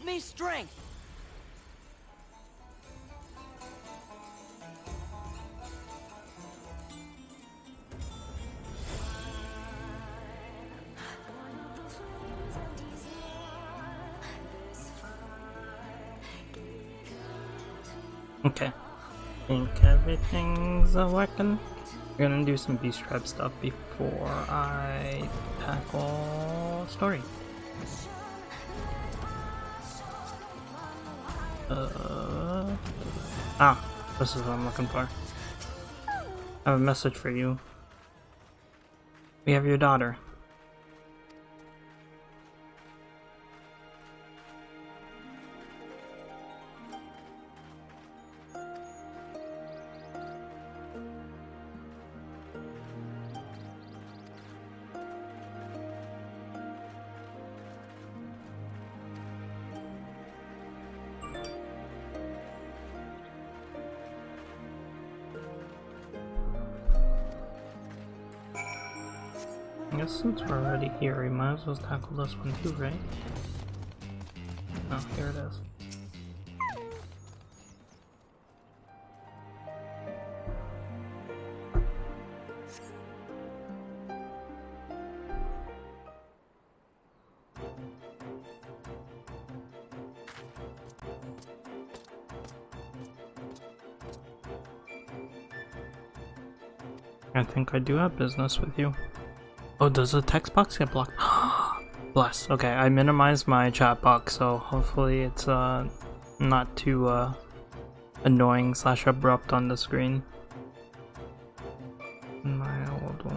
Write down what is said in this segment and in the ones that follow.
Give me strength! Okay. I think everything's working. We're gonna do some beast tribe stuff before I tackle story. This is what I'm looking for. I have a message for you. We have your daughter. I guess since we're already here, we might as well tackle this one too, right? Oh, here it is. I think I do have business with you. Oh, does the text box get blocked? Bless. Okay, I minimized my chat box, so hopefully it's not too annoying / abrupt on the screen. My old one.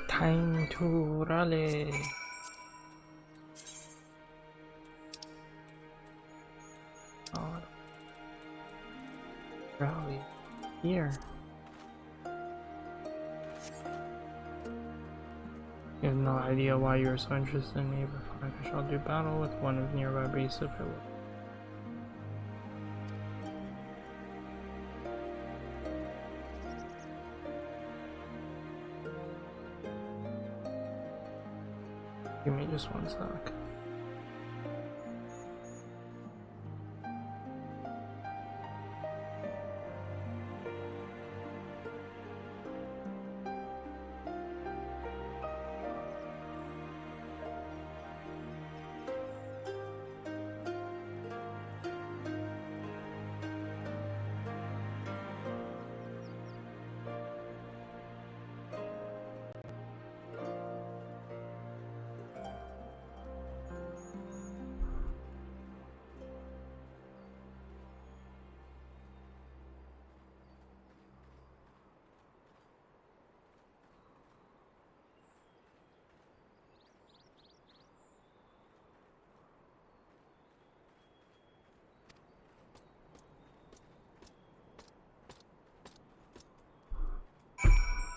Time to rally. Oh, rally here. You have no idea why you are so interested in me, but fine, I shall do battle with one of nearby beasts if it will. Give me just one sec.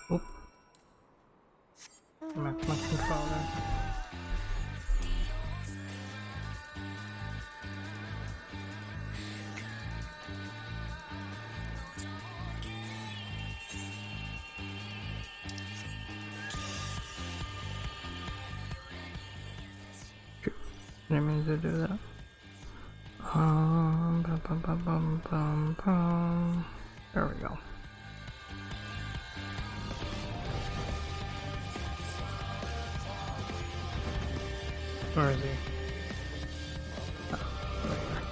Oop. I'm at my controller. Didn't mean to do that. There we go. Where is he? Oh, right there.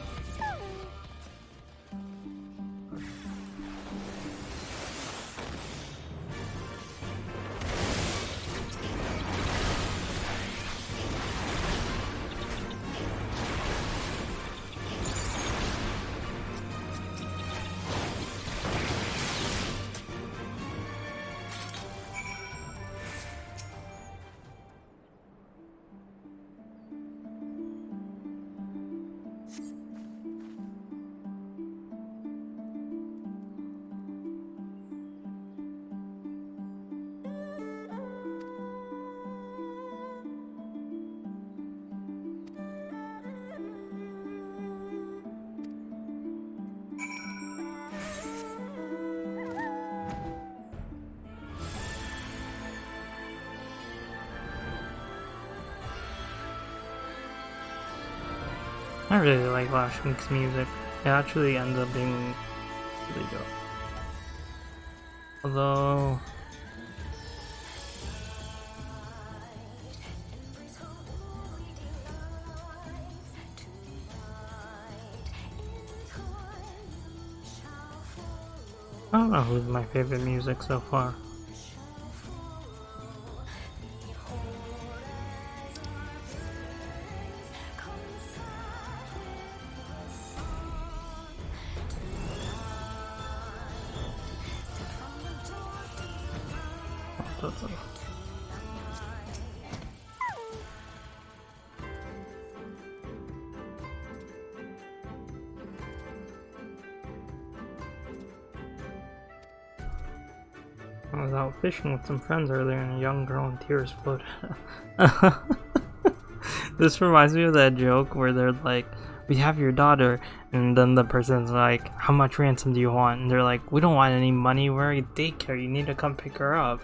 I really like Last Week's music. It actually ends up being really good. Although... I don't know who's my favorite music so far. I was out fishing with some friends earlier and a young girl in tears floated. This reminds me of that joke where they're like, we have your daughter, and then the person's like, how much ransom do you want? And they're like, we don't want any money, we're at daycare, you need to come pick her up.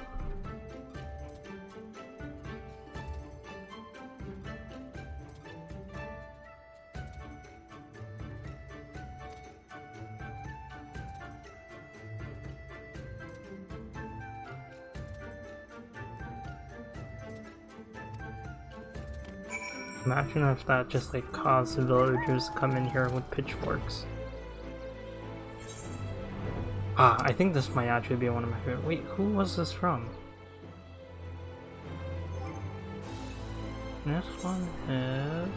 Imagine if that just like caused the villagers to come in here with pitchforks. Ah, I think this might actually be one of my favorite. Wait, who was this from? This one is...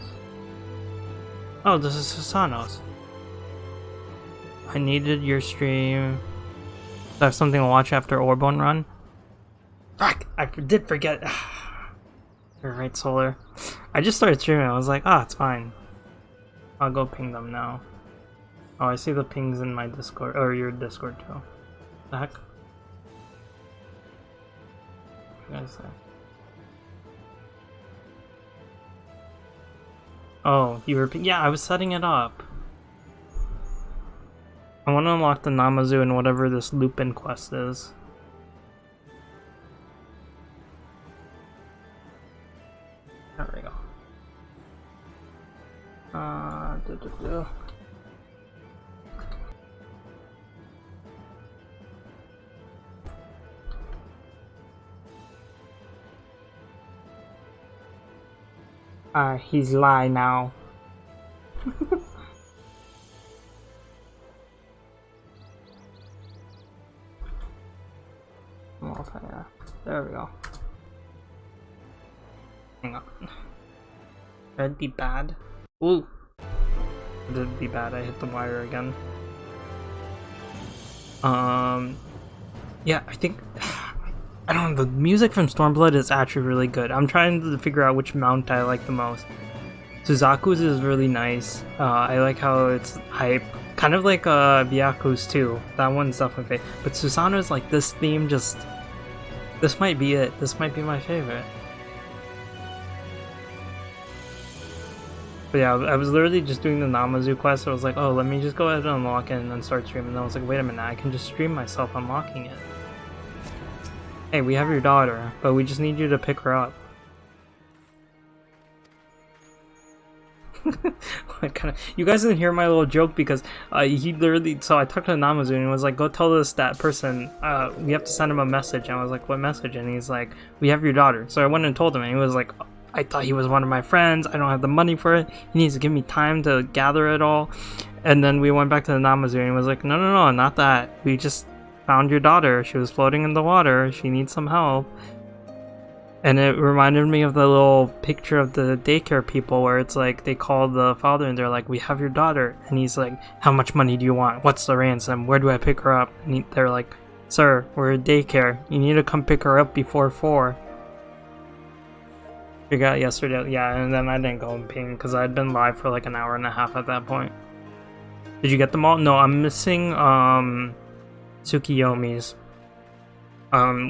Oh, this is Susano's. I needed your stream. Do I have something to watch after Orbone run? Fuck! I did forget. You're right, Solar. I just started streaming. I was like, ah, it's fine. I'll go ping them now. Oh, I see the pings in my Discord, or your Discord too. The heck? What did I say? Oh, you were yeah, I was setting it up. I want to unlock the Namazu and whatever this Lupin quest is. There we go. He's lie now. There we go. Hang on. That'd be bad. Ooh. That'd be bad. I hit the wire again. Yeah, I think... I don't know, the music from Stormblood is actually really good. I'm trying to figure out which mount I like the most. Suzaku's is really nice. I like how it's hype. Kind of like Byaku's too. That one's definitely favorite. But Susanoo's like this theme just... This might be it. This might be my favorite. But yeah, I was literally just doing the Namazu quest, so I was like, oh, let me just go ahead and unlock it and then start streaming. And then I was like, wait a minute, I can just stream myself unlocking it. Hey, we have your daughter, but we just need you to pick her up. You guys didn't hear my little joke because he literally, so I talked to Namazu and he was like, go tell this that person, we have to send him a message. And I was like, what message? And he's like, we have your daughter. So I went and told him and he was like, I thought he was one of my friends, I don't have the money for it, he needs to give me time to gather it all. And then we went back to the Namazu and he was like, no, not that, we just found your daughter, she was floating in the water, she needs some help. And it reminded me of the little picture of the daycare people where it's like they call the father and they're like, we have your daughter, and he's like, how much money do you want, what's the ransom, where do I pick her up? And they're like, sir, we're at daycare, you need to come pick her up before 4. We got yesterday, yeah, and then I didn't go and ping because I'd been live for like an hour and a half at that point. Did you get them all? No, I'm missing Tsukiyomi's.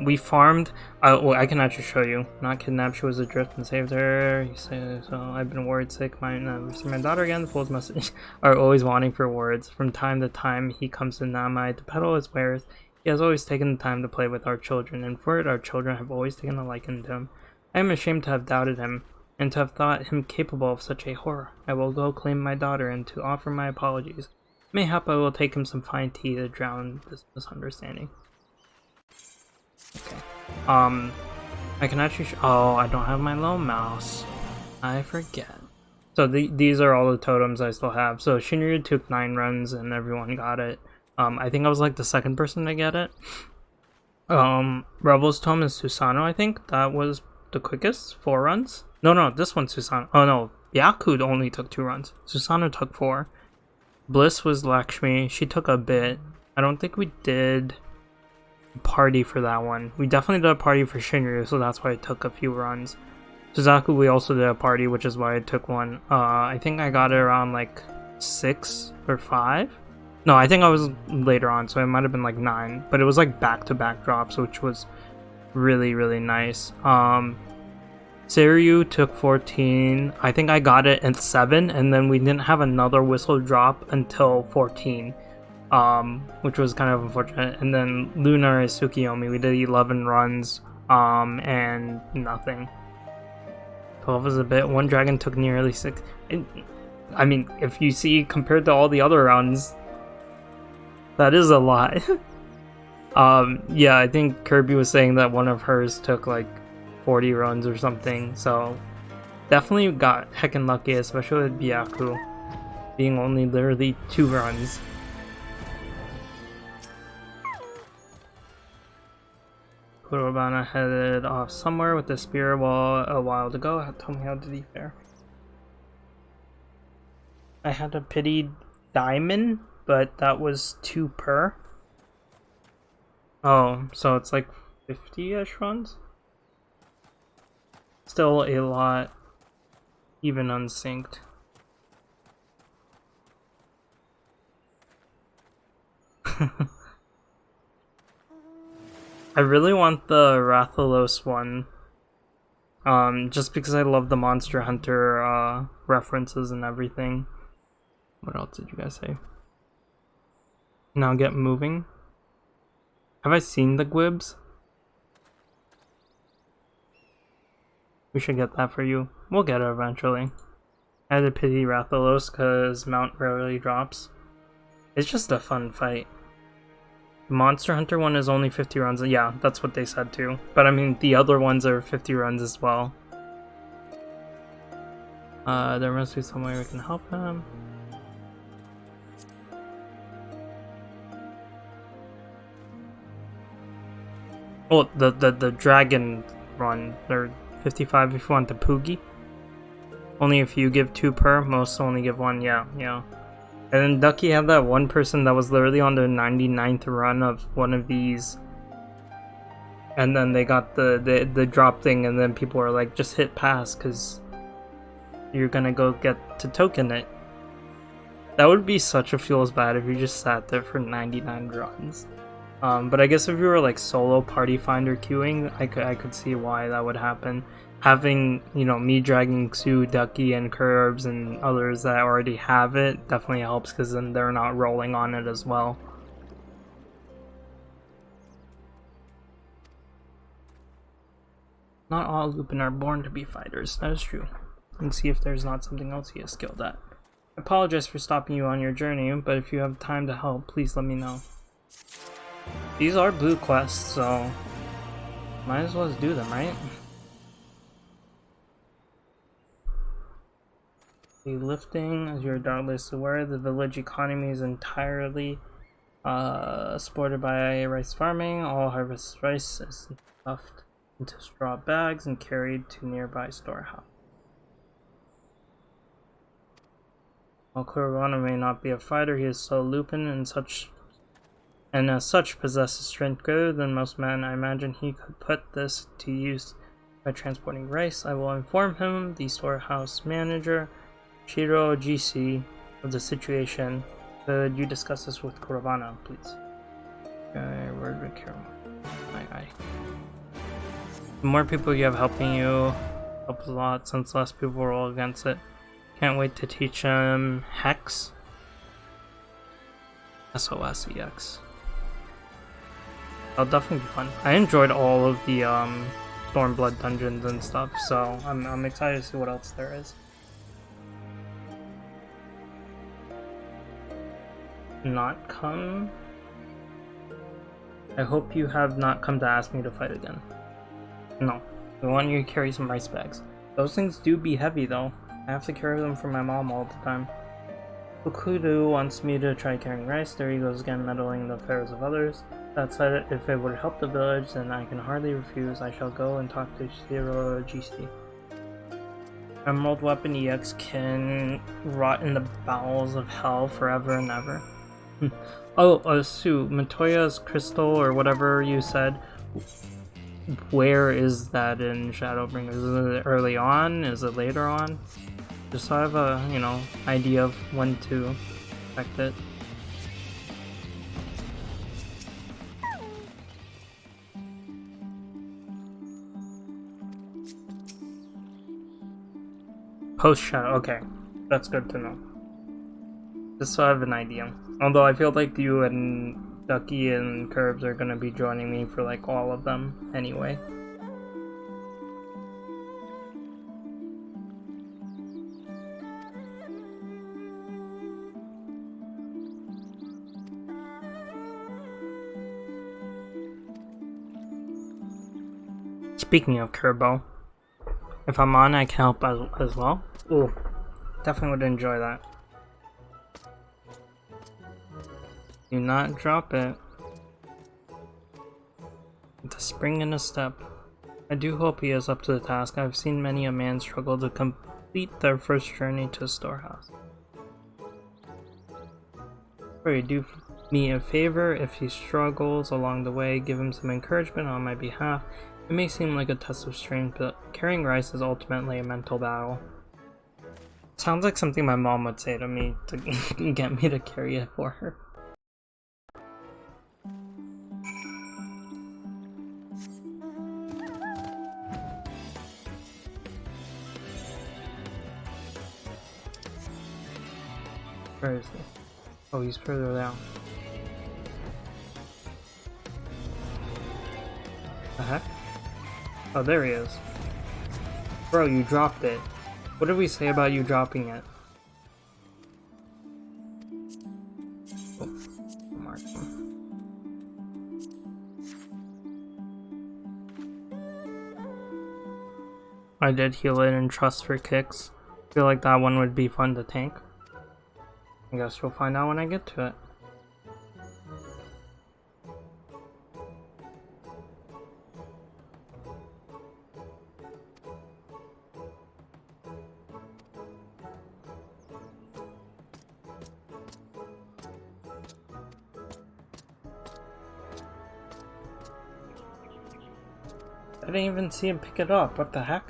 We farmed. Well, I can actually show you. Not kidnapped. She was adrift and saved her. He said, so I've been worried sick. My daughter again. The fool's message are always wanting for words. From time to time, he comes to Namai to peddle his wares. He has always taken the time to play with our children, and for it, our children have always taken a liking to him. I am ashamed to have doubted him. and to have thought him capable of such a horror. I will go claim my daughter and to offer my apologies. Mayhap I will take him some fine tea to drown this misunderstanding. Okay. I can actually oh, I don't have my low mouse. I forget. So these are all the totems I still have. So Shinryu took 9 runs and everyone got it. I think I was like the second person to get it. Rebel's Tome is Susanoo, I think. That was the quickest, 4 runs. No, this one's Susanoo. Oh no, Byaku only took 2 runs. Susanoo took 4. Bliss was Lakshmi. She took a bit. I don't think we did a party for that one. We definitely did a party for Shinryu, so that's why it took a few runs. Suzaku, we also did a party, which is why I took one. I think I got it around like 6 or 5. No, I think I was later on, so it might have been like 9. But it was like back-to-back drops, which was really, really nice. Seiryu took 14. I think I got it at 7, and then we didn't have another whistle drop until 14. Which was kind of unfortunate. And then Lunar is Tsukiyomi. We did 11 runs, and nothing. 12 is a bit. One dragon took nearly 6. I mean, if you see compared to all the other runs, that is a lot. Yeah, I think Kirby was saying that one of hers took like 40 runs or something. So definitely got heckin' lucky, especially with Byaku being only literally 2 runs. Kurobana headed off somewhere with the spear a while ago. Tell me, how did he fare? I had a pity diamond, but that was 2 per. Oh, so it's like 50-ish runs? Still a lot, even unsynced. I really want the Rathalos one, just because I love the Monster Hunter references and everything. What else did you guys say? Now get moving. Have I seen the Gwibs? We should get that for you. We'll get it eventually. I had to pity Rathalos because Mount rarely drops. It's just a fun fight. The Monster Hunter one is only 50 runs. Yeah, that's what they said too. But I mean, the other ones are 50 runs as well. There must be some way we can help him. Oh, the dragon run. They're 55 if you want the Poogie. Only if you give 2 per. Most only give 1. Yeah. And then Ducky had that one person that was literally on the 99th run of one of these. And then they got the drop thing, and then people were like, just hit pass because you're gonna go get to token it. That would be such a feels bad if you just sat there for 99 runs. But I guess if you were like solo party finder queuing, I could see why that would happen. Having, you know, me dragging Xu, Ducky, and Curbs and others that already have it definitely helps, because then they're not rolling on it as well. Not all Lupin are born to be fighters, that is true. And see if there's not something else he is skilled at. I apologize for stopping you on your journey, but if you have time to help, please let me know. These are blue quests, so might as well just do them, right? The lifting, as you're doubtless aware, the village economy is entirely supported by rice farming. All harvest rice is stuffed into straw bags and carried to nearby storehouse. While Kurwana may not be a fighter, he is so Lupin and as such possesses strength greater than most men. I imagine he could put this to use by transporting rice. I will inform him, the storehouse manager, Shiro GC, of the situation. Could you discuss this with Kurabana, please? Okay, word with Kira. Aye. The more people you have helping you helps a lot, since less people roll against it. Can't wait to teach him Hex. SOSEX. That'll definitely be fun. I enjoyed all of the Stormblood dungeons and stuff, so I'm excited to see what else there is. Not come? I hope you have not come to ask me to fight again. No, I want you to carry some rice bags. Those things do be heavy though. I have to carry them for my mom all the time. Fukudo wants me to try carrying rice. There he goes again, meddling in the affairs of others. That said, if it would help the village, then I can hardly refuse. I shall go and talk to Shiro GC. Emerald Weapon EX can rot in the bowels of hell forever and ever. Oh, Sue, Matoya's crystal or whatever you said. Where is that in Shadowbringers? Is it early on? Is it later on? Just so I have a, you know, idea of when to expect it. Post Shadow, okay. That's good to know. Just so I have an idea. Although I feel like you and Ducky and Curbs are gonna be joining me for like all of them anyway. Speaking of Kerbo, if I'm on, I can help as well. Ooh, definitely would enjoy that. Do not drop it. With a spring and a step. I do hope he is up to the task. I've seen many a man struggle to complete their first journey to a storehouse. Pray, do me a favor. If he struggles along the way, give him some encouragement on my behalf. It may seem like a test of strength, but carrying rice is ultimately a mental battle. Sounds like something my mom would say to me to get me to carry it for her. Where is he? Oh, he's further down. The heck? Oh, there he is. Bro, you dropped it. What did we say about you dropping it? Oh, mark him. I did heal it in Trust for Kicks. Feel like that one would be fun to tank. I guess we'll find out when I get to it. I didn't even see him pick it up. What the heck?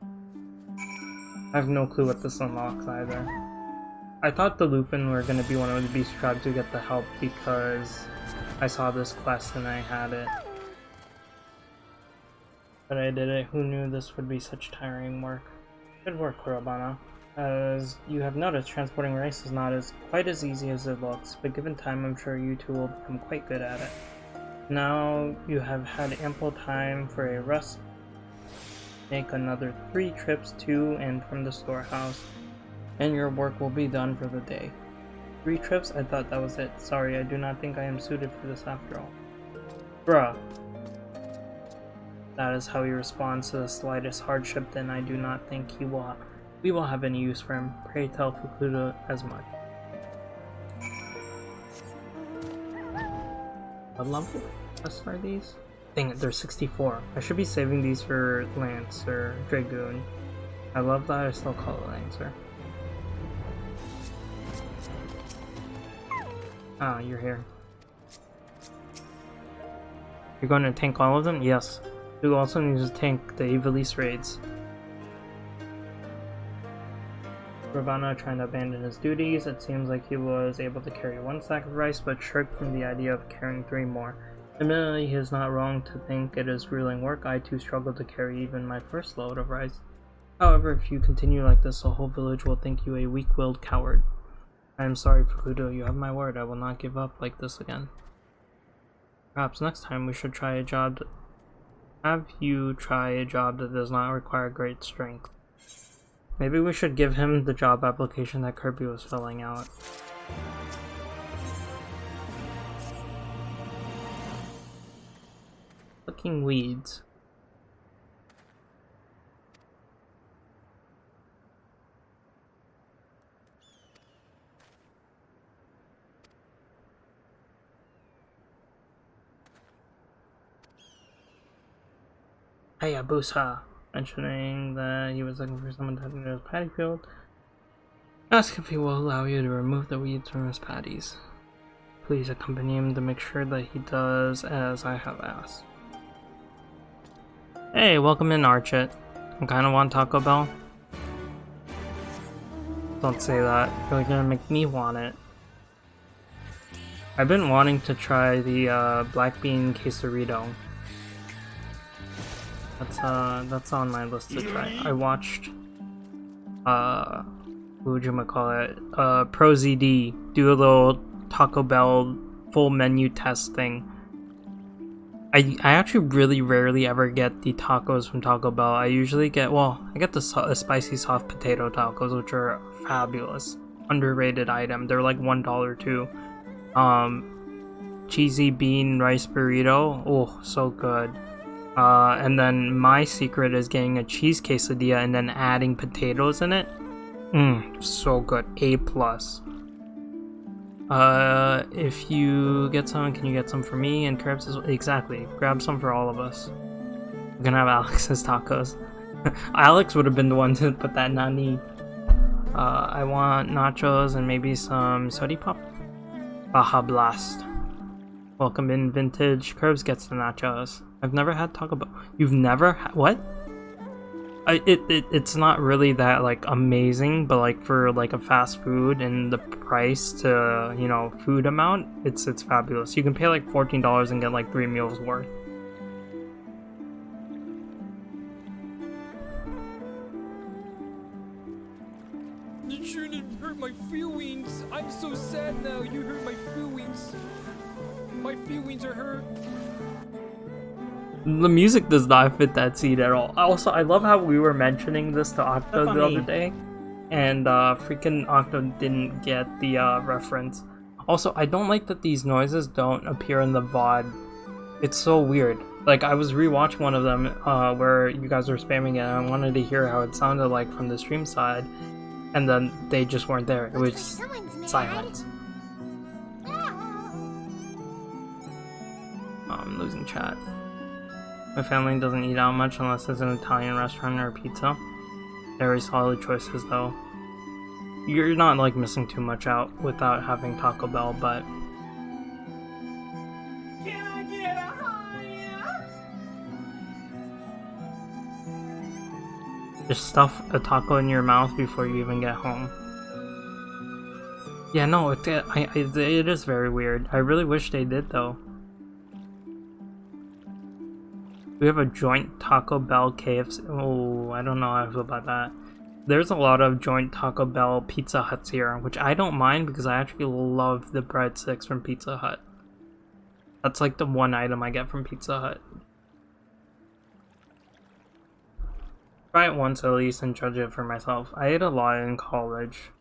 I have no clue what this unlocks either. I thought the Lupin were going to be one of the beast tribes to get the help because I saw this quest and I had it. But I did it. Who knew this would be such tiring work? Good work, Kurabana. As you have noticed, transporting rice is not quite as easy as it looks, but given time I'm sure you two will become quite good at it. Now you have had ample time for a rest. Make another 3 trips to and from the storehouse, and your work will be done for the day. 3 trips? I thought that was it. Sorry, I do not think I am suited for this after all. Bruh. That is how he responds to the slightest hardship, then I do not think we will have any use for him. Pray tell Fukuda as much. What level are these? Dang it, they're 64. I should be saving these for Lance or Dragoon. I love that I still call it Lancer. Ah, you're here. You're going to tank all of them? Yes. You also need to tank the Evilise raids. Ravana trying to abandon his duties. It seems like he was able to carry 1 sack of rice, but shirked from the idea of carrying 3 more. Admittedly, he is not wrong to think it is grueling work. I too struggled to carry even my first load of rice. However, if you continue like this, the whole village will think you a weak-willed coward. I am sorry, Fukudo. You have my word. I will not give up like this again. Perhaps next time we should try a job have you try a job that does not require great strength. Maybe we should give him the job application that Kirby was filling out. Looking weeds. Hayabusa, mentioning that he was looking for someone to help him in his paddy field. Ask if he will allow you to remove the weeds from his paddies. Please accompany him to make sure that he does as I have asked. Hey, welcome in, Archit. I kinda want Taco Bell. Don't say that. You're gonna make me want it. I've been wanting to try the black bean quesarito. That's on my list to try. I watched ProZD do a little Taco Bell full menu test thing. I actually really rarely ever get the tacos from Taco Bell. I usually get, I get the spicy soft potato tacos, which are fabulous. Underrated item. They're like $1 too. Cheesy bean rice burrito. Oh, so good. And then my secret is getting a cheese quesadilla and then adding potatoes in it. So good. A+. If you get some, can you get some for me? And Curbs as well? Exactly. Grab some for all of us. We're gonna have Alex's tacos. Alex would have been the one to put that nani. I want nachos and maybe some sody pop. Baja Blast. Welcome in, Vintage. Curbs gets the nachos. I've never had Taco Bell. You've never had what? It's not really that like amazing, but like for like a fast food and the price to, you know, food amount, it's fabulous. You can pay like $14 and get like 3 meals worth. You shouldn't hurt my feelings. I'm so sad now. You hurt my feelings. My feelings are hurt. The music does not fit that scene at all. Also, I love how we were mentioning this to Octo the other day, and freaking Octo didn't get the reference. Also, I don't like that these noises don't appear in the VOD. It's so weird. Like, I was rewatching one of them where you guys were spamming it, and I wanted to hear how it sounded like from the stream side, and then they just weren't there. It was silence. I'm losing chat. My family doesn't eat out much unless it's an Italian restaurant or pizza. Very solid choices though. You're not like missing too much out without having Taco Bell, but... Can I get a higher? Just stuff a taco in your mouth before you even get home. Yeah, no, it is very weird. I really wish they did though. We have a joint Taco Bell KFC. Oh, I don't know how I feel about that. There's a lot of joint Taco Bell Pizza Huts here, which I don't mind because I actually love the breadsticks from Pizza Hut. That's like the one item I get from Pizza Hut. Try it once at least and judge it for myself. I ate a lot in college.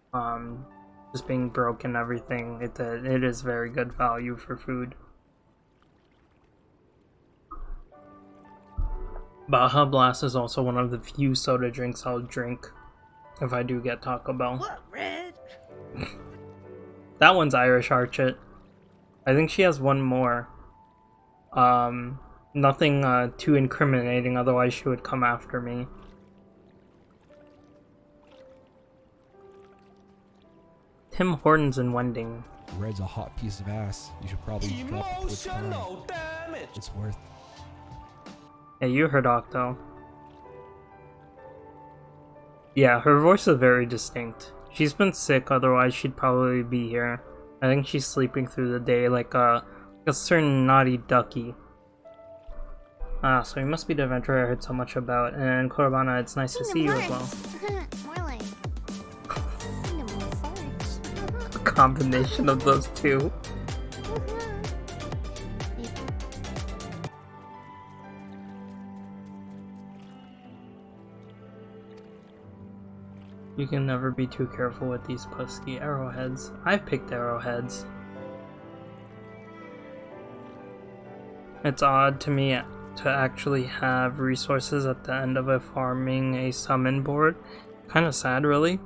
Just being broke and everything. It is very good value for food. Baja Blast is also one of the few soda drinks I'll drink if I do get Taco Bell. What, Red? That one's Irish Archit. I think she has one more. Nothing too incriminating, otherwise she would come after me. Tim Hortons and Wending. Red's a hot piece of ass. You should probably drop it with time. Damn it! It's worth. Yeah, you heard Octo. Yeah, her voice is very distinct. She's been sick, otherwise she'd probably be here. I think she's sleeping through the day like a certain naughty ducky. Ah, so he must be the adventurer I heard so much about. And Korobana, it's nice to see you as well. More like A combination of those two. You can never be too careful with these pesky arrowheads. I've picked arrowheads. It's odd to me to actually have resources at the end of a farming a summon board. Kind of sad, really.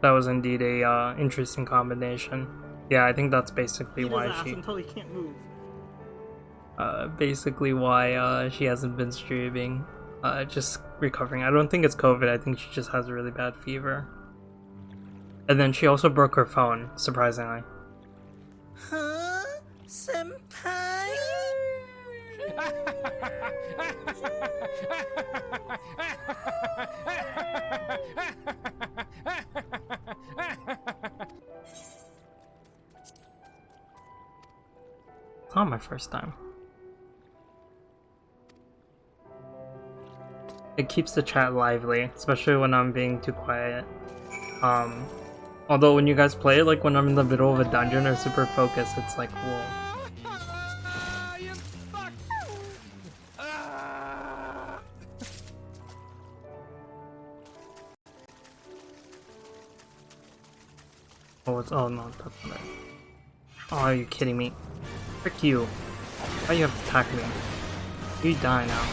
That was indeed a interesting combination. Yeah, I think that's basically why she. Until he can't move. Basically why she hasn't been streaming. Just recovering. I don't think it's COVID. I think she just has a really bad fever. And then she also broke her phone, surprisingly. Huh? Senpai? It's not my first time. It keeps the chat lively, especially when I'm being too quiet. Although when you guys play, like when I'm in the middle of a dungeon or super focused, it's like, whoa. You fuck! Oh, it's, oh no, that's not it. Oh, are you kidding me? Frick you. Why you have to attack me? You die now.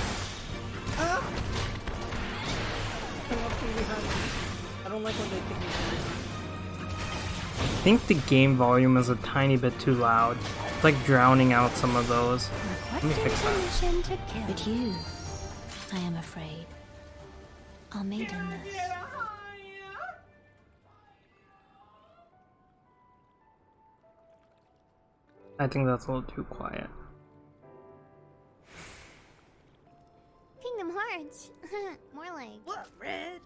I don't like when they think I think the game volume is a tiny bit too loud. It's like drowning out some of those. Let me fix that. Permission to kill. But you, I am afraid, are made in this. I think that's a little too quiet. Kingdom Hearts. More like What, Red?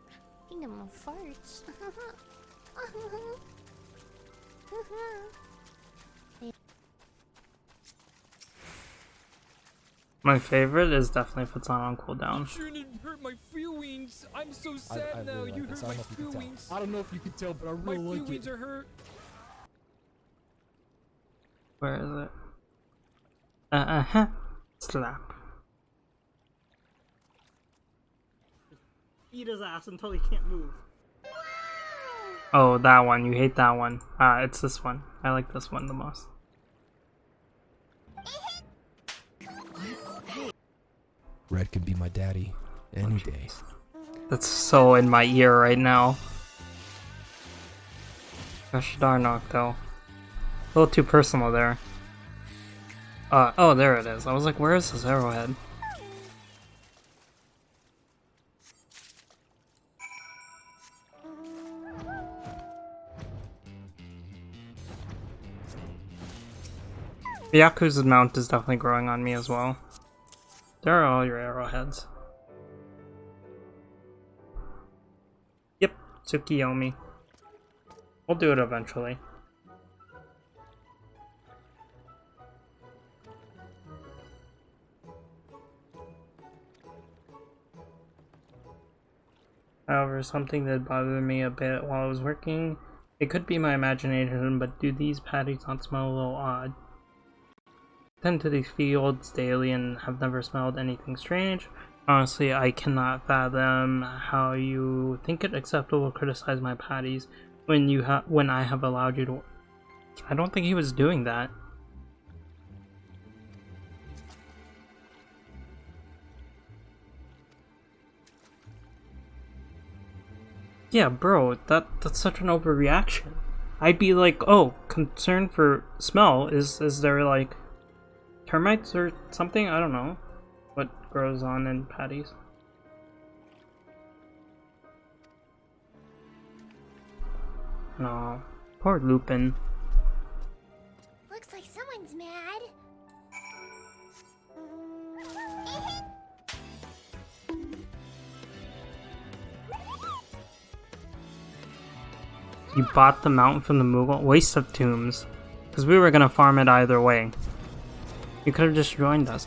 Kingdom of Farts. My favorite is definitely if it's not on You cooldown. shouldn't hurt my feelings. I'm so I sad now. really You like this. hurt I my don't know if you can tell. feelings. I don't know if you can tell, but I My really like feelings it. are hurt. Where is it? Uh-huh. Slap. eat his ass until he can't move. Oh, that one. You hate that one. It's this one. I like this one the most. Red can be my daddy any day. That's so in my ear right now. Gosh darn Octo. A little too personal there. Oh, there it is. I was like, where is this arrowhead? Yakuza's mount is definitely growing on me as well. There are all your arrowheads. Yep, Tsukiyomi. We'll do it eventually. However, something that bothered me a bit while I was working, it could be my imagination, but do these patties not smell a little odd? I tend to these fields daily and have never smelled anything strange. Honestly, I cannot fathom how you think it acceptable to criticize my patties when I have allowed you to. I don't think he was doing that. Yeah, bro, that's such an overreaction. I'd be like, oh, concern for smell, is there like termites or something? I don't know what grows on in patties. No, poor Lupin. Looks like someone's mad. You bought the mountain from the Moogle? Waste of tombs. Because we were gonna farm it either way. You could have just joined us.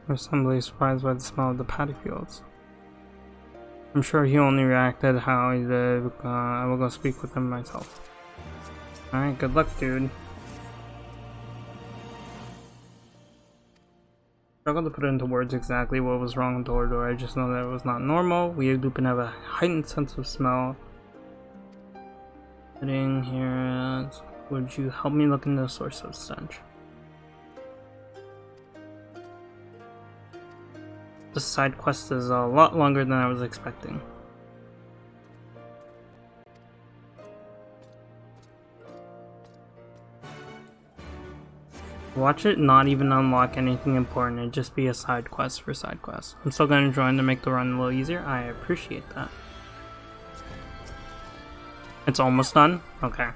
Assembly surprised by the smell of the paddy fields. I'm sure he only reacted how he did. I will go speak with him myself. Alright, good luck, dude. Struggle to put into words exactly what was wrong with Dorador. I just know that it was not normal. We at Lupin have a heightened sense of smell. Sitting here, would you help me look into the source of stench? This side quest is a lot longer than I was expecting. Watch it not even unlock anything important, it'd just be a side quest for side quest. I'm still gonna join to make the run a little easier. I appreciate that. It's almost done? Okay.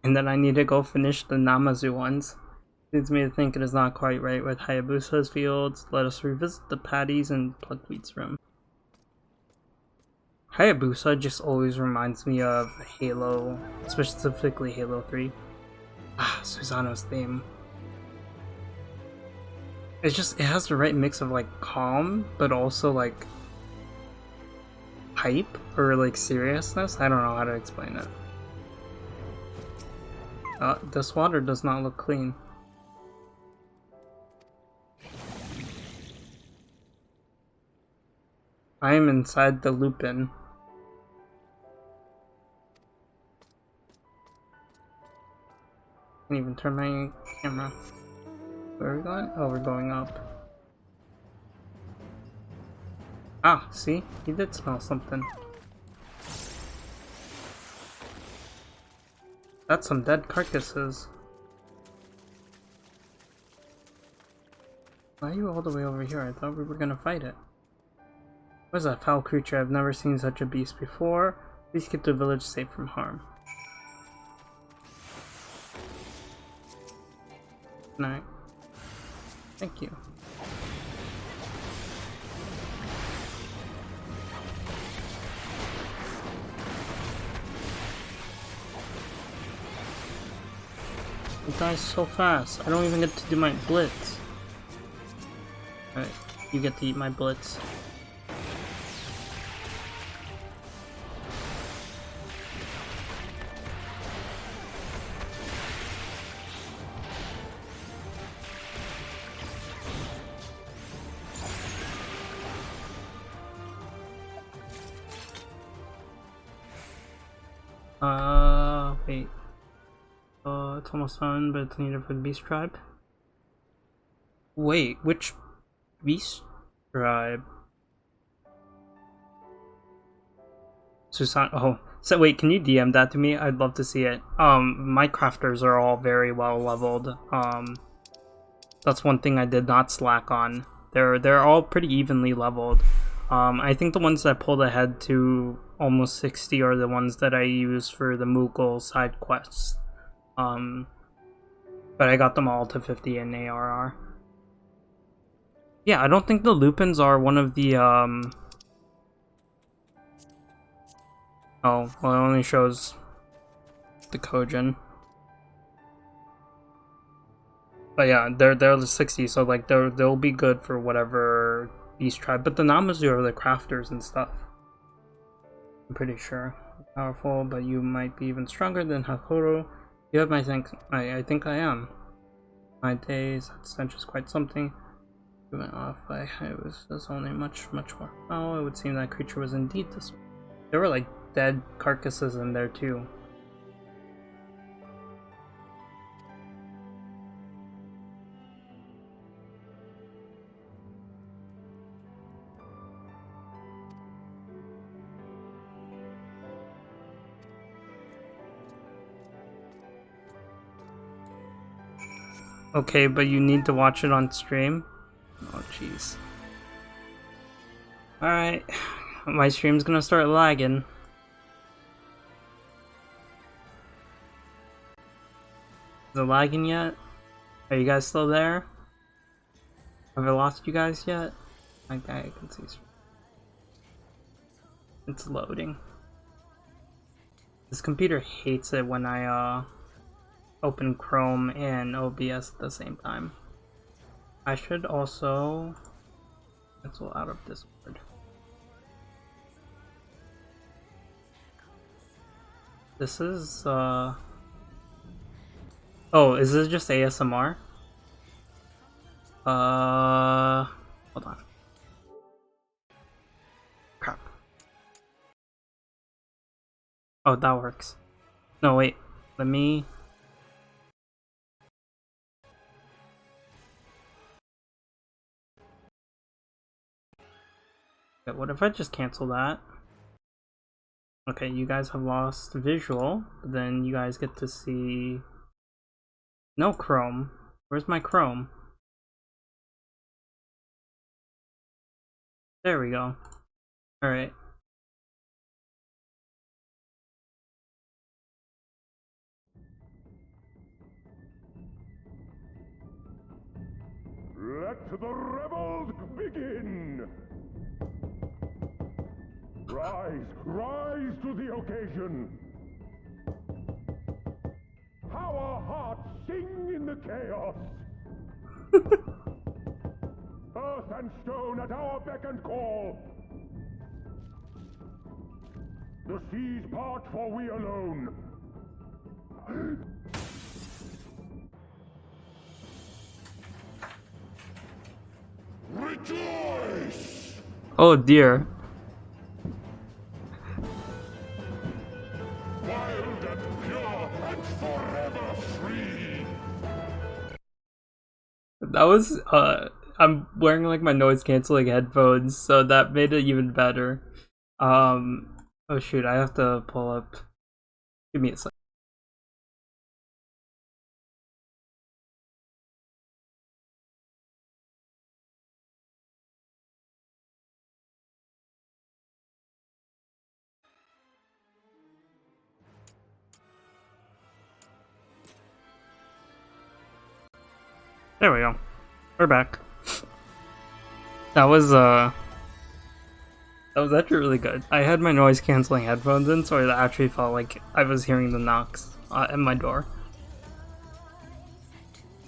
And then I need to go finish the Namazu ones. Leads me to think it is not quite right with Hayabusa's fields. Let us revisit the paddies and Plugweed's room. Hayabusa just always reminds me of Halo, specifically Halo 3. Susano's theme. It's just, it has the right mix of like calm, but also like hype or like seriousness. I don't know how to explain it. This water does not look clean. I am inside the Lupin. Can't even turn my camera. Where are we going? Oh, we're going up. Ah, see? He did smell something. That's some dead carcasses. Why are you all the way over here? I thought we were gonna fight it. What is that foul creature? I've never seen such a beast before. Please keep the village safe from harm. Night. Thank you. It dies so fast. I don't even get to do my blitz. Alright, you get to eat my blitz. Wait. It's almost done, but it's needed for the beast tribe. Wait, which beast tribe? Susan. Oh, so wait, can you DM that to me? I'd love to see it. My crafters are all very well leveled. That's one thing I did not slack on. They're all pretty evenly leveled. I think the ones that pulled ahead to almost 60 are the ones that I use for the Moogle side quests. But I got them all to 50 in ARR. Yeah, I don't think the Lupins are one of the, Oh, well, it only shows the Kojin. But yeah, they're the 60, so like they'll be good for whatever beast tribe. But the Namazu are the crafters and stuff. I'm pretty sure. Powerful, but you might be even stronger than Hakoro. You have my thanks. I think I am. My days, that stench is quite something. We went off by it was just only much more. Oh, it would seem that creature was indeed this way. There were like dead carcasses in there too. Okay, but you need to watch it on stream? Oh, jeez. Alright, my stream's gonna start lagging. Is it lagging yet? Are you guys still there? Have I lost you guys yet? Okay, I can see. It's loading. This computer hates it when I open Chrome and OBS at the same time. I should also cancel out of Discord. This is oh, is this just ASMR? Hold on. Crap. Oh, that works. No, wait. Let me... Okay, what if I just cancel that? Okay, you guys have lost visual, but then you guys get to see... No Chrome. Where's my Chrome? There we go. Alright. Let the revels begin! Rise, rise to the occasion! How our hearts sing in the chaos! Earth and stone at our beck and call! The seas part for we alone! Rejoice! Oh dear. Wild and pure and forever free! That was, I'm wearing like my noise canceling headphones, so that made it even better. Oh shoot, I have to pull up. Give me a sec. There we go. We're back. That was actually really good. I had my noise canceling headphones in, so it actually felt like I was hearing the knocks at my door.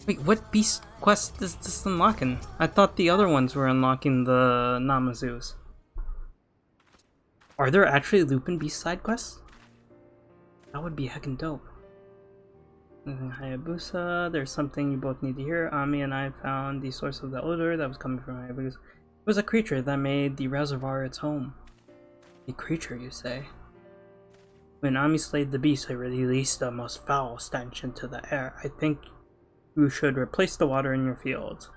Wait, what beast quest is this unlocking? I thought the other ones were unlocking the Namazus. Are there actually Lupin Beast side quests? That would be heckin' dope. Hayabusa, there's something you both need to hear. Ami and I found the source of the odor that was coming from Hayabusa. It was a creature that made the reservoir its home. A creature, you say? When Ami slayed the beast, it released the most foul stench into the air. I think you should replace the water in your fields.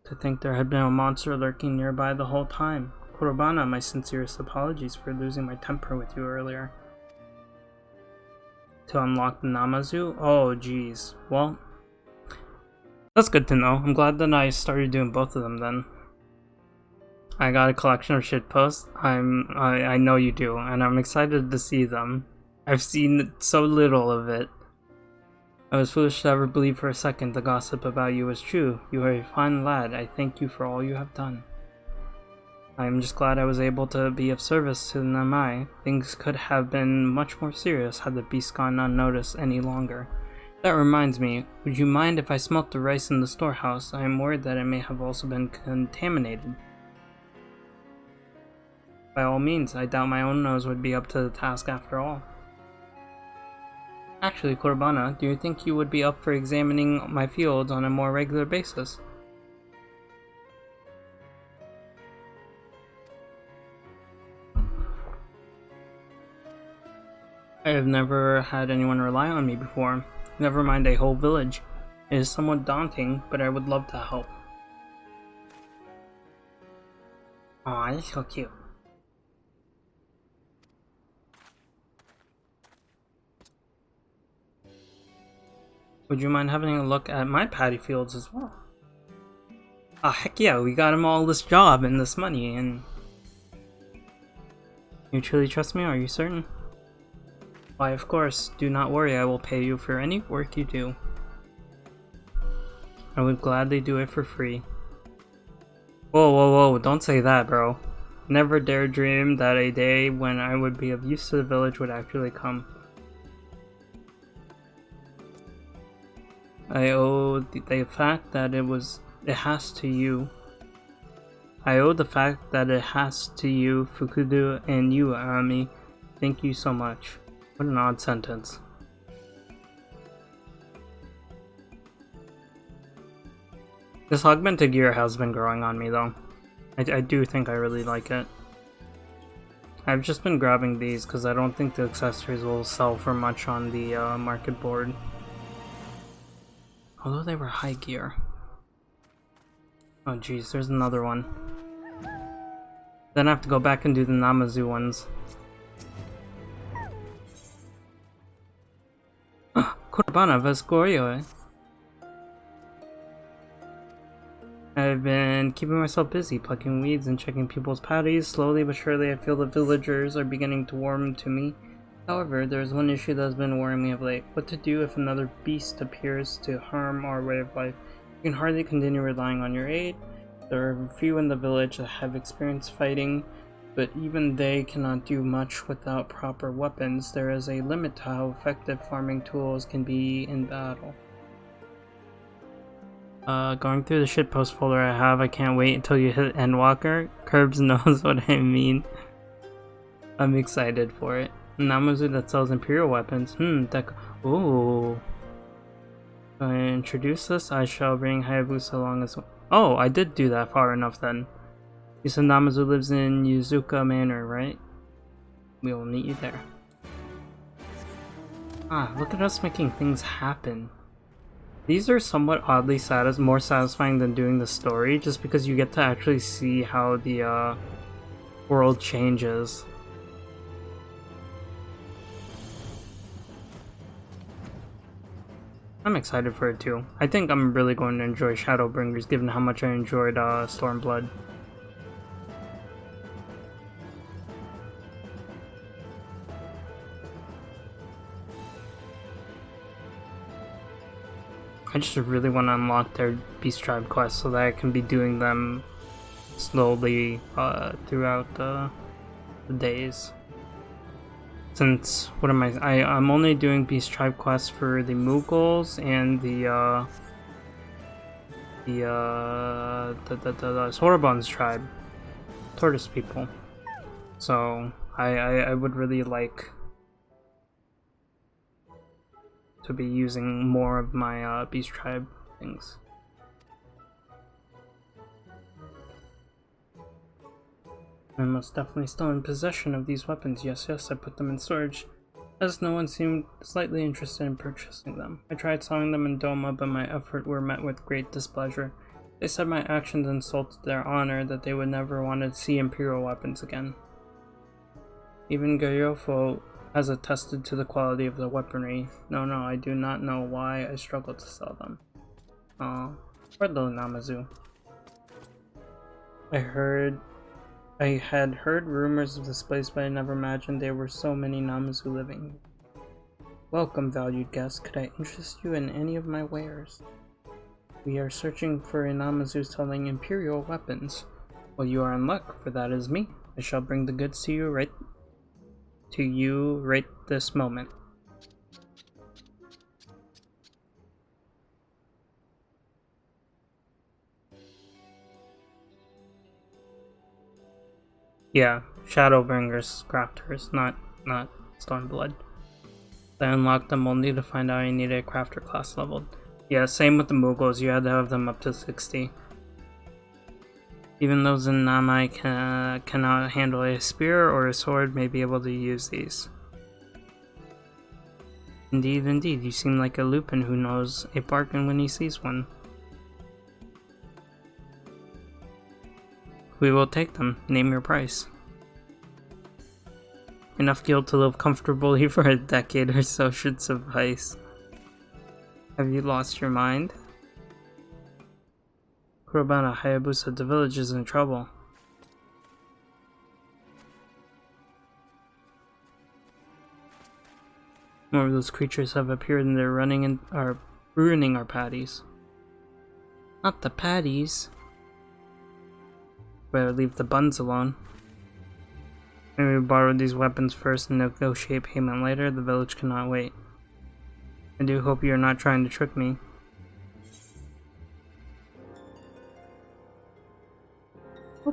To think there had been a monster lurking nearby the whole time. Kurobana, my sincerest apologies for losing my temper with you earlier. To unlock the Namazu? Oh, geez. Well, that's good to know. I'm glad that I started doing both of them then. I got a collection of shitposts. I know you do, and I'm excited to see them. I've seen so little of it. I was foolish to ever believe for a second the gossip about you was true. You are a fine lad. I thank you for all you have done. I am just glad I was able to be of service to Namai. Things could have been much more serious had the beast gone unnoticed any longer. That reminds me, would you mind if I smelt the rice in the storehouse? I am worried that it may have also been contaminated. By all means, I doubt my own nose would be up to the task after all. Actually, Kurbana, do you think you would be up for examining my fields on a more regular basis? I have never had anyone rely on me before, never mind a whole village. It is somewhat daunting, but I would love to help. Aw, you're so cute. Would you mind having a look at my paddy fields as well? Ah, heck yeah, we got him all this job and this money, and... You truly trust me, are you certain? Why, of course. Do not worry, I will pay you for any work you do. I would gladly do it for free. Whoa, whoa, whoa, don't say that, bro. Never dare dream that a day when I would be of use to the village would actually come. I owe the fact that it has to you. I owe the fact that it has to you, Fukudu, and you, Arami. Thank you so much. What an odd sentence. This augmented gear has been growing on me though. I do think I really like it. I've just been grabbing these because I don't think the accessories will sell for much on the market board. Although they were high gear. Oh geez, there's another one. Then I have to go back and do the Namazu ones. Kurbana Vescorio. I've been keeping myself busy, plucking weeds and checking people's patties. Slowly but surely I feel the villagers are beginning to warm to me. However, there's one issue that has been worrying me of late. What to do if another beast appears to harm our way of life? You can hardly continue relying on your aid. There are few in the village that have experience fighting, but even they cannot do much without proper weapons. There is a limit to how effective farming tools can be in battle. Going through the shitpost folder I have, I can't wait until you hit Endwalker. Curbs knows what I mean. I'm excited for it. Namazu that sells Imperial weapons. Ooh. If I introduce this, I shall bring Hayabusa along as well. Oh, I did do that far enough then. You said Namazu lives in Yuzuka Manor, right? We will meet you there. Ah, look at us making things happen. These are somewhat oddly more satisfying than doing the story, just because you get to actually see how the world changes. I'm excited for it too. I think I'm really going to enjoy Shadowbringers, given how much I enjoyed Stormblood. I just really want to unlock their Beast Tribe quests so that I can be doing them slowly throughout the days. Since, what am I'm only doing Beast Tribe quests for the Moogles and the Sorbonne's tribe. Tortoise people. So, I would really like to be using more of my Beast Tribe things. I'm most definitely still in possession of these weapons. Yes, I put them in storage, as no one seemed slightly interested in purchasing them. I tried selling them in Doma, but my efforts were met with great displeasure. They said my actions insulted their honor, that they would never want to see Imperial weapons again. Even Gyofo has attested to the quality of the weaponry. No, I do not know why I struggle to sell them. Poor little Namazu. I had heard rumors of this place, but I never imagined there were so many Namazu living. Welcome, valued guest. Could I interest you in any of my wares? We are searching for a Namazu selling Imperial weapons. Well, you are in luck, for that is me. I shall bring the goods to you right this moment. Yeah, Shadowbringers crafters, not Stormblood. I unlocked them only to find out I needed a crafter class leveled. Yeah, same with the Moogles, you had to have them up to 60. Even those in Namai cannot handle a spear or a sword may be able to use these. Indeed, you seem like a Lupin who knows a bargain when he sees one. We will take them. Name your price. Enough gil to live comfortably for a decade or so should suffice. Have you lost your mind? Kurobana, Hayabusa, the village is in trouble. More of those creatures have appeared and they're ruining our patties. Not the patties. Better leave the buns alone. Maybe we borrow these weapons first and negotiate payment later. The village cannot wait. I do hope you are not trying to trick me.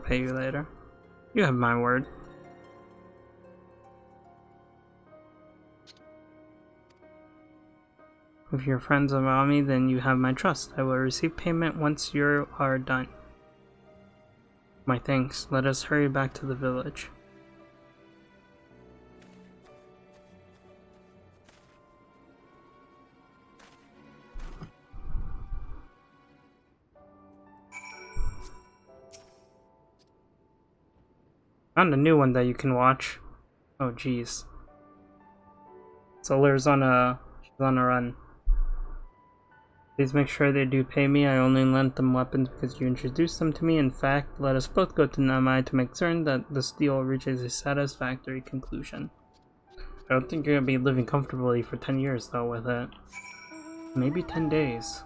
I'll pay you later. You have my word. If your friends allow me, then you have my trust. I will receive payment once you are done. My thanks. Let us hurry back to the village. Found a new one that you can watch. Oh jeez. Solar's she's on a run. Please make sure they do pay me. I only lent them weapons because you introduced them to me. In fact, let us both go to Namai to make certain that this deal reaches a satisfactory conclusion. I don't think you're gonna be living comfortably for 10 years though with it. Maybe 10 days.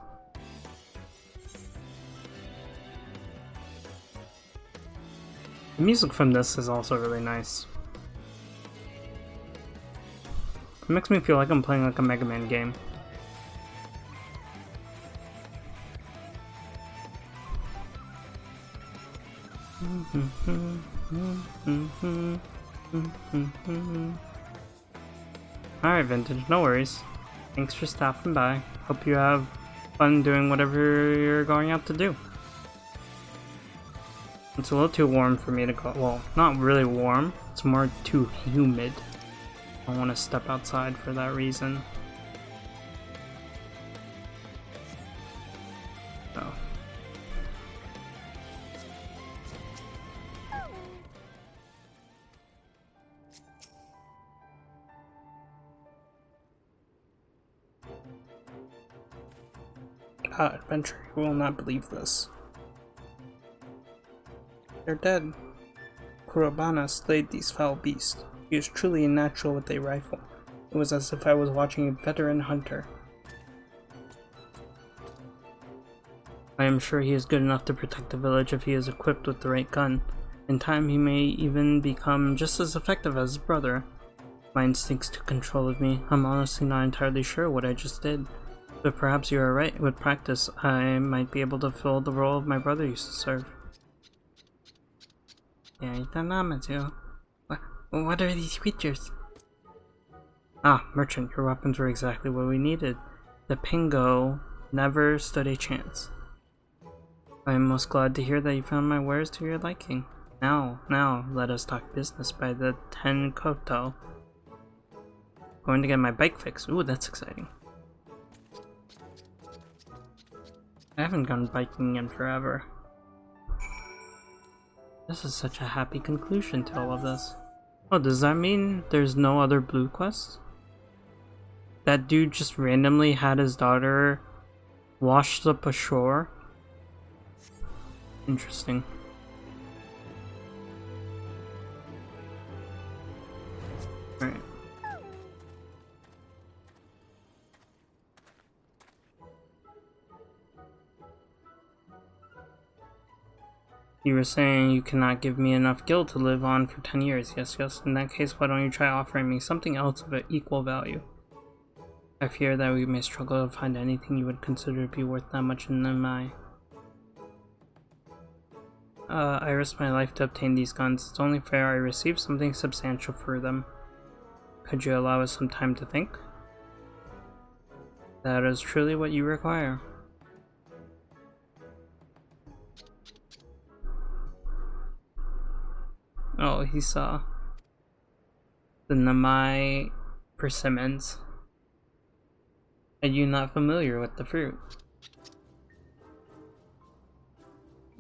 The music from this is also really nice. It makes me feel like I'm playing like a Mega Man game. Alright, Vintage, no worries. Thanks for stopping by. Hope you have fun doing whatever you're going out to do. It's a little too warm for me to go. Well, not really warm. It's more too humid. I don't want to step outside for that reason. Oh. Adventure, you will not believe this. They're dead. Kurobana slayed these foul beasts. He is truly unnatural with a rifle. It was as if I was watching a veteran hunter. I am sure he is good enough to protect the village if he is equipped with the right gun. In time he may even become just as effective as his brother. My instincts took control of me. I'm honestly not entirely sure what I just did. But perhaps you are right. With practice, I might be able to fill the role my brother used to serve. What are these creatures? Ah, merchant, your weapons were exactly what we needed. The Pingo never stood a chance. I am most glad to hear that you found my wares to your liking. Now, let us talk business by the Tenkoto. Going to get my bike fixed. Ooh, that's exciting. I haven't gone biking in forever. This is such a happy conclusion to all of this. Oh, does that mean there's no other blue quests? That dude just randomly had his daughter washed up ashore? Interesting. Alright. You were saying you cannot give me enough gil to live on for 10 years. Yes. In that case, why don't you try offering me something else of equal value? I fear that we may struggle to find anything you would consider to be worth that much in my... I risked my life to obtain these guns. It's only fair I receive something substantial for them. Could you allow us some time to think? That is truly what you require. Oh, he saw the Namai persimmons. Are you not familiar with the fruit?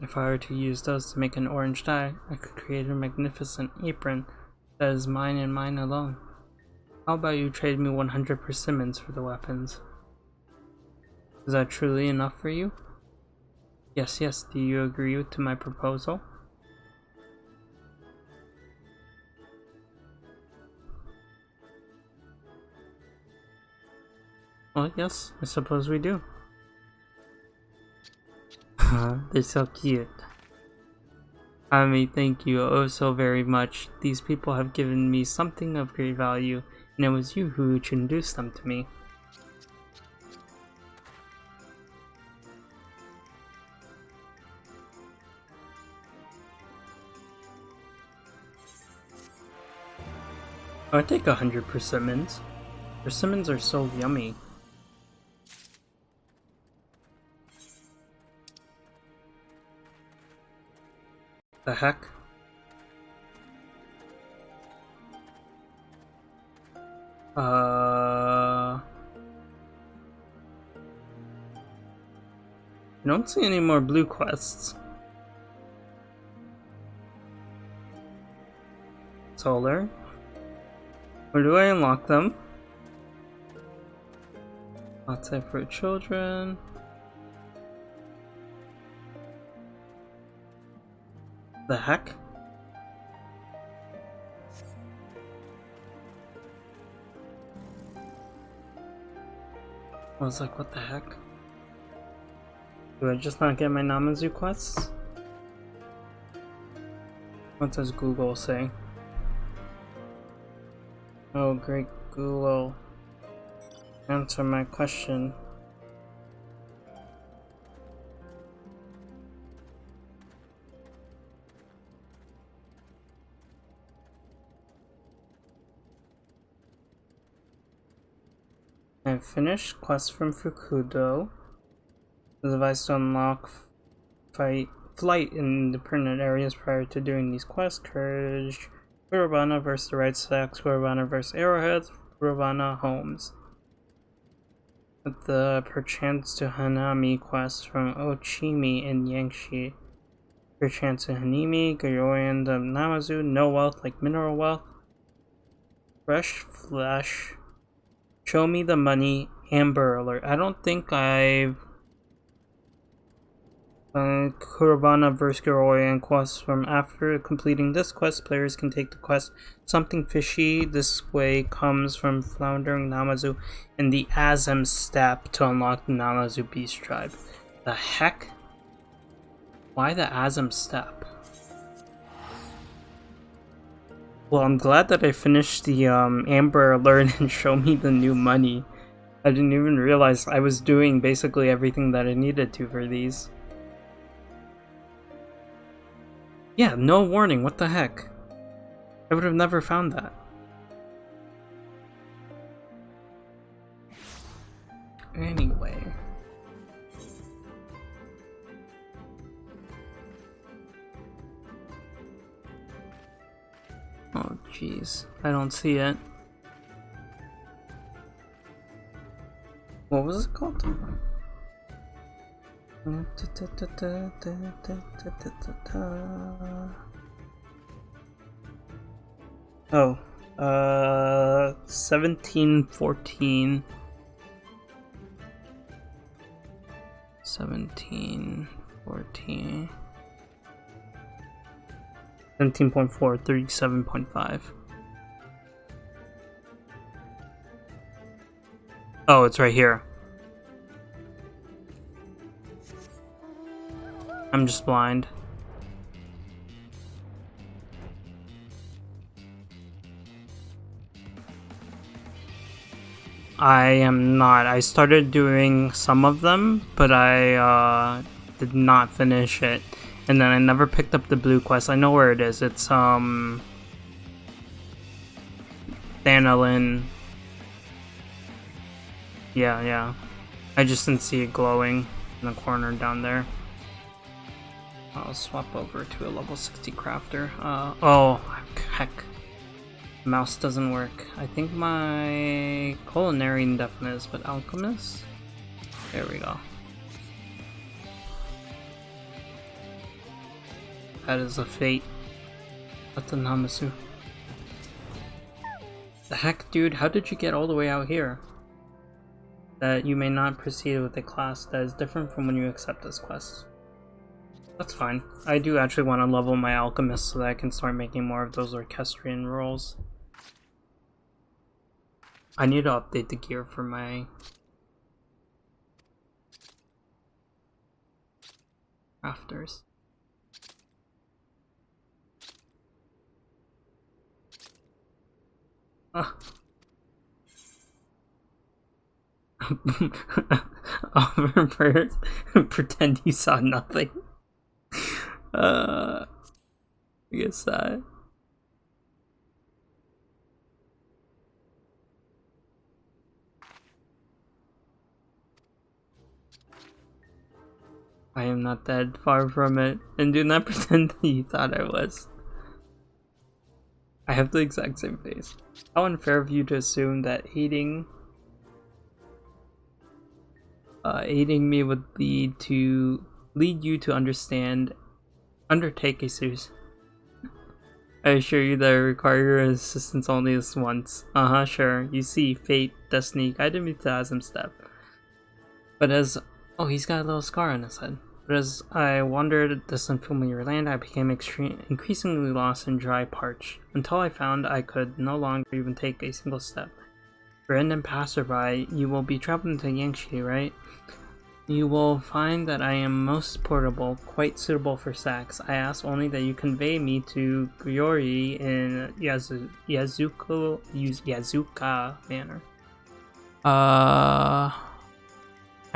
If I were to use those to make an orange dye, I could create a magnificent apron that is mine and mine alone. How about you trade me 100 persimmons for the weapons? Is that truly enough for you? Yes. Do you agree to my proposal? Well, yes, I suppose we do. They're so cute. I mean, thank you oh so very much. These people have given me something of great value, and it was you who introduced them to me. I take 100 persimmons. Persimmons are so yummy. The heck? I don't see any more blue quests. Solar. Where do I unlock them? Outside for children. The heck? I was like, what the heck? Do I just not get my Namazu quests? What does Google say? Oh, great Google. Answer my question. I finished quest from Fukudo. The device to unlock flight in independent areas prior to doing these quests. Courage. Kurobana versus the Right Sex. Kurobana versus Arrowheads. Kurobana Homes. With the perchance to Hanami quest from Ochimi and Yangshi. Perchance to Hanimi, Goyoyan, the Namazu. No wealth like mineral wealth. Fresh flesh. Show me the money. Amber alert. I don't think I've Kurobana vs. Goroyan quest. From after completing this quest, players can take the quest Something Fishy This Way comes from Floundering Namazu and the Azem Step to unlock the Namazu Beast Tribe. The heck? Why the Azem Step? Well, I'm glad that I finished the Amber Alert and show me the new money. I didn't even realize I was doing basically everything that I needed to for these. Yeah, no warning, what the heck? I would have never found that. Anyway. Oh jeez, I don't see it. What was it called? Oh, 1714. 1714. 17.4, 37.5. Oh, it's right here. I'm just blind. I am not. I started doing some of them, but I did not finish it. And then I never picked up the blue quest. I know where it is. It's Thanalin. Yeah. I just didn't see it glowing in the corner down there. I'll swap over to a level 60 crafter. Oh, heck. Mouse doesn't work. I think my culinary indefinite is, but alchemist? There we go. That is a fate. That's a Namasu. The heck, dude? How did you get all the way out here? That you may not proceed with a class that is different from when you accept this quest. That's fine. I do actually want to level my alchemist so that I can start making more of those orchestrion rolls. I need to update the gear for my crafters. Offer prayers and pretend you saw nothing. I guess that. I am not dead, far from it, and do not pretend that you thought I was. I have the exact same face. How unfair of you to assume that aiding me would lead you to undertake a serious. I assure you that I require your assistance only this once. Sure. You see, fate, destiny, guided me to Azim's step. But as... Oh, he's got a little scar on his head. But as I wandered this unfamiliar land, I became increasingly lost and dry parched, until I found I could no longer even take a single step. Friend and passerby, you will be traveling to Yangshi, right? You will find that I am most portable, quite suitable for sacks. I ask only that you convey me to Gyori in Yazuka manner.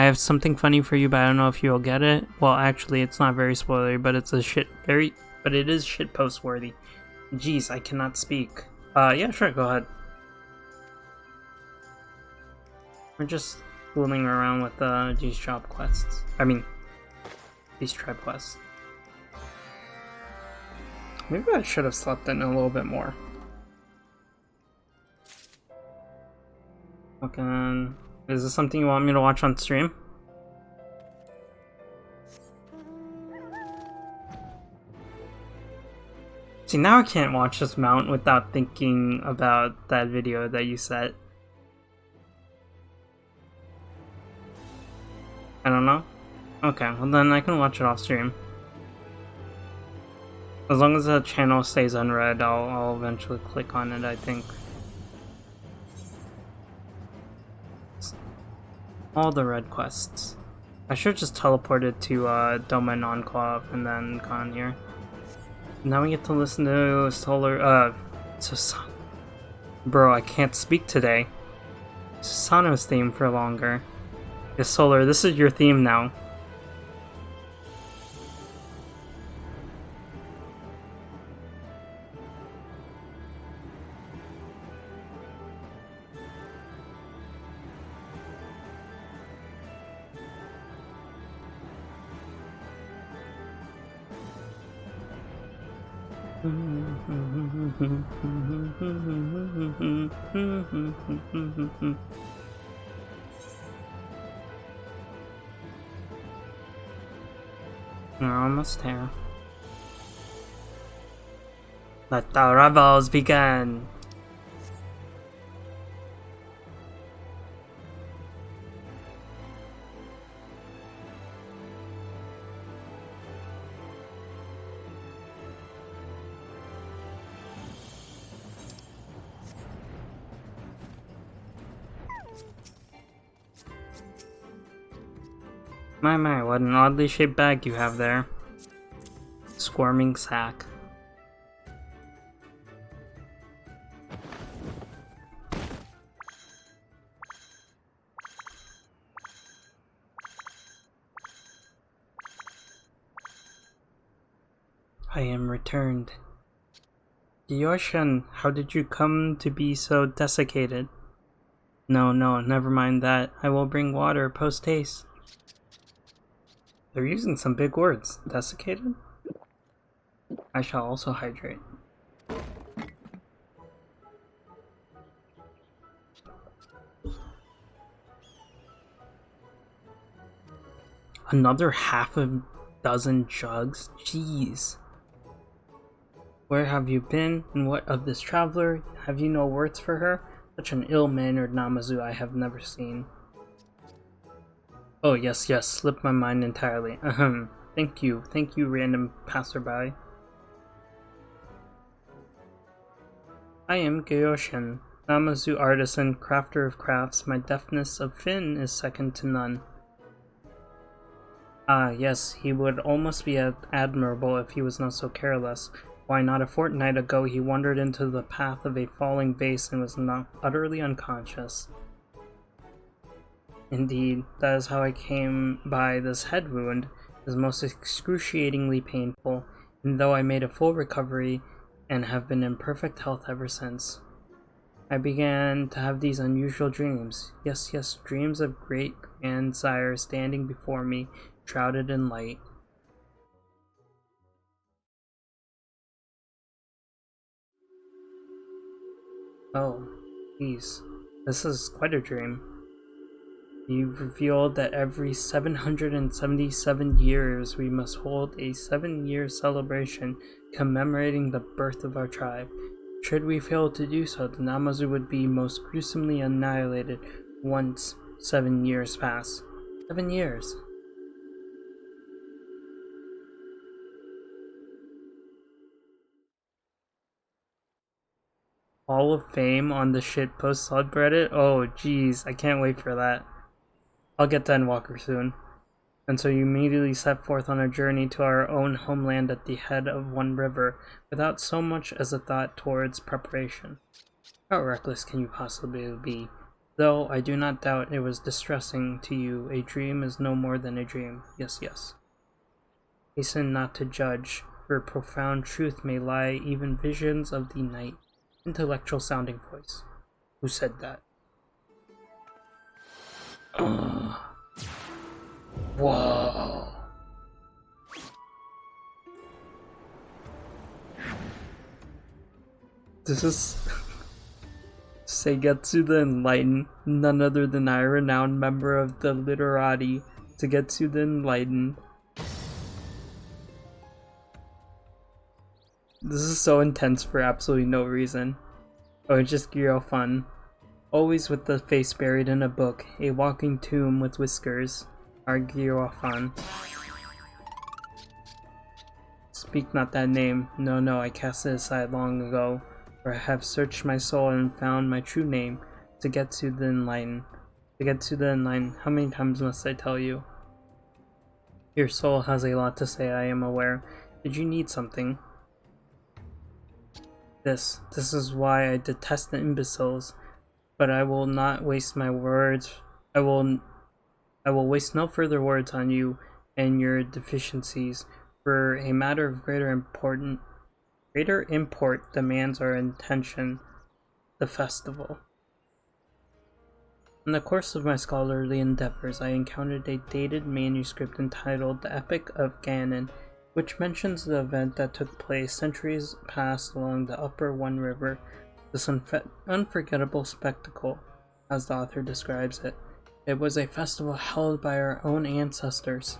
I have something funny for you, but I don't know if you'll get it. Well, actually, it's not very spoilery, but it is shitpost worthy. Jeez, I cannot speak. Yeah, sure, go ahead. We're just fooling around with these job quests. I mean, these tribe quests. Maybe I should have slept in a little bit more. Fucking... Is this something you want me to watch on stream? See, now I can't watch this mount without thinking about that video that you set. I don't know. Okay, well then I can watch it off stream. As long as the channel stays unread, I'll eventually click on it, I think. All the red quests. I should just teleported to Domain Enclave and then gone here. Now we get to listen to Solar, Bro, I can't speak today. Susano's theme for longer. Yes, Solar, this is your theme now. We're almost there. Let the rebels begin! My, what an oddly shaped bag you have there. Squirming sack. I am returned. Yoshin, how did you come to be so desiccated? No, never mind that. I will bring water post-haste. They're using some big words. Desiccated? I shall also hydrate. Another half a dozen jugs? Jeez. Where have you been, and what of this traveler? Have you no words for her? Such an ill-mannered Namazu I have never seen. Oh, yes, slipped my mind entirely. Ahem. Thank you, random passerby. I am Gyoshin, Namazu artisan, crafter of crafts. My deftness of Finn is second to none. Ah, yes, he would almost be admirable if he was not so careless. Why, not a fortnight ago he wandered into the path of a falling vase and was not utterly unconscious. Indeed, that is how I came by this head wound. It is most excruciatingly painful, and though I made a full recovery and have been in perfect health ever since. I began to have these unusual dreams. Yes, dreams of great grandsire standing before me, shrouded in light. Oh, geez. This is quite a dream. You've revealed that every 777 years we must hold a 7-year celebration commemorating the birth of our tribe. Should we fail to do so, the Namazu would be most gruesomely annihilated once 7 years pass. 7 years. Hall of Fame on the shitpost subreddit? Oh geez, I can't wait for that. I'll get to Endwalker soon. And so you immediately set forth on a journey to our own homeland at the head of one river, without so much as a thought towards preparation. How reckless can you possibly be? Though I do not doubt it was distressing to you, a dream is no more than a dream. Yes, yes. Hasten not to judge, for profound truth may lie even visions of the night. Intellectual sounding voice. Who said that? Whoa. This is Seigetsu the Enlightened, none other than I, renowned member of the literati, Seigetsu the Enlightened. This is so intense for absolutely no reason. Oh, just real fun. Always with the face buried in a book, a walking tomb with whiskers. Our Girofan. Speak not that name. No, no, I cast it aside long ago. For I have searched my soul and found my true name. Seigetsu the Enlightened. Seigetsu the Enlightened. How many times must I tell you? Your soul has a lot to say, I am aware. Did you need something? This is why I detest the imbeciles. But I will not waste my words. I will waste no further words on you and your deficiencies, for a matter of greater import demands our attention, the festival. In the course of my scholarly endeavors, I encountered a dated manuscript entitled The Epic of Ganon, which mentions the event that took place centuries past along the upper One River. This unforgettable spectacle, as the author describes it. It was a festival held by our own ancestors.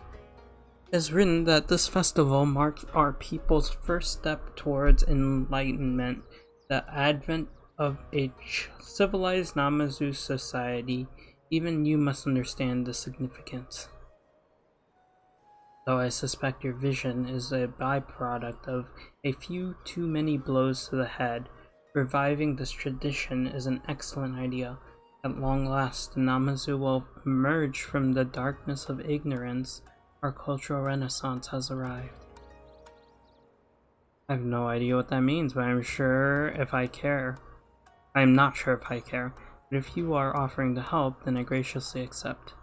It is written that this festival marked our people's first step towards enlightenment, the advent of a civilized Namazu society. Even you must understand the significance. Though I suspect your vision is a byproduct of a few too many blows to the head, reviving this tradition is an excellent idea. At long last, the Namazu will emerge from the darkness of ignorance. Our cultural renaissance has arrived. I have no idea what that means, but I'm sure if I care. I am not sure if I care, but if you are offering to help, then I graciously accept.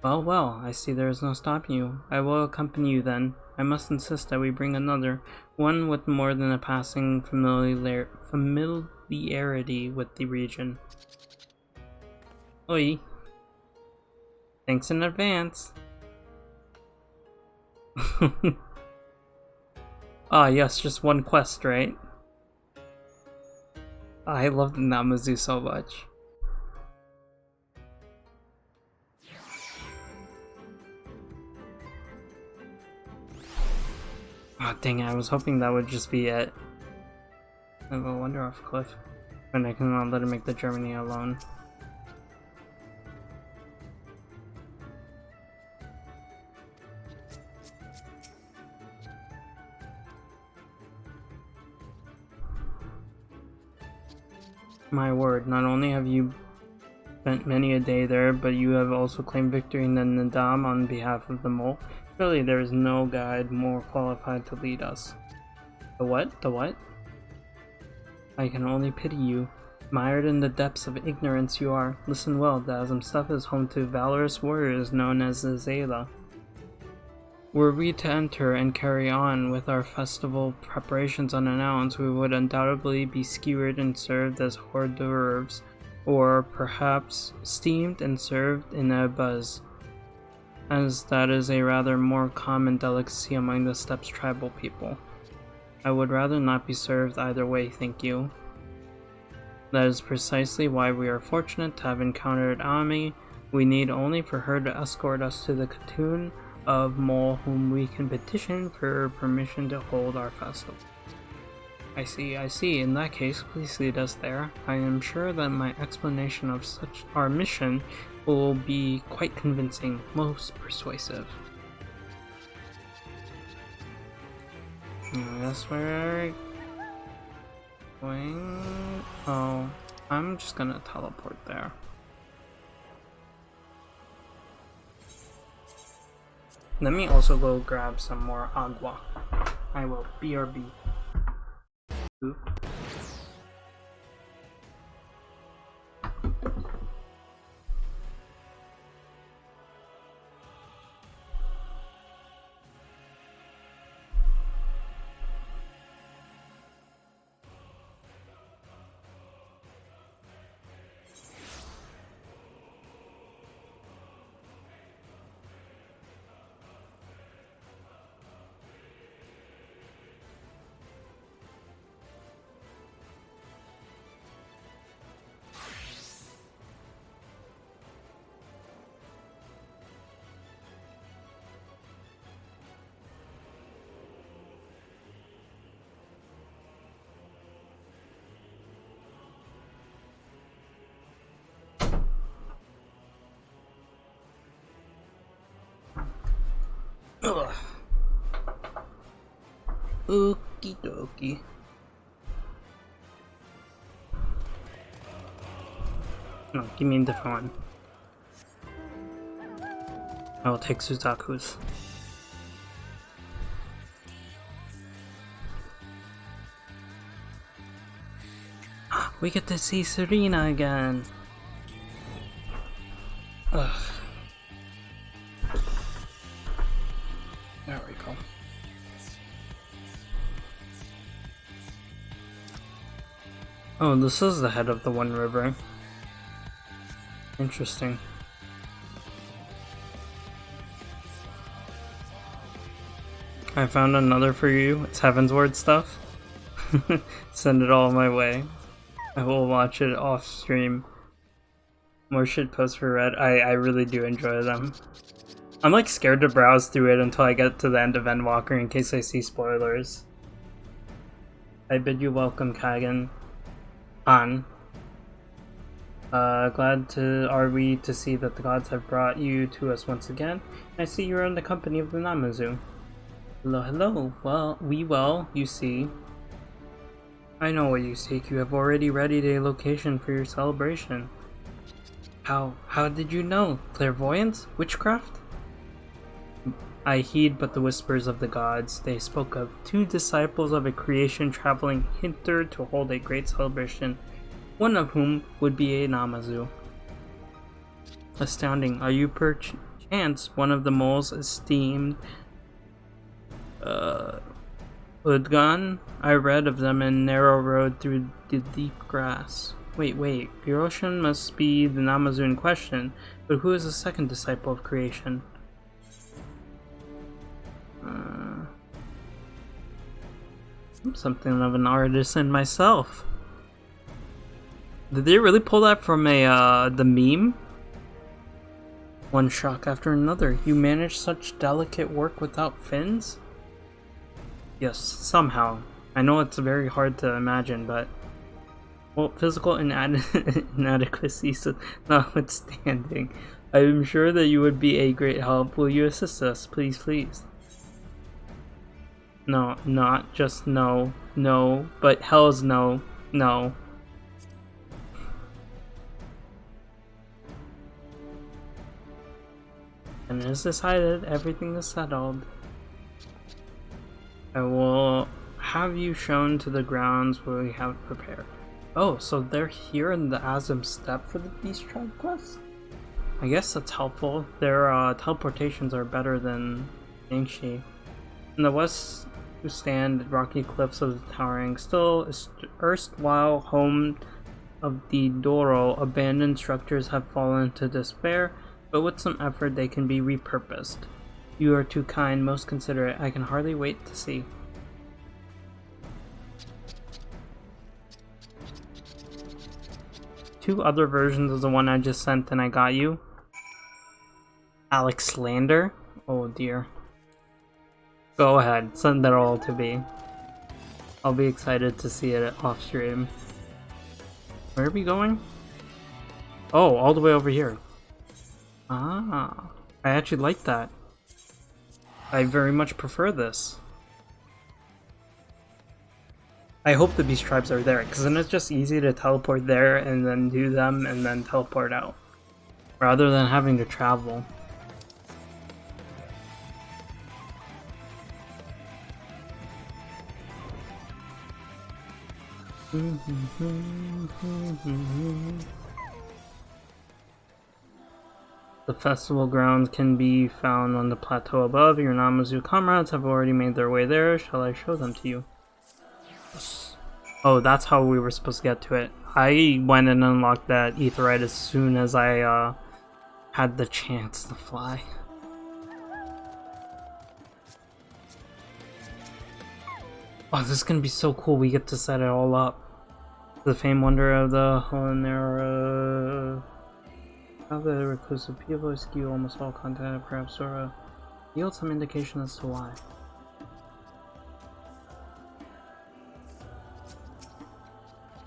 Well, well, I see there is no stopping you. I will accompany you then. I must insist that we bring another, one with more than a passing familiarity with the region. Oi. Thanks in advance. Ah, yes, just one quest, right? I love the Namazu so much. Oh, dang it, I was hoping that would just be it. I have a wonder off cliff. And I cannot let him make the Germany alone. My word, not only have you spent many a day there, but you have also claimed victory in the Nadam on behalf of the Mole. Surely there is no guide more qualified to lead us. The what? The what? I can only pity you. Mired in the depths of ignorance you are. Listen well, the Azam stuff is home to valorous warriors known as the Zayla. Were we to enter and carry on with our festival preparations unannounced, we would undoubtedly be skewered and served as hors d'oeuvres, or perhaps steamed and served in a buzz. as that is a rather more common delicacy among the steppes tribal people. I would rather not be served either way, thank you. That is precisely why we are fortunate to have encountered Ami. We need only for her to escort us to the cocoon of Mole, whom we can petition for permission to hold our festival. I see. In that case, please lead us there. I am sure that my explanation of such our mission will be quite convincing, most persuasive. That's where we're going. Oh, I'm just gonna teleport there. Let me also go grab some more agua. I will. BRB. Oop. Ugh. Okie dokie. No, give me a different one. I will take Suzaku's. We get to see Serena again. Ugh. There we go. Oh, this is the head of the One River. Interesting. I found another for you. It's Heavensward stuff. Send it all my way. I will watch it off stream. More shit posts for Red. I really do enjoy them. I'm like scared to browse through it until I get to the end of Endwalker in case I see spoilers. I bid you welcome, Kagan. On. Glad are we to see that the gods have brought you to us once again. I see you are in the company of the Namazu. Hello. Well, you see. I know what you seek. You have already readied a location for your celebration. How did you know? Clairvoyance? Witchcraft? I heed but the whispers of the gods. They spoke of 2 disciples of a creation traveling hither to hold a great celebration, one of whom would be a Namazu. Astounding. Are you perchance one of the mole's esteemed Udgan? I read of them in Narrow Road through the deep grass. Wait, Giroshin must be the Namazu in question, but who is the second disciple of creation? I'm something of an artisan myself. Did they really pull that from the meme? One shock after another. You manage such delicate work without fins? Yes, somehow. I know it's very hard to imagine, but... Well, physical inadequacies notwithstanding, I am sure that you would be a great help. Will you assist us? Please. No, not just no, but hell's no. And it is decided, everything is settled. I will have you shown to the grounds where we have prepared. Oh, so they're here in the Azim Steppe for the Beast Tribe quest? I guess that's helpful. Their teleportations are better than Yangshi. In the west stand rocky cliffs of the towering, still erstwhile home of the Doro. Abandoned structures have fallen to despair. but with some effort they can be repurposed. You are too kind, most considerate. I can hardly wait to see. Two other versions of the one I just sent and I got you. Alexander? Oh dear. Go ahead, send that all to me. I'll be excited to see it off stream. Where are we going? Oh, all the way over here. Ah, I actually like that. I very much prefer this. I hope the beast tribes are there, because then it's just easy to teleport there and then do them and then teleport out. Rather than having to travel. The festival grounds can be found on the plateau above. Your Namazu comrades have already made their way there. Shall I show them to you? Oh, that's how we were supposed to get to it. I went and unlocked that aetheryte as soon as I had the chance to fly. Oh, this is gonna be so cool. We get to set it all up. The famed wonder of the Honera. How the reclusive people skew almost all content, perhaps Sora yield some indication as to why.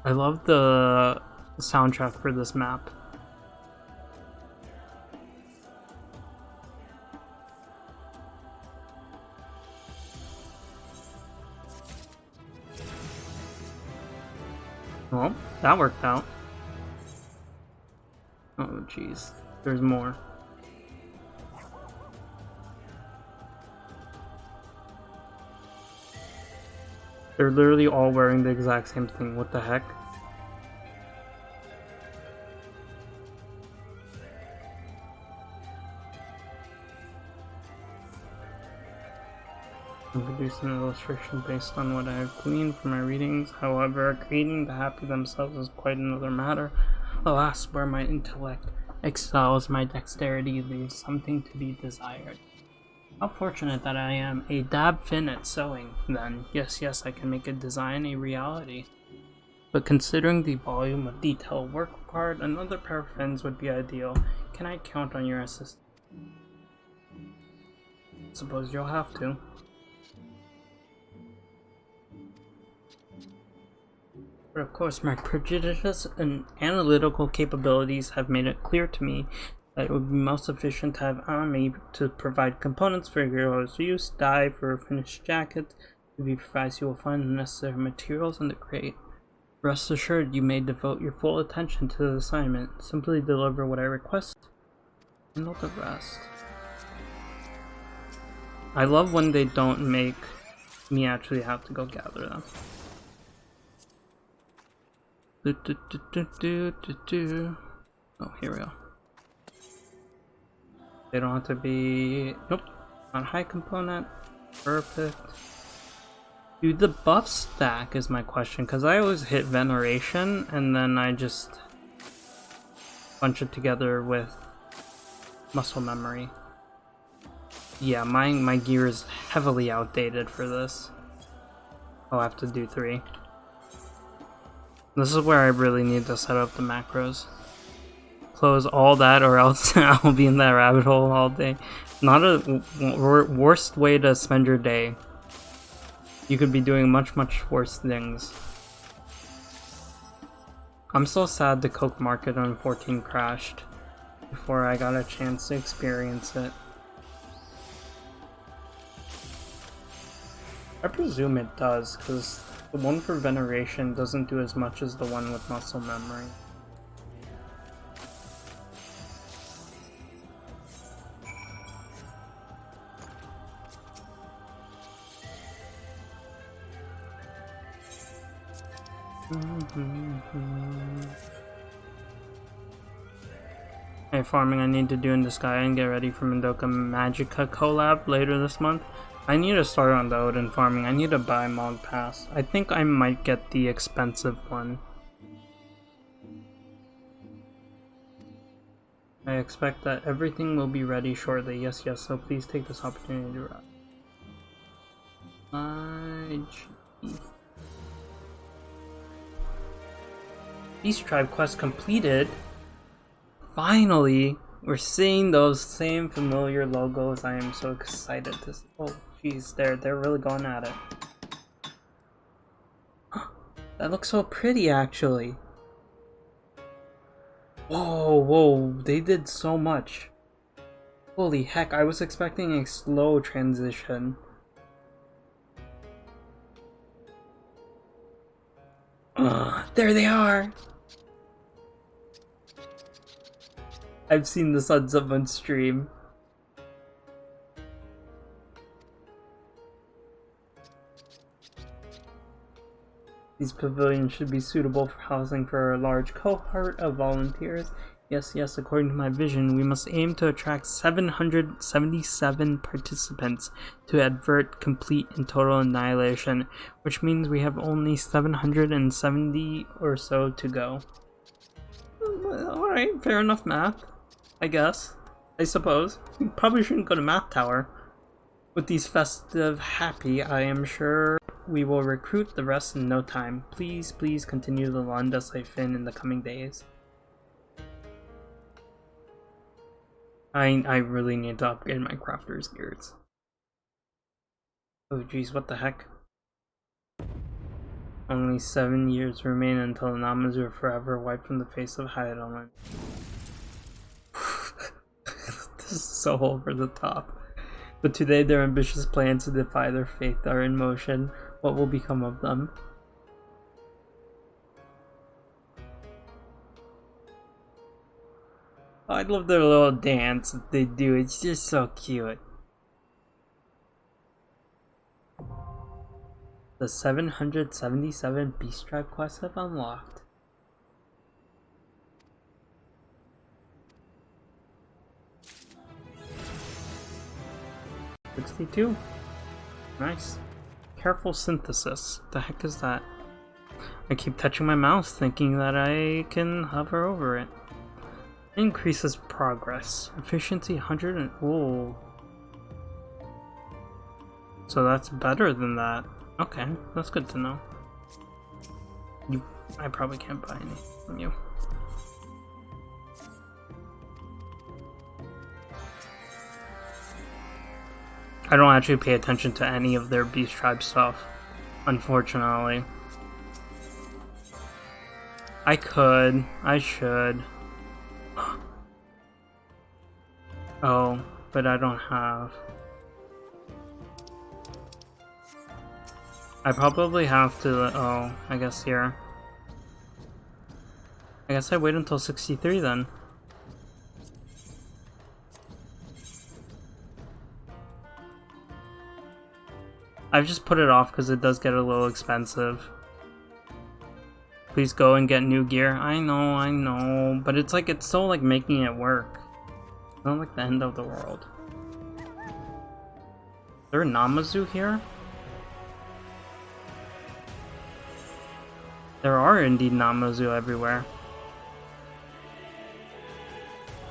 I love the soundtrack for this map. Well, that worked out. Oh jeez, there's more. They're literally all wearing the exact same thing, what the heck? I'm producing an illustration based on what I have gleaned from my readings. However, creating the happy themselves is quite another matter. Alas, where my intellect excels, my dexterity leaves something to be desired. How fortunate that I am a dab fin at sewing, then. Yes, I can make a design a reality. But considering the volume of detail work required, another pair of fins would be ideal. Can I count on your assistance? Suppose you'll have to. But of course, my prejudicious and analytical capabilities have made it clear to me that it would be most efficient to have on me to provide components for your hero's use, dye for a finished jacket. To be precise, you will find the necessary materials in the crate. Rest assured, you may devote your full attention to the assignment. Simply deliver what I request, and all the rest. I love when they don't make me actually have to go gather them. Oh, here we go. They don't have to be... Nope. Not high component. Perfect. Dude, the buff stack is my question, because I always hit veneration, and then I just bunch it together with muscle memory. Yeah, my gear is heavily outdated for this. I'll have to do 3. This is where I really need to set up the macros. Close all that or else I'll be in that rabbit hole all day. Not a worst way to spend your day. You could be doing much worse things. I'm so sad the Coke Market on 14 crashed before I got a chance to experience it. I presume it does, because the one for veneration doesn't do as much as the one with muscle memory. Hey, farming I need to do in the sky and get ready for Madoka Magica collab later this month. I need to start on the Odin farming. I need to buy Mog Pass. I think I might get the expensive one. I expect that everything will be ready shortly. Yes, yes, so please take this opportunity to wrap. Beast Tribe quest completed. Finally, we're seeing those same familiar logos. I am so excited to see. Oh, jeez, they're really going at it. That looks so pretty, actually. Whoa, whoa, they did so much. Holy heck, I was expecting a slow transition. There they are! I've seen this on someone's stream. These pavilions should be suitable for housing for a large cohort of volunteers. Yes, yes, according to my vision, we must aim to attract 777 participants to avert complete and total annihilation, which means we have only 770 or so to go. Alright, fair enough math, I guess. I suppose. You probably shouldn't go to Math Tower. With these festive happy, I am sure we will recruit the rest in no time. Please, please continue the Londas Life in the coming days. I really need to upgrade my crafter's gears. Oh geez, what the heck? Only 7 years remain until the Namazu are forever wiped from the face of Hydaelyn. This is so over the top. But today their ambitious plans to defy their fate are in motion. What will become of them? I love their little dance that they do, it's just so cute. The 777 Beast Tribe quests have unlocked. $62. Nice. Careful synthesis. The heck is that? I keep touching my mouse thinking that I can hover over it. Increases progress. Efficiency 100 and... Ooh. So that's better than that. Okay, that's good to know. I probably can't buy any from you. I don't actually pay attention to any of their Beast Tribe stuff, unfortunately. I could. I should. Oh, but I don't have. I probably have to. Oh, I guess here. I guess I wait until 63 then. I've just put it off because it does get a little expensive. Please go and get new gear. I know, but it's like, it's so like making it work. It's not like the end of the world. Is there a Namazu here? There are indeed Namazu everywhere.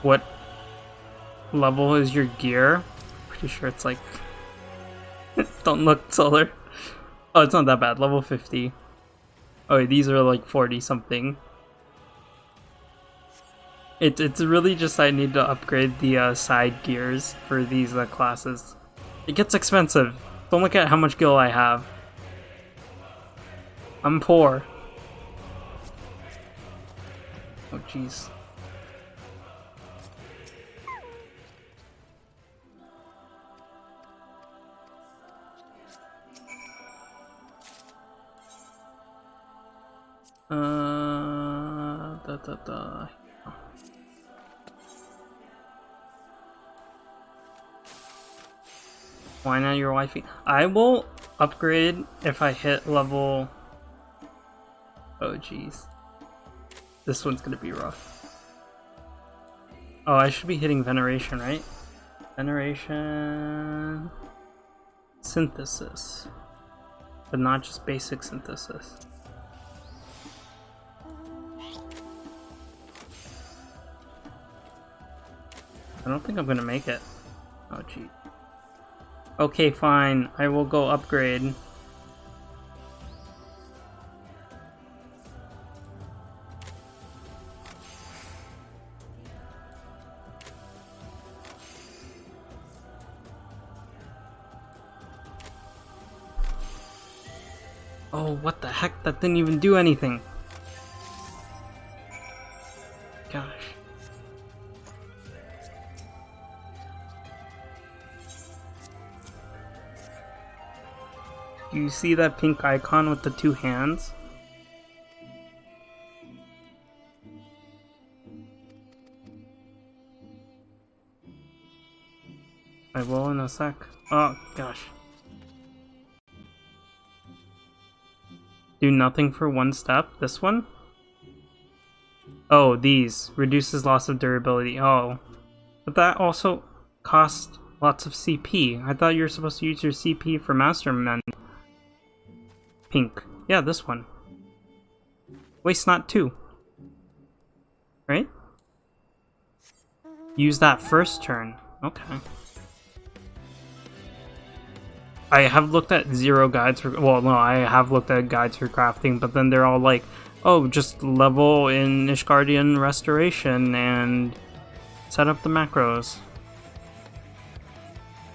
What level is your gear? Pretty sure it's like... Don't look, Solar. Oh, it's not that bad. Level 50. Oh, these are like 40 something. It's really just I need to upgrade the side gears for these classes. It gets expensive. Don't look at how much gil I have. I'm poor. Oh jeez. Why not your wifey? I will upgrade if I hit level... Oh jeez. This one's gonna be rough. Oh, I should be hitting Veneration, right? Veneration... Synthesis. But not just basic synthesis. I don't think I'm gonna make it. Oh, gee. Okay, fine. I will go upgrade. Oh, what the heck? That didn't even do anything. Gosh. Do you see that pink icon with the two hands? I will in a sec. Oh, gosh. Do nothing for one step? This one? Oh, these. Reduces loss of durability. Oh. But that also costs lots of CP. I thought you were supposed to use your CP for Master Mend. Pink. Yeah, this one. Waste not 2. Right? Use that first turn. Okay. I have looked at 0 guides for, well, no, I have looked at guides for crafting, but then they're all like, oh, just level in Ishgardian Restoration and set up the macros.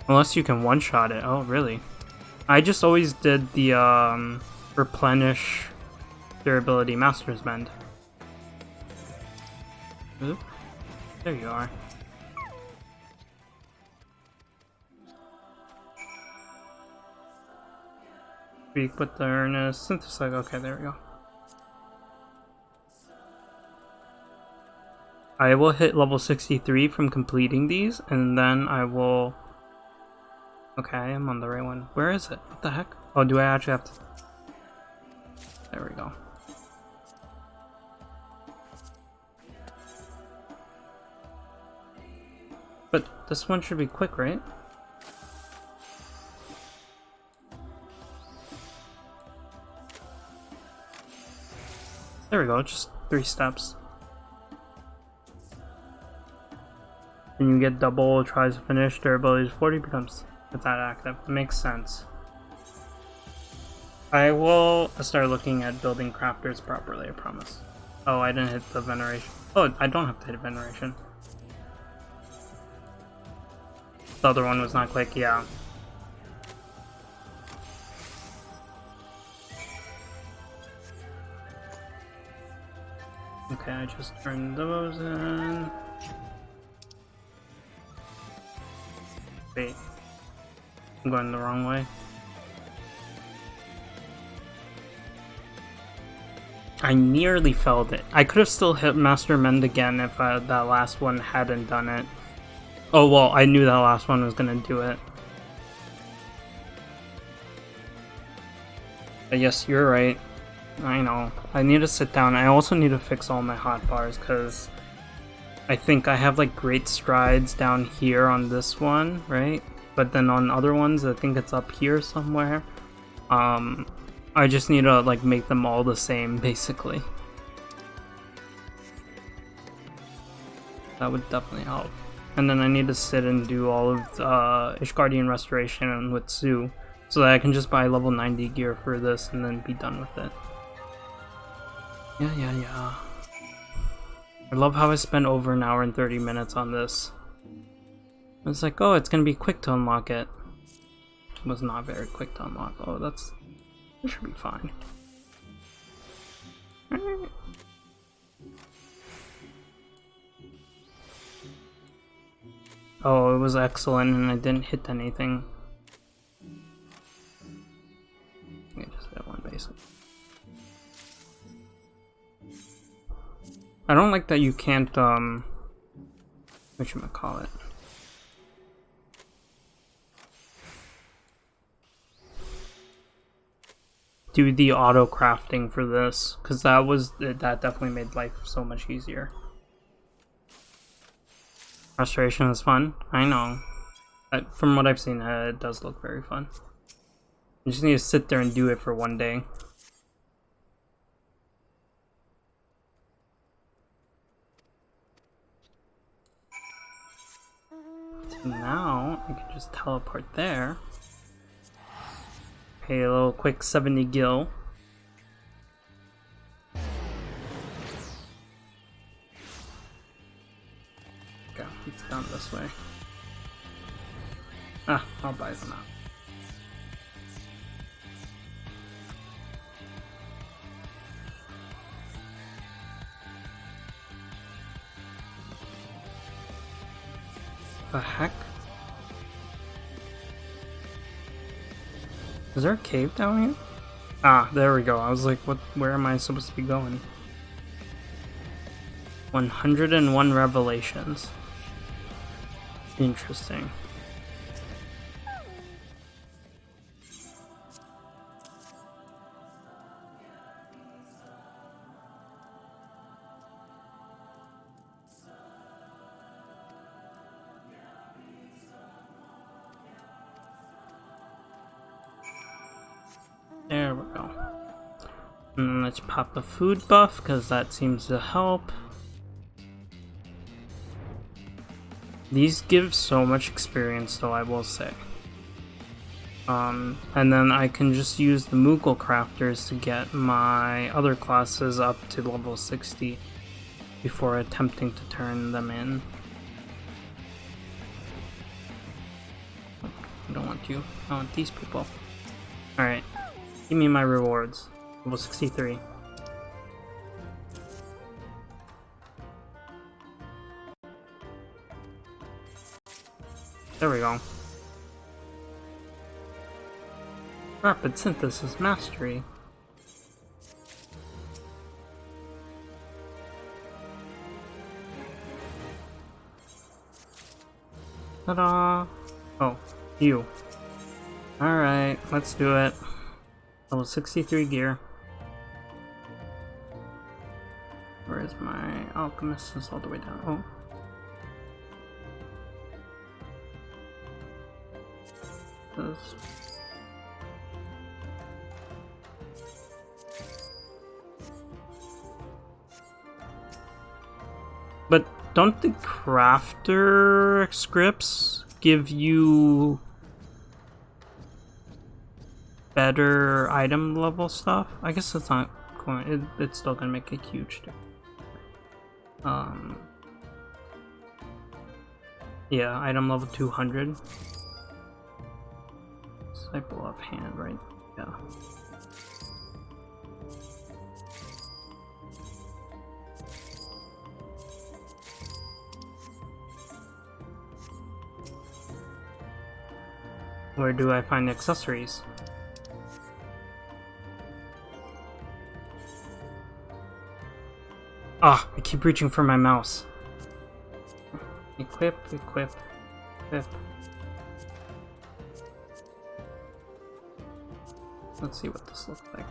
Unless you can one-shot it. Oh, really? I just always did the replenish durability Master's Mend. Oop. There you are. Speak with the earnest synthesize. Okay, there we go. I will hit level 63 from completing these, and then I will... Okay, I am on the right one. Where is it? What the heck? Oh, do I actually have to... There we go. But this one should be quick, right? There we go, just 3 steps. And you get double, tries to finish, durability is 40, becomes with that active. Makes sense. I will start looking at building crafters properly, I promise. Oh, I didn't hit the veneration. Oh, I don't have to hit veneration. The other one was not quick, yeah. Okay, I just turned those in. Wait. I'm going the wrong way. I nearly failed it. I could have still hit Master Mend again if that last one hadn't done it. Oh well, I knew that last one was gonna do it. But yes, you're right. I know. I need to sit down. I also need to fix all my hotbars because I think I have like great strides down here on this one, right? But then on other ones, I think it's up here somewhere. I just need to like make them all the same, basically. That would definitely help. And then I need to sit and do all of Ishgardian Restoration with Sue, so that I can just buy level 90 gear for this and then be done with it. Yeah. I love how I spent over an hour and 30 minutes on this. It's like, oh, it's gonna be quick to unlock it. It was not very quick to unlock. Oh, that should be fine. Oh, it was excellent and I didn't hit anything. I just hit one basically. I don't like that you can't, whatchamacallit. Do the auto crafting for this, because that definitely made life so much easier. Restoration is fun, I know. From what I've seen, it does look very fun. You just need to sit there and do it for one day. Now I can just teleport there. Pay a little quick 70 gil. Okay, it's down this way. Ah, I'll buy them out. The heck? Is there a cave down here? Ah, there we go. I was like, what? Where am I supposed to be going? 101 revelations. Interesting. There we go. And then let's pop a food buff, because that seems to help. These give so much experience though, I will say. And then I can just use the Moogle crafters to get my other classes up to level 60 before attempting to turn them in. I don't want you, I want these people. Alright. Give me my rewards. Level 63. There we go. Rapid synthesis mastery. Ta-da! Oh, you. Alright, let's do it. Level 63 gear. Where is my alchemist? It's all the way down. Oh. This. But don't the crafter scripts give you better item level stuff? I guess it's not going. It's still gonna make a huge difference. Yeah, item level 200. Disciple of hand, right? Yeah. Where do I find accessories? Ah, I keep reaching for my mouse. Equip, equip, equip. Let's see what this looks like.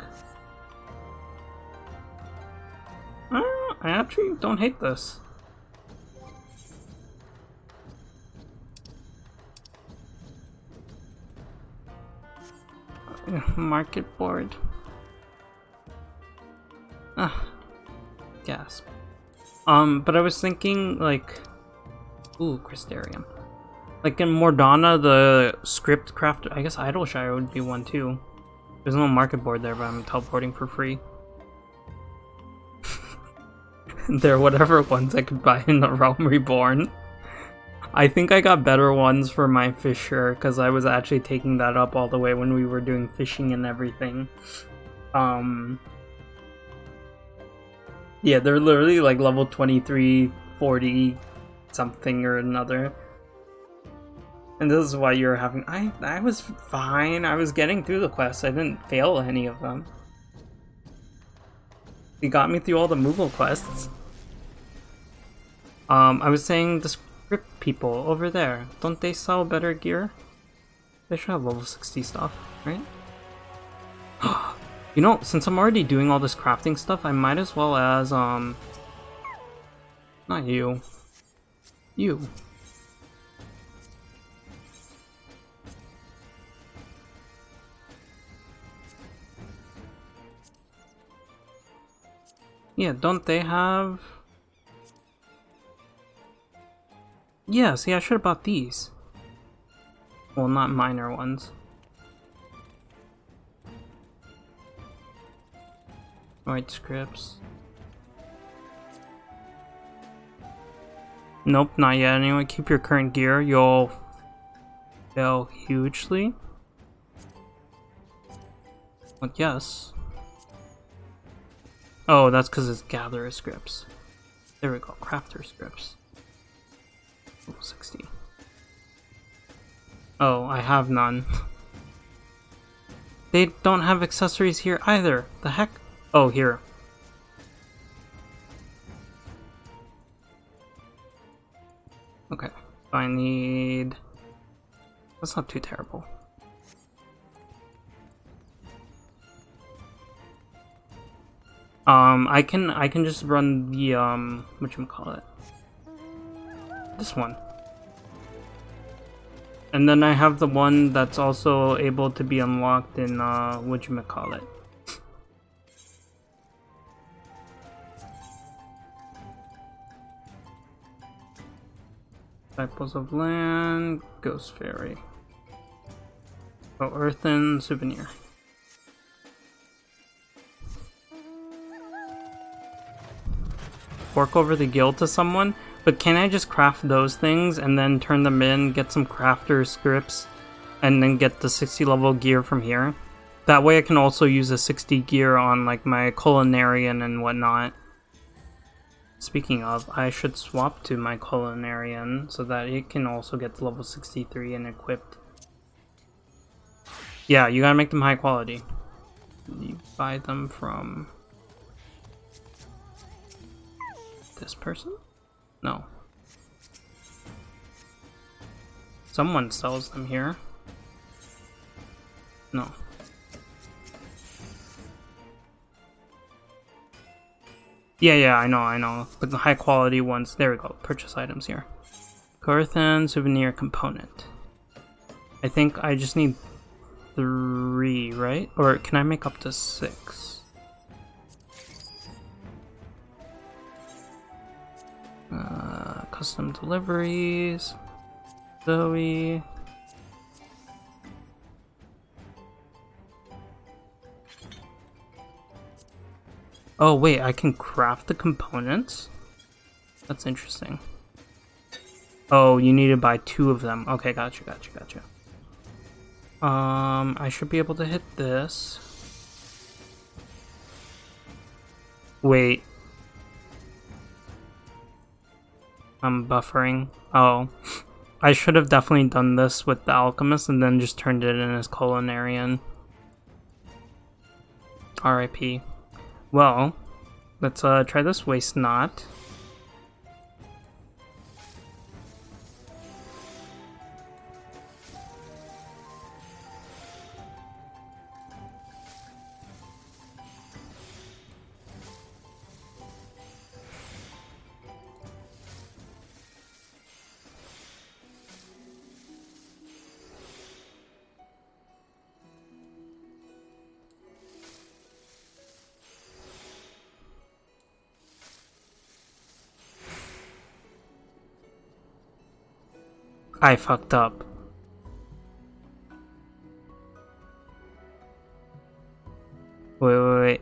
I actually don't hate this. Market board. Ah, gasp. But I was thinking, like, ooh, Crystarium. Like in Mordana, the script craft, I guess Idleshire would be one too. There's no market board there, but I'm teleporting for free. There are whatever ones I could buy in the Realm Reborn. I think I got better ones for my fisher, because I was actually taking that up all the way when we were doing fishing and everything. Yeah, they're literally like level 23, 40, something or another. And this is why you're having... I was fine. I was getting through the quests. I didn't fail any of them. You got me through all the Moogle quests. I was saying the script people over there. Don't they sell better gear? They should have level 60 stuff, right? You know, since I'm already doing all this crafting stuff, I might as well as, not you. You. Yeah, don't they have... Yeah, see, I should have bought these. Well, not minor ones. White scripts. Nope, not yet. Anyway, keep your current gear. You'll fail hugely. Well, yes. Oh, that's because it's gatherer scripts. There we go. Crafter scripts. Level 60. Oh, I have none. They don't have accessories here either. The heck? Oh, here. Okay. So I need... That's not too terrible. I can just run the whatchamacallit. This one. And then I have the one that's also able to be unlocked in whatchamacallit. Disciples of Land, Ghost Fairy. Oh, Earthen Souvenir. Fork over the guild to someone, but can I just craft those things and then turn them in, get some crafter scripts, and then get the 60 level gear from here? That way I can also use a 60 gear on like my culinarian and whatnot. Speaking of, I should swap to my culinarian so that it can also get to level 63 and equipped. Yeah, you gotta make them high quality. You buy them from this person? No. Someone sells them here. No. Yeah, I know. But the high quality ones, there we go. Purchase items here. Earthen Souvenir Component. I think I just need 3, right? Or can I make up to 6? Custom deliveries. Zoe. Oh wait, I can craft the components? That's interesting. Oh, you need to buy 2 of them. Okay, gotcha. I should be able to hit this. Wait. I'm buffering. Oh. I should have definitely done this with the alchemist and then just turned it in as culinarian. RIP. Well, let's try this waste not. I fucked up. Wait.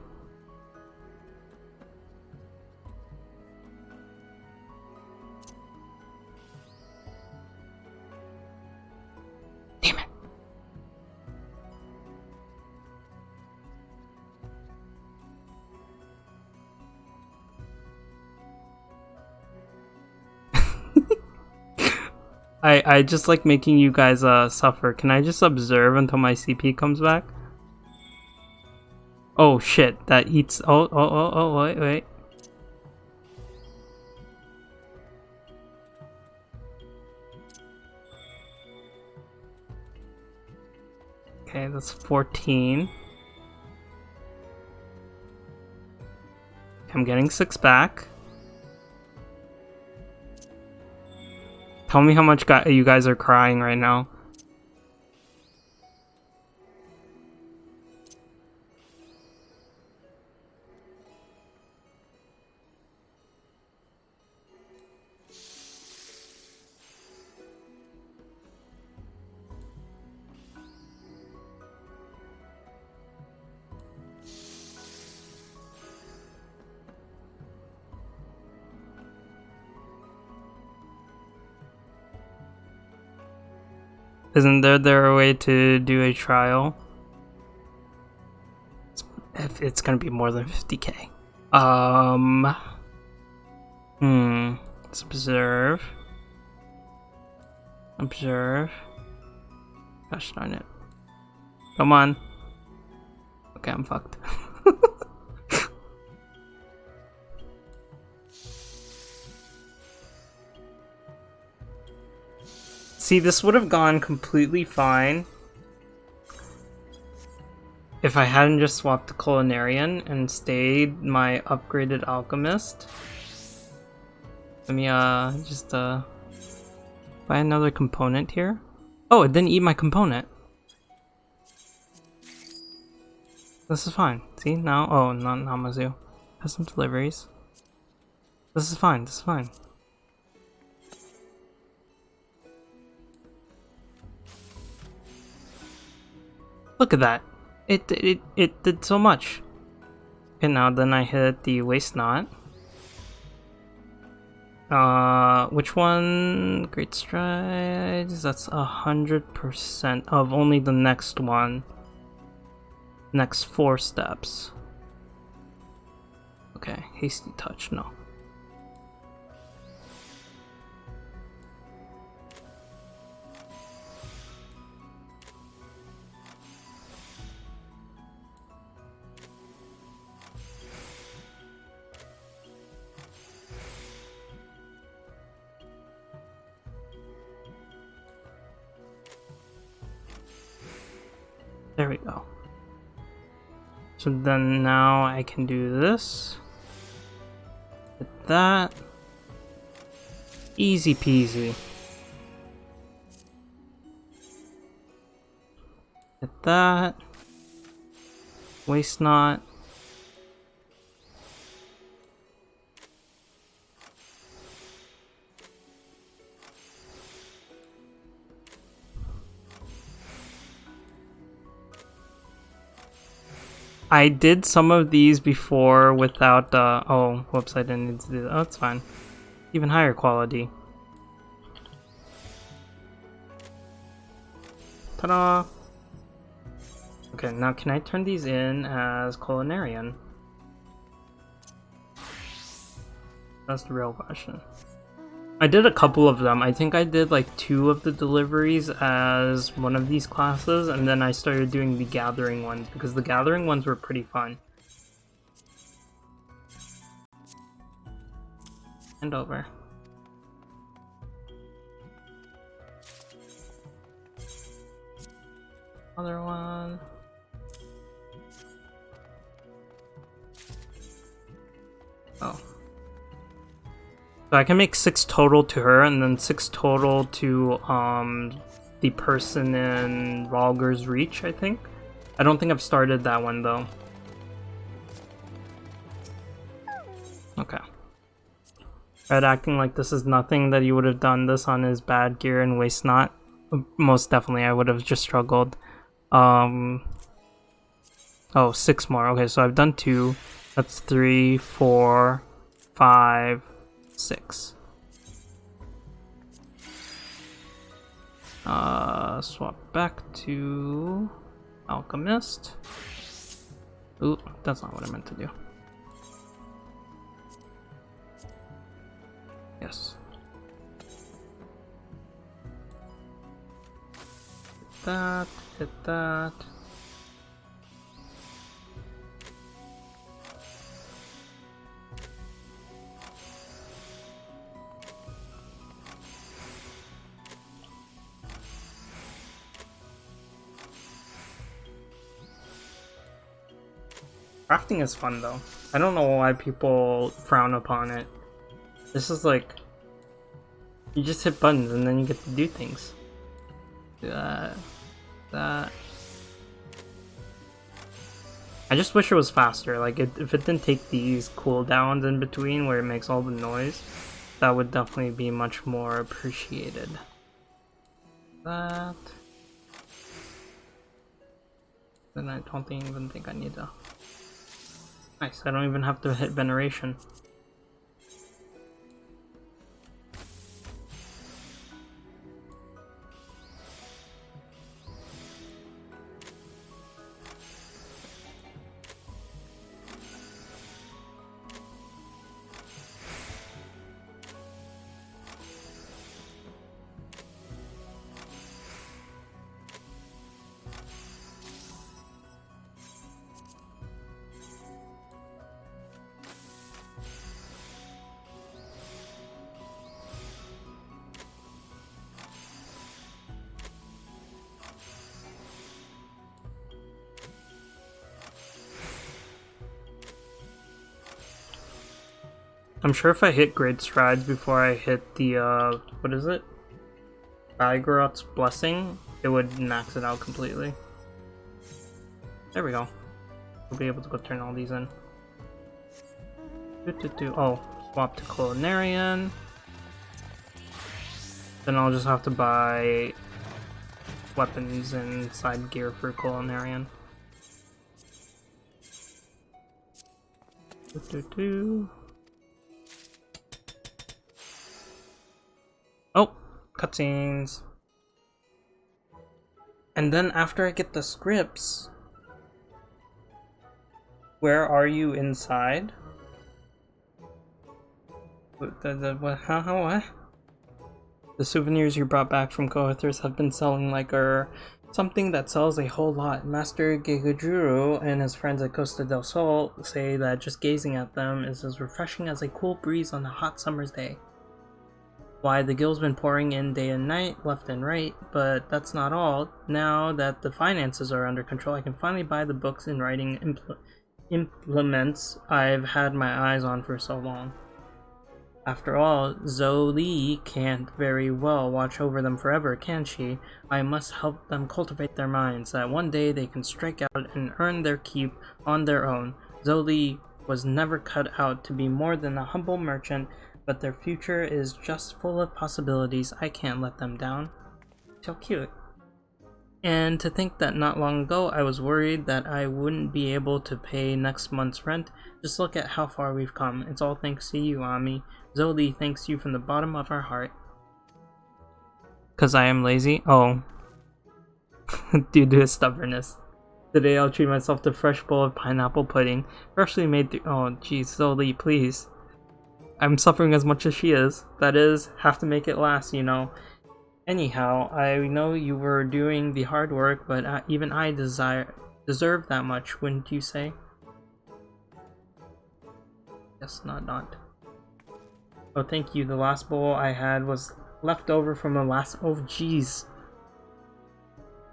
Damn it. I just like making you guys suffer. Can I just observe until my CP comes back? Oh shit, that eats. Oh, wait. Okay, that's 14. I'm getting 6 back. Tell me how much you guys are crying right now. Isn't there a way to do a trial? If it's gonna be more than 50k. Let's observe. Observe. Gosh darn it. Come on. Okay, I'm fucked. See, this would have gone completely fine if I hadn't just swapped the Culinarian and stayed my upgraded Alchemist. Let me just buy another component here. Oh, it didn't eat my component. This is fine. See now? Oh, not Namazu. Has some deliveries. This is fine. This is fine. Look at that. It did so much. Okay, now then I hit the waste knot. Which one? Great strides. That's 100% of only the next one. Next 4 steps. Okay, hasty touch, no. There we go. So then now I can do this. Hit that. Easy peasy. Hit that. Waste not. I did some of these before without oh, whoops, I didn't need to do that. Oh, it's fine. Even higher quality. Ta-da! Okay, now can I turn these in as Culinarian? That's the real question. I did a couple of them. I think I did like 2 of the deliveries as one of these classes, and then I started doing the gathering ones because the gathering ones were pretty fun. And over. Other one. Oh. So I can make 6 total to her, and then 6 total to the person in Ralger's Reach, I think. I don't think I've started that one though. Okay. Red acting like this is nothing, that he would have done this on his bad gear and waste not. Most definitely, I would have just struggled. Oh, 6 more. Okay, so I've done 2. That's 3, 4, 5, 6. Swap back to Alchemist. Ooh, that's not what I meant to do. Yes. Hit that, hit that. Crafting is fun though. I don't know why people frown upon it. This is like, you just hit buttons and then you get to do things. That. I just wish it was faster. Like, if it didn't take these cooldowns in between where it makes all the noise, that would definitely be much more appreciated. That. Then I don't even think I need to. Nice, I don't even have to hit Veneration. I'm sure if I hit Great Strides before I hit the, what is it? Bagorot's Blessing, it would max it out completely. There we go. We'll be able to go turn all these in. Oh, swap to Culinarian. Then I'll just have to buy weapons and side gear for Culinarian. Oh, cutscenes. And then after I get the scripts, where are you inside? What? The souvenirs you brought back from Kohathers have been selling like something that sells a whole lot. Master Gegajuru and his friends at Costa del Sol say that just gazing at them is as refreshing as a cool breeze on a hot summer's day. Why, the guild's been pouring in day and night, left and right, but that's not all. Now that the finances are under control, I can finally buy the books and writing implements I've had my eyes on for so long. After all, Zoli can't very well watch over them forever, can she? I must help them cultivate their minds, that one day they can strike out and earn their keep on their own. Zoli was never cut out to be more than a humble merchant, but their future is just full of possibilities. I can't let them down. So cute. And to think that not long ago I was worried that I wouldn't be able to pay next month's rent. Just look at how far we've come. It's all thanks to you, Ami. Zoli thanks you from the bottom of our heart. 'Cause I am lazy? Oh. Due to his stubbornness. Today I'll treat myself to a fresh bowl of pineapple pudding. Freshly made through— oh geez, Zoli, please. I'm suffering as much as she is. That is, have to make it last, you know. Anyhow, I know you were doing the hard work, but even I deserve that much, wouldn't you say? Yes, not. Oh, thank you. The last bowl I had was left over from the last— oh, jeez.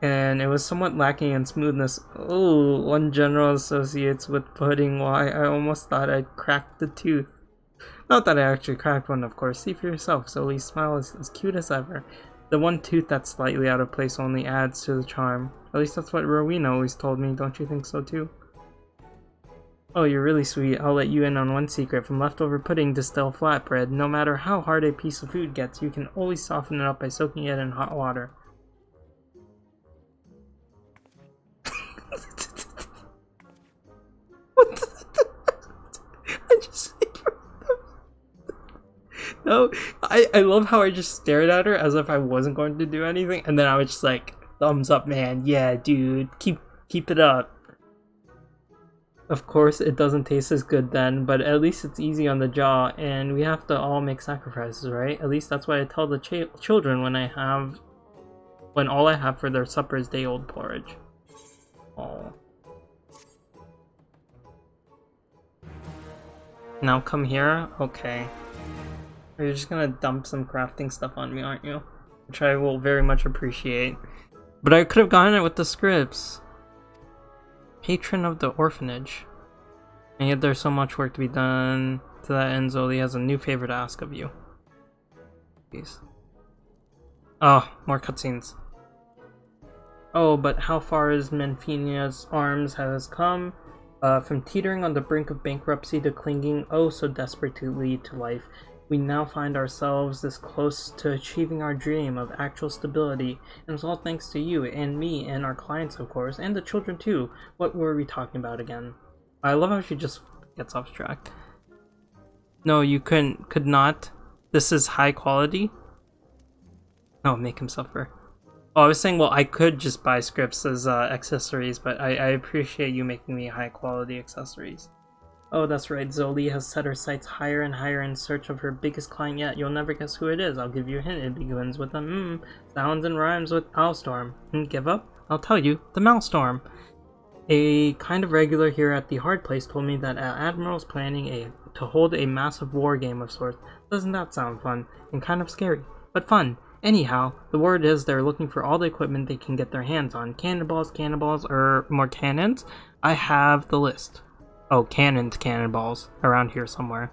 And it was somewhat lacking in smoothness. Oh, one general associates with pudding. Why, I almost thought I'd cracked the tooth. Not that I actually cracked one, of course. See for yourself. Zoli's smile is as cute as ever. The one tooth that's slightly out of place only adds to the charm. At least that's what Rowena always told me. Don't you think so too? Oh, you're really sweet. I'll let you in on one secret. From leftover pudding to stale flatbread, no matter how hard a piece of food gets, you can always soften it up by soaking it in hot water. What the— I just— no, I love how I just stared at her as if I wasn't going to do anything, and then I was just like, thumbs up, man. Yeah, dude, keep it up. Of course, it doesn't taste as good then, but at least it's easy on the jaw, and we have to all make sacrifices, right? At least that's what I tell the children when all I have for their supper is day-old porridge. Oh. Now come here? Okay. You're just gonna dump some crafting stuff on me, aren't you? Which I will very much appreciate. But I could have gotten it with the scripts. Patron of the orphanage. And yet there's so much work to be done. To that end, Zoli has a new favor to ask of you. Please. Oh, more cutscenes. Oh, but how far is Menfinia's arms has come? From teetering on the brink of bankruptcy to clinging oh so desperately to life. We now find ourselves this close to achieving our dream of actual stability, and it's all thanks to you and me and our clients, of course, and the children too. What were we talking about again? I love how she just gets off track. No, you could not. This is high quality. Oh, make him suffer. Oh, I was saying, well, I could just buy scripts as accessories, but I appreciate you making me high quality accessories. Oh, that's right. Zoli has set her sights higher and higher in search of her biggest client yet. You'll never guess who it is. I'll give you a hint. It begins with a sounds and rhymes with Owlstorm. Give up? I'll tell you. The Malstorm. A kind of regular here at the Hard Place told me that Admiral's planning to hold a massive war game of sorts. Doesn't that sound fun? And kind of scary, but fun. Anyhow, the word is they're looking for all the equipment they can get their hands on. Cannonballs, or more cannons? I have the list. Oh, cannonballs around here somewhere.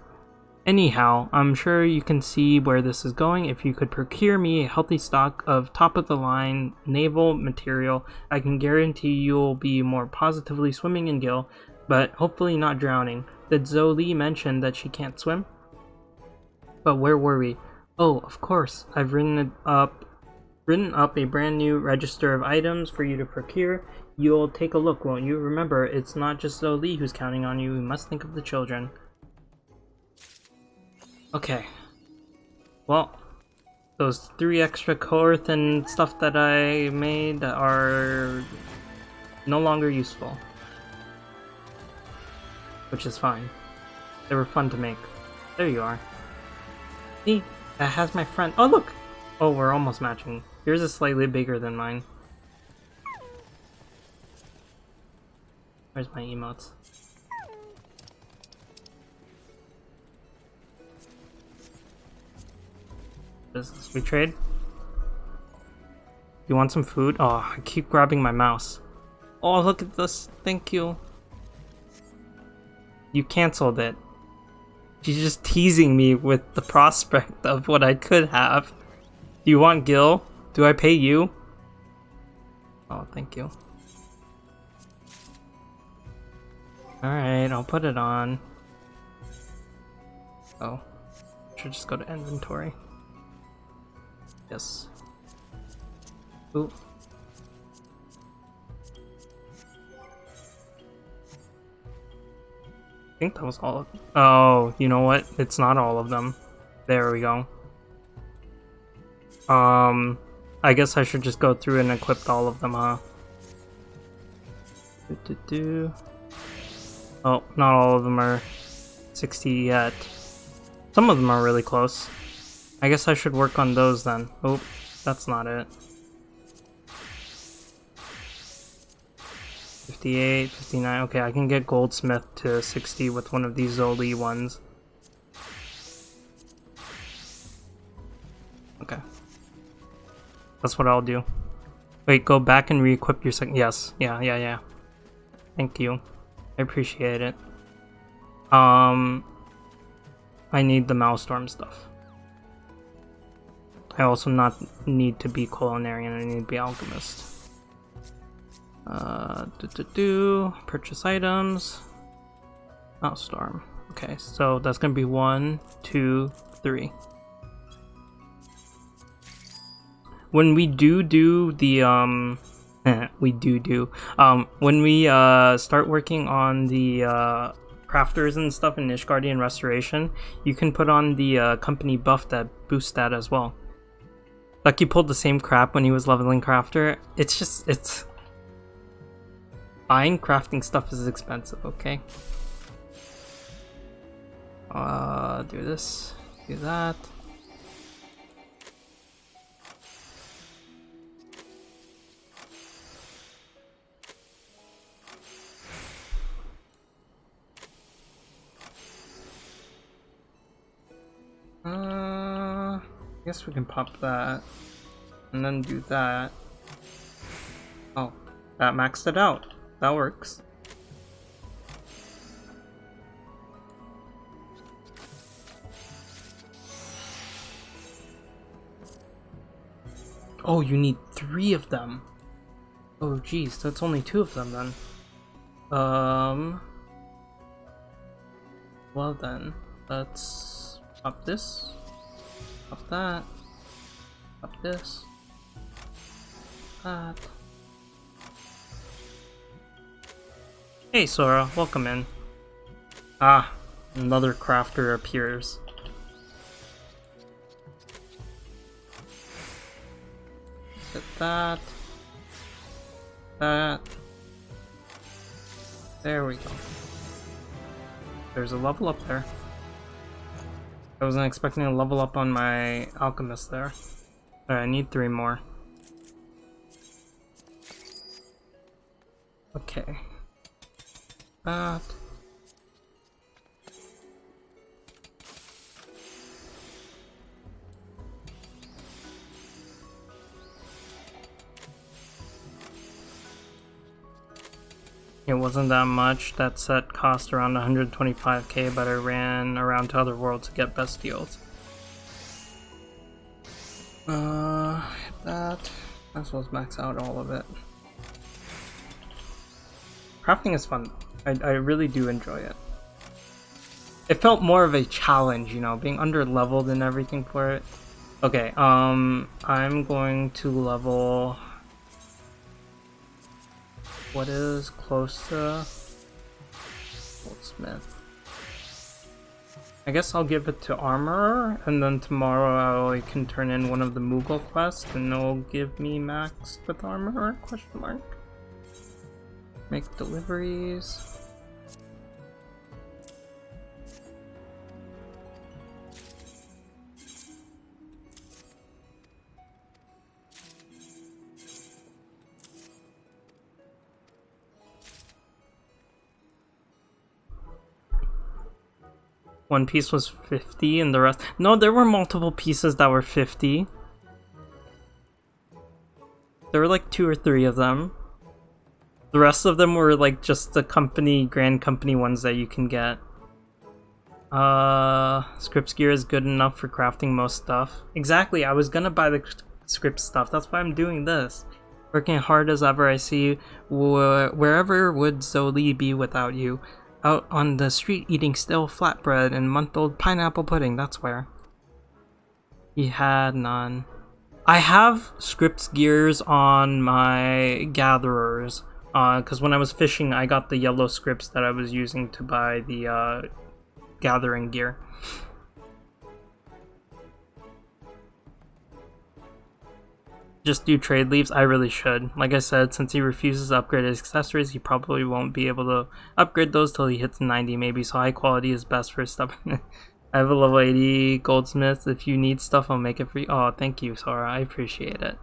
Anyhow, I'm sure you can see where this is going. If you could procure me a healthy stock of top-of-the-line naval material, I can guarantee you'll be more positively swimming in Gil, but hopefully not drowning. Did Zoe Lee mention that she can't swim? But where were we? Oh, of course. I've written up a brand new register of items for you to procure. You'll take a look, won't you? Remember, it's not just Zoe Lee who's counting on you. We must think of the children. Okay. Well, those 3 extra Korth and stuff that I made are no longer useful. Which is fine. They were fun to make. There you are. See? That has my friend. Oh, look! Oh, we're almost matching. Yours is slightly bigger than mine. Where's my emotes? Business. We trade? You want some food? Oh, I keep grabbing my mouse. Oh, look at this. Thank you. You canceled it. She's just teasing me with the prospect of what I could have. Do you want Gil? Do I pay you? Oh, thank you. Alright, I'll put it on. Oh. Should just go to inventory. Yes. Ooh. I think that was all of them. Oh, you know what? It's not all of them. There we go. I guess I should just go through and equip all of them, huh? Oh, not all of them are 60 yet. Some of them are really close. I guess I should work on those then. Oh, that's not it. 58, 59. Okay, I can get Goldsmith to 60 with one of these Zoli ones. Okay. That's what I'll do. Wait, go back and re-equip your second. Yes. Yeah. Thank you. I appreciate it. I need the Maelstrom stuff. I also need to be Culinarian, I need to be Alchemist. Purchase items. Maelstrom. Okay, so that's gonna be 1, 2, 3. When we do the when we start working on the crafters and stuff in Nishgardie Restoration, you can put on the company buff that boosts that as well. Like, he pulled the same crap when he was leveling crafter. It's buying crafting stuff is expensive, okay? Do this, do that. I guess we can pop that and then do that. Oh, that maxed it out. That works. Oh, you need 3 of them. Oh, geez, that's only 2 of them then. Well then, let's up this, up that, up this, that. Hey Sora, welcome in. Ah, another crafter appears. Set that. That. There we go. There's a level up there. I wasn't expecting a level up on my alchemist there. Alright, I need 3 more. Okay. That. It wasn't that much. That set cost around 125k, but I ran around to other worlds to get best deals. That. I suppose max out all of it. Crafting is fun. I really do enjoy it. It felt more of a challenge, you know, being under leveled and everything for it. Okay, I'm going to level. What is close to Goldsmith? I guess I'll give it to Armorer, and then tomorrow I can turn in one of the Moogle quests, and it'll give me max with Armorer? Question mark. Make deliveries. One piece was 50 and the rest... No, there were multiple pieces that were 50. There were like 2 or 3 of them. The rest of them were like just the company, grand company ones that you can get. Scripts gear is good enough for crafting most stuff. Exactly, I was gonna buy the script stuff. That's why I'm doing this. Working hard as ever, I see wherever would Zoli be without you. Out on the street eating stale flatbread and month-old pineapple pudding, that's where. He had none. I have scripts gears on my gatherers, because when I was fishing I got the yellow scripts that I was using to buy the gathering gear. Just do trade leaves? I really should. Like I said, since he refuses to upgrade his accessories, he probably won't be able to upgrade those till he hits 90 maybe, so high quality is best for his stuff. I have a level 80 goldsmith. If you need stuff, I'll make it for you. Oh, thank you, Sora. I appreciate it.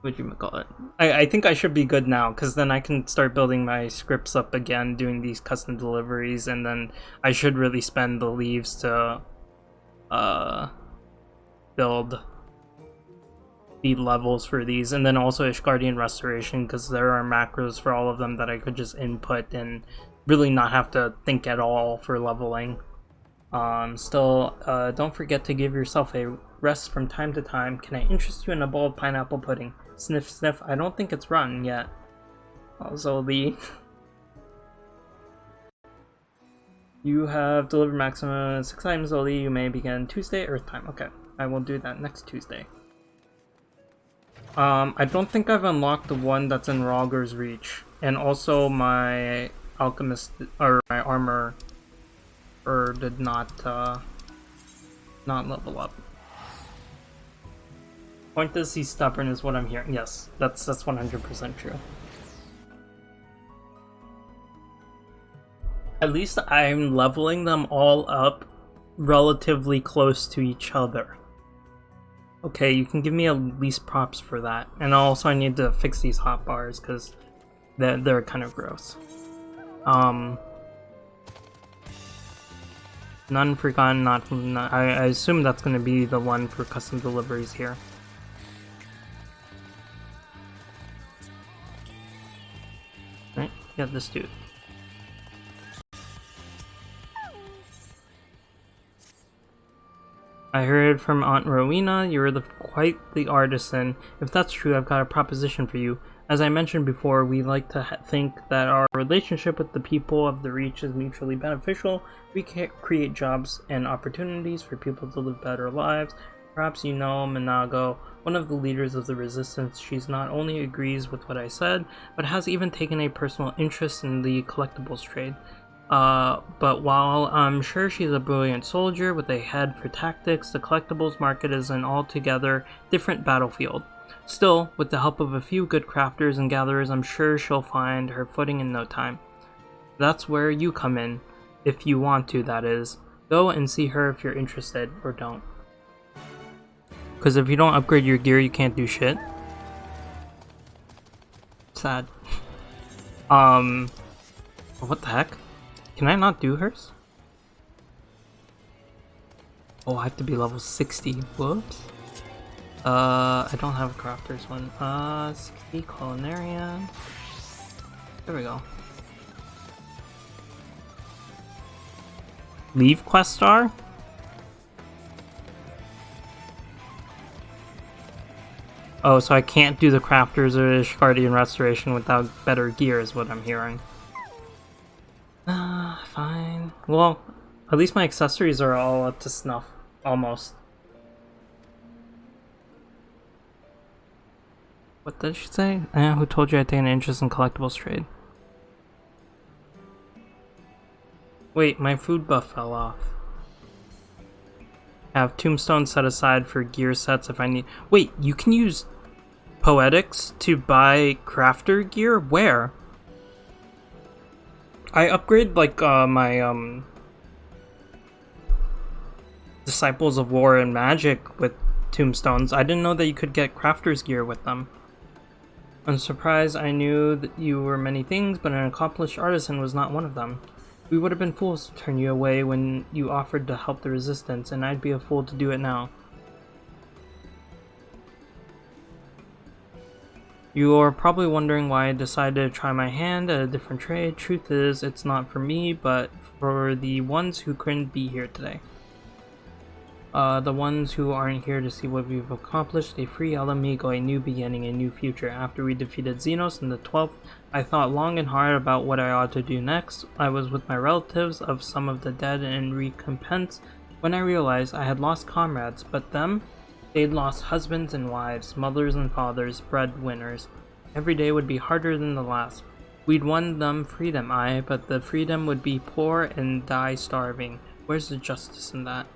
What'd you call it? I think I should be good now, because then I can start building my scripts up again, doing these custom deliveries, and then I should really spend the leaves to build the levels for these, and then also Ishgardian Restoration, because there are macros for all of them that I could just input and really not have to think at all for leveling. Still, don't forget to give yourself a rest from time to time. Can I interest you in a bowl of pineapple pudding? Sniff sniff. I don't think it's rotten yet. Also, you have delivered maximum 6 items only. You may begin Tuesday, Earth time. Okay. I will do that next Tuesday. I don't think I've unlocked the one that's in Rogger's Reach, and also my alchemist or my armor did not level up. Point is, he's stubborn, is what I'm hearing. Yes, that's 100% true. At least I'm leveling them all up relatively close to each other. Okay, you can give me at least props for that. And also I need to fix these hotbars because they're kind of gross. None forgotten, I assume that's going to be the one for custom deliveries here. Right, yeah, this dude. I heard from Aunt Rowena you're quite the artisan. If that's true, I've got a proposition for you. As I mentioned before, we like to think that our relationship with the people of the Reach is mutually beneficial. We can create jobs and opportunities for people to live better lives. Perhaps you know Minago, one of the leaders of the resistance. She's not only agrees with what I said, but has even taken a personal interest in the collectibles trade. But while I'm sure she's a brilliant soldier with a head for tactics, the collectibles market is an altogether different battlefield. Still, with the help of a few good crafters and gatherers, I'm sure she'll find her footing in no time. That's where you come in, if you want to, that is. Go and see her if you're interested, or don't. Because if you don't upgrade your gear, you can't do shit. Sad. What the heck? Can I not do hers? Oh, I have to be level 60. Whoops. I don't have a crafter's one. 60 culinarian. There we go. Leave quest star? Oh, so I can't do the crafters or Ishgardian restoration without better gear is what I'm hearing. Fine. Well, at least my accessories are all up to snuff. Almost. What did she say? Who told you I'd take an interest in collectibles trade? Wait, my food buff fell off. I have tombstones set aside for gear sets if I need. Wait, you can use poetics to buy crafter gear? Where? I upgrade like my Disciples of War and Magic with tombstones. I didn't know that you could get crafter's gear with them. I'm surprised. I knew that you were many things, but an accomplished artisan was not one of them. We would have been fools to turn you away when you offered to help the resistance, and I'd be a fool to do it now. You are probably wondering why I decided to try my hand at a different trade. Truth is, it's not for me, but for the ones who couldn't be here today. The ones who aren't here to see what we've accomplished. They free Alamigo, a new beginning, a new future. After we defeated Xenos in the 12th, I thought long and hard about what I ought to do next. I was with my relatives of some of the dead in recompense when I realized I had lost comrades, but them? They'd lost husbands and wives, mothers and fathers, breadwinners. Every day would be harder than the last. We'd won them freedom, aye, but the freedom would be poor and die starving. Where's the justice in that?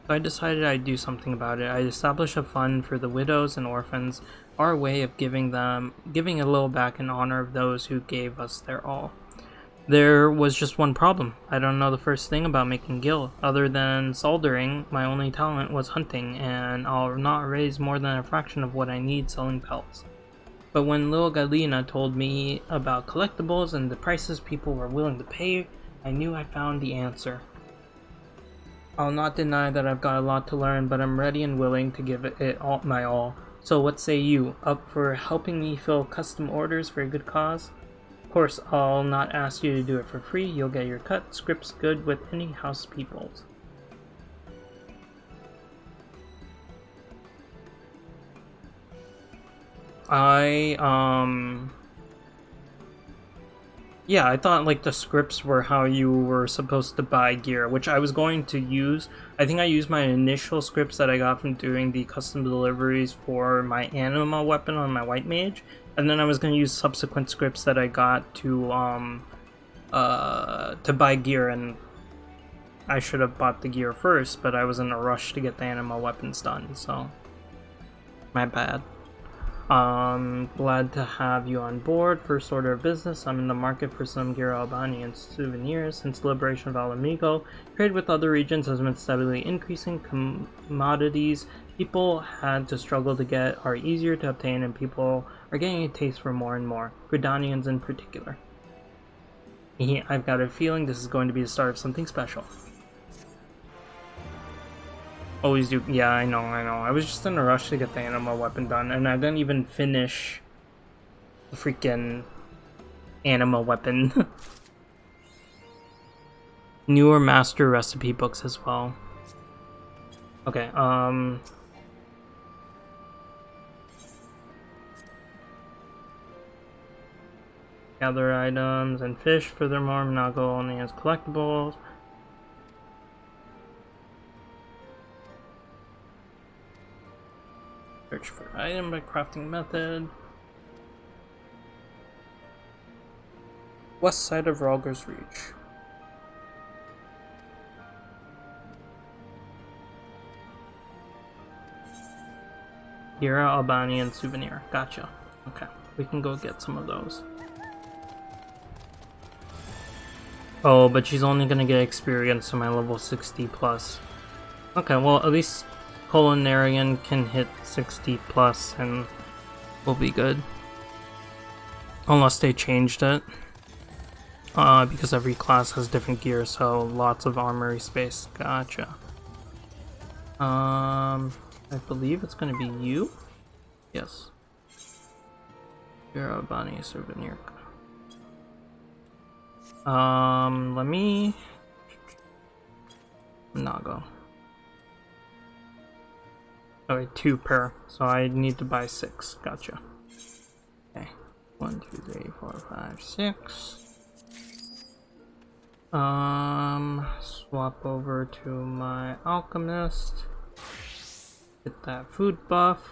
So I decided I'd do something about it. I'd establish a fund for the widows and orphans, our way of giving a little back in honor of those who gave us their all. There was just one problem. I don't know the first thing about making gil. Other than soldering, my only talent was hunting, and I'll not raise more than a fraction of what I need selling pelts. But when Lil Galena told me about collectibles and the prices people were willing to pay, I knew I found the answer. I'll not deny that I've got a lot to learn, but I'm ready and willing to give it all my all. So what say you? Up for helping me fill custom orders for a good cause? Of course, I'll not ask you to do it for free. You'll get your cut. Script's good with any house peoples. Yeah, I thought like the scripts were how you were supposed to buy gear, which I was going to use. I think I used my initial scripts that I got from doing the custom deliveries for my anima weapon on my white mage, and then I was going to use subsequent scripts that I got to buy gear, and I should have bought the gear first, but I was in a rush to get the anima weapons done, so my bad. Glad to have you on board. First order of business, I'm in the market for some gear Albanian souvenirs. Since liberation of Alamigo, trade with other regions has been steadily increasing. Commodities people had to struggle to get are easier to obtain, and people are getting a taste for more and more. Gridanians in particular. I've got a feeling this is going to be the start of something special. Always do. Yeah, I know. I was just in a rush to get the anima weapon done, and I didn't even finish the freaking anima weapon. Newer master recipe books as well. Okay, gather items and fish. Furthermore, Monago only has collectibles. Search for item by crafting method. West side of Rogger's Reach. Hira Albanian souvenir. Gotcha. Okay, we can go get some of those. Oh, but she's only gonna get experience to my level 60 plus. Okay, well at least Culinarian can hit 60 plus and we'll be good. Unless they changed it. Because every class has different gear, so lots of armory space. Gotcha. I believe it's gonna be you. Yes. You're a bunny souvenir. Let me not go. Okay, 2 per. So I need to buy 6. Gotcha. Okay. 1, 2, 3, 4, 5, 6. Swap over to my alchemist. Get that food buff.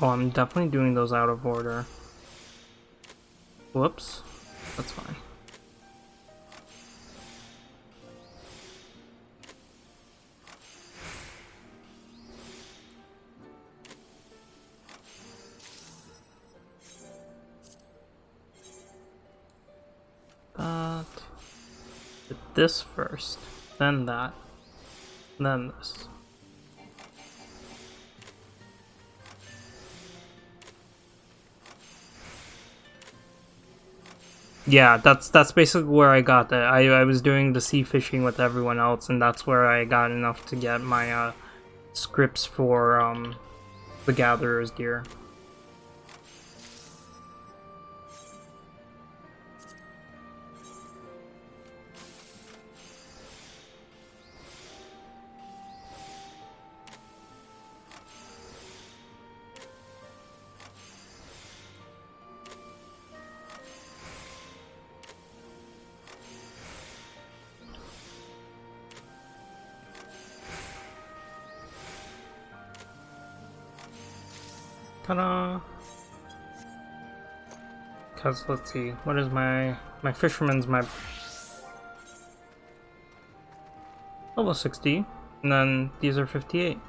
Oh, I'm definitely doing those out of order. Whoops. That's fine. That. Did this first, then that, then this. Yeah, that's basically where I got that. I was doing the sea fishing with everyone else, and that's where I got enough to get my scripts for the Gatherer's gear. Ta-da! Because let's see, what is my fisherman's my level 60, and then these are 58.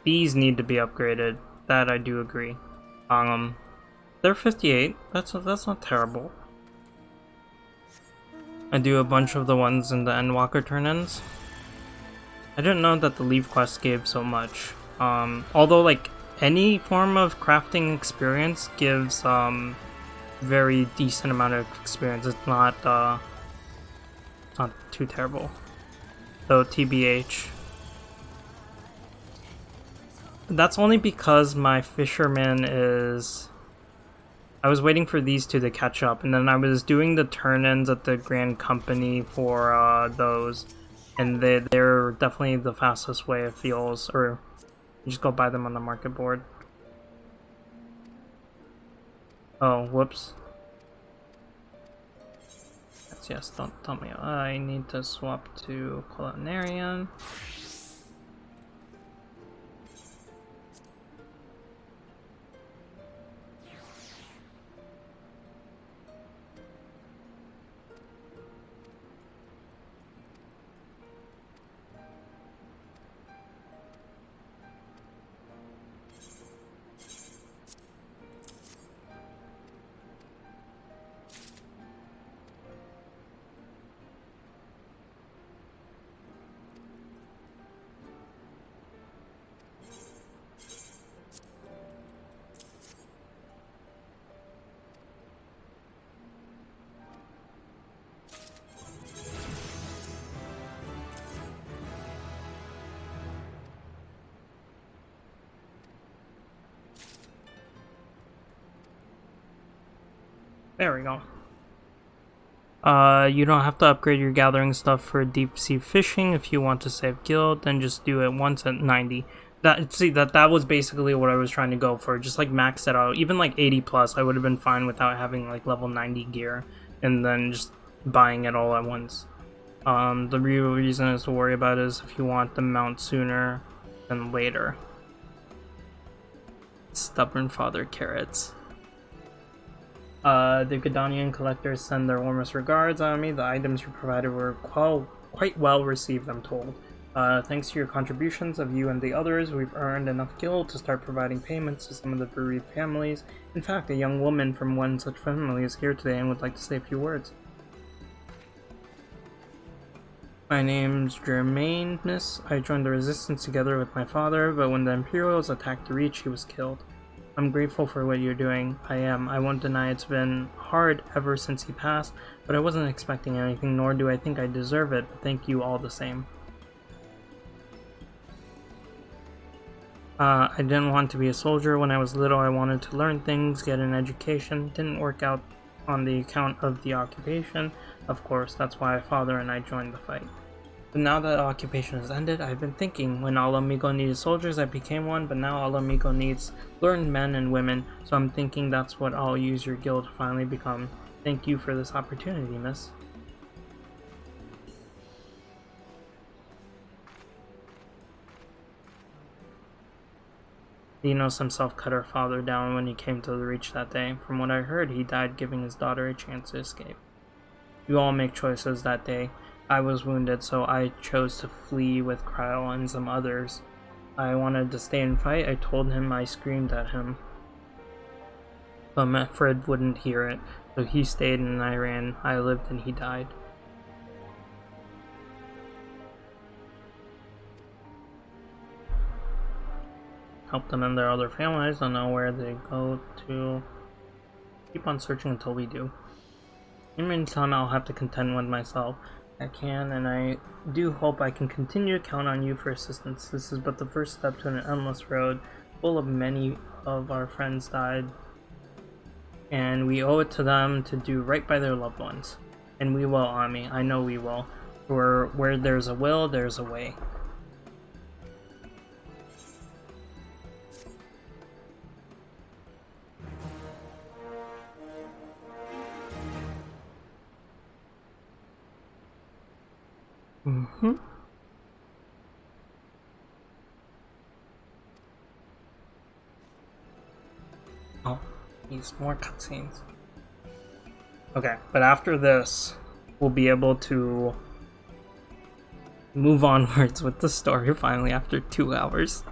These need to be upgraded. That I do agree. They're 58. That's not terrible. I do a bunch of the ones in the Endwalker turn-ins. I didn't know that the Leave Quest gave so much. Although like any form of crafting experience gives very decent amount of experience. It's not too terrible. Though TBH. That's only because my fisherman is... I was waiting for these two to catch up, and then I was doing the turn-ins at the Grand Company for those, and they're definitely the fastest way, it feels, or you just go buy them on the market board. Oh, whoops. Yes, don't tell me. I need to swap to Culinarian. There we go. You don't have to upgrade your gathering stuff for deep sea fishing. If you want to save guild, then just do it once at 90. That was basically what I was trying to go for. Just like max it out. Even like 80 plus, I would have been fine without having like level 90 gear and then just buying it all at once. The real reason is to worry about is if you want the mount sooner than later. Stubborn father carrots. The Godanian collectors send their warmest regards on me. The items you provided were quite well received, I'm told. Thanks to your contributions of you and the others, we've earned enough guild to start providing payments to some of the bereaved families. In fact, a young woman from one such family is here today and would like to say a few words. My name's Germain, miss. I joined the resistance together with my father, but when the Imperials attacked the Reach, he was killed. I'm grateful for what you're doing. I am. I won't deny it's been hard ever since he passed, but I wasn't expecting anything, nor do I think I deserve it, but thank you all the same. I didn't want to be a soldier. When I was little, I wanted to learn things, get an education. Didn't work out on the account of the occupation. Of course, that's why my father and I joined the fight. But now that the occupation has ended, I've been thinking, when Ala Mhigo needed soldiers, I became one, but now Ala Mhigo needs learned men and women, so I'm thinking that's what I'll use your guild to finally become. Thank you for this opportunity, miss. Dinos himself cut her father down when he came to the Reach that day. From what I heard, he died giving his daughter a chance to escape. You all make choices that day. I was wounded, so I chose to flee with Kryl and some others. I wanted to stay and fight. I told him, I screamed at him. But Fred wouldn't hear it, so he stayed and I ran. I lived and he died. Help them and their other families. Don't know where they go to. Keep on searching until we do. In the meantime, I'll have to contend with myself. I can, and I do hope I can continue to count on you for assistance. This is but the first step to an endless road, full of many of our friends died, and we owe it to them to do right by their loved ones. And we will, Ami. I know we will. For where there's a will, there's a way. Oh, needs more cutscenes. Okay, but after this, we'll be able to move onwards with the story finally after 2 hours.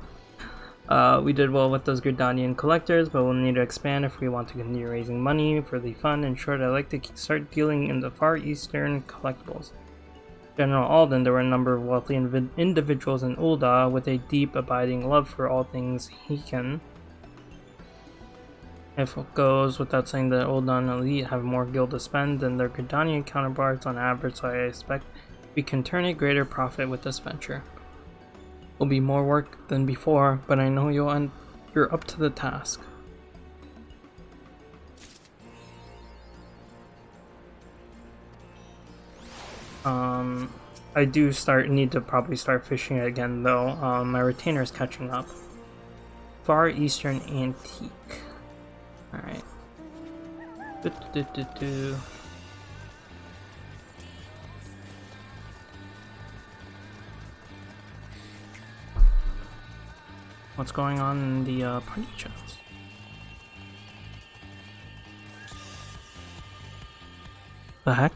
We did well with those Gridanian collectors, but we'll need to expand if we want to continue raising money for the fund. In short, I'd like to start dealing in the Far Eastern collectibles. General Alden, there were a number of wealthy individuals in Ul'dah with a deep, abiding love for all things Heikan. If it goes without saying that Ul'dah elite have more gil to spend than their Gridanian counterparts on average, so I expect we can turn a greater profit with this venture. Will be more work than before, but I know you're up to the task. I do need to probably start fishing again though. My retainer's catching up. Far Eastern Antique. Alright. What's going on in the party chats? The heck?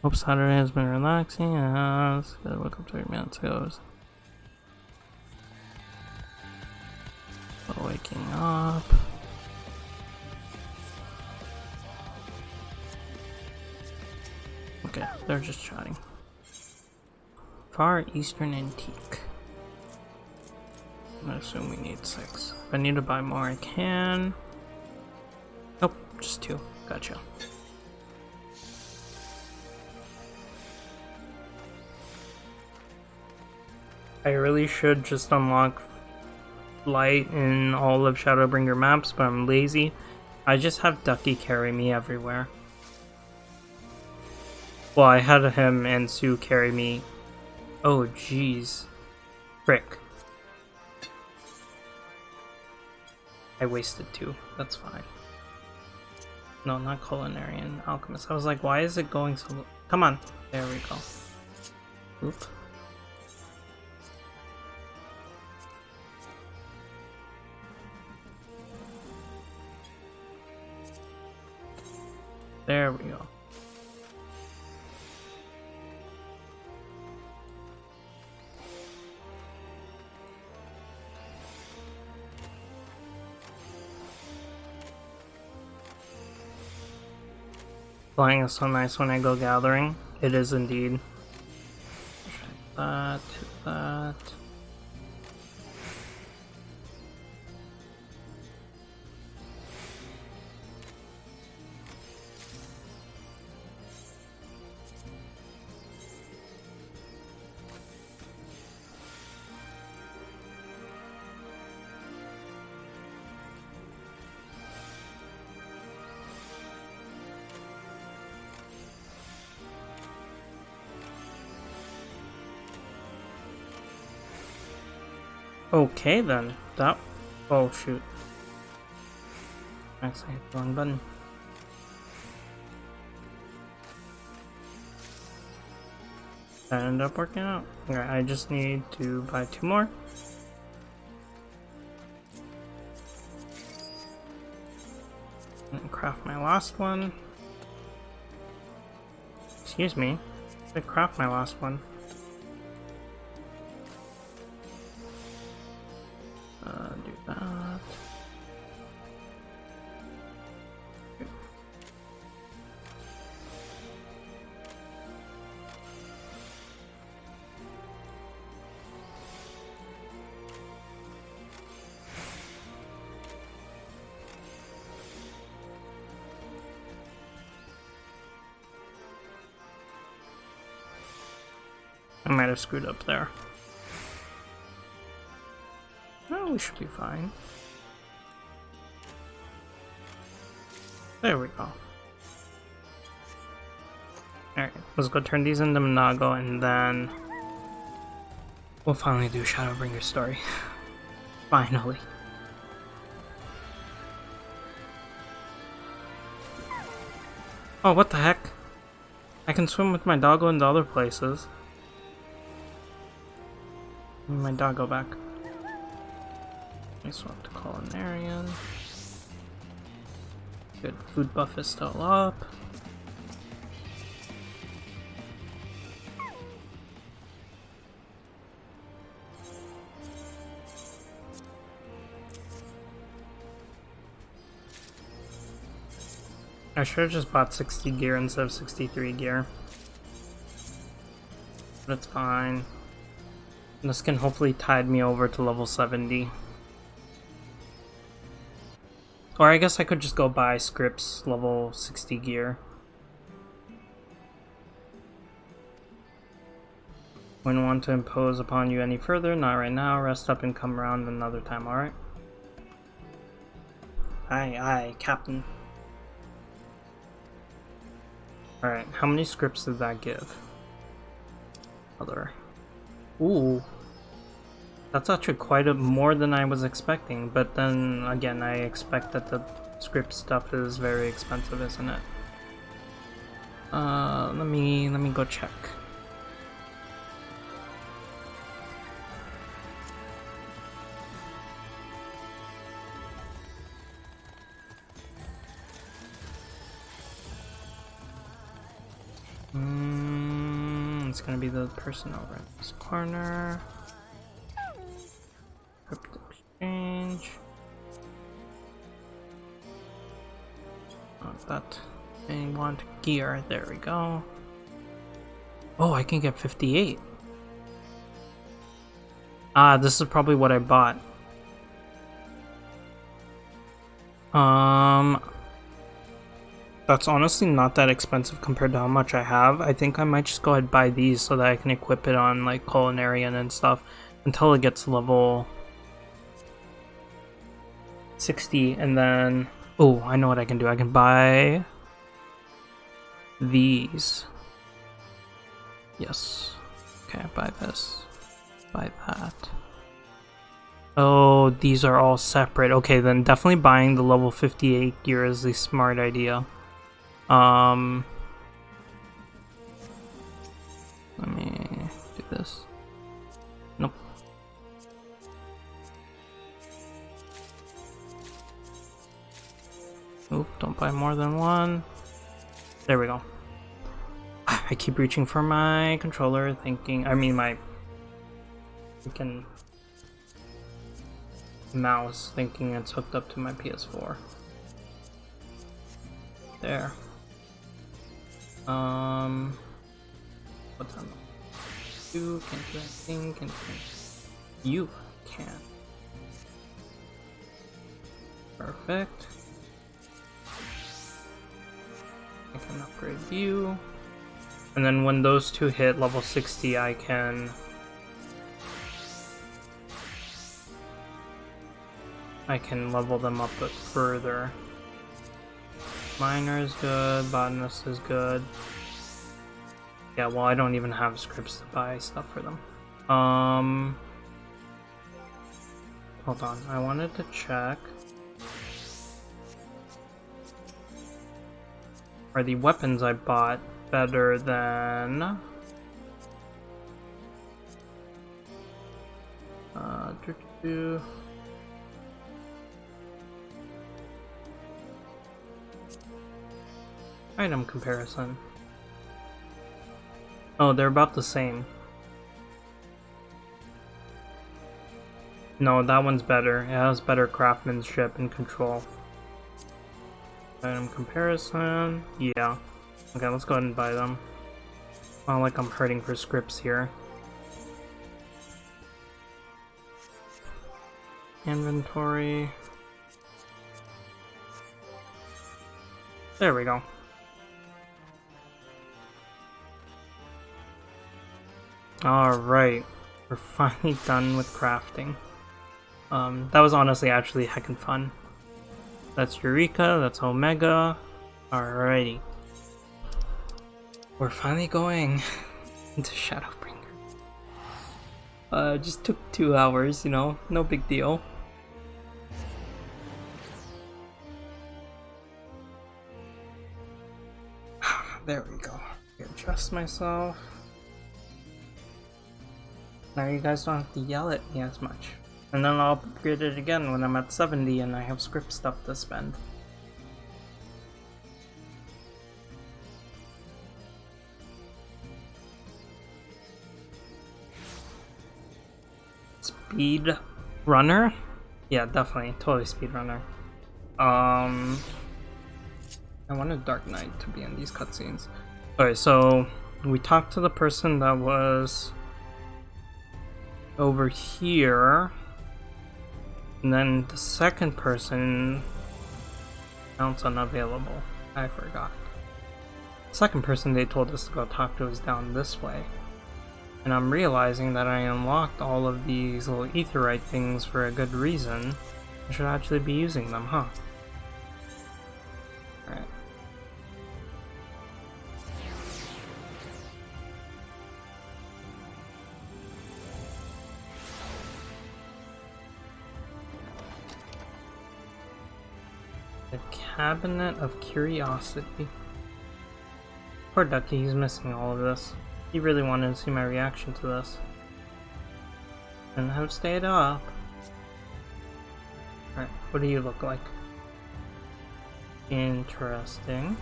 Hope Saturday has been relaxing. Let's go look up 30 minutes ago. Waking up. Okay, they're just chatting. Far Eastern Antique. I assume we need 6. If I need to buy more, I can. Nope, just 2. Gotcha. I really should just unlock light in all of Shadowbringer maps, but I'm lazy. I just have Ducky carry me everywhere. Well, I had him and Sue carry me. Oh, jeez. Frick. I wasted 2. That's fine. No, not Culinarian. Alchemist. I was like, why is it going so low? Come on. There we go. Oop. There we go. Flying is so nice when I go gathering. It is indeed. That, that. Okay then, that, oh shoot. I hit the wrong button. That ended up working out. Alright, I just need to buy 2 more. And craft my last one. Excuse me. I craft my last one. Do that. I might have screwed up there. Oh, we should be fine. There we go. Alright, let's go turn these into Moogle and then we'll finally do Shadowbringers story. Finally. Oh, what the heck? I can swim with my doggo into other places. My doggo back. I swap to culinarian. Good, food buff is still up. I should have just bought 60 gear instead of 63 gear. But it's fine. This can hopefully tide me over to level 70. Or I guess I could just go buy scripts level 60 gear. Wouldn't want to impose upon you any further, not right now. Rest up and come around another time, alright? Aye, aye, Captain. Alright, how many scripts did that give? Other. Ooh. That's actually quite a more than I was expecting, but then again, I expect that the script stuff is very expensive, isn't it? Let me go check. It's gonna be the person over in this corner. Crypto exchange. Not that. I want gear. There we go. Oh, I can get 58. Ah, this is probably what I bought. That's honestly not that expensive compared to how much I have. I think I might just go ahead and buy these so that I can equip it on like culinarian and stuff until it gets level 60, and then oh, I know what I can do. I can buy these. Yes. Okay, buy this. Buy that. Oh, these are all separate. Okay, then definitely buying the level 58 gear is the smart idea. Let me do this. Nope. Oop, don't buy more than one. There we go. I keep reaching for my controller thinking, I mean my freaking mouse thinking it's hooked up to my PS4. There. What's on? You can do anything, can do anything. You can. Perfect. I can upgrade you. And then when those two hit level 60, I can level them up a bit further. Miner is good, botanist is good. Yeah, well, I don't even have scripts to buy stuff for them. Hold on, I wanted to check. Are the weapons I bought better than... Item comparison. Oh, they're about the same. No, that one's better. It has better craftsmanship and control. Item comparison. Yeah. Okay, let's go ahead and buy them. Not like I'm hurting for scripts here. Inventory. There we go. Alright, we're finally done with crafting. That was honestly actually heckin' fun. That's Eureka, that's Omega. Alrighty. We're finally going into Shadowbringers. Just took 2 hours, you know, no big deal. There we go. Adjust myself. Now you guys don't have to yell at me as much. And then I'll upgrade it again when I'm at 70 and I have script stuff to spend. Speed runner? Yeah, definitely. Totally speed runner. I wanted Dark Knight to be in these cutscenes. Okay, so we talked to the person that was over here, and then the second person sounds unavailable. I forgot. The second person they told us to go talk to is down this way, and I'm realizing that I unlocked all of these little aetheryte things for a good reason. I should actually be using them, huh? Alright. The Cabinet of Curiosity. Poor Ducky, he's missing all of this. He really wanted to see my reaction to this. And have stayed up. Alright, what do you look like? Interesting.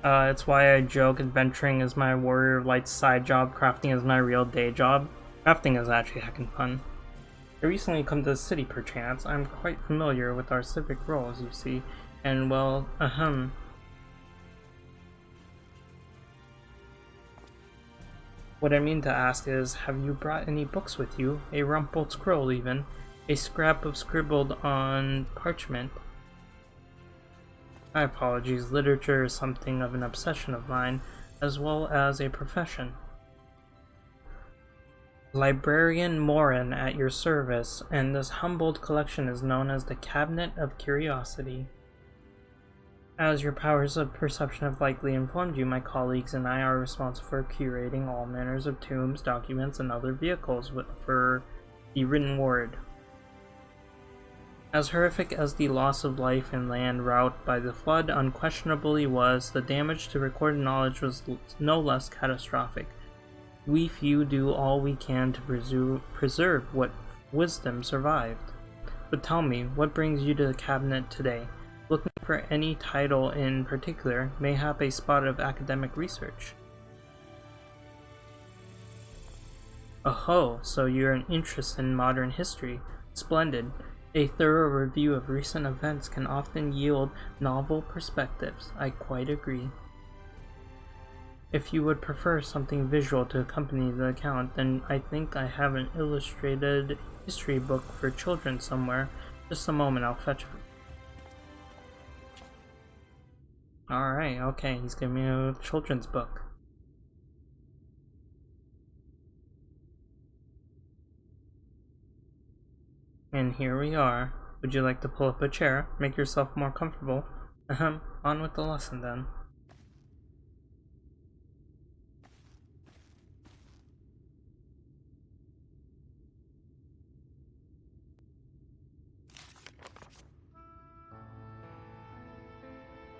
It's why I joke adventuring is my Warrior of Light side job, crafting is my real day job. Crafting is actually heckin' fun. I recently come to the city perchance. I'm quite familiar with our civic roles, you see, and well, What I mean to ask is, have you brought any books with you? A rumpled scroll even. A scrap of scribbled on parchment. My apologies, literature is something of an obsession of mine, as well as a profession. Librarian Morin at your service, and this humbled collection is known as the Cabinet of Curiosity. As your powers of perception have likely informed you, my colleagues and I are responsible for curating all manners of tombs, documents, and other vehicles for the written word. As horrific as the loss of life and land wrought by the flood unquestionably was, the damage to recorded knowledge was no less catastrophic. We few do all we can to preserve what wisdom survived. But tell me, what brings you to the cabinet today? Looking for any title in particular, mayhap a spot of academic research. Oh, so you're an interest in modern history. Splendid. A thorough review of recent events can often yield novel perspectives. I quite agree. If you would prefer something visual to accompany the account, then I think I have an illustrated history book for children somewhere. Just a moment, I'll fetch it. Alright, okay, he's giving me a children's book. And here we are. Would you like to pull up a chair? Make yourself more comfortable. Ahem, on with the lesson then.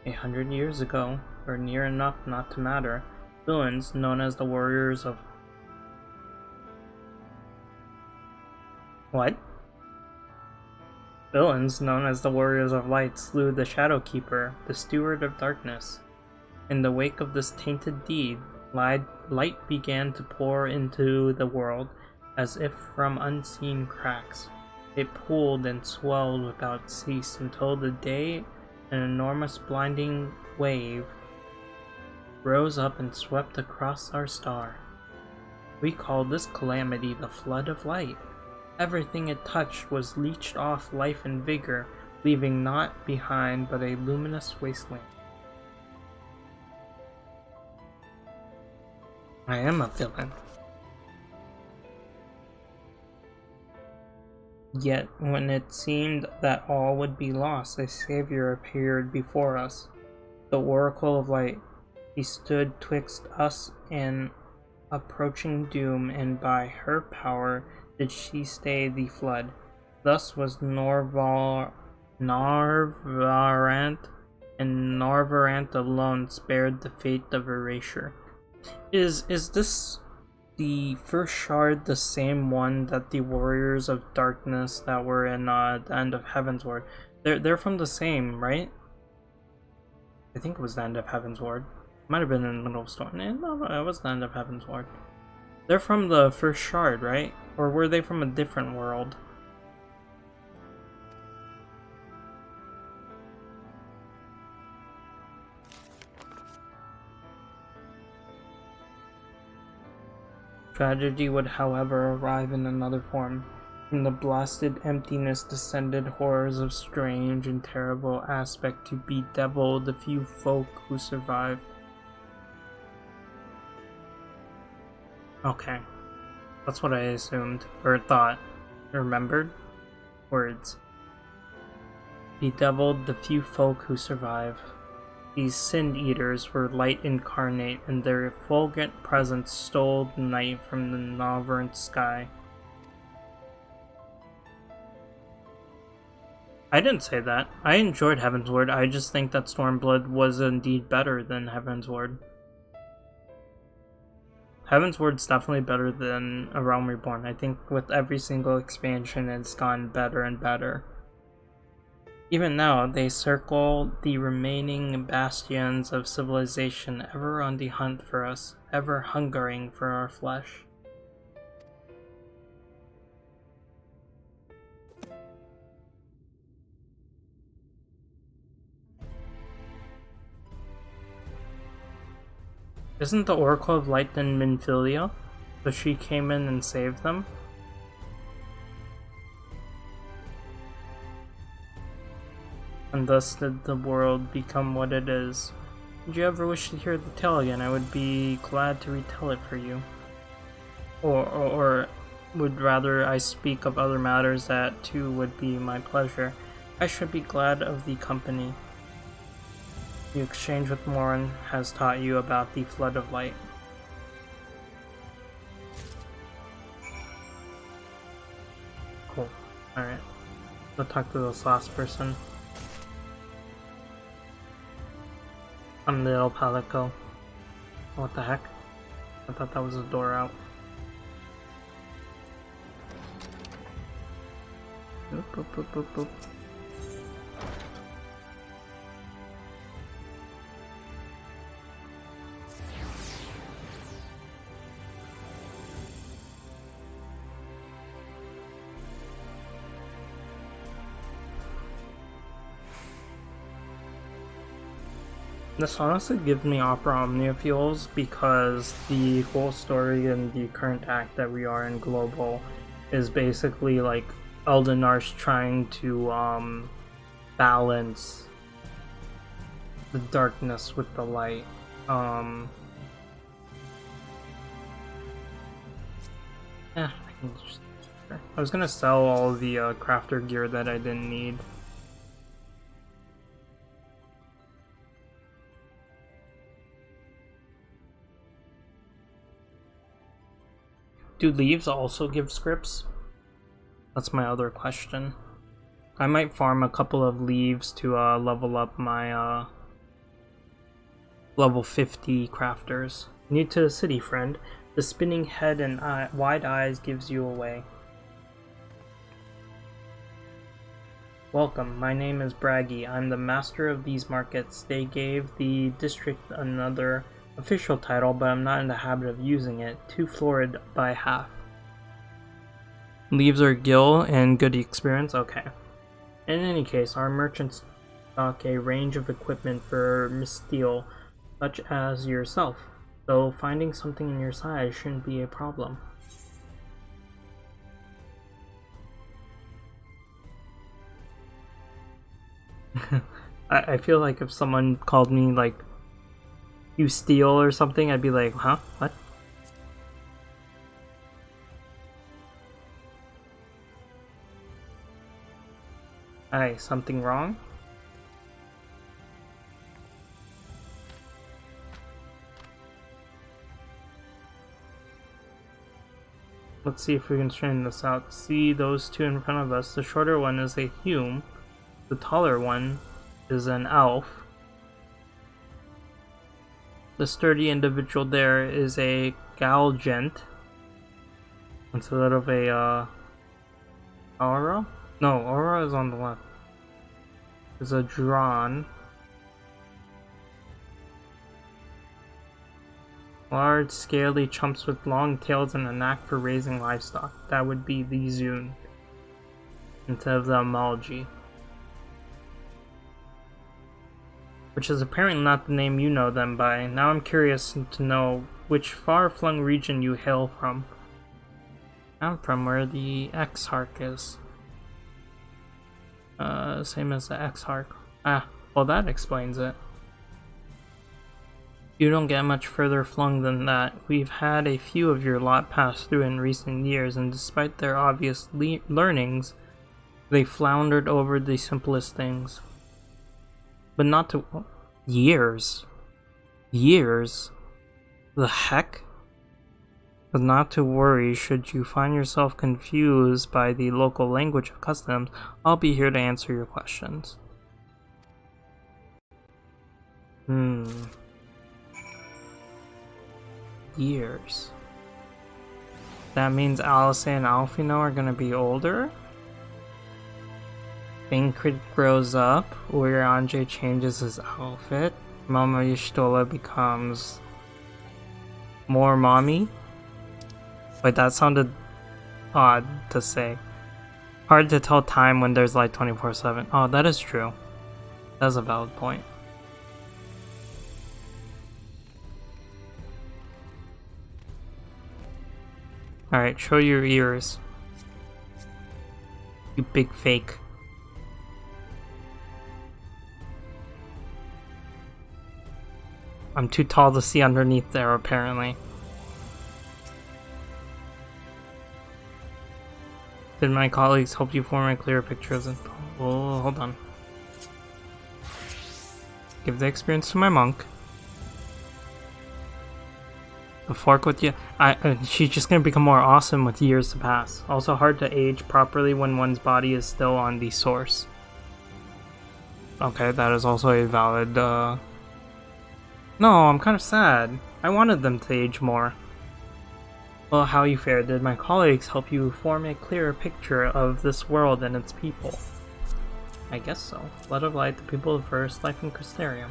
A 100 years ago, or near enough not to matter, villains known as the Warriors of... What? Villains known as the Warriors of Light slew the Shadowkeeper, the Steward of Darkness. In the wake of this tainted deed, light began to pour into the world, as if from unseen cracks. It pooled and swelled without cease until the day an enormous blinding wave rose up and swept across our star. We called this calamity the Flood of Light. Everything it touched was leached off life and vigor, leaving naught behind but a luminous wasteland. I am a villain. Yet, when it seemed that all would be lost, a savior appeared before us, the Oracle of Light. He stood twixt us and approaching doom, and by her power did she stay the flood. Thus was Narvarant, and Narvarant alone spared the fate of erasure. Is this the first shard the same one that the Warriors of Darkness that were in the end of Heavensward? They're from the same, right? I think it was the end of Heavensward. Might have been in the middle of Storm. No, it was the end of Heavensward. They're from the first shard, right? Or were they from a different world? Tragedy would, however, arrive in another form. From the blasted emptiness descended horrors of strange and terrible aspect to bedevil the few folk who survived. Okay. That's what I assumed, or thought. Remembered? Words. Bedeviled the few folk who survive. These sin-eaters were light incarnate, and their fulgent presence stole the night from the Narvarant sky. I didn't say that. I enjoyed Heavensward, I just think that Stormblood was indeed better than Heavensward. Heavensward's definitely better than A Realm Reborn. I think with every single expansion it's gotten better and better. Even now, they circle the remaining bastions of civilization, ever on the hunt for us, ever hungering for our flesh. Isn't the Oracle of Light in Minfilia? So she came in and saved them? And thus did the world become what it is. Would you ever wish to hear the tale again? I would be glad to retell it for you. Or would rather I speak of other matters, that too would be my pleasure. I should be glad of the company. The exchange with Morin has taught you about the Flood of Light. Cool. Alright. Let's talk to this last person. I'm the El Palico. What the heck? I thought that was a door out. Boop, boop, boop, boop, boop. This honestly gives me Opera Omnia feels because the whole story in the current act that we are in Global is basically like Eldenar's trying to balance the darkness with the light. I can just, I was gonna sell all the crafter gear that I didn't need. Do leaves also give scripts? That's my other question. I might farm a couple of leaves to level up my level 50 crafters. New to the city, friend. The spinning head and wide eyes gives you away. Welcome, my name is Braggy. I'm the master of these markets. They gave the district another official title, but I'm not in the habit of using it. Too florid by half. Leaves are gil and good experience? Okay. In any case, our merchants stock a range of equipment for missteel, such as yourself. So finding something in your size shouldn't be a problem. I feel like if someone called me like you steal or something, I'd be like, huh? What? Hey, something wrong? Let's see if we can straighten this out. See those two in front of us. The shorter one is a Hume. The taller one is an elf. The sturdy individual there is a Galgent. Instead of a Aura? No, Aura is on the left. There's a Drawn. Large, scaly chumps with long tails and a knack for raising livestock. That would be the Zune instead of the Amalji. Which is apparently not the name you know them by. Now I'm curious to know which far-flung region you hail from. I'm from where the Exarch is. Same as the Exarch. Ah, well that explains it. You don't get much further flung than that. We've had a few of your lot pass through in recent years, and despite their obvious learnings, they floundered over the simplest things. But not to... Years? Years? The heck? But not to worry, should you find yourself confused by the local language of customs, I'll be here to answer your questions. Years. That means Alice and Alfino are gonna be older? Ingrid grows up, Urianje changes his outfit, Mama Y'shtola becomes more mommy? Wait, that sounded odd to say. Hard to tell time when there's like 24/7. Oh, that is true. That's a valid point. Alright, show your ears. You big fake. I'm too tall to see underneath there, apparently. Did my colleagues help you form a clearer picture of it? Oh, hold on. Give the experience to my monk. The fork with you. She's just gonna become more awesome with years to pass. Also hard to age properly when one's body is still on the source. Okay, that is also a valid, No, I'm kind of sad. I wanted them to age more. Well, how you fared? Did my colleagues help you form a clearer picture of this world and its people? I guess so. Blood of Light, the people of First Life in Crystarium.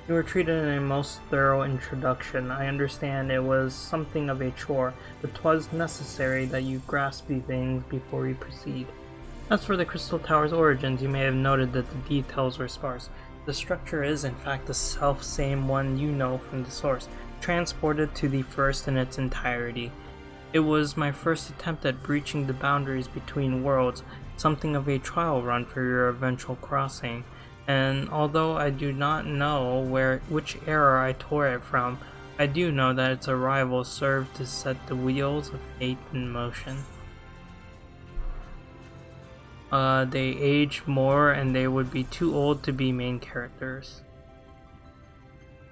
You were treated in a most thorough introduction. I understand it was something of a chore, but 'twas necessary that you grasp these things before we proceed. As for the Crystal Tower's origins, you may have noted that the details were sparse. The structure is in fact the self-same one you know from the source, transported to the first in its entirety. It was my first attempt at breaching the boundaries between worlds, something of a trial run for your eventual crossing, and although I do not know which era I tore it from, I do know that its arrival served to set the wheels of fate in motion. They age more and they would be too old to be main characters.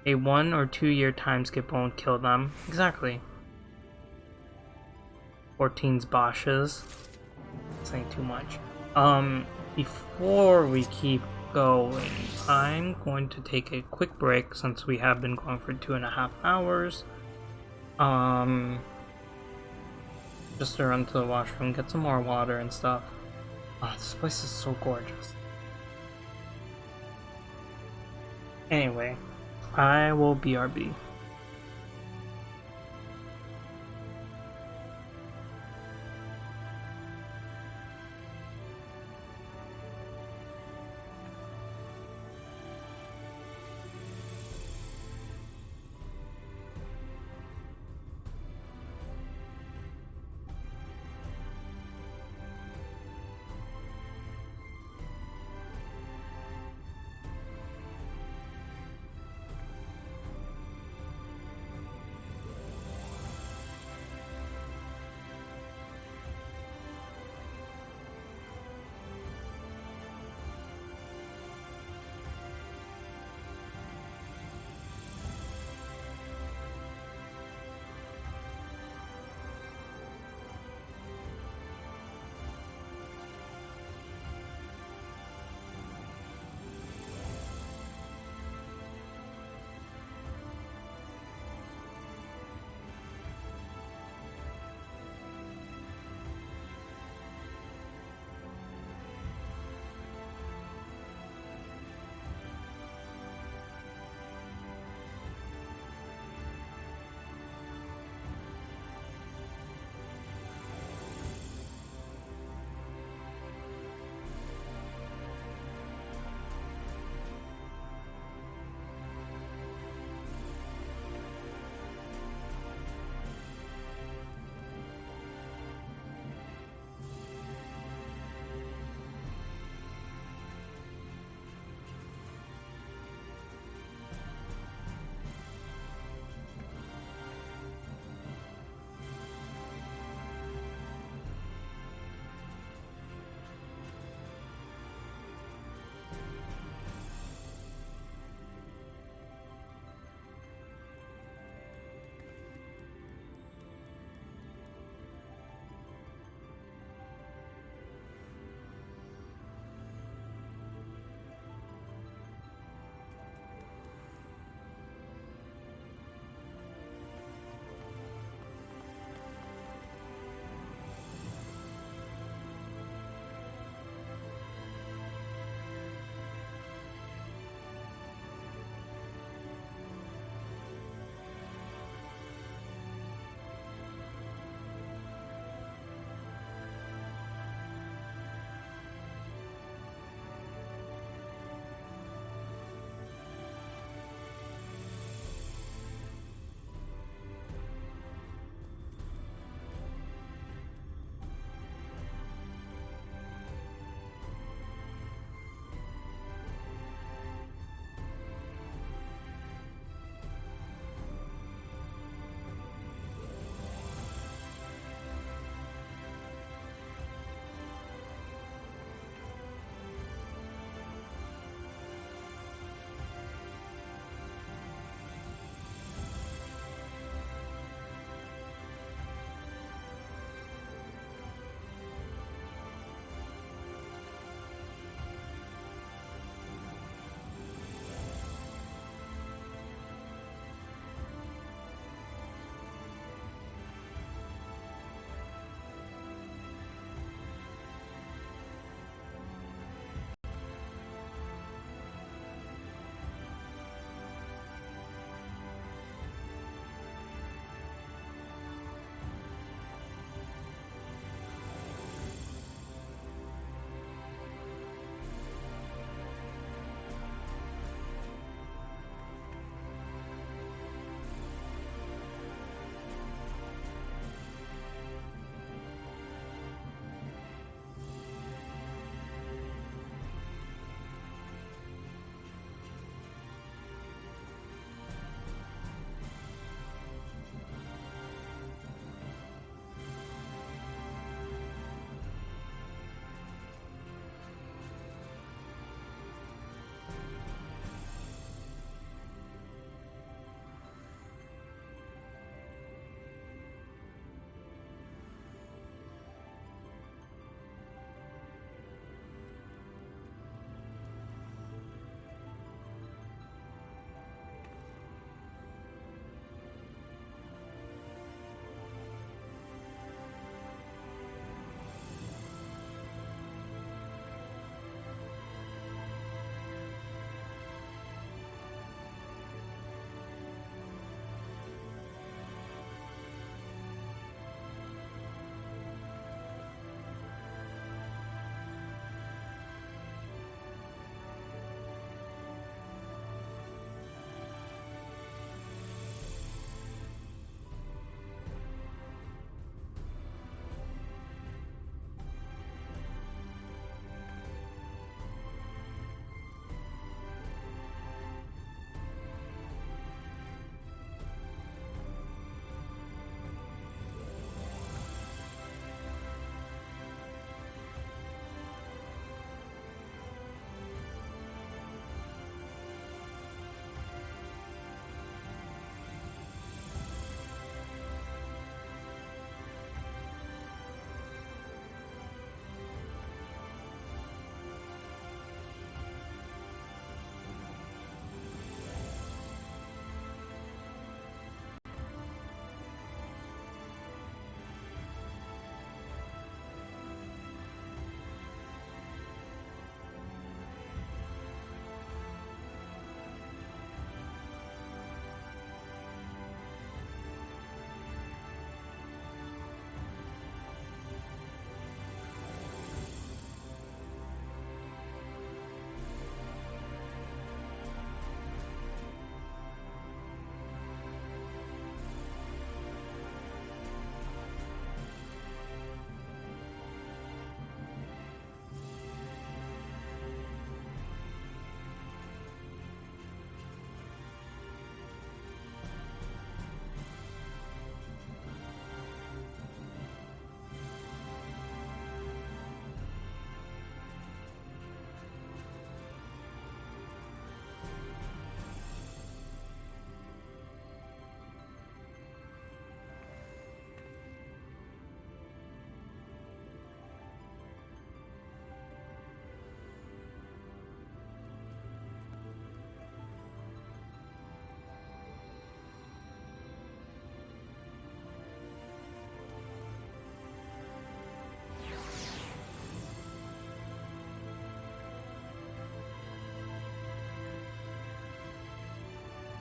A 1 or 2 year time skip won't kill them. Exactly. 14's Bosches. Saying too much. Before we keep going, I'm going to take a quick break since we have been going for 2.5 hours. Just to run to the washroom, get some more water and stuff. Oh, this place is so gorgeous. Anyway, I will BRB.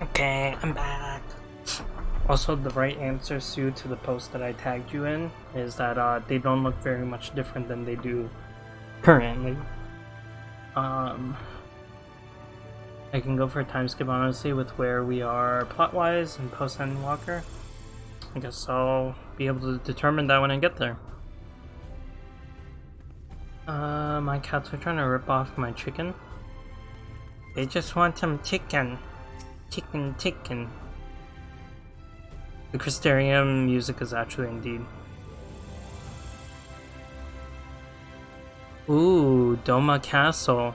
Okay, I'm back. Also, the right answer, Sue, to the post that I tagged you in is that they don't look very much different than they do currently. I can go for a time skip, honestly, with where we are plot-wise and post-Endwalker. I guess I'll be able to determine that when I get there. My cats are trying to rip off my chicken. They just want some chicken. Chicken. The Crystarium music is actually indeed. Ooh, Doma Castle.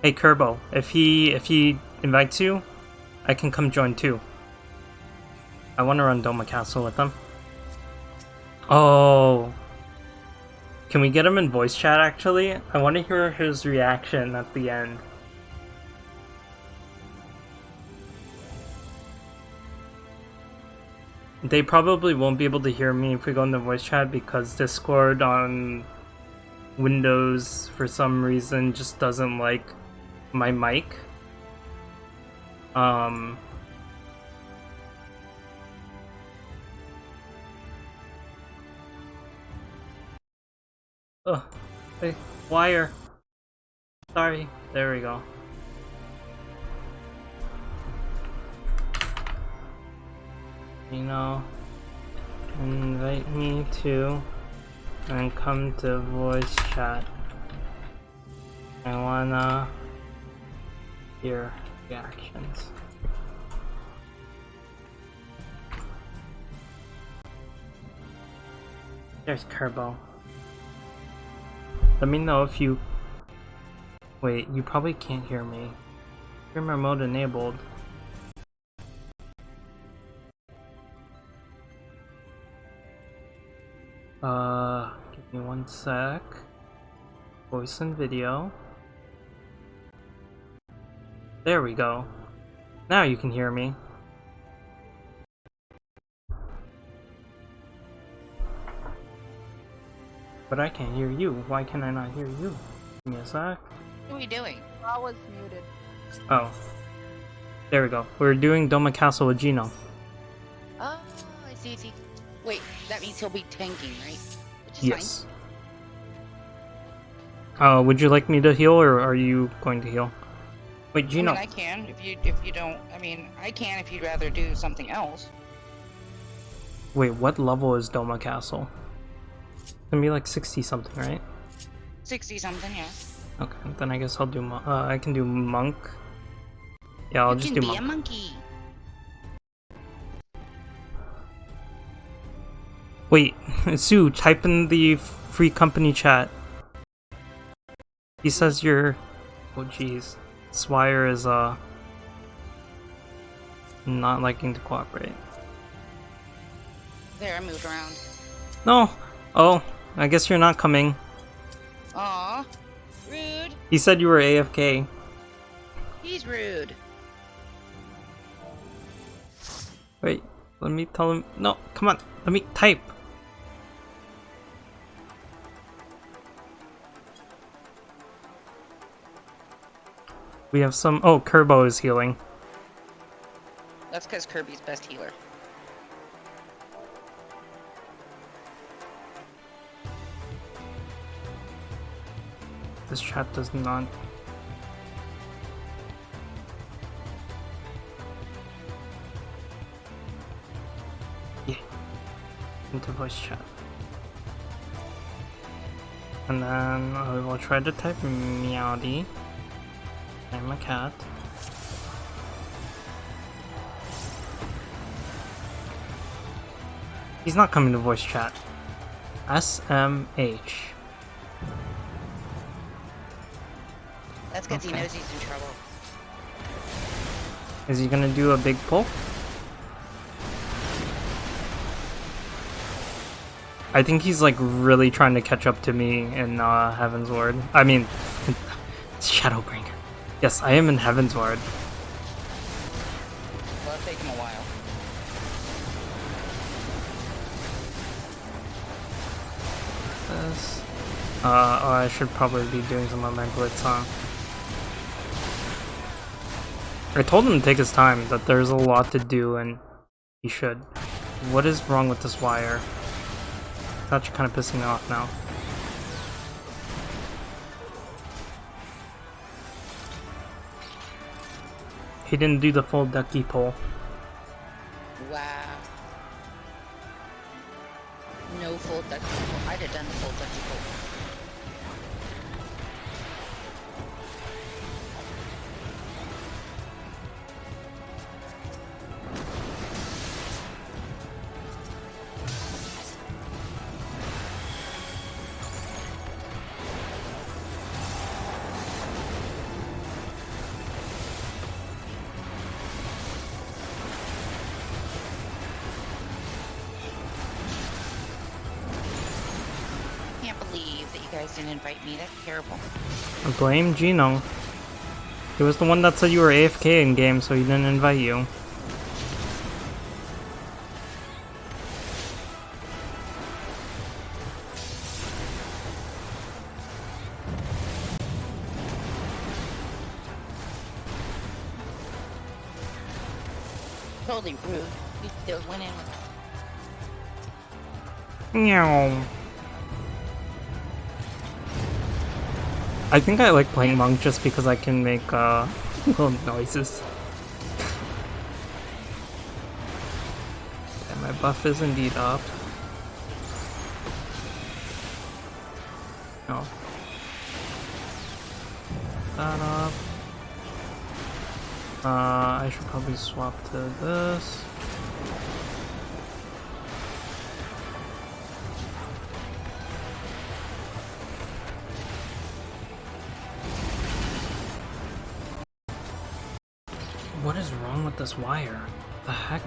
Hey Kerbo, if he invites you, I can come join too. I want to run Doma Castle with them. Oh. Can we get him in voice chat actually? I want to hear his reaction at the end. They probably won't be able to hear me if we go in the voice chat because Discord on Windows for some reason just doesn't like my mic. Oh, hey, wire. Sorry. There we go. You know, invite me to and come to voice chat. I wanna hear reactions. There's Kerbo. Let me know if you... Wait, you probably can't hear me. Streamer mode enabled. Give me one sec. Voice and video. There we go. Now you can hear me. But I can't hear you. Why can I not hear you? Give me a sec. What are we doing? I was muted. Oh. There we go. We're doing Doma Castle with Gino. Oh, I see. Wait, that means he'll be tanking, right? Which is yes. Would you like me to heal, or are you going to heal? Wait, Gino. I mean, I can if you don't. I mean, I can if you'd rather do something else. Wait, what level is Doma Castle? It's gonna be like 60 something, right? 60 something, yeah. Okay, then I guess I'll do. I can do monk. Yeah, I'll just do monk. You can be a monkey. Wait, Sue, type in the free company chat. He says you're... Oh jeez. Swire is, not liking to cooperate. There, I moved around. No! Oh, I guess you're not coming. Aw, rude. He said you were AFK. He's rude. Wait, let me tell him... No, come on, let me type. We have some... Oh, Kerbo is healing. That's because Kirby's best healer. This chat does not... Yeah. Into voice chat. And then I will try to type Meowdy. I'm a cat. He's not coming to voice chat. SMH. That's because he knows he's in trouble. Is he gonna do a big pull? I think he's like really trying to catch up to me in Heaven's Ward. I mean, Shadowbringer. Yes, I am in Heaven's Ward. Well, it'll take him a while. This. Oh, I should probably be doing some of my blitz, huh? I told him to take his time, that there's a lot to do and he should. What is wrong with this wire? It's actually kind of pissing me off now. He didn't do the full ducky pull. Wow. No full ducky pull. I'd have done the full ducky pull. Didn't invite me. That's terrible. I blame Gino. He was the one that said you were AFK in game, so he didn't invite you. Totally rude. He's still winning. Meow. I think I like playing Monk just because I can make little noises. Okay, my buff is indeed up. No. That up. I should probably swap to this. What is wrong with this wire? The heck?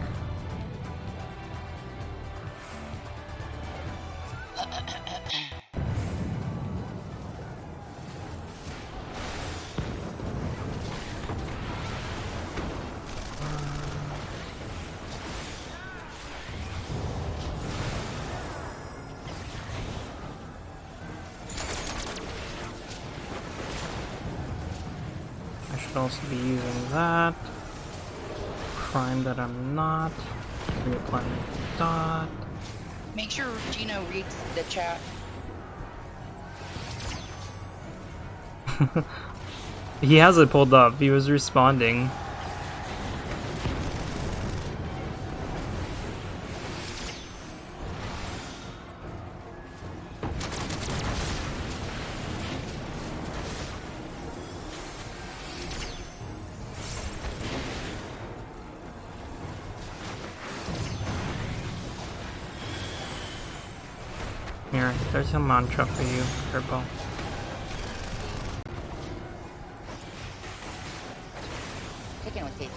I should also be using that. Prime that I'm not. Reapply my dot. Make sure Gino reads the chat. He has it pulled up. He was responding. Here, there's a mantra for you, Turbo. Chicken with tasty.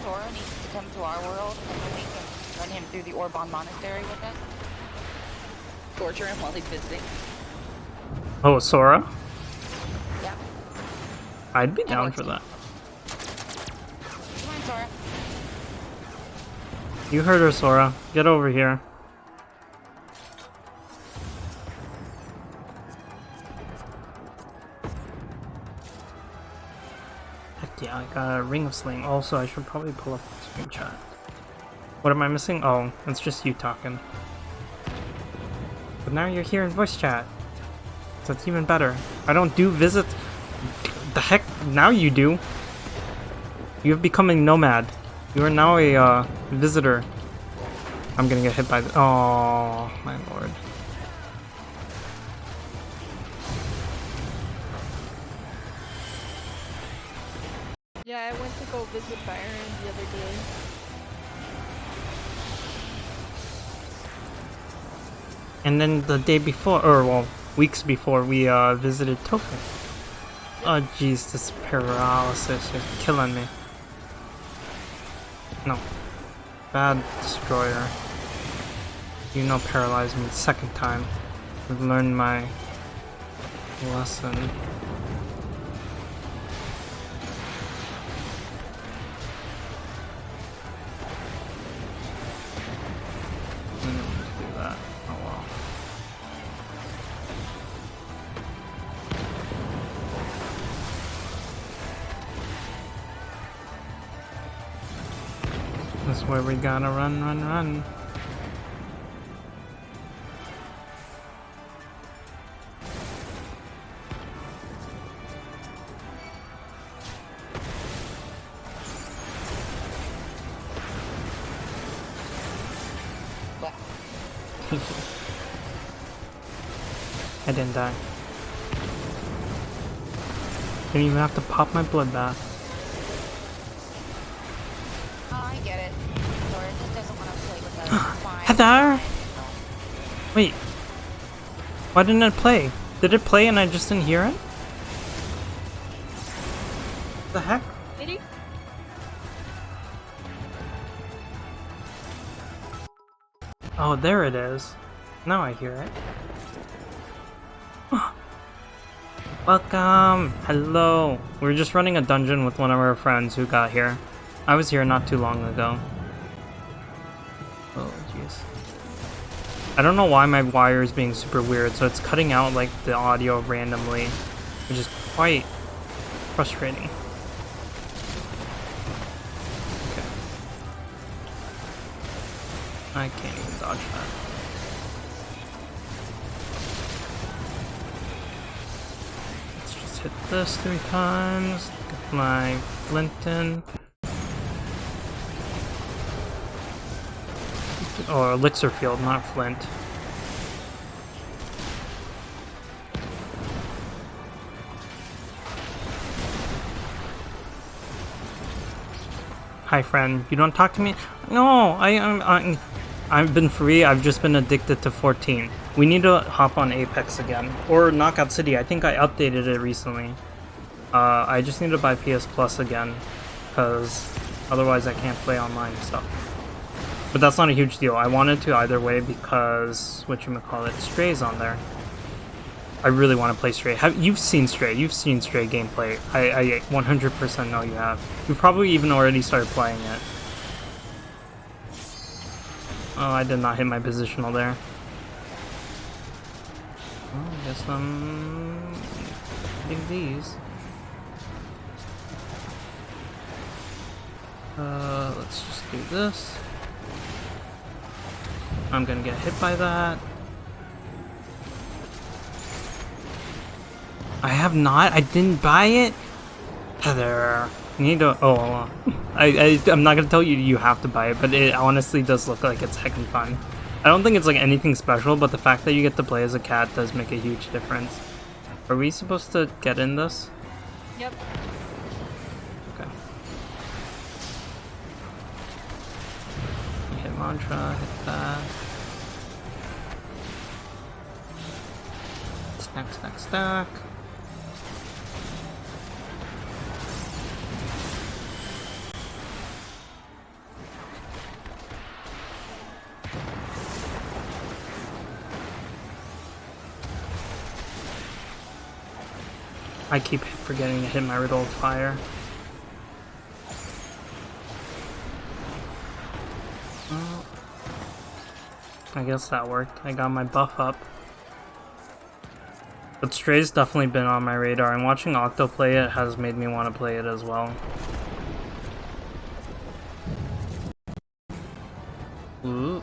Sora needs to come to our world and then we can run him through the Orban Monastery with us. Torture him while he's visiting. Oh, Sora? Yep. I'd be down for that. Come on, Sora. You heard her, Sora. Get over here. Heck yeah, I got a Ring of Sling. Also, I should probably pull up the screen chat. What am I missing? Oh, it's just you talking. But now you're here in voice chat. So it's even better. I don't do visits. The heck? Now you do. You have become a nomad. You are now a visitor. I'm gonna get hit by the. Oh, my lord. Yeah, I went to go visit Byron the other day. And then the day before, or well, weeks before, we visited Tokyo. Oh jeez, this paralysis is killing me. No. Bad destroyer. You know paralyze me the second time. I've learned my lesson. where we gotta run. What? I didn't die. Didn't even have to pop my blood bath. Oh, I get it. Laura just doesn't want to play with us. Fine. Heather! Wait. Why didn't it play? Did it play and I just didn't hear it? The heck? Lady? Oh, there it is. Now I hear it. Welcome! Hello! We're just running a dungeon with one of our friends who got here. I was here not too long ago. Oh, jeez. I don't know why my wire is being super weird, so it's cutting out like the audio randomly, which is quite frustrating. Okay. I can't even dodge that. Hit this 3 times, get my flint in. Or elixir field, not flint. Hi friend, you don't talk to me? No, I've been free, I've just been addicted to 14. We need to hop on Apex again. Or Knockout City, I think I updated it recently. I just need to buy PS Plus again, because otherwise I can't play online stuff. But that's not a huge deal. I wanted to either way because, whatchamacallit, Stray's on there. I really want to play Stray. You've seen Stray gameplay. I 100% know you have. You've probably even already started playing it. Oh, I did not hit my positional there. Well, I guess I'm hitting these. Let's just do this. I'm gonna get hit by that. I have not? I didn't buy it? Heather. You need to. Oh, I'm not gonna tell you you have to buy it, but it honestly does look like it's heckin' fun. I don't think it's like anything special, but the fact that you get to play as a cat does make a huge difference. Are we supposed to get in this? Yep. Okay. Hit mantra, hit that. Stack. I keep forgetting to hit my riddle of fire. Well, I guess that worked. I got my buff up. But Stray's definitely been on my radar, and watching Octo play it has made me want to play it as well. Ooh.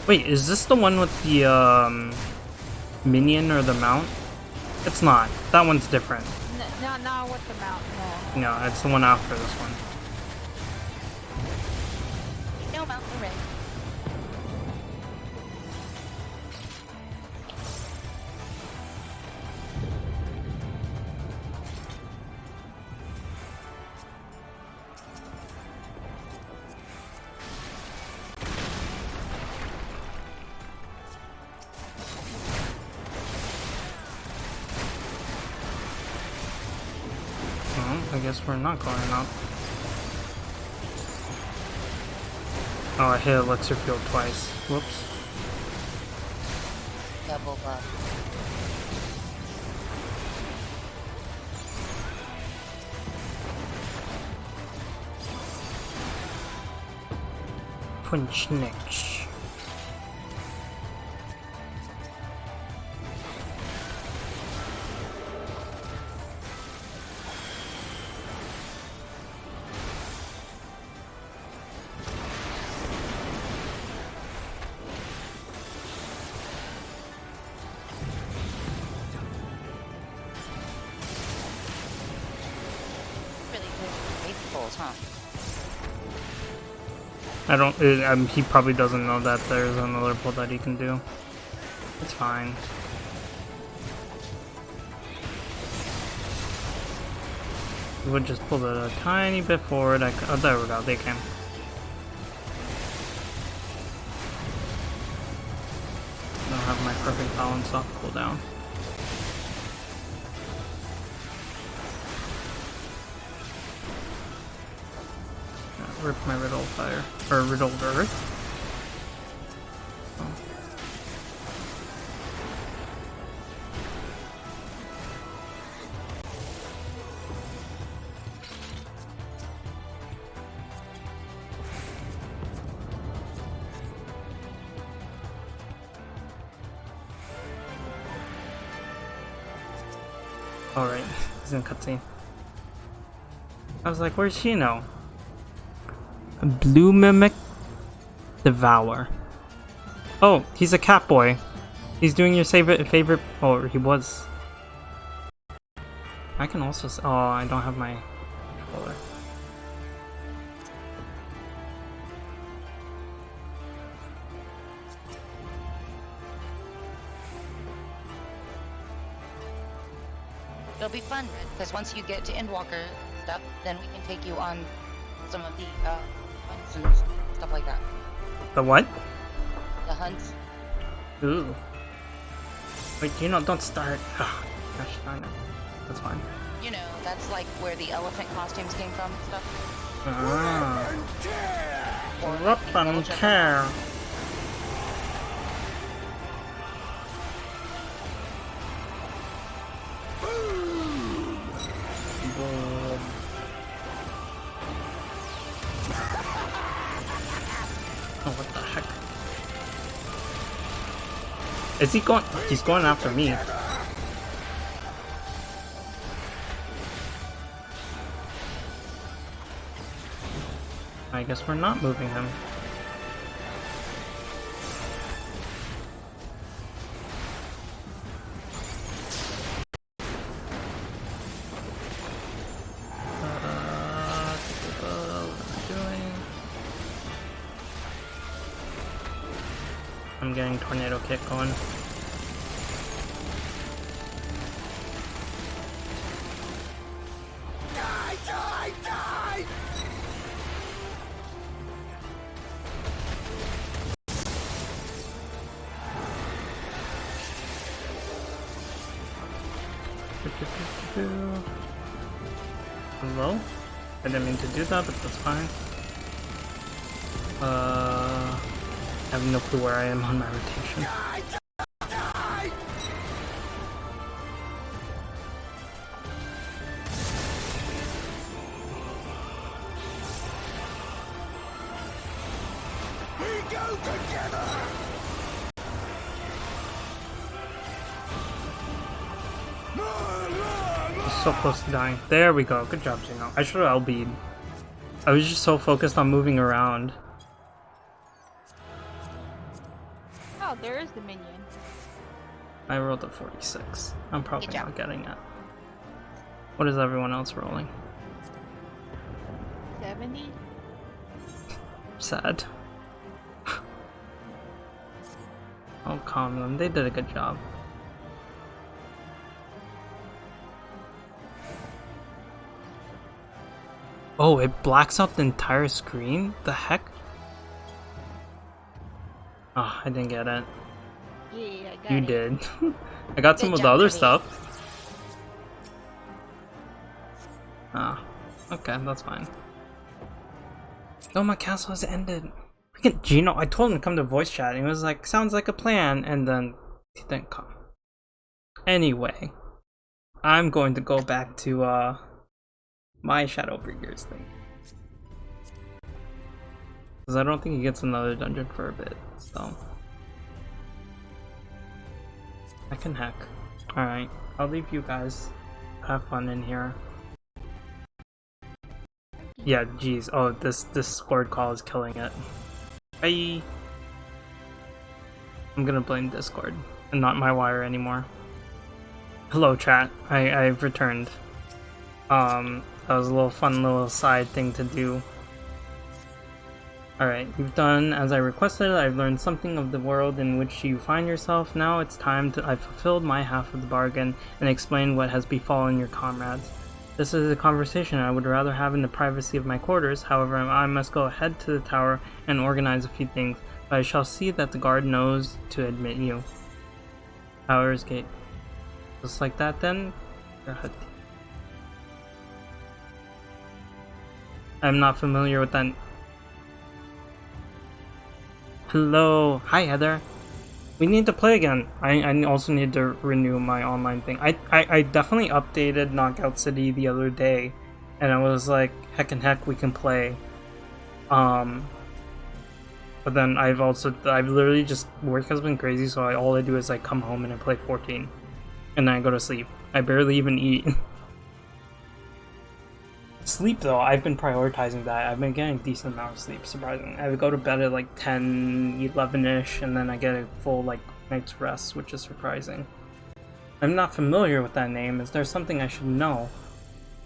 Wait, is this the one with the minion or the mount? It's not. That one's different. Not with the mount, no. No, it's the one after this one. No mount already. I guess we're not going up. Oh, I hit elixir field twice. Whoops. Double buff. Punch next. assholes, huh? I don't. He probably doesn't know that there's another pull that he can do. It's fine. We would just pull it a tiny bit forward. Oh, there we go. They came. I don't have my perfect balance off cooldown. Rip my riddle fire or riddled earth. Alright, he's in cutscene. I was like, where's Shino? A blue mimic devour. Oh, he's a cat boy. He's doing your favorite. Oh, he was. I can also. Oh, I don't have my controller. It'll be fun, because once you get to Endwalker stuff, then we can take you on some of the hunts and stuff like that. The what? The hunts. Ooh. Wait, you know, don't start. Ugh, gosh darn it. That's fine. You know, that's like where the elephant costumes came from and stuff. Ah. Or Up the and elephant- care. Oh, what the heck? Is he going? He's going after me. I guess we're not moving him. I'm getting tornado kick going. Die, die, die! Hello? I didn't mean to do that, but that's fine. I have no clue where I am on my rotation. Die, die! We go together! He's so close to dying. There we go. Good job, Gino. I should have LB'd. I was just so focused on moving around. Oh, there is the minion. I rolled a 46. I'm probably Good job. not getting it. What is everyone else rolling? 70? Sad. I'll calm them. They did a good job. Oh, it blacks out the entire screen? The heck? Oh, I didn't get it. Yeah, I got You it. did. I got some Good of the job, other Debbie. stuff. Ah, okay, that's fine. Oh, my castle has ended. Freaking Gino, I told him to come to voice chat, and he was like, sounds like a plan, and then he didn't come. Anyway, I'm going to go back to, my Shadowbringers thing. Because I don't think he gets another dungeon for a bit, so. I can hack. Alright, I'll leave you guys. Have fun in here. Yeah, geez. Oh, this Discord call is killing it. Bye! I'm gonna blame Discord, and not my wire anymore. Hello, chat. I've returned. That was a little fun little side thing to do. Alright, you've done as I requested. I've learned something of the world in which you find yourself. Now it's time to I've fulfilled my half of the bargain and explained what has befallen your comrades. This is a conversation I would rather have in the privacy of my quarters. However, I must go ahead to the tower and organize a few things, but I shall see that the guard knows to admit you. Tower's gate. Just like that then? I'm not familiar with that. Hello. Hi, Heather. We need to play again. I also need to renew my online thing. I definitely updated Knockout City the other day, and I was like, heck and heck, we can play. But then I've literally just, work has been crazy, so all I do is I come home and I play 14. And then I go to sleep. I barely even eat. Sleep though, I've been prioritizing that. I've been getting a decent amount of sleep, surprisingly. I would go to bed at like 10, 11-ish, and then I get a full like night's rest, which is surprising. I'm not familiar with that name. Is there something I should know?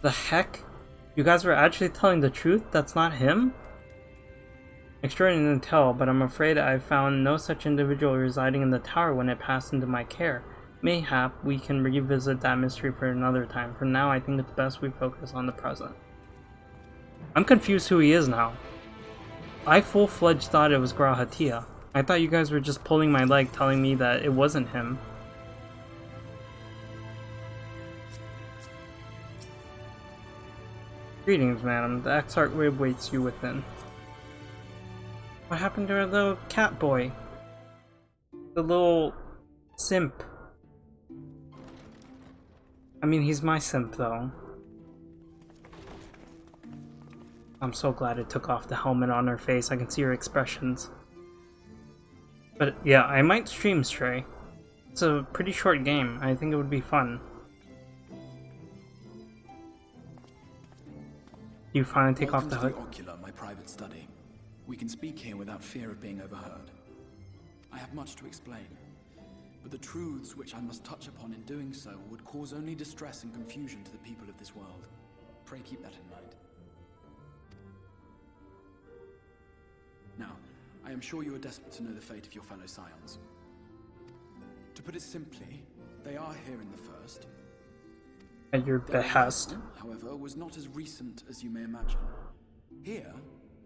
The heck? You guys were actually telling the truth? That's not him? Extraordinary to tell, but I'm afraid I found no such individual residing in the tower when it passed into my care. Mayhap we can revisit that mystery for another time. For now, I think it's best we focus on the present. I'm confused who he is now. I full-fledged thought it was Grahatia. I thought you guys were just pulling my leg telling me that it wasn't him. Greetings, madam. The Exarch waits you within. What happened to our little cat boy? The little simp. I mean, he's my simp, though. I'm so glad it took off the helmet on her face. I can see her expressions. But yeah, I might stream Stray. It's a pretty short game. I think it would be fun. You finally take off the hood. Ocular, my private study. We can speak here without fear of being overheard. I have much to explain, but the truths which I must touch upon in doing so would cause only distress and confusion to the people of this world. Pray keep that in mind. Now, I am sure you are desperate to know the fate of your fellow scions. To put it simply, they are here in the first. At your behest. However, was not as recent as you may imagine. Here,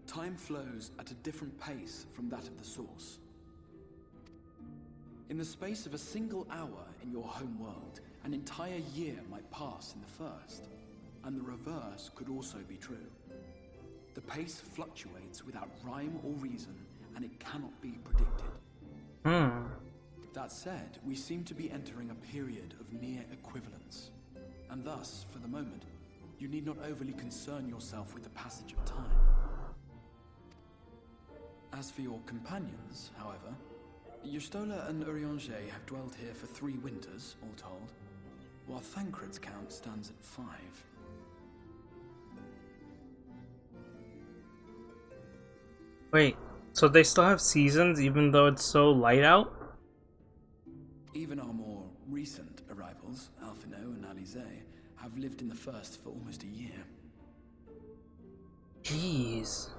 time flows at a different pace from that of the source. In the space of a single hour in your home world, an entire year might pass in the first, and the reverse could also be true. The pace fluctuates without rhyme or reason, and it cannot be predicted. That said, we seem to be entering a period of near equivalence. And thus, for the moment, you need not overly concern yourself with the passage of time. As for your companions, however, Yustola and Urianger have dwelled here for 3 winters, all told, while Thancred's count stands at 5. Wait, so they still have seasons even though it's so light out? Even our more recent arrivals, Alphino and Alize, have lived in the first for almost a year. Jeez.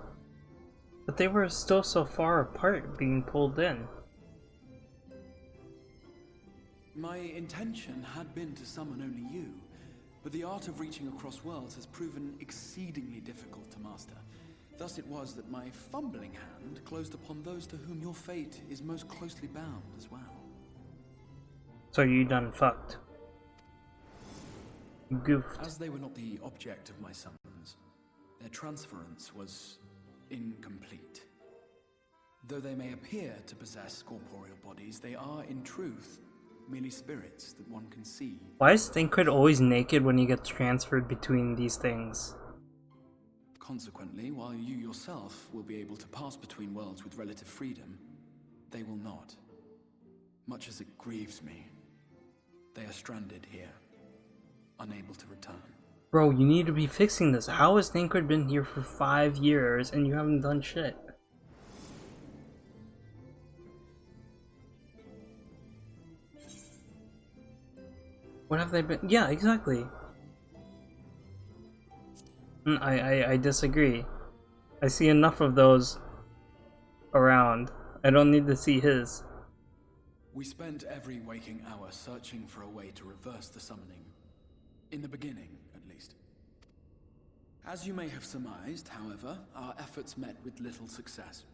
But they were still so far apart being pulled in. My intention had been to summon only you, but the art of reaching across worlds has proven exceedingly difficult to master. Thus it was that my fumbling hand closed upon those to whom your fate is most closely bound as well. So you done fucked. You goofed. As they were not the object of my summons, their transference was incomplete. Though they may appear to possess corporeal bodies, they are in truth merely spirits that one can see. Why is Thancred always naked when he gets transferred between these things? Consequently, while you yourself will be able to pass between worlds with relative freedom, they will not. Much as it grieves me, they are stranded here, unable to return. Bro, you need to be fixing this. How has Thancred been here for 5 years and you haven't done shit? What have they been? Yeah, exactly. I disagree. I see enough of those around. I don't need to see his. We spent every waking hour searching for a way to reverse the summoning. In the beginning, at least. As you may have surmised, however, our efforts met with little success.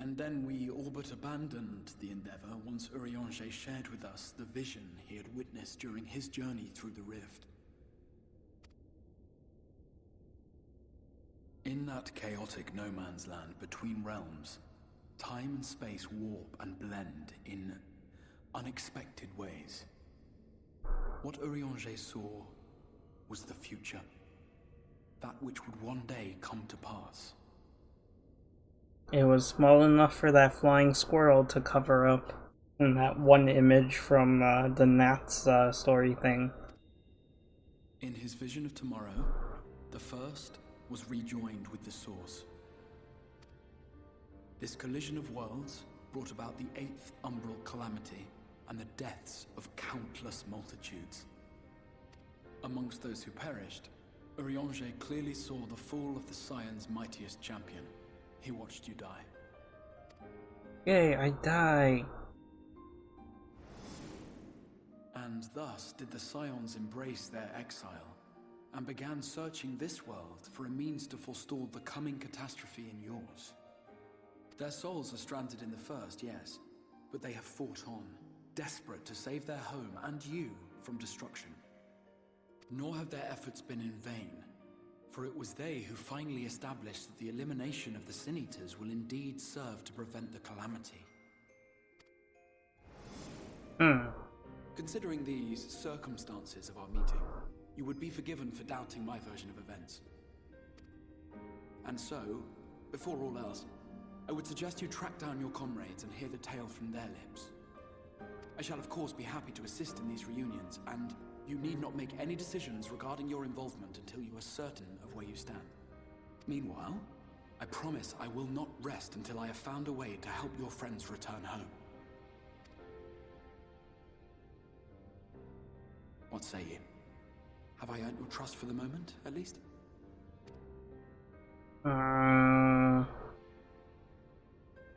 And then we all but abandoned the endeavor once Urianger shared with us the vision he had witnessed during his journey through the rift. In that chaotic no-man's land between realms, time and space warp and blend in unexpected ways. What Urianger saw was the future. That which would one day come to pass. It was small enough for that flying squirrel to cover up in that one image from the Nats story thing. In his vision of tomorrow, the first was rejoined with the source. This collision of worlds brought about the 8th umbral calamity and the deaths of countless multitudes. Amongst those who perished, Urianger clearly saw the fall of the Scion's mightiest champion. He watched you die. Yay, I die. And thus did the Scions embrace their exile, and began searching this world for a means to forestall the coming catastrophe in yours. Their souls are stranded in the first, yes, but they have fought on, desperate to save their home and you from destruction. Nor have their efforts been in vain, for it was they who finally established that the elimination of the Sin Eaters will indeed serve to prevent the calamity. Considering these circumstances of our meeting, you would be forgiven for doubting my version of events. And so, before all else, I would suggest you track down your comrades and hear the tale from their lips. I shall of course be happy to assist in these reunions, and you need not make any decisions regarding your involvement until you are certain of where you stand. Meanwhile, I promise I will not rest until I have found a way to help your friends return home. What say you? Have I earned your trust for the moment, at least? Don't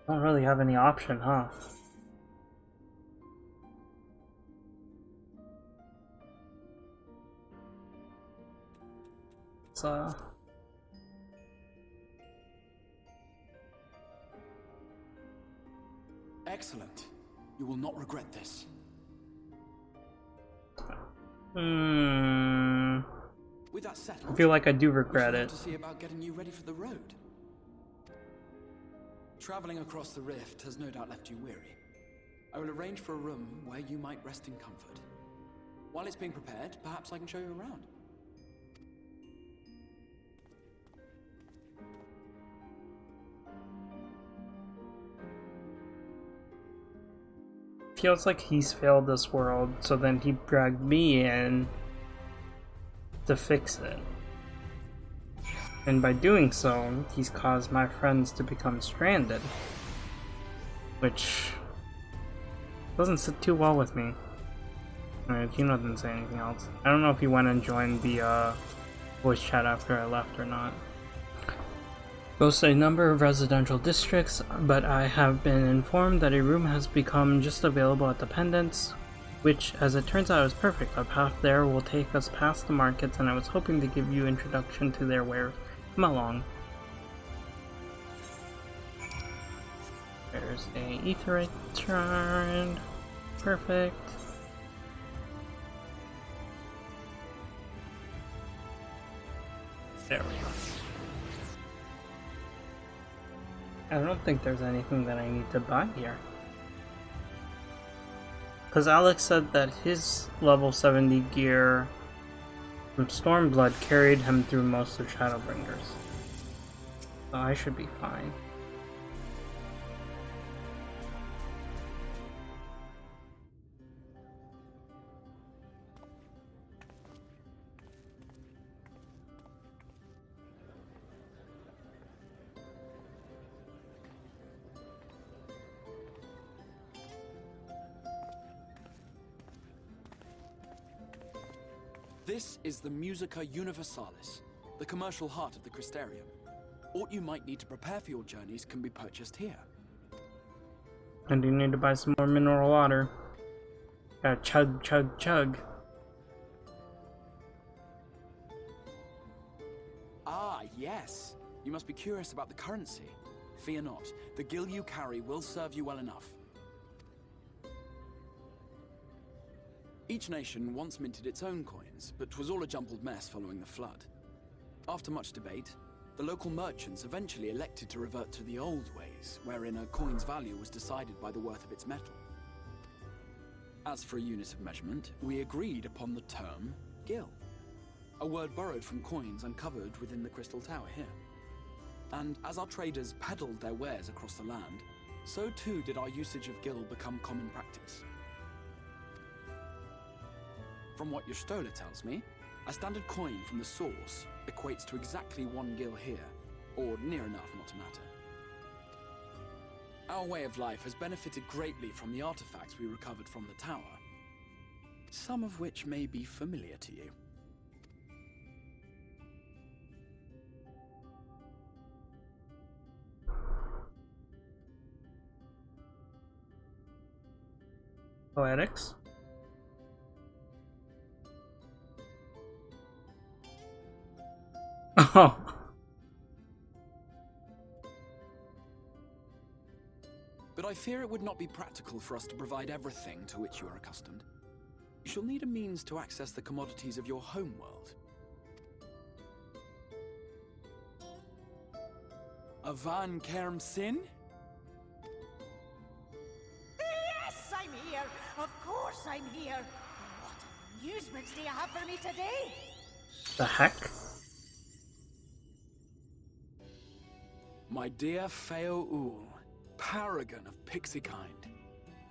really have any option, huh? It's Excellent. You will not regret this. With that settled, I feel like I do regret we it. shall have to see about getting you ready for the road. Traveling across the rift has no doubt left you weary. I will arrange for a room where you might rest in comfort. While it's being prepared, perhaps I can show you around. Feels like he's failed this world, so then he dragged me in to fix it. And by doing so, he's caused my friends to become stranded. Which doesn't sit too well with me. Alright, Gino didn't say anything else. I don't know if he went and joined the voice chat after I left or not. Boasts a number of residential districts, but I have been informed that a room has become just available at the Pendants, which, as it turns out, is perfect. Our path there will take us past the markets, and I was hoping to give you introduction to their wares. Come along. There's a Aetheryte Shrine. Perfect. There we go. I don't think there's anything that I need to buy here. Because Alex said that his level 70 gear from Stormblood carried him through most of Shadowbringers. So I should be fine. This is the Musica Universalis, the commercial heart of the Crystarium. What you might need to prepare for your journeys can be purchased here. I do need to buy some more mineral water. Gotta chug, chug, chug. Ah, yes. You must be curious about the currency. Fear not. The gil you carry will serve you well enough. Each nation once minted its own coins, but 'twas all a jumbled mess following the flood. After much debate, the local merchants eventually elected to revert to the old ways, wherein a coin's value was decided by the worth of its metal. As for a unit of measurement, we agreed upon the term gil, a word borrowed from coins uncovered within the Crystal Tower here. And as our traders peddled their wares across the land, so too did our usage of gil become common practice. From what your stola tells me, a standard coin from the source equates to exactly 1 gil here, or near enough not to matter. Our way of life has benefited greatly from the artifacts we recovered from the tower, some of which may be familiar to you. Poetics? Oh. But I fear it would not be practical for us to provide everything to which you are accustomed. You shall need a means to access the commodities of your homeworld. Avan Kerm Sin? Yes, I'm here. Of course I'm here. What amusements do you have for me today? The heck? My dear Feo Ul, paragon of pixie kind.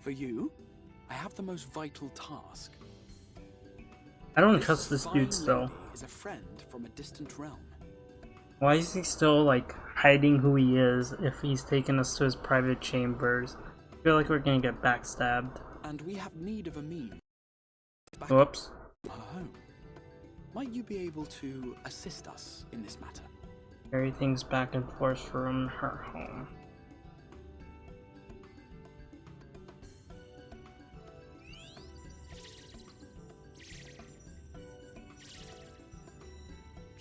For you, I have the most vital task. I don't trust this fine dude still. lady is a friend from a distant realm. Why is he still, like, hiding who he is if he's taken us to his private chambers? I feel like we're gonna get backstabbed. And we have need of a means. Back Whoops. to her home. Might you be able to assist us in this matter? Carry things back and forth from her home.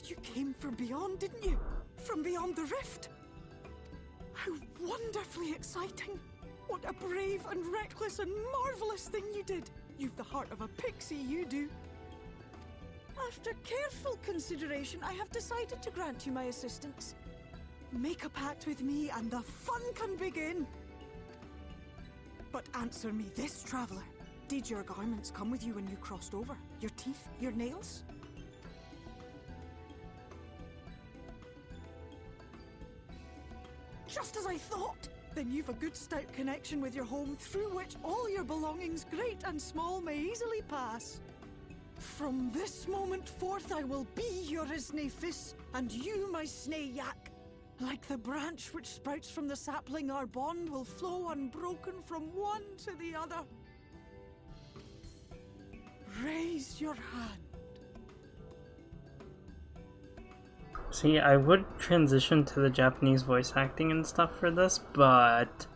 You came from beyond, didn't you? From beyond the rift? How wonderfully exciting! What a brave and reckless and marvelous thing you did! You've the heart of a pixie, you do. After careful consideration, I have decided to grant you my assistance. Make a pact with me and the fun can begin. But answer me this, traveler. Did your garments come with you when you crossed over? Your teeth? Your nails? Just as I thought! Then you've a good stout connection with your home through which all your belongings, great and small, may easily pass. From this moment forth I will be your Isne Fis, and you my Snay Yak. Like the branch which sprouts from the sapling, our bond will flow unbroken from one to the other. Raise your hand. See, I would transition to the Japanese voice acting and stuff for this, but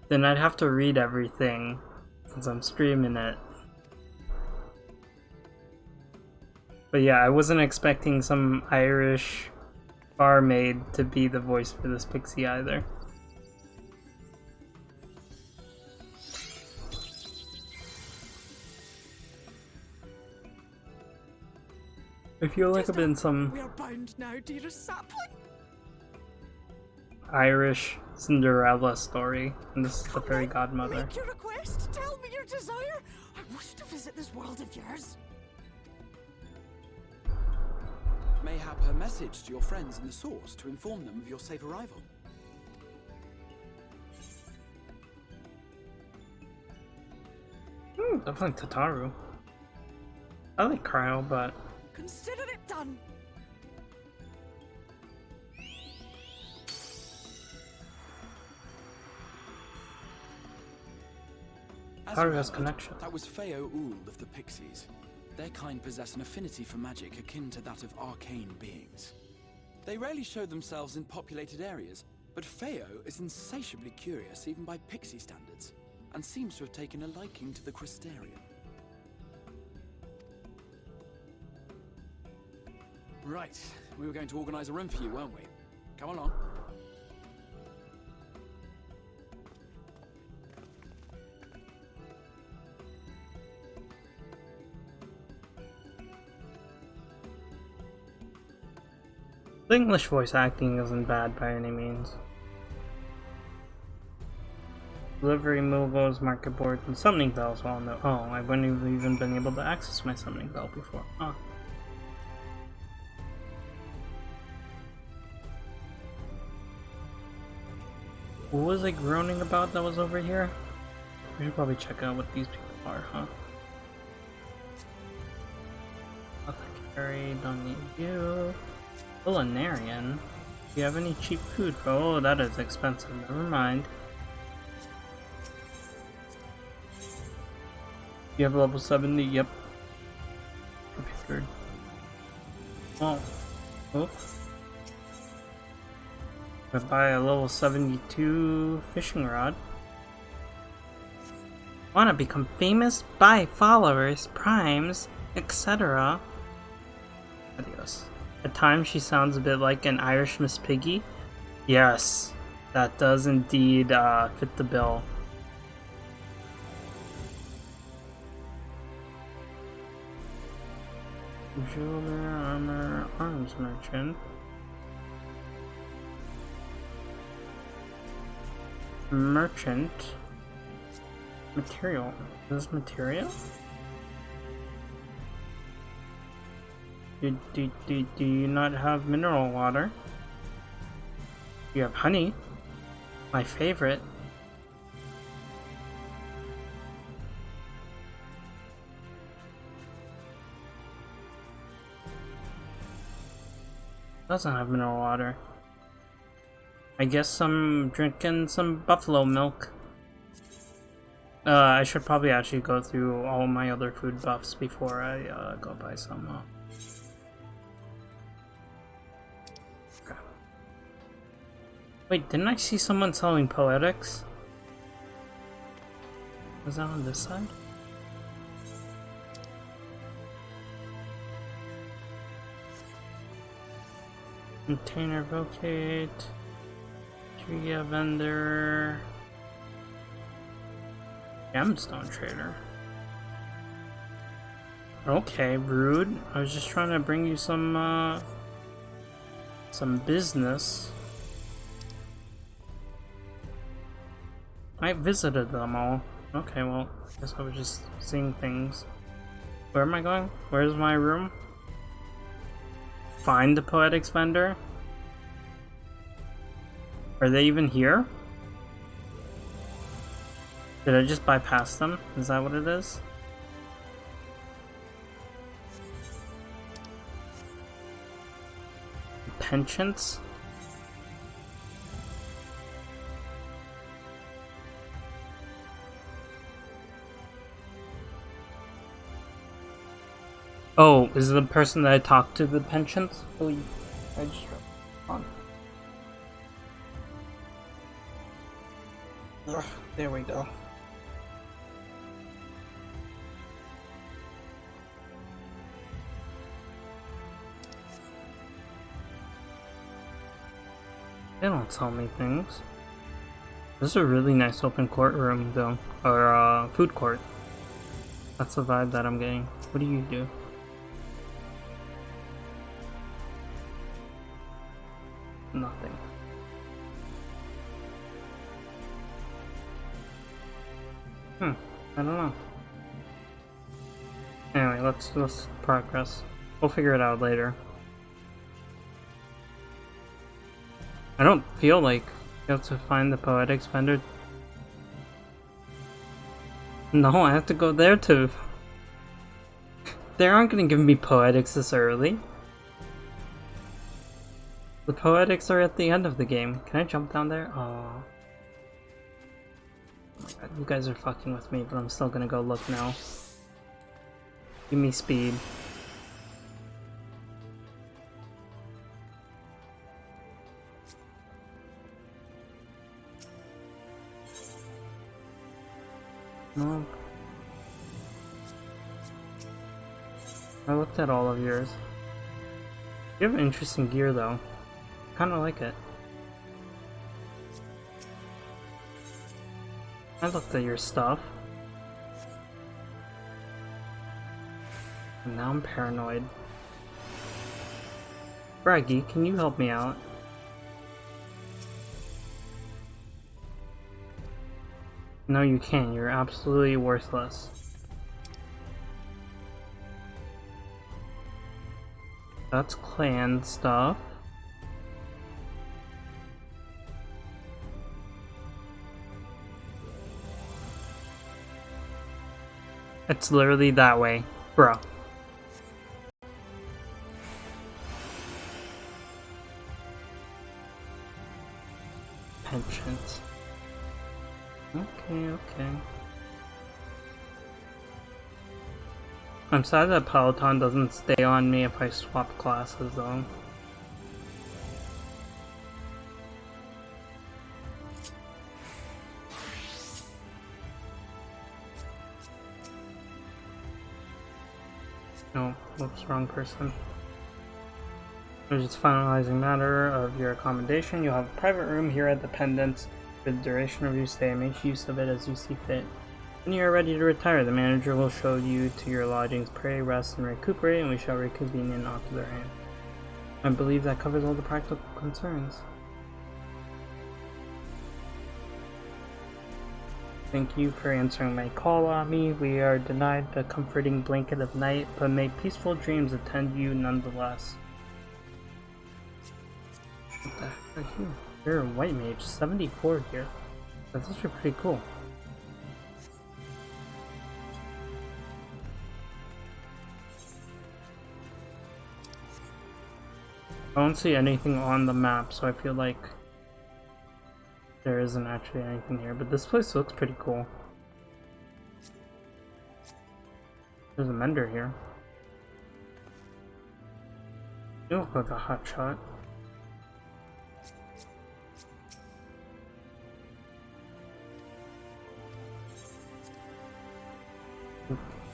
then I'd have to read everything since I'm streaming it. But yeah, I wasn't expecting some Irish barmaid to be the voice for this pixie either. I feel like I've been some We are bound now, dearest sapling. Irish Cinderella story, and this is the fairy godmother. Make your request. Tell me your desire. I wish to visit this world of yours. Mayhap her message to your friends in the source to inform them of your safe arrival. Definitely Tataru. I like Cryo, but Consider it done. As Tataru you has heard, connection. That was Feo Ul of the Pixies. Their kind possess an affinity for magic akin to that of arcane beings. They rarely show themselves in populated areas, but Feo is insatiably curious even by pixie standards, and seems to have taken a liking to the Crystarium. Right, we were going to organize a room for you, weren't we? Come along. The English voice acting isn't bad by any means. Delivery moogles, market boards, and summoning bells. Well, no. Oh, I wouldn't have even been able to access my summoning bell before. Oh. What was I groaning about that was over here? We should probably check out what these people are, huh? Apothecary, don't need you. Culinarian? Do you have any cheap food? Oh, that is expensive. Never mind. You have level 70? Yep. Prepared. Oh. Oh. I buy a level 72 fishing rod. Wanna become famous? Buy followers, primes, etc. Adios. At times she sounds a bit like an Irish Miss Piggy. Yes, that does indeed fit the bill. Jeweler, armor, arms merchant. Merchant. Material. Is this material? Do you not have mineral water? You have honey. My favorite. Doesn't have mineral water. I guess I'm drinking some buffalo milk. I should probably actually go through all my other food buffs before I go buy some. Okay. Wait, didn't I see someone selling poetics? Was that on this side? Container vocate. Trivia vendor. Gemstone trader. Okay, rude. I was just trying to bring you some business. I visited them all. Okay, well, I guess I was just seeing things. Where am I going? Where's my room? Find the poetics vendor? Are they even here? Did I just bypass them? Is that what it is? Penchants? Oh, is the person that I talked to the penchants? Oh, I just on. Ugh, there we go. They don't tell me things. This is a really nice open courtroom, though, or food court. That's the vibe that I'm getting. What do you do? Nothing. I don't know. Anyway, let's progress. We'll figure it out later. I don't feel like you have to find the poetics vendor. No, I have to go there too. They aren't gonna give me poetics this early. The poetics are at the end of the game. Can I jump down there? Oh my god, you guys are fucking with me, but I'm still gonna go look now. Give me speed. No. I looked at all of yours. You have interesting gear though. Kinda like it. I looked at your stuff. And now I'm paranoid. Braggy, can you help me out? No, you can't. You're absolutely worthless. That's clan stuff. It's literally that way, bro. Pensions. Okay. I'm sad that Peloton doesn't stay on me if I swap classes though. No, whoops, wrong person. We're just finalizing matter of your accommodation. You'll have a private room here at the Pendants for the duration of your stay. Make use of it as you see fit. When you are ready to retire, the manager will show you to your lodgings. Pray, rest, and recuperate, and we shall reconvene in ocular hand. I believe that covers all the practical concerns. Thank you for answering my call, Ami. We are denied the comforting blanket of night, but may peaceful dreams attend you nonetheless. What the heck are you? You're a white mage, 74 here. That's actually pretty cool. I don't see anything on the map, so I feel like there isn't actually anything here, but this place looks pretty cool. There's a mender here. You look like a hot shot.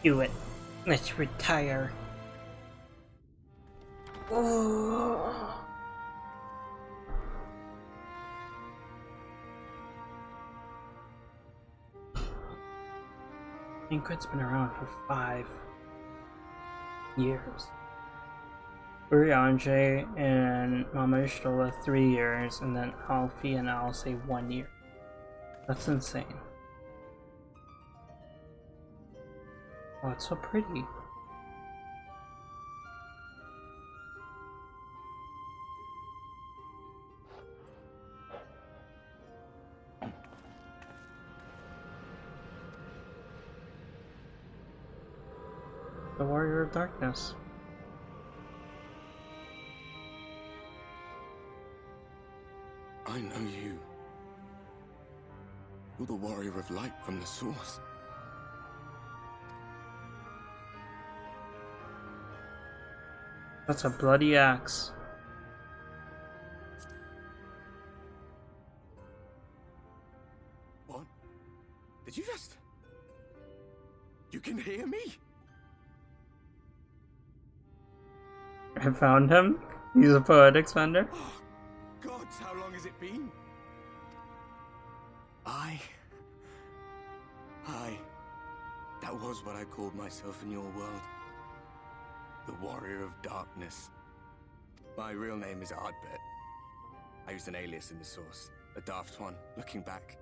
Do it. Let's retire. Oh. Ingrid's been around for 5 years. Uriange and Mama Ishtola 3 years, and then Alfie and Alice 1 year. That's insane. Oh, it's so pretty. The Warrior of Darkness. I know you. You're the Warrior of Light from the Source. That's a bloody axe. What? Did you just... You can hear me? I found him. He's a poetic spender. Oh, gods, how long has it been? That was what I called myself in your world. The Warrior of Darkness. My real name is Ardbert. I used an alias in the Source. A daft one, looking back.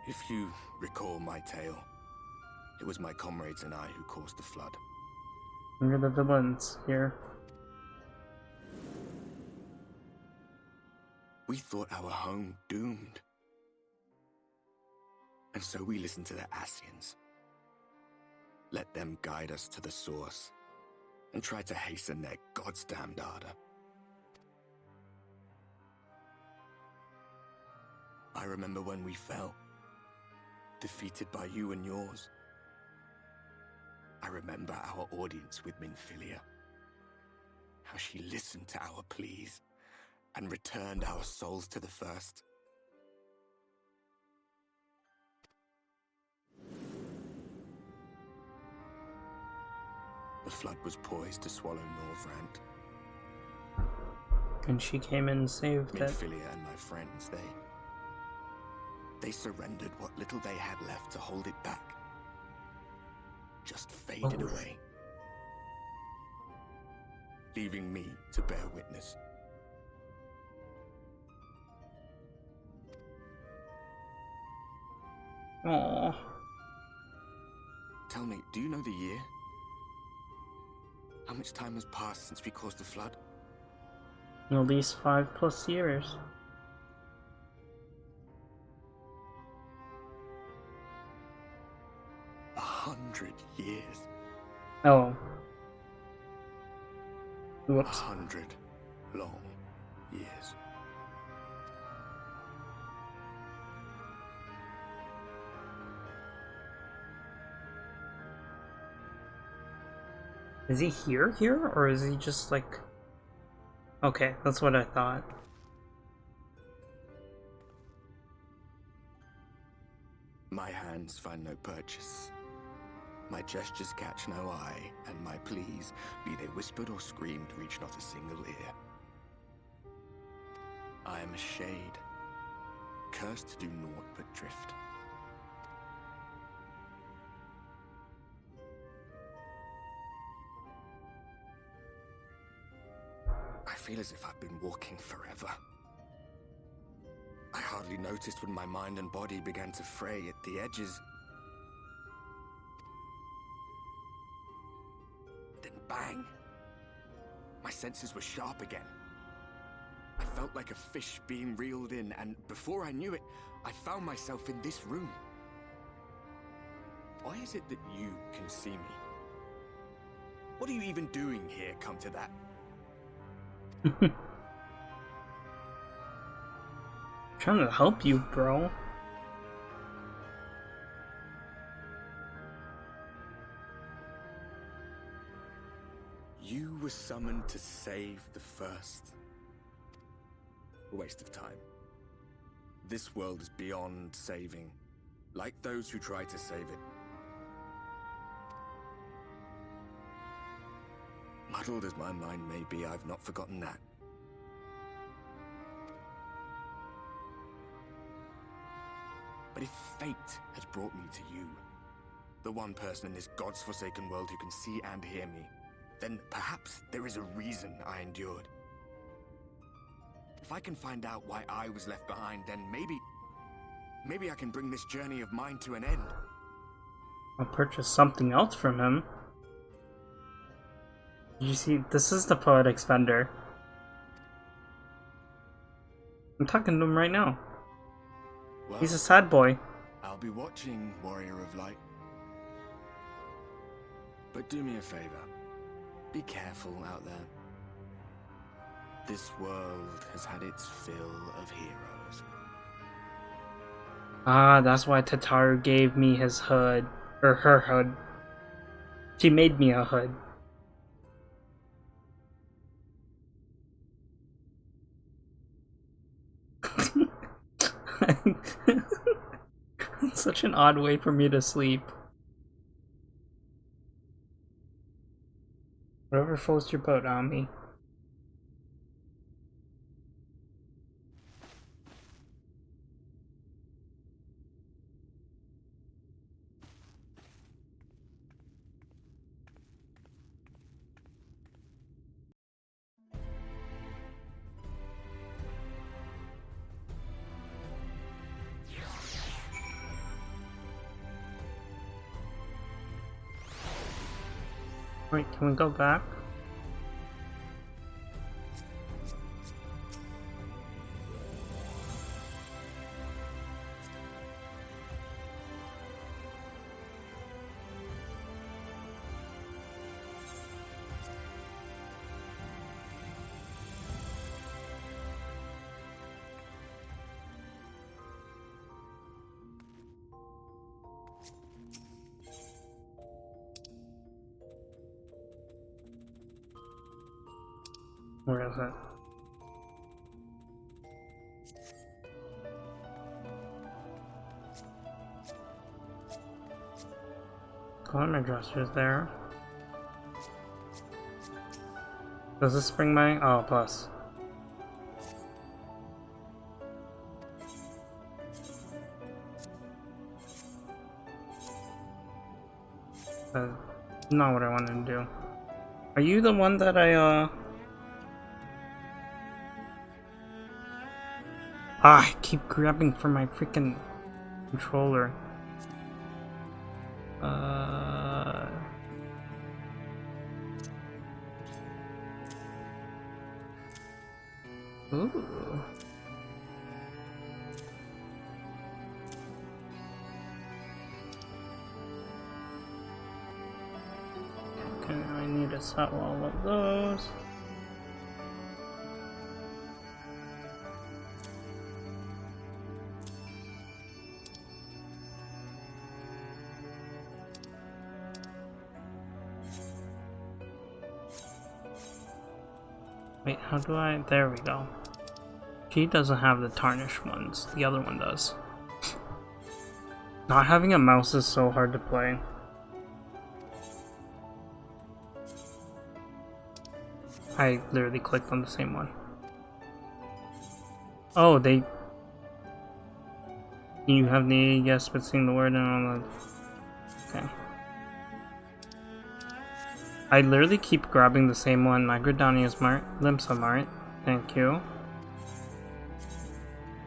If you recall my tale, it was my comrades and I who caused the flood. We're the villains here. We thought our home doomed. And so we listened to the Ascians. Let them guide us to the Source, and try to hasten their goddamned ardor. I remember when we fell. defeated by you and yours. I remember our audience with Minfilia. How she listened to our pleas and returned our souls to the First. The flood was poised to swallow Northrend. And she came in and saved it. Minfilia and my friends, they surrendered what little they had left to hold it back. Just faded away, leaving me to bear witness. Aww. Tell me, do you know the year? How much time has passed since we caused the flood? At least 5+ years. A 100 years. Oh. Whoops. 100 long years. Is he here, or is he just like... Okay, that's what I thought. My hands find no purchase. My gestures catch no eye, and my pleas, be they whispered or screamed, reach not a single ear. I am a shade, cursed to do naught but drift. I feel as if I've been walking forever. I hardly noticed when my mind and body began to fray at the edges. Then bang! My senses were sharp again. I felt like a fish being reeled in, and before I knew it, I found myself in this room. Why is it that you can see me? What are you even doing here, come to that? Trying to help you, bro. You were summoned to save the First. A waste of time. This world is beyond saving, like those who try to save it. Muddled as my mind may be, I've not forgotten that. But if fate has brought me to you, the one person in this God's-forsaken world who can see and hear me, then perhaps there is a reason I endured. If I can find out why I was left behind, then maybe I can bring this journey of mine to an end. I'll purchase something else from him. You see, this is the Poetics vendor. I'm talking to him right now. Well, he's a sad boy. I'll be watching, Warrior of Light. But do me a favor. Be careful out there. This world has had its fill of heroes. Ah, that's why Tataru gave me his hood. Or her hood. She made me a hood. Such an odd way for me to sleep. Whatever floats your boat, Ami. Wait, can we go back? Where is it? Corner dresser's there. Does this bring my... oh, plus. Not what I wanted to do. Are you the one that I keep grabbing for my freaking controller. Ooh. Okay, I need to sell all of those. Wait, how do I? There we go. She doesn't have the tarnished ones. The other one does. Not having a mouse is so hard to play. I literally clicked on the same one. Oh, they... You have the yes, but seeing the word and all that. Okay. I literally keep grabbing the same one. Microdowny is smart. Limsa smart. Thank you.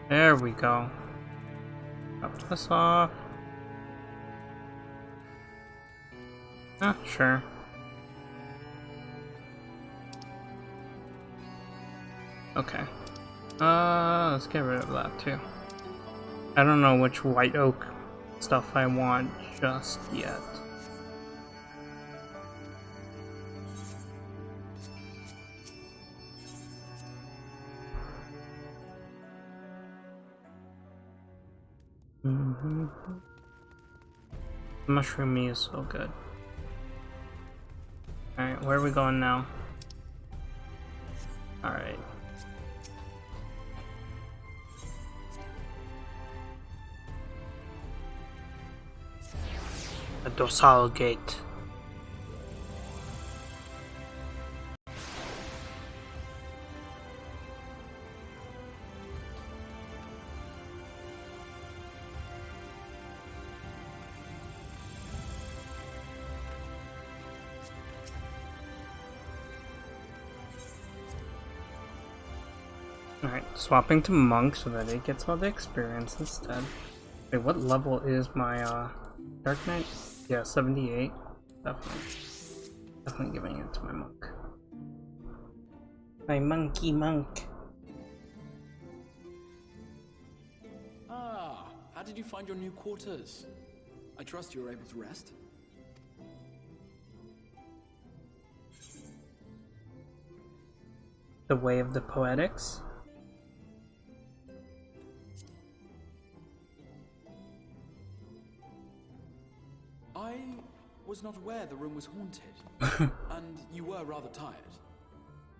There we go. Drop this off. Ah, sure. Okay. Let's get rid of that too. I don't know which white oak stuff I want just yet. Mushroom meat is so good. Alright, where are we going now? Alright. A dorsal gate. Alright, swapping to monk so that it gets all the experience instead. Wait, what level is my Dark Knight? Yeah, 78. Definitely giving it to my monk. My monkey monk. Ah, how did you find your new quarters? I trust you were able to rest. The way of the poetics. I was not aware the room was haunted, and you were rather tired.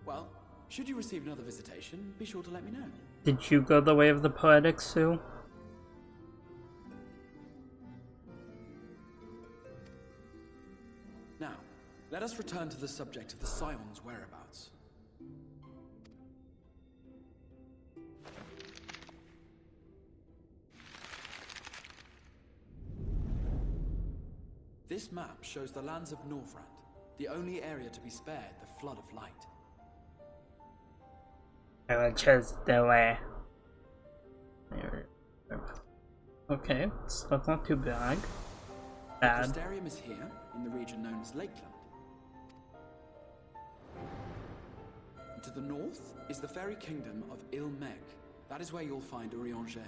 Well, should you receive another visitation, be sure to let me know. Did you go the way of the poetics, Sue? Now, let us return to the subject of the Scion's whereabouts. This map shows the lands of Norvrand, the only area to be spared the flood of light. I will choose the way. Okay, that's not too bad. The Crystarium is here, in the region known as Lakeland. And to the north is the fairy kingdom of Il-Meg. That is where you'll find Urianger.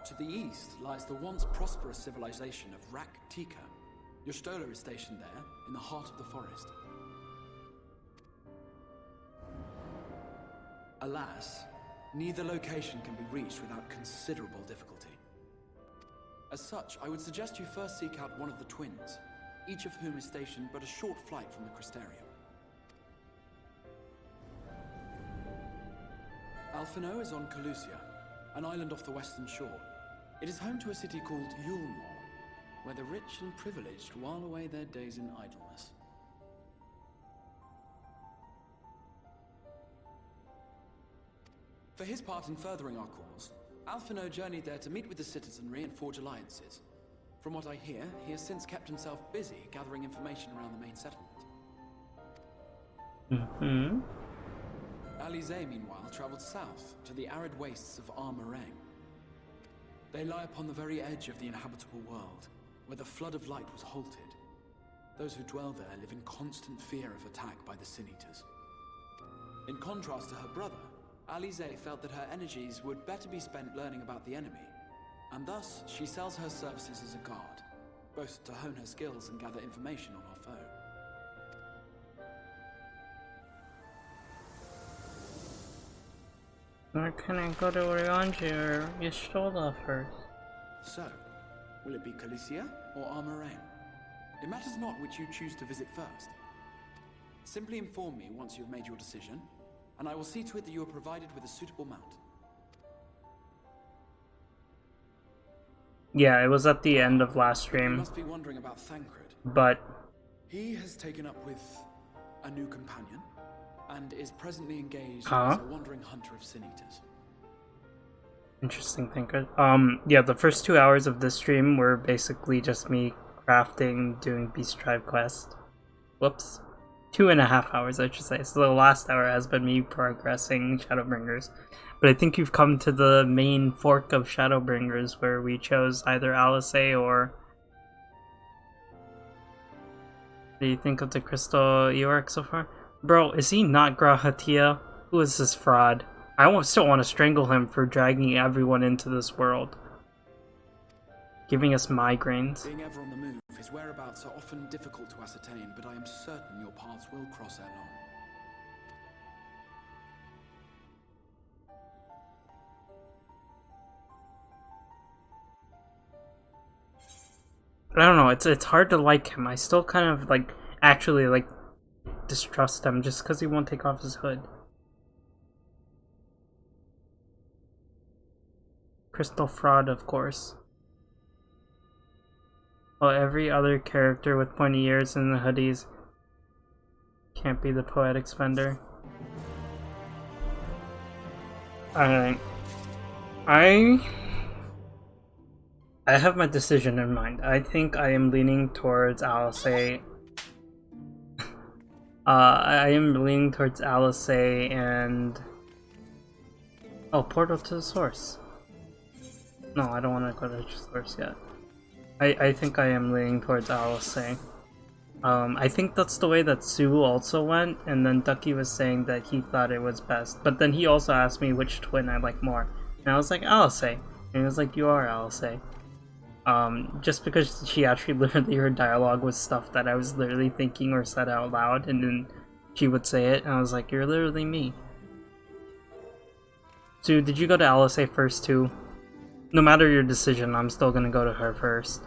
To the east lies the once prosperous civilization of Rak-Tika. Your Stola is stationed there, in the heart of the forest. Alas, neither location can be reached without considerable difficulty. As such, I would suggest you first seek out one of the twins. each of whom is stationed but a short flight from the Crystarium. Alphino is on Calusia, an island off the western shore. It is home to a city called Yulnor, where the rich and privileged while away their days in idleness. For his part in furthering our cause, Alphino journeyed there to meet with the citizenry and forge alliances. From what I hear, he has since kept himself busy gathering information around the main settlement. Alize, meanwhile, traveled south to the arid wastes of Armarang. They lie upon the very edge of the inhabitable world, where the flood of light was halted. Those who dwell there live in constant fear of attack by the Sin Eaters. In contrast to her brother, Alize felt that her energies would better be spent learning about the enemy, and thus she sells her services as a guard, both to hone her skills and gather information on our foe. Where can I go to Orionji or Yashoda first? So, will it be Calicia or Armarang? It matters not which you choose to visit first. Simply inform me once you've made your decision, and I will see to it that you are provided with a suitable mount. Yeah, it was at the end of last You stream, must be wondering about Thancred. but He has taken up with a new companion, and is presently engaged Huh? as a wandering hunter of Sin Eaters. interesting thinker. Yeah, the first 2 hours of this stream were basically just me crafting, doing Beast Tribe quest. Whoops. 2.5 hours, I should say. So the last hour has been me progressing Shadowbringers. But I think you've come to the main fork of Shadowbringers, where we chose either Alice or... What do you think of the Crystal Eorc so far? Bro, is he not Grahatia? Who is this fraud? I still want to strangle him for dragging everyone into this world. Giving us migraines. Being ever on the move, his whereabouts are often difficult to ascertain, but I am certain your paths will cross ere long. I don't know, it's hard to like him. I still kind of actually distrust him just because he won't take off his hood. Crystal Fraud, of course. Well, every other character with pointy ears and the hoodies can't be the Poetics vendor. Alright. I have my decision in mind. I think I am leaning towards Alice. I am leaning towards Alice and... Oh, Portal to the Source. No, I don't want to go to the Source yet. I think I am leaning towards Alice. I think that's the way that Sue also went, and then Ducky was saying that he thought it was best. But then he also asked me which twin I like more. And I was like, Alice. And he was like, you are Alice. Just because she actually literally, her dialogue was stuff that I was literally thinking or said out loud, and then she would say it, and I was like, you're literally me. Sue, did you go to Alice first too? No matter your decision, I'm still gonna go to her first.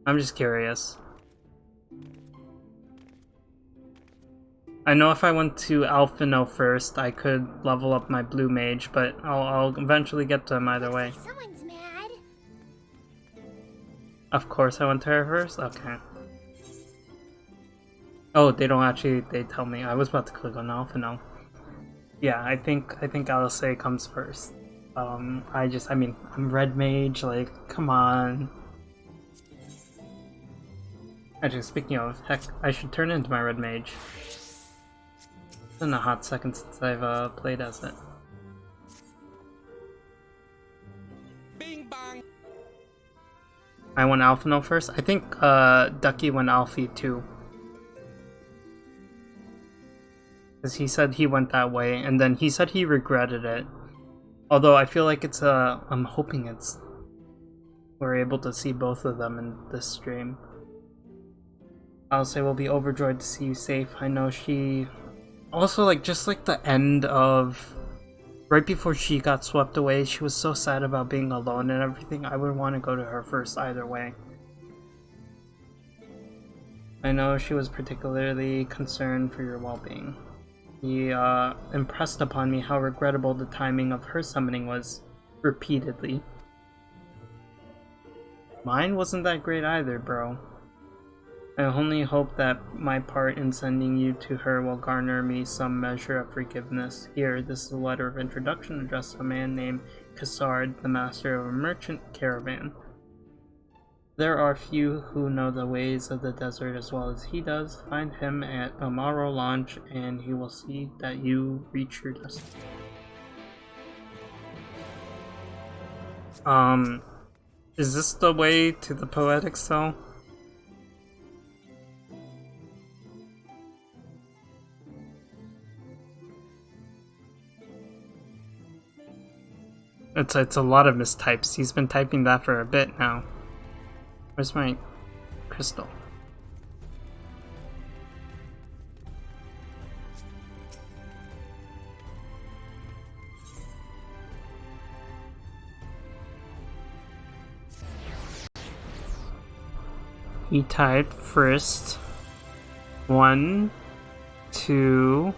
I'm just curious. I know if I went to Alphino first, I could level up my blue mage, but I'll eventually get to him either way. Someone's mad. Of course I went to her first? Okay. Oh, they don't actually, they tell me. I was about to click on Alphino. Yeah, I think Alice comes first. I'm red mage, come on. Actually, speaking of, heck, I should turn into my red mage. It's been a hot second since I've played as it. Bing bang. I went Alphino first. I think Ducky went Alfie too. Because he said he went that way, and then he said he regretted it. Although I feel like it's I'm hoping we're able to see both of them in this stream. I'll say we'll be overjoyed to see you safe. I know she... Also, just the end of... Right before she got swept away, she was so sad about being alone and everything. I would want to go to her first either way. I know she was particularly concerned for your well-being. He impressed upon me how regrettable the timing of her summoning was, repeatedly. Mine wasn't that great either, bro. I only hope that my part in sending you to her will garner me some measure of forgiveness. Here, this is a letter of introduction addressed to a man named Cassard, the master of a merchant caravan. There are few who know the ways of the desert as well as he does. Find him at Amaro Launch and he will see that you reach your destination. Is this the way to the poetic cell? It's a lot of mistypes. He's been typing that for a bit now. Where's my crystal? He typed first 1, 2,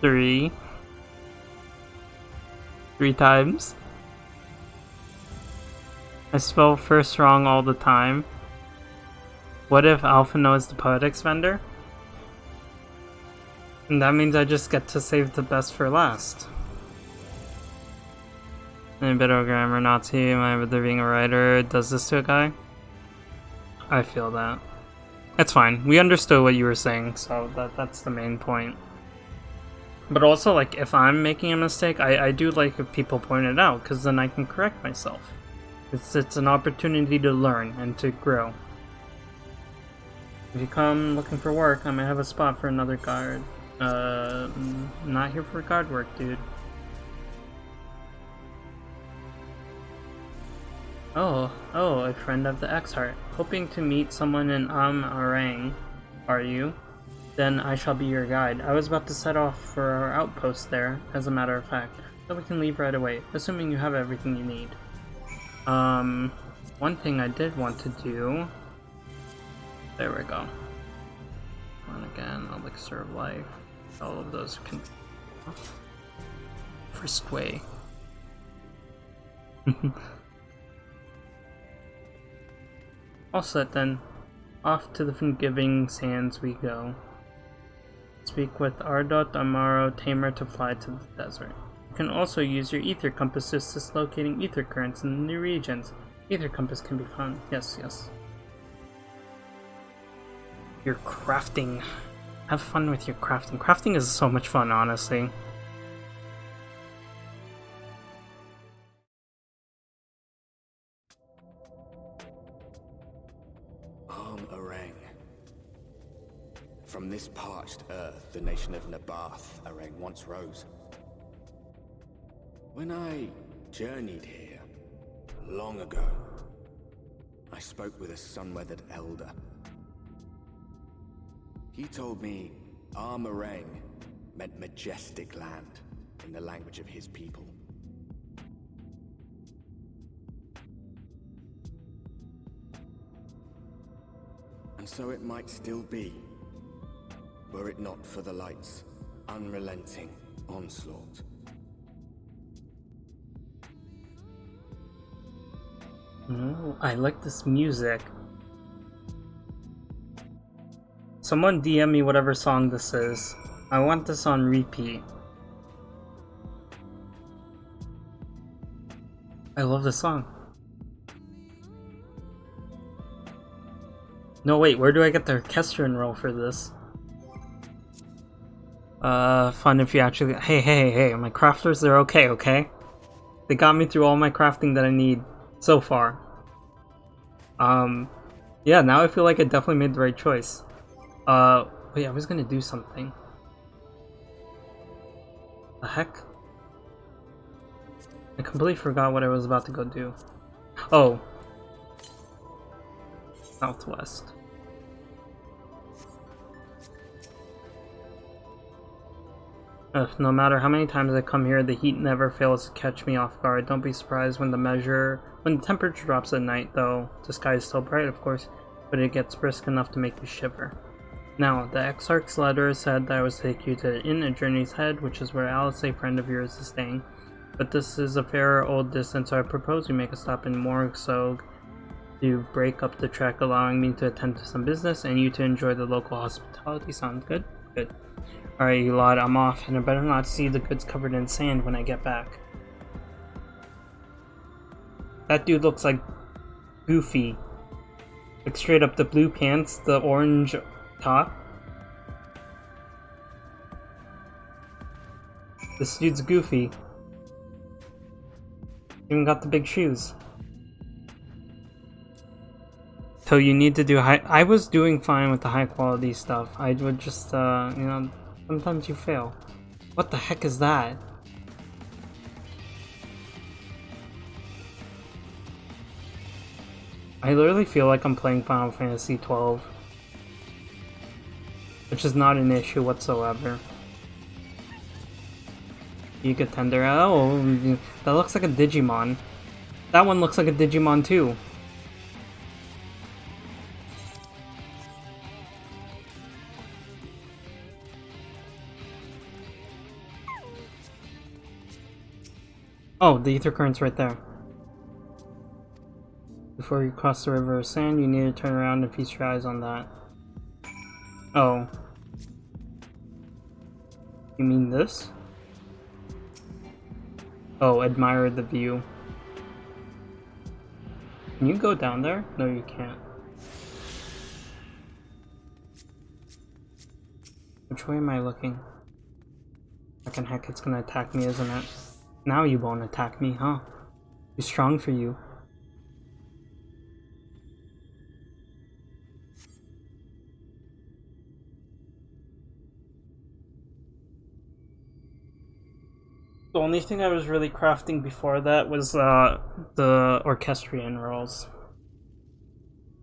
3 times. I spell first wrong all the time. What if Alphino is the poetics vendor? And that means I just get to save the best for last. A bit of grammar Nazi, am I there being a writer? Does this to a guy? I feel that. It's fine. We understood what you were saying, so that's the main point. But also, like, if I'm making a mistake, I do like if people point it out, because then I can correct myself. It's an opportunity to learn and to grow. If you come looking for work, I might have a spot for another guard. Not here for guard work, dude. Oh, a friend of the X-Heart. Hoping to meet someone in Arang, are you? Then I shall be your guide. I was about to set off for our outpost there, as a matter of fact, so we can leave right away, assuming you have everything you need. One thing I did want to do... There we go. And again, Elixir of Life. All of those can... First way. All set then. Off to the Forgiving Sands we go. Speak with Ardot, Amaro, Tamer to fly to the desert. You can also use your ether compass to assist locating ether currents in the new regions. Ether compass can be found. Yes. Your crafting. Have fun with your crafting. Crafting is so much fun, honestly. Arang. From this parched earth, the nation of Nabath, Arang once rose. When I journeyed here, long ago, I spoke with a sun-weathered elder. He told me Armarang meant majestic land in the language of his people. And so it might still be, were it not for the light's unrelenting onslaught. Oh, I like this music. Someone DM me whatever song this is. I want this on repeat. I love this song. No, wait, where do I get the orchestrion roll for this? Fun if you actually... Hey, my crafters, they're okay? They got me through all my crafting that I need so far. Yeah, now I feel like I definitely made the right choice. Wait, I was gonna do something. The heck? I completely forgot what I was about to go do. Oh. Southwest. No matter how many times I come here, the heat never fails to catch me off guard. Don't be surprised when the measure When the temperature drops at night, though, the sky is still bright, of course, but it gets brisk enough to make you shiver. Now, the Exarch's letter said that I was to take you to the inn at Journey's Head, which is where Alice, a friend of yours, is staying. But this is a fair old distance, so I propose we make a stop in Morgsog to break up the trek, allowing me to attend to some business and you to enjoy the local hospitality. Sounds good? Good. Alright, you lot, I'm off, and I better not see the goods covered in sand when I get back. That dude looks like Goofy. Like straight up the blue pants, the orange top. This dude's Goofy. Even got the big shoes. So you need to do I was doing fine with the high quality stuff. I would just, you know, sometimes you fail. What the heck is that? I literally feel like I'm playing Final Fantasy XII. Which is not an issue whatsoever. You could tender. Oh, that looks like a Digimon. That one looks like a Digimon too. Oh, the ether current's right there. Before you cross the river of sand, you need to turn around and feast your eyes on that. Oh. You mean this? Oh, admire the view. Can you go down there? No, you can't. Which way am I looking? Fucking heck, it's gonna attack me, isn't it? Now you won't attack me, huh? Too strong for you. The only thing I was really crafting before that was the orchestrion rolls.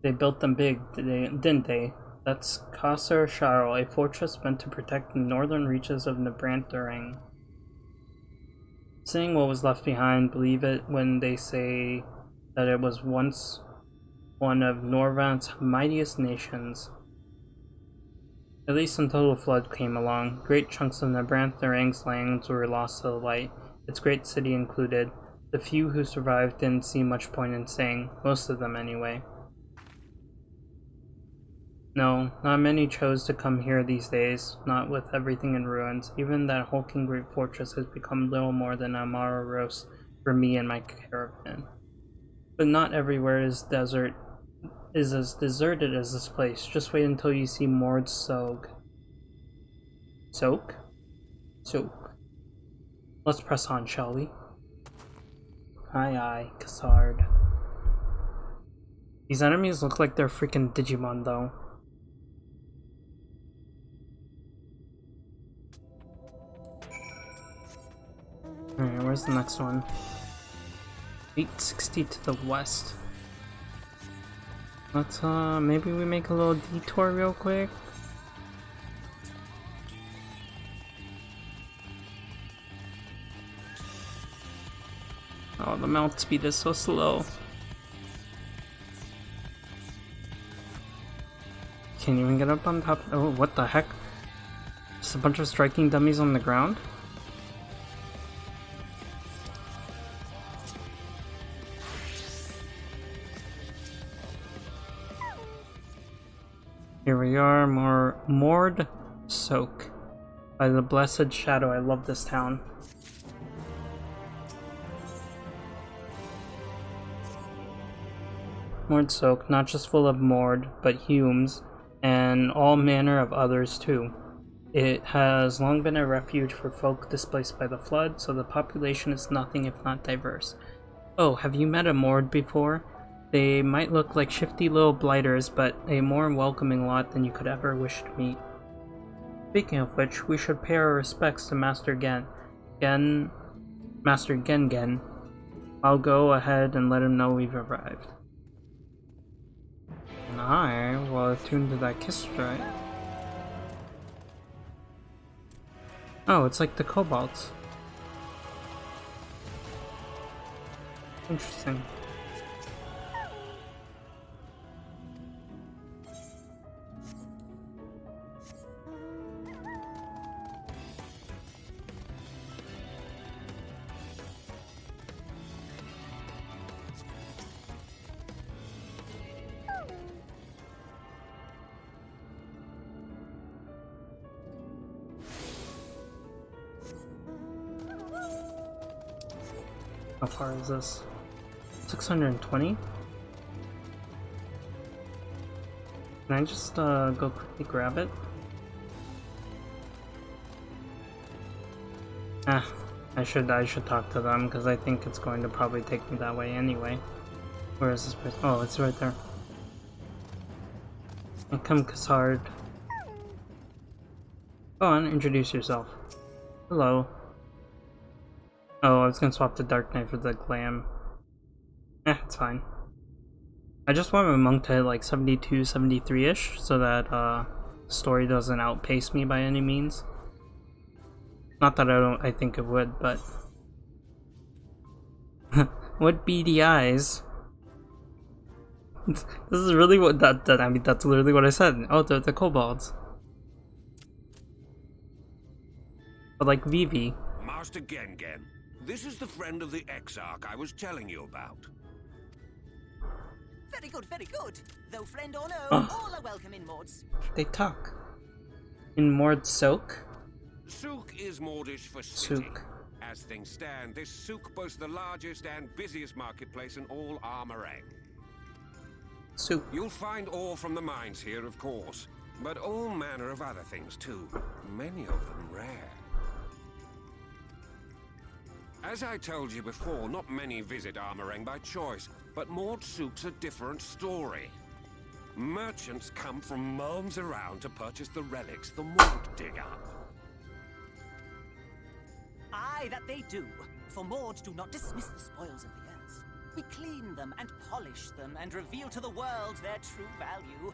They built them big, didn't they? That's Kasar Sharl, a fortress meant to protect the northern reaches of Nebrantherang. Seeing what was left behind, believe it when they say that it was once one of Norvant's mightiest nations. At least until the flood came along. Great chunks of Nebrantherang's lands were lost to the light, its great city included. The few who survived didn't see much point in staying, most of them anyway. No, not many chose to come here these days, not with everything in ruins. Even that hulking great fortress has become little more than Amaros for me and my caravan. But not everywhere is as deserted as this place. Just wait until you see Morgsog. Soak? Soak. Let's press on, shall we? Aye aye, Cassard. These enemies look like they're freaking Digimon though. Alright, where's the next one? 860 to the west. Let's, maybe we make a little detour real quick. Oh, the mount speed is so slow. Can't even get up on top. Oh, what the heck? Just a bunch of striking dummies on the ground? Here we are, Mord Soak. By the Blessed Shadow, I love this town. Mord Soak, not just full of Mord, but Humes, and all manner of others too. It has long been a refuge for folk displaced by the flood, so the population is nothing if not diverse. Oh, have you met a Mord before? They might look like shifty little blighters, but a more welcoming lot than you could ever wish to meet. Speaking of which, we should pay our respects to Master Master Gengen. I'll go ahead and let him know we've arrived. And I will attune to that kiss strike. Oh, it's like the kobolds. Interesting. How far is this? 620? Can I just go quickly grab it? I should talk to them because I think it's going to probably take me that way anyway. Where is this place? Oh, it's right there. Welcome, Cassard. Go on, introduce yourself. Hello. Oh, I was gonna swap the Dark Knight for the Glam. It's fine. I just want my monk to hit like 72, 73-ish, so that the story doesn't outpace me by any means. Not that I think it would, but... What beady eyes? This is really what I mean, that's literally what I said. Oh, the kobolds. But like Vivi. Master Gengen, this is the friend of the Exarch I was telling you about. Very good, very good. Though friend or no, all are welcome in Mords. They talk. In Mord Soak? Souk is Mordish for city. Souk. As things stand, this souk boasts the largest and busiest marketplace in all Armorang. Souk. You'll find ore from the mines here, of course, but all manner of other things too. Many of them rare. As I told you before, not many visit Armorang by choice, but Mord Souk's a different story. Merchants come from miles around to purchase the relics the Mord dig up. Aye, that they do. For Mords do not dismiss the spoils of the earth. We clean them and polish them and reveal to the world their true value.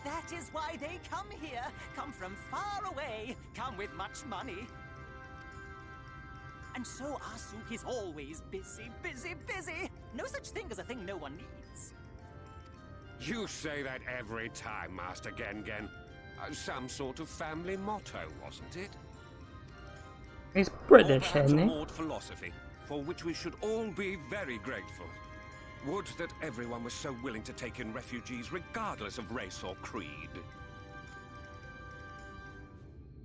That is why they come here, come from far away, come with much money. And so our souk is always busy, busy, busy. No such thing as a thing no one needs. You say that every time, Master Gengen. Some sort of family motto, wasn't it? He's British, or isn't he? Mord philosophy, for which we should all be very grateful. Would that everyone was so willing to take in refugees regardless of race or creed.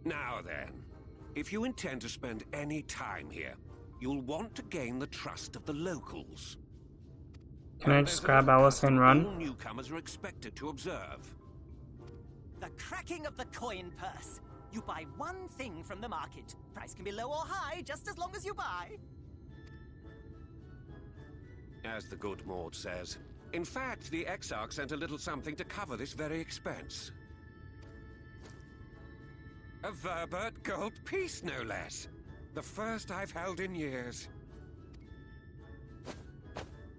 Now then, if you intend to spend any time here, you'll want to gain the trust of the locals. Can I just grab Alice and run? All newcomers are expected to observe. The cracking of the coin purse. You buy one thing from the market. Price can be low or high, just as long as you buy. As the good Mord says. In fact, the Exarch sent a little something to cover this very expense. A Verbert gold piece, no less. The first I've held in years.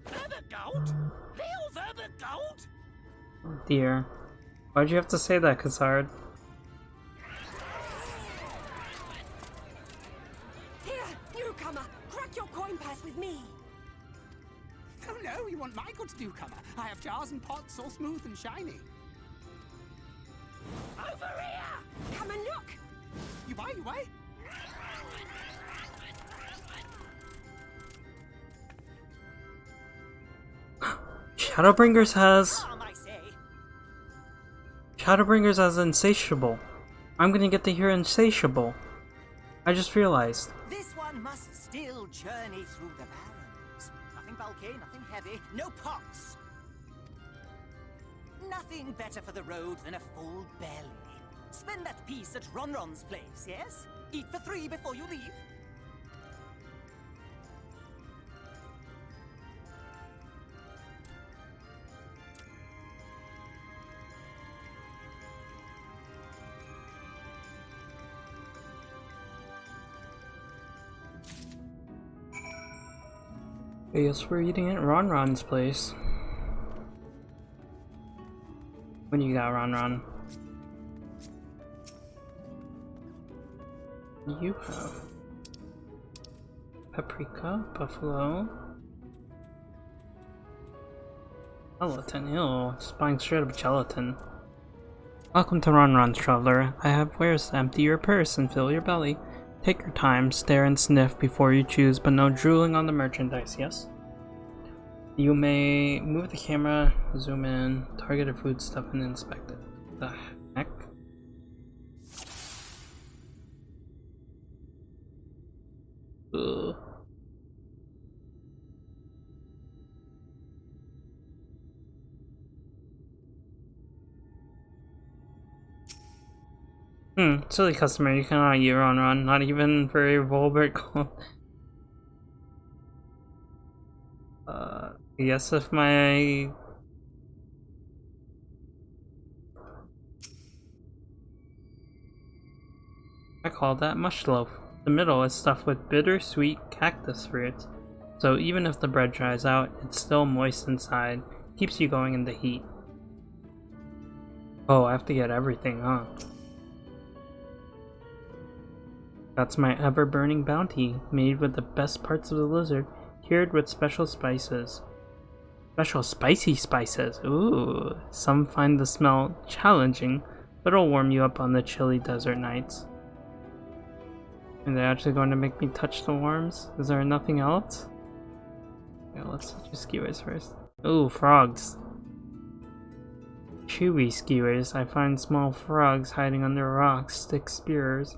Verbert gold? Real Verbert gold? Oh dear. Why'd you have to say that, Cassard? Here, newcomer, crack your coin purse with me. Oh no, you want my goods, newcomer? I have jars and pots all smooth and shiny. Over here! Come and look. You buy, you buy. Shadowbringers has... Calm, I say. Shadowbringers has Insatiable. I'm gonna get to hear Insatiable. I just realized. This one must still journey through the barrens. Nothing bulky, nothing heavy, no pots. Nothing better for the road than a full belly. Spend that piece at Ronron's place, yes? Eat for 3 before you leave. I guess we're eating at Ronron's place. What do you got, Ronron? You have paprika, buffalo, gelatin. Ew, just buying straight up gelatin. Welcome to Ronron's, traveler. I have wares to empty your purse and fill your belly. Take your time, stare and sniff before you choose, but no drooling on the merchandise, yes? You may move the camera, zoom in, target a foodstuff, and inspect it. The heck? Ugh. Silly customer, you cannot eat Ron, not even for a Volbert gold. I guess if my... I call that mush loaf. The middle is stuffed with bittersweet cactus fruits, so even if the bread dries out, it's still moist inside. Keeps you going in the heat. Oh, I have to get everything, huh? That's my ever-burning bounty, made with the best parts of the lizard, cured with special spices. Special spicy spices, ooh. Some find the smell challenging, but it'll warm you up on the chilly desert nights. Are they actually going to make me touch the worms? Is there nothing else? Yeah, let's touch your skewers first. Ooh, frogs. Chewy skewers. I find small frogs hiding under rocks, stick spears.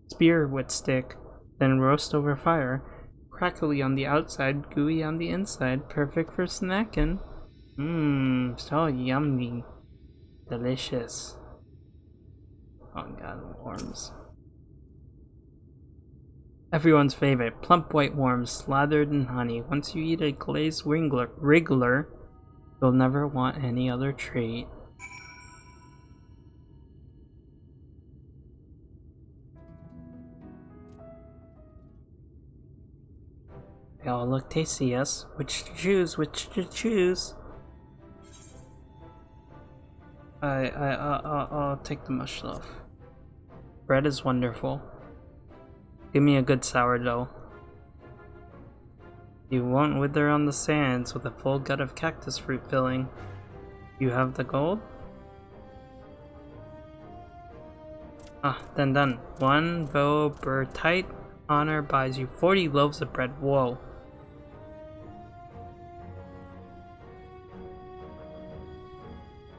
Spear with stick, then roast over fire. Crackly on the outside, gooey on the inside. Perfect for snacking. Mmm, so yummy. Delicious. Oh god, worms. Everyone's favorite, plump white worms slathered in honey. Once you eat a glazed wriggler, you'll never want any other treat. They all look tasty, yes? Which to choose? Which to choose? I'll take the mush loaf. Bread is wonderful. Give me a good sourdough. You won't wither on the sands with a full gut of cactus fruit filling. You have the gold? Ah, then done. One Vobertite honor buys you 40 loaves of bread. Whoa.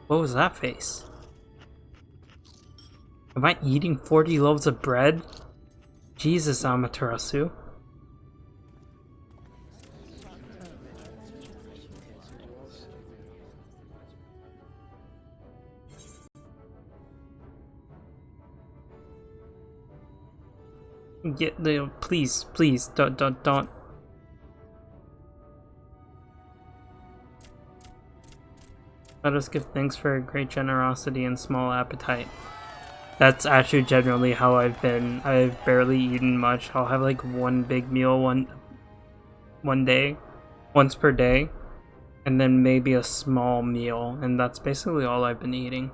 What was that face? Am I eating 40 loaves of bread? Jesus, Amaterasu. Get the please, don't. Let us give thanks for great generosity and small appetite. That's actually generally how I've been. I've barely eaten much. I'll have like one big meal one day, once per day, and then maybe a small meal, and that's basically all I've been eating.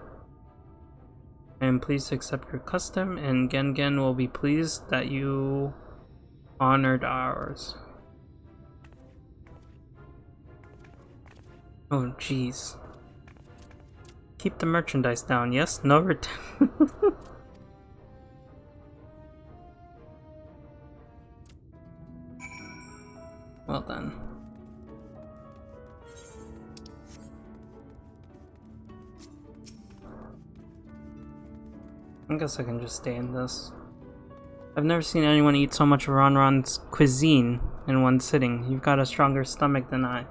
I am pleased to accept your custom, and Gengen will be pleased that you honored ours. Oh jeez. Keep the merchandise down, yes? No return. Well done. I guess I can just stay in this. I've never seen anyone eat so much of Ronron's cuisine in one sitting. You've got a stronger stomach than I.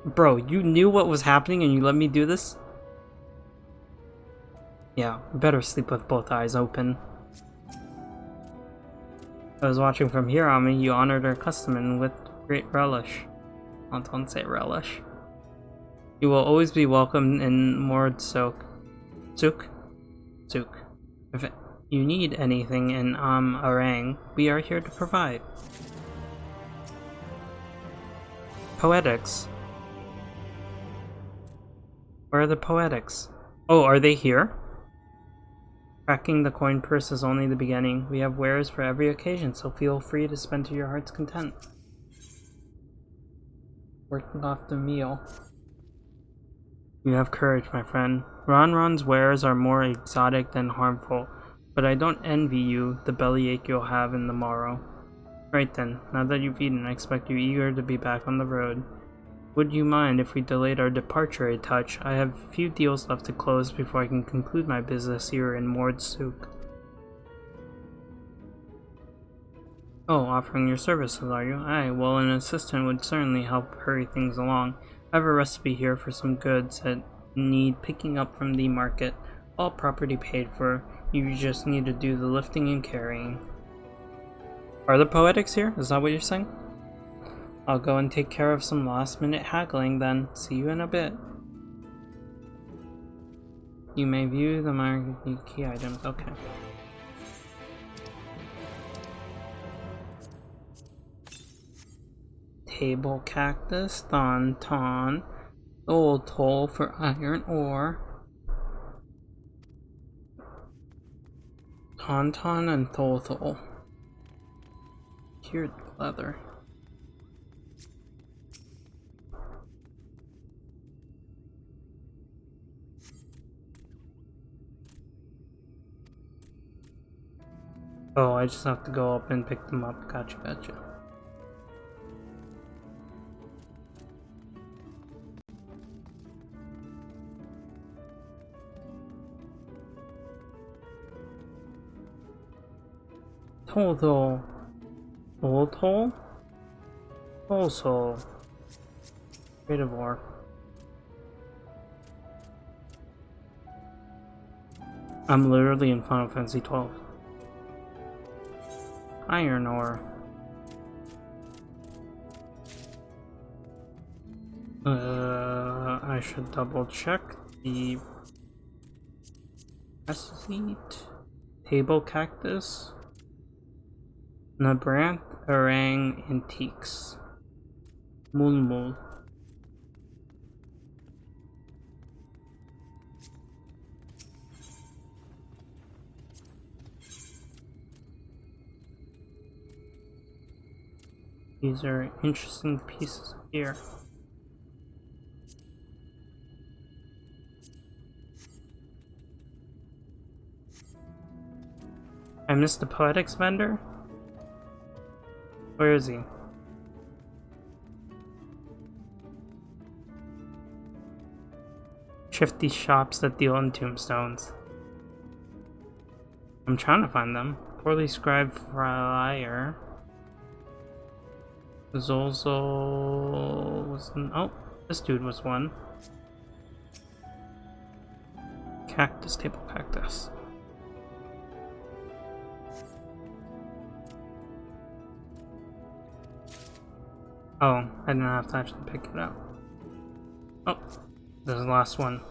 Bro, you knew what was happening and you let me do this? Yeah, better sleep with both eyes open. I was watching from here, Ami. You honored our custom and with great relish. Oh, don't say relish. You will always be welcome in Mordsuk. Suk? If you need anything in Arang, we are here to provide. Poetics. Where are the poetics? Oh, are they here? Cracking the coin purse is only the beginning. We have wares for every occasion, so feel free to spend to your heart's content. Working off the meal. You have courage, my friend. Ronron's wares are more exotic than harmful, but I don't envy you the bellyache you'll have in the morrow. Right then, now that you've eaten, I expect you eager to be back on the road. Would you mind if we delayed our departure a touch? I have a few deals left to close before I can conclude my business here in Mordsuk. Oh, offering your services, are you? Aye, well, an assistant would certainly help hurry things along. I have a recipe here for some goods that need picking up from the market. All property paid for. You just need to do the lifting and carrying. Are the poetics here? Is that what you're saying? I'll go and take care of some last-minute haggling then. See you in a bit. You may view the marked key items. Okay. Table cactus, thonton, old toll for iron ore, tauntaun and thothol. Cured leather. Oh, I just have to go up and pick them up. Gotcha, gotcha. Total. Old hole? Also. Rate of war. I'm literally in Final Fantasy 12. Iron ore. I should double check the acetate table cactus, Nabranth Orang Antiques, Mulmul. These are interesting pieces of gear. I missed the poetics vendor? Where is he? Shifty shops that deal in tombstones. I'm trying to find them. Poorly scribed friar. Zolzol was oh, this dude was one. Cactus, table cactus. Oh, I didn't have to actually pick it up. Oh, this is the last one.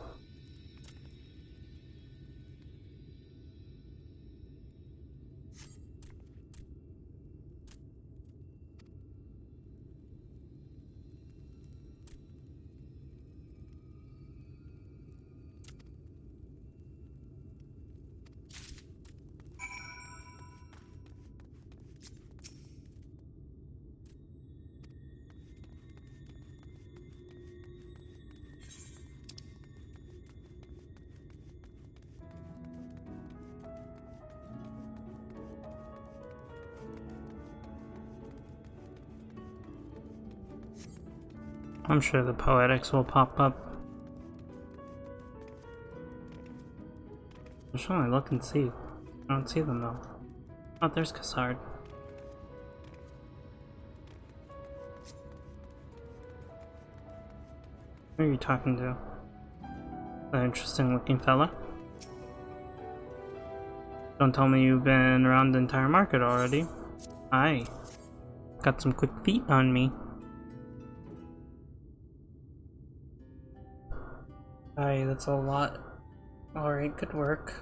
I'm sure the poetics will pop up. I'm trying to look and see. I don't see them though. Oh, there's Cassard. Who are you talking to? An interesting looking fella. Don't tell me you've been around the entire market already. Aye. Got some quick feet on me. Aye, that's a lot. Alright, good work.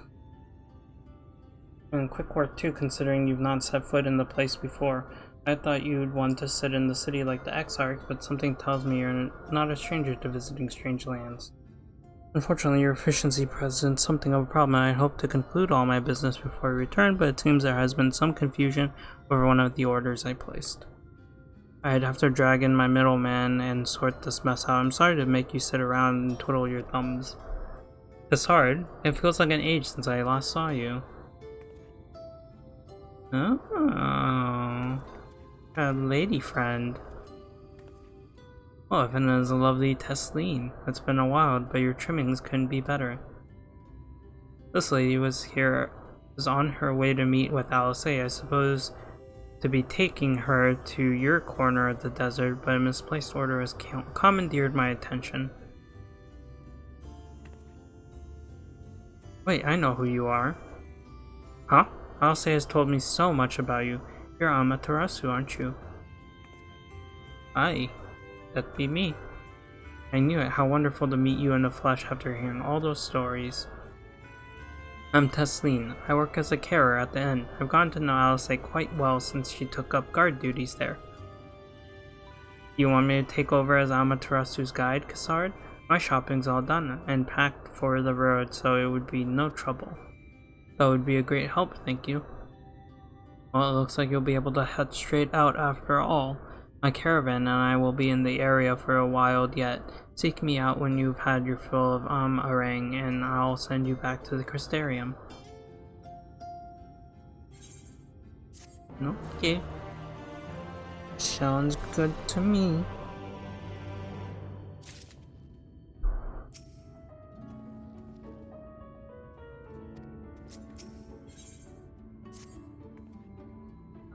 And quick work too, considering you've not set foot in the place before. I thought you'd want to sit in the city like the Exarch, but something tells me you're not a stranger to visiting strange lands. Unfortunately, your efficiency presents something of a problem, and I hope to conclude all my business before I return, but it seems there has been some confusion over one of the orders I placed. I'd have to drag in my middleman and sort this mess out. I'm sorry to make you sit around and twiddle your thumbs. It's hard. It feels like an age since I last saw you. Oh, a lady friend. Oh, Evan is a lovely Tesleen. It's been a while, but your trimmings couldn't be better. This lady was on her way to meet with Alice. I suppose to be taking her to your corner of the desert, but a misplaced order has commandeered my attention. Wait, I know who you are. Huh? Alce has told me so much about you. You're Amaterasu, aren't you? Aye. That be me. I knew it. How wonderful to meet you in the flesh after hearing all those stories. I'm Tesleen. I work as a carer at the inn. I've gotten to know Alce quite well since she took up guard duties there. You want me to take over as Amaterasu's guide, Cassard? My shopping's all done and packed for the road, so it would be no trouble. That would be a great help, thank you. Well, it looks like you'll be able to head straight out after all. My caravan and I will be in the area for a while yet. Seek me out when you've had your fill of Arang, and I'll send you back to the Crystarium. Okay. Sounds good to me.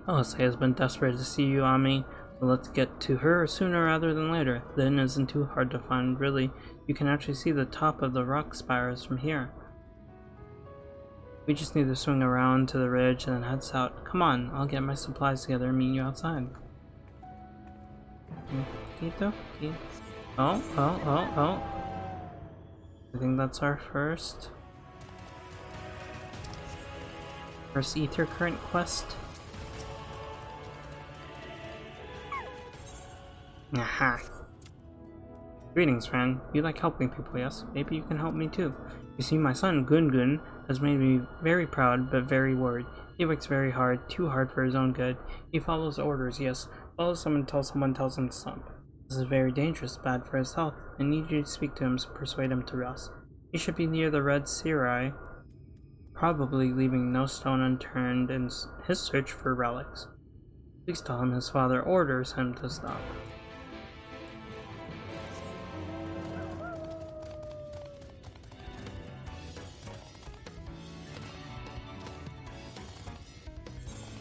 Alce has been desperate to see you, Ami. So let's get to her sooner rather than later. The inn isn't too hard to find, really. You can actually see the top of the rock spires from here. We just need to swing around to the ridge and then head south. Come on, I'll get my supplies together and meet you outside. Oh. I think that's our first ether current quest. Aha. Greetings, friend. You like helping people, yes? Maybe you can help me too. You see, my son, Gungun, has made me very proud, but very worried. He works very hard, too hard for his own good. He follows orders, yes. Follows someone until someone tells him to stop. This is very dangerous, bad for his health. I need you to speak to him to persuade him to rest. He should be near the Red Serai, probably leaving no stone unturned in his search for relics. Please tell him his father orders him to stop.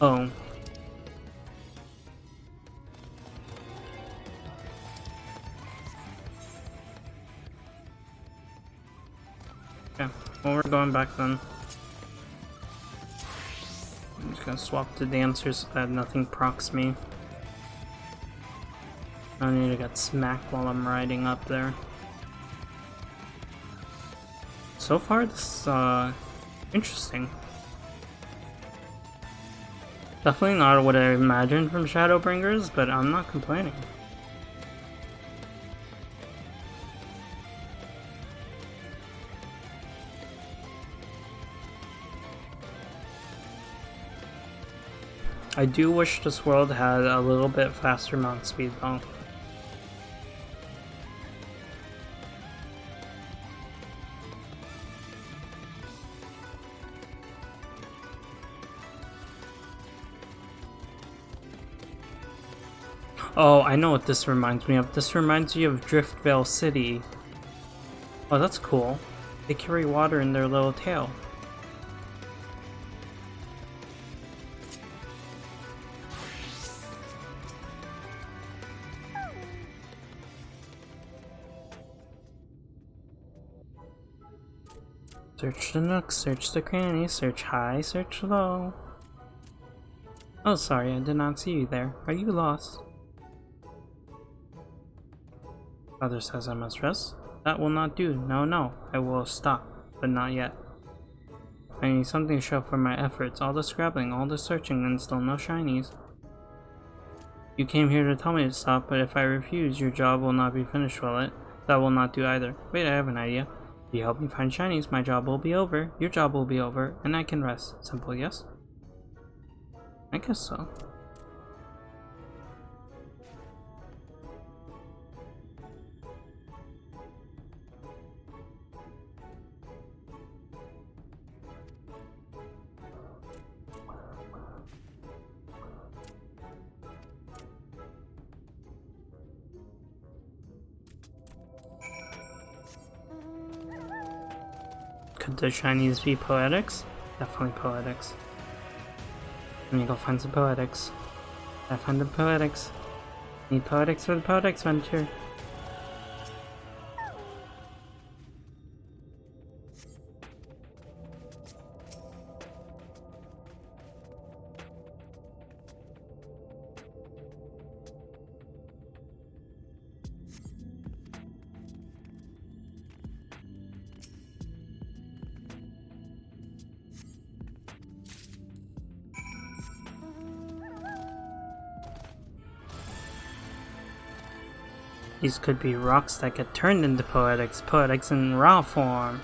Oh. Okay, well, we're going back then. I'm just gonna swap to dancers so that nothing procs me. I don't need to get smacked while I'm riding up there. So far, this is interesting. Definitely not what I imagined from Shadowbringers, but I'm not complaining. I do wish this world had a little bit faster mount speed though. Oh, I know what this reminds me of. This reminds me of Driftvale City. Oh, that's cool. They carry water in their little tail. Search the nooks, search the crannies, search high, search low. Oh, sorry, I did not see you there. Are you lost? Father says I must rest. That will not do. No, I will stop, but not yet. I need something to show for my efforts. All the scrabbling, all the searching, and still no shinies. You came here to tell me to stop, but if I refuse, your job will not be finished, will it? That will not do either. Wait, I have an idea. If you help me find shinies, my job will be over, your job will be over, and I can rest. Simple, yes? I guess so. Could the shinies be poetics? Definitely poetics. Let me go find some poetics. I find the poetics. Need poetics for the poetics venture. These could be rocks that get turned into poetics, poetics in raw form.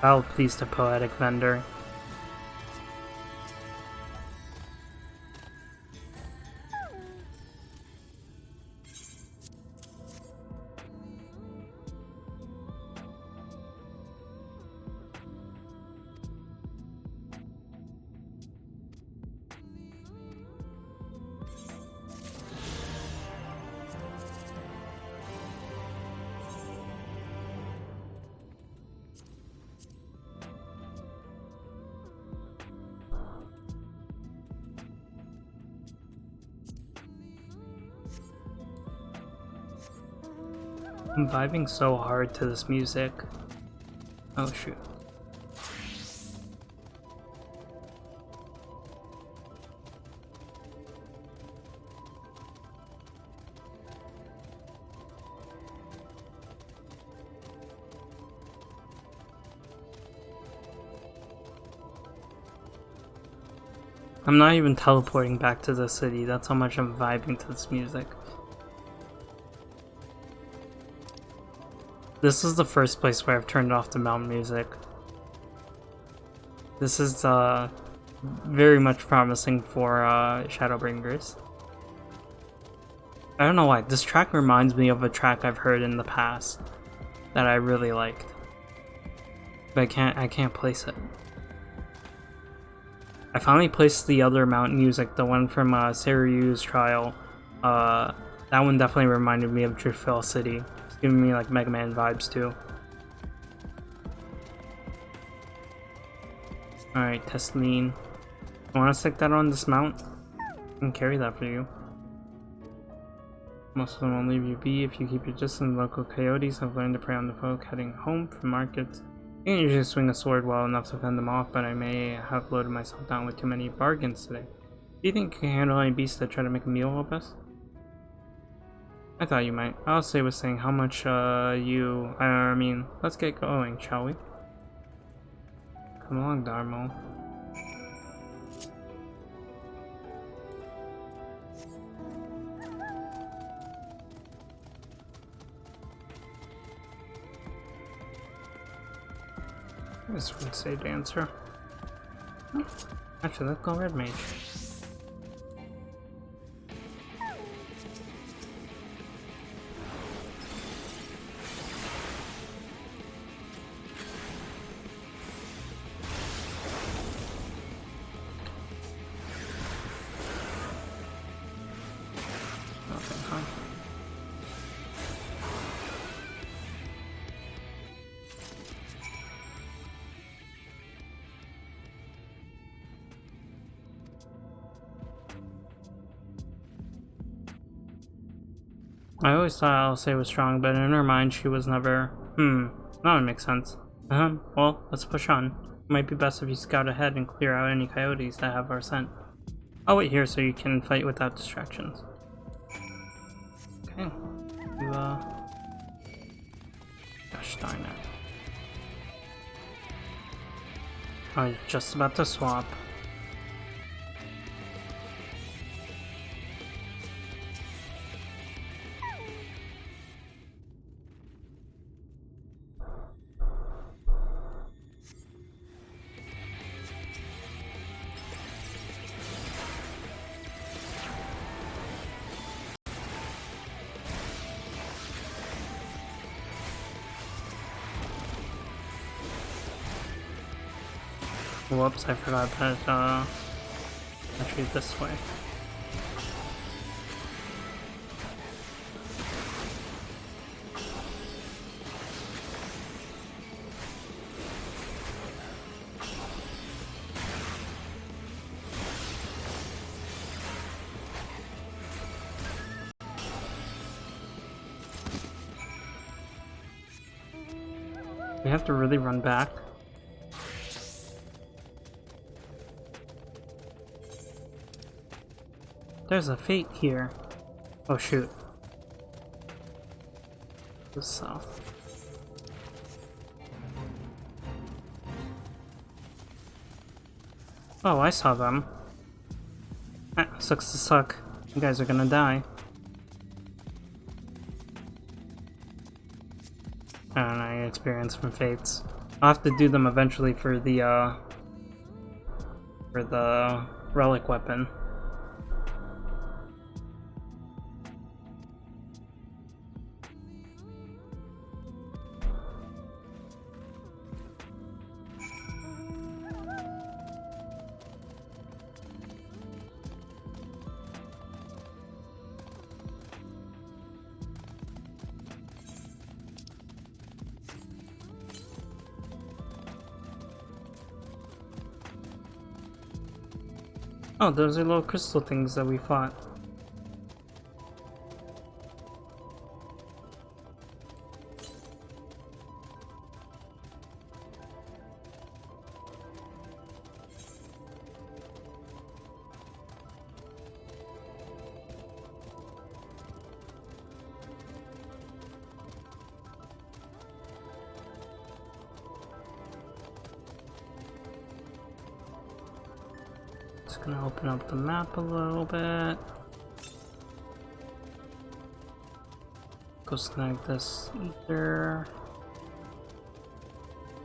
I'll please the poetic vendor. I'm vibing so hard to this music. Oh shoot. I'm not even teleporting back to the city, that's how much I'm vibing to this music. This is the first place where I've turned off the mountain music. This is very much promising for Shadowbringers. I don't know why, this track reminds me of a track I've heard in the past that I really liked. But I can't place it. I finally placed the other mountain music, the one from Seryu's trial. That one definitely reminded me of Driftfell City. It's giving me like Mega Man vibes too. Alright, test lean. I want to stick that on this mount? I can carry that for you. Most of them won't leave you be if you keep your distance. Local coyotes have learned to prey on the folk heading home from markets. I can usually swing a sword well enough to fend them off, but I may have loaded myself down with too many bargains today. Do you think you can handle any beasts that try to make a meal of us? I thought you might. I'll say was saying how much I mean, let's get going, shall we? Come along, Darmo. This would say dancer. Actually, let's go red mage. Nothing, huh? I always thought Alcé was strong, but in her mind she was never... that would make sense. Well, let's push on. It might be best if you scout ahead and clear out any coyotes that have our scent. I'll wait here so you can fight without distractions. Okay. Gosh darn it. I was just about to swap. Whoops, I forgot that actually this way. We have to really run back. There's a fate here. Oh shoot. Go south. Oh, I saw them. Sucks to suck. You guys are gonna die. And I experience from fates. I'll have to do them eventually for the relic weapon. Oh, those are little crystal things that we fought. Just gonna open up the map a little bit. Go snag this ether.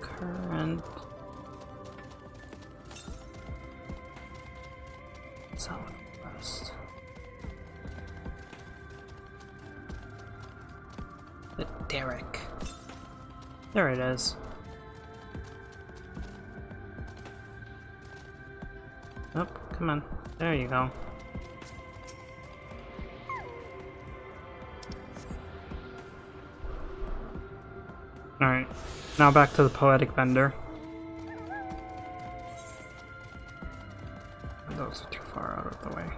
Current. Southwest. The Derek. There it is. Oh, come on. There you go. Alright, now back to the poetic vendor. Those are too far out of the way.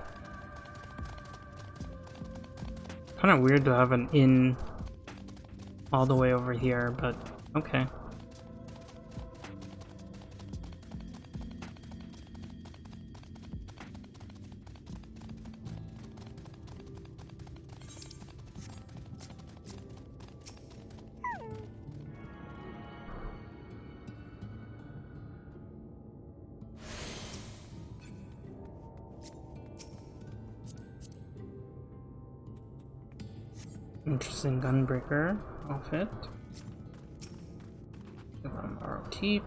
Kind of weird to have an inn all the way over here, but okay. Interesting gunbreaker outfit. Borrow keep.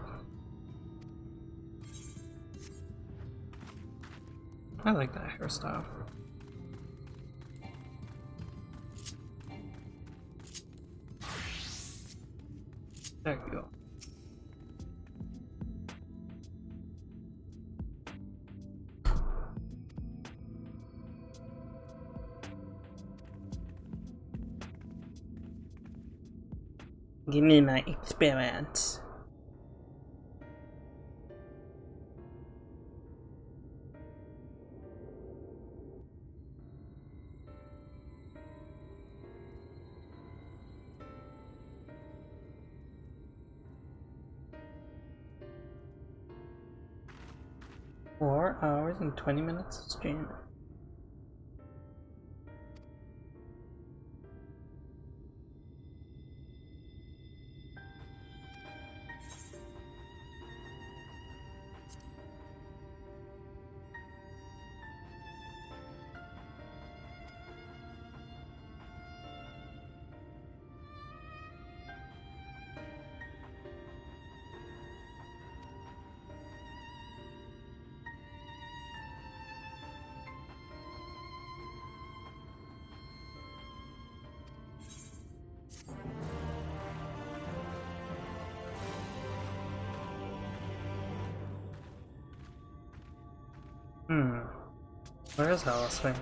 I like that hairstyle. There you go. Give me my experience. Four hours and 20 minutes of stream. Where is Alice? Wait.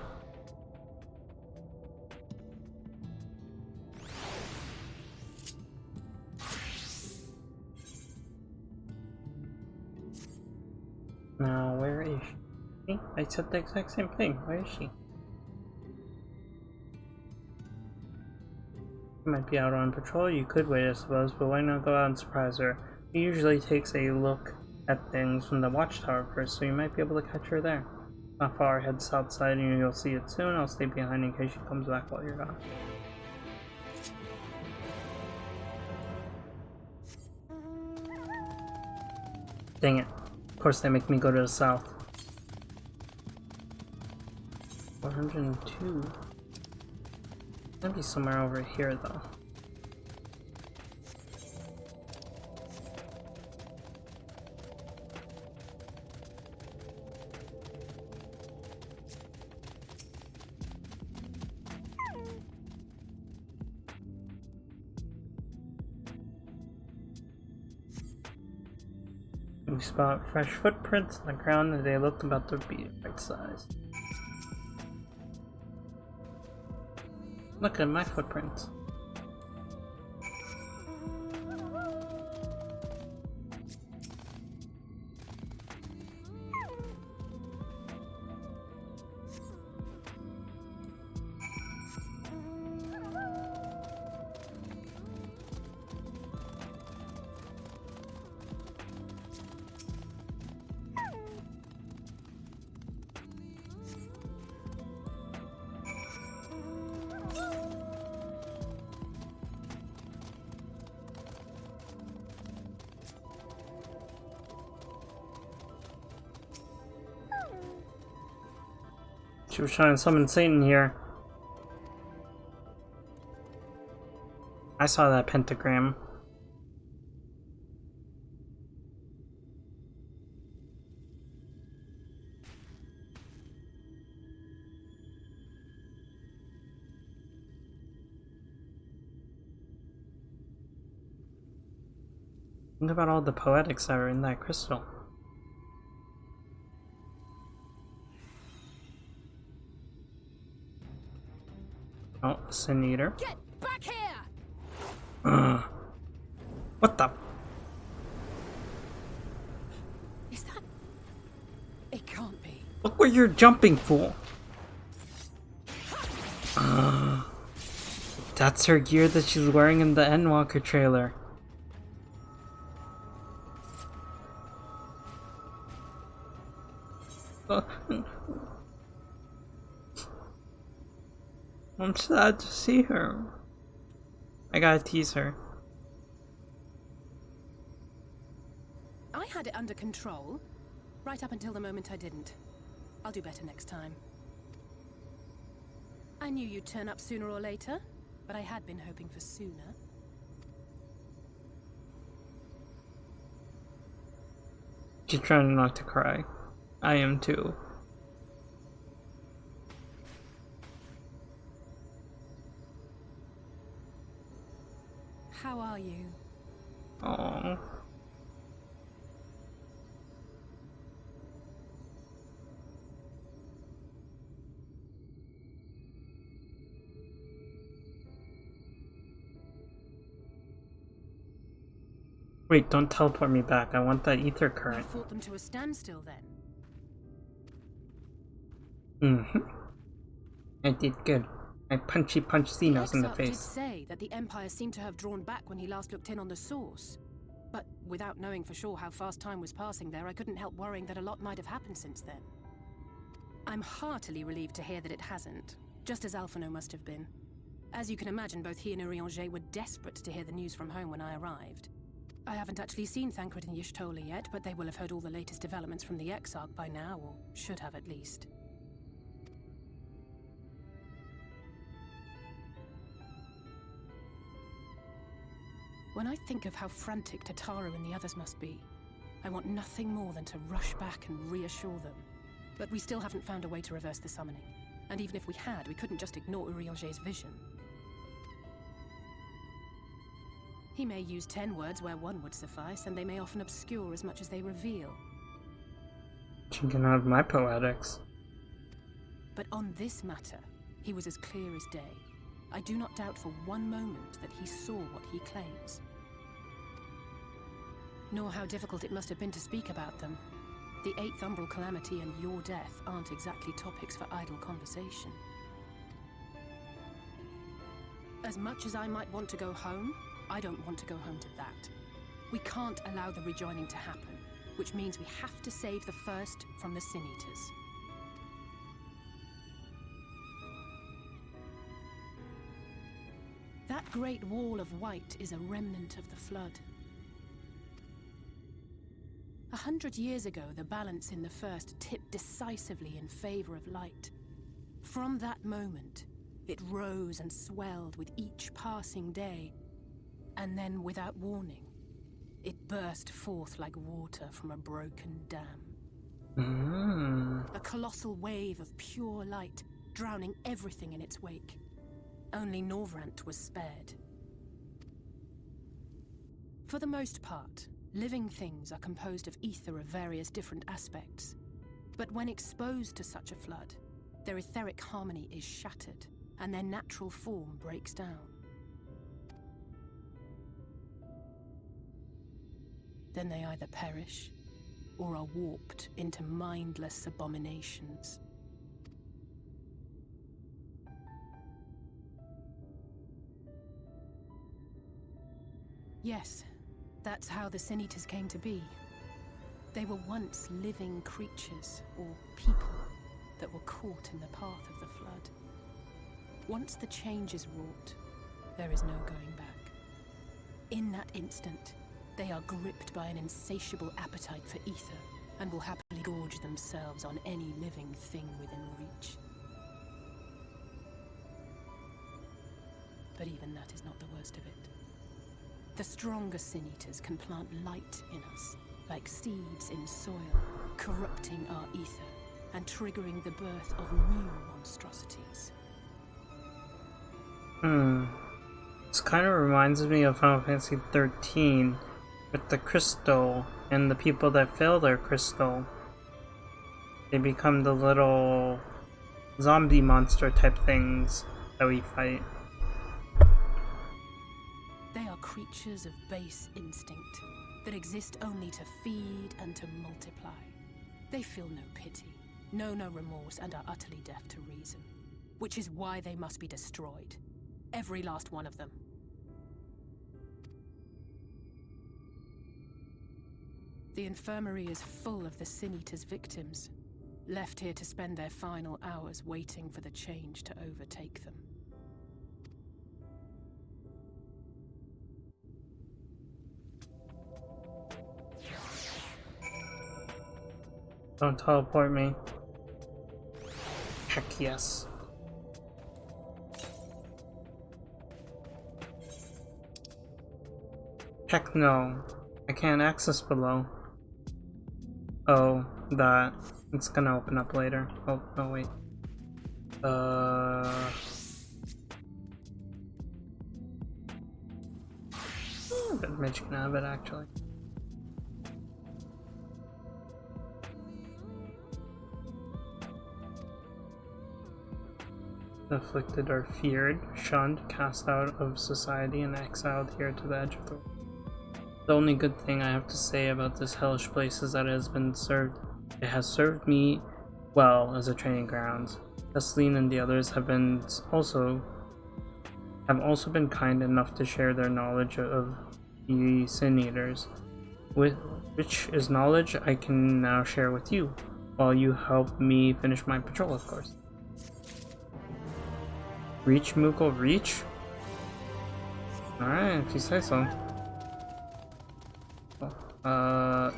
Now, where is she? I said the exact same thing. Where is she? She might be out on patrol. You could wait, I suppose, but why not go out and surprise her? She usually takes a look at things from the watchtower first, so you might be able to catch her there. Not far, head south side and you'll see it soon. I'll stay behind in case she comes back while you're gone. Dang it. Of course they make me go to the south. 102. It's gonna be somewhere over here though. We spot fresh footprints on the ground and they looked about to be right size. Look at my footprints. She was trying to summon Satan here. I saw that pentagram. Think about all the poetics that are in that crystal. Oh, Sin Eater. Get back here! What the? Is that? It can't be. Look where you're jumping for. That's her gear that she's wearing in the Endwalker trailer. I'm sad to see her. I gotta tease her. I had it under control, right up until the moment I didn't. I'll do better next time. I knew you'd turn up sooner or later, but I had been hoping for sooner. She's trying not to cry. I am too. How are you? Aww. Wait, don't teleport me back. I want that ether current. You fought them to a standstill then? I did good. I punched Xenos in the XIV face. did say that the Empire seemed to have drawn back when he last looked in on the source. But without knowing for sure how fast time was passing there, I couldn't help worrying that a lot might have happened since then. I'm heartily relieved to hear that it hasn't, just as Alphino must have been. As you can imagine, both he and Urianger were desperate to hear the news from home when I arrived. I haven't actually seen Thancred and Y'shtola yet, but they will have heard all the latest developments from the Exarch by now, or should have at least. When I think of how frantic Tataru and the others must be, I want nothing more than to rush back and reassure them. But we still haven't found a way to reverse the summoning. And even if we had, we couldn't just ignore Urianger's vision. He may use 10 words where 1 would suffice, and they may often obscure as much as they reveal. She can have my poetics. But on this matter, he was as clear as day. I do not doubt for one moment that he saw what he claims. Nor how difficult it must have been to speak about them. The 8th Umbral Calamity and your death aren't exactly topics for idle conversation. As much as I might want to go home, I don't want to go home to that. We can't allow the rejoining to happen, which means we have to save the first from the Sin Eaters. That great wall of white is a remnant of the flood. 100 years ago, the balance in the first tipped decisively in favor of light. From that moment, it rose and swelled with each passing day, and then, without warning, it burst forth like water from a broken dam. A colossal wave of pure light, drowning everything in its wake. Only Norvrant was spared. For the most part, Living things are composed of ether of various different aspects. But when exposed to such a flood, their etheric harmony is shattered, and their natural form breaks down. Then they either perish, or are warped into mindless abominations. Yes, that's how the Sin Eaters came to be. They were once living creatures, or people, that were caught in the path of the flood. Once the change is wrought, there is no going back. In that instant, they are gripped by an insatiable appetite for ether, and will happily gorge themselves on any living thing within reach. But even that is not the worst of it. The stronger Sin Eaters can plant light in us, like seeds in soil, corrupting our ether and triggering the birth of new monstrosities. This kind of reminds me of Final Fantasy 13 with the crystal and the people that fail their crystal. They become the little zombie monster type things that we fight. They are creatures of base instinct that exist only to feed and to multiply. They feel no pity, know no remorse, and are utterly deaf to reason. Which is why they must be destroyed. Every last one of them. The infirmary is full of the Sin Eaters' victims, left here to spend their final hours waiting for the change to overtake them. Don't teleport me. Heck yes. Heck no. I can't access below. Oh, that. It's gonna open up later. Oh, no, wait. But Mitch can have it, actually. Afflicted are feared, shunned, cast out of society, and exiled here to the edge of the world. The only good thing I have to say about this hellish place is that it has served me well as a training ground. Esleen and the others have also been kind enough to share their knowledge of the Sin Eaters, which is knowledge I can now share with you, while you help me finish my patrol, of course. Reach, Moogle, reach? Alright, if you say so. I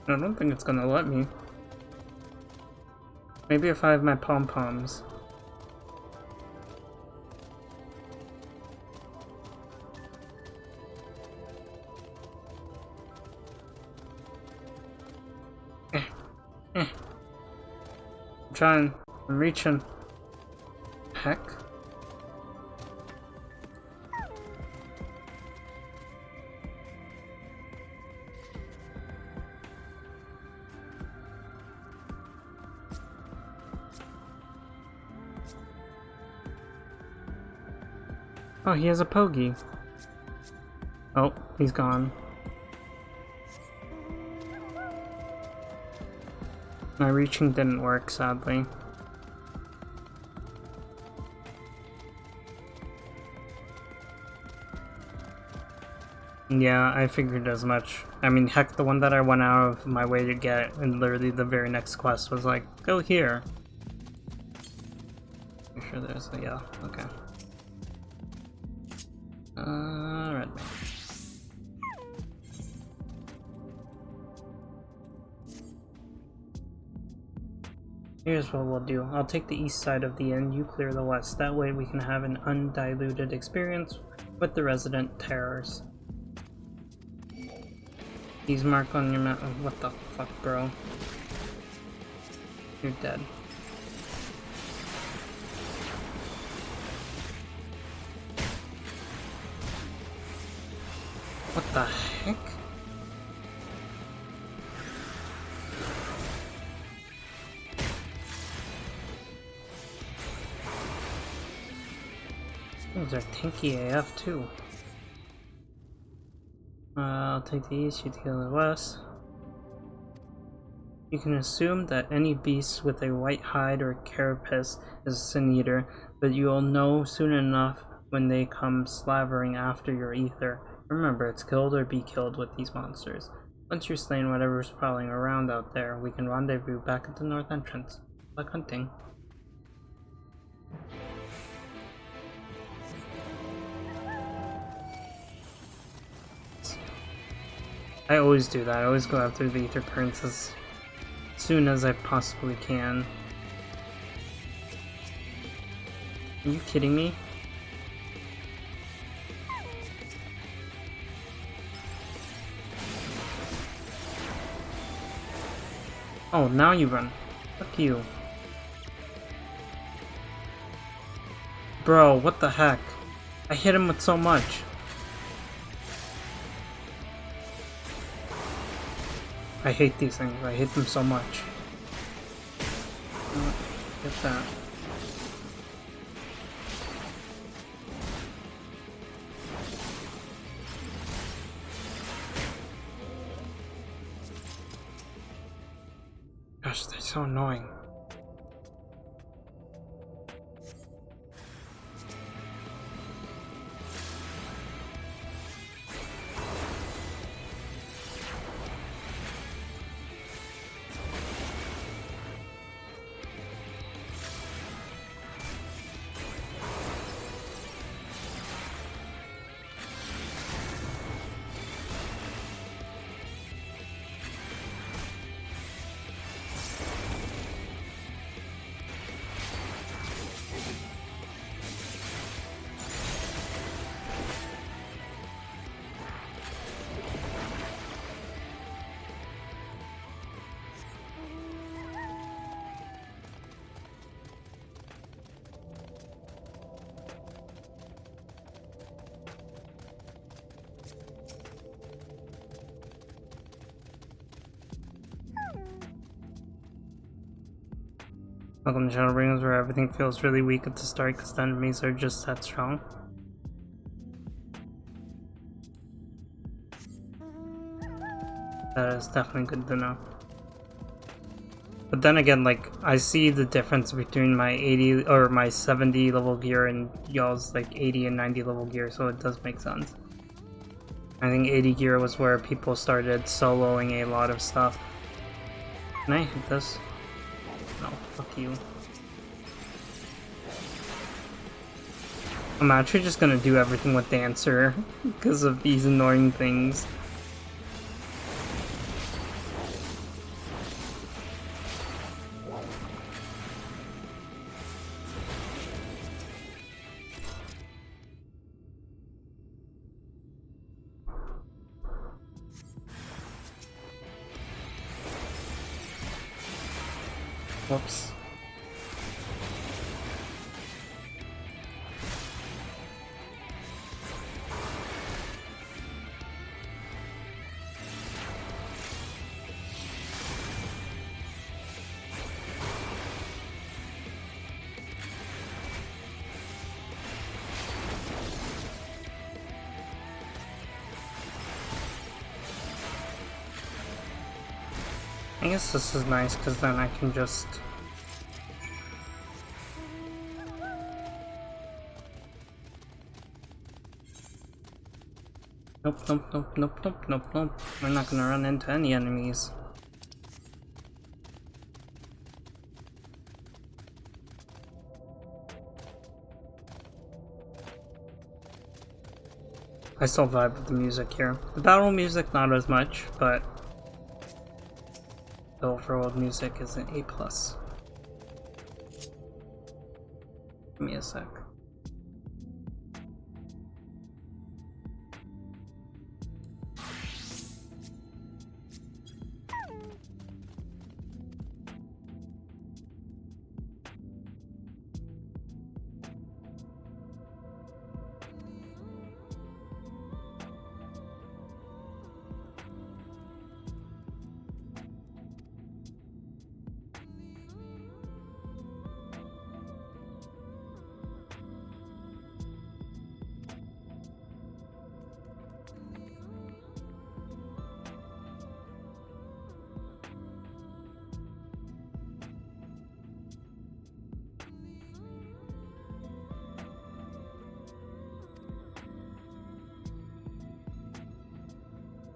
don't think it's gonna let me. Maybe if I have my pom-poms. I'm trying. I'm reaching. Heck. Oh, he has a Pogie. Oh, he's gone. My reaching didn't work, sadly. Yeah, I figured as much. I mean, heck, the one that I went out of my way to get, and literally the very next quest was like, go here. I'm sure there's a, yeah, okay. Red man. Here's what we'll do. I'll take the east side of the inn, you clear the west. That way we can have an undiluted experience with the resident terrors. He's marked on your map. What the fuck, bro? You're dead. What the heck? Things are tanky AF too. I'll take the east, you take the west. You can assume that any beast with a white hide or carapace is a sin eater, but you'll know soon enough when they come slavering after your ether. Remember, it's killed or be killed with these monsters. Once you're slain whatever's prowling around out there, we can rendezvous back at the north entrance. Like hunting. I always do that. I always go after the ether currents as soon as I possibly can. Are you kidding me? Oh, now you run. Fuck you. Bro, what the heck? I hit him with so much. I hate these things. I hate them so much. Get that. Gosh, they're so annoying. Welcome to Shadowbringers, where everything feels really weak at the start because the enemies are just that strong. That is definitely good to know. But then again, like, I see the difference between my 80 or my 70 level gear and y'all's like 80 and 90 level gear, so it does make sense. I think 80 gear was where people started soloing a lot of stuff. Can I hit this? No, fuck you. I'm actually just gonna do everything with Dancer because of these annoying things. Whoops. I guess this is nice because then I can just... Nope. We're not gonna run into any enemies. I still vibe with the music here. The battle music, not as much, but the overall music is an A+. a sec.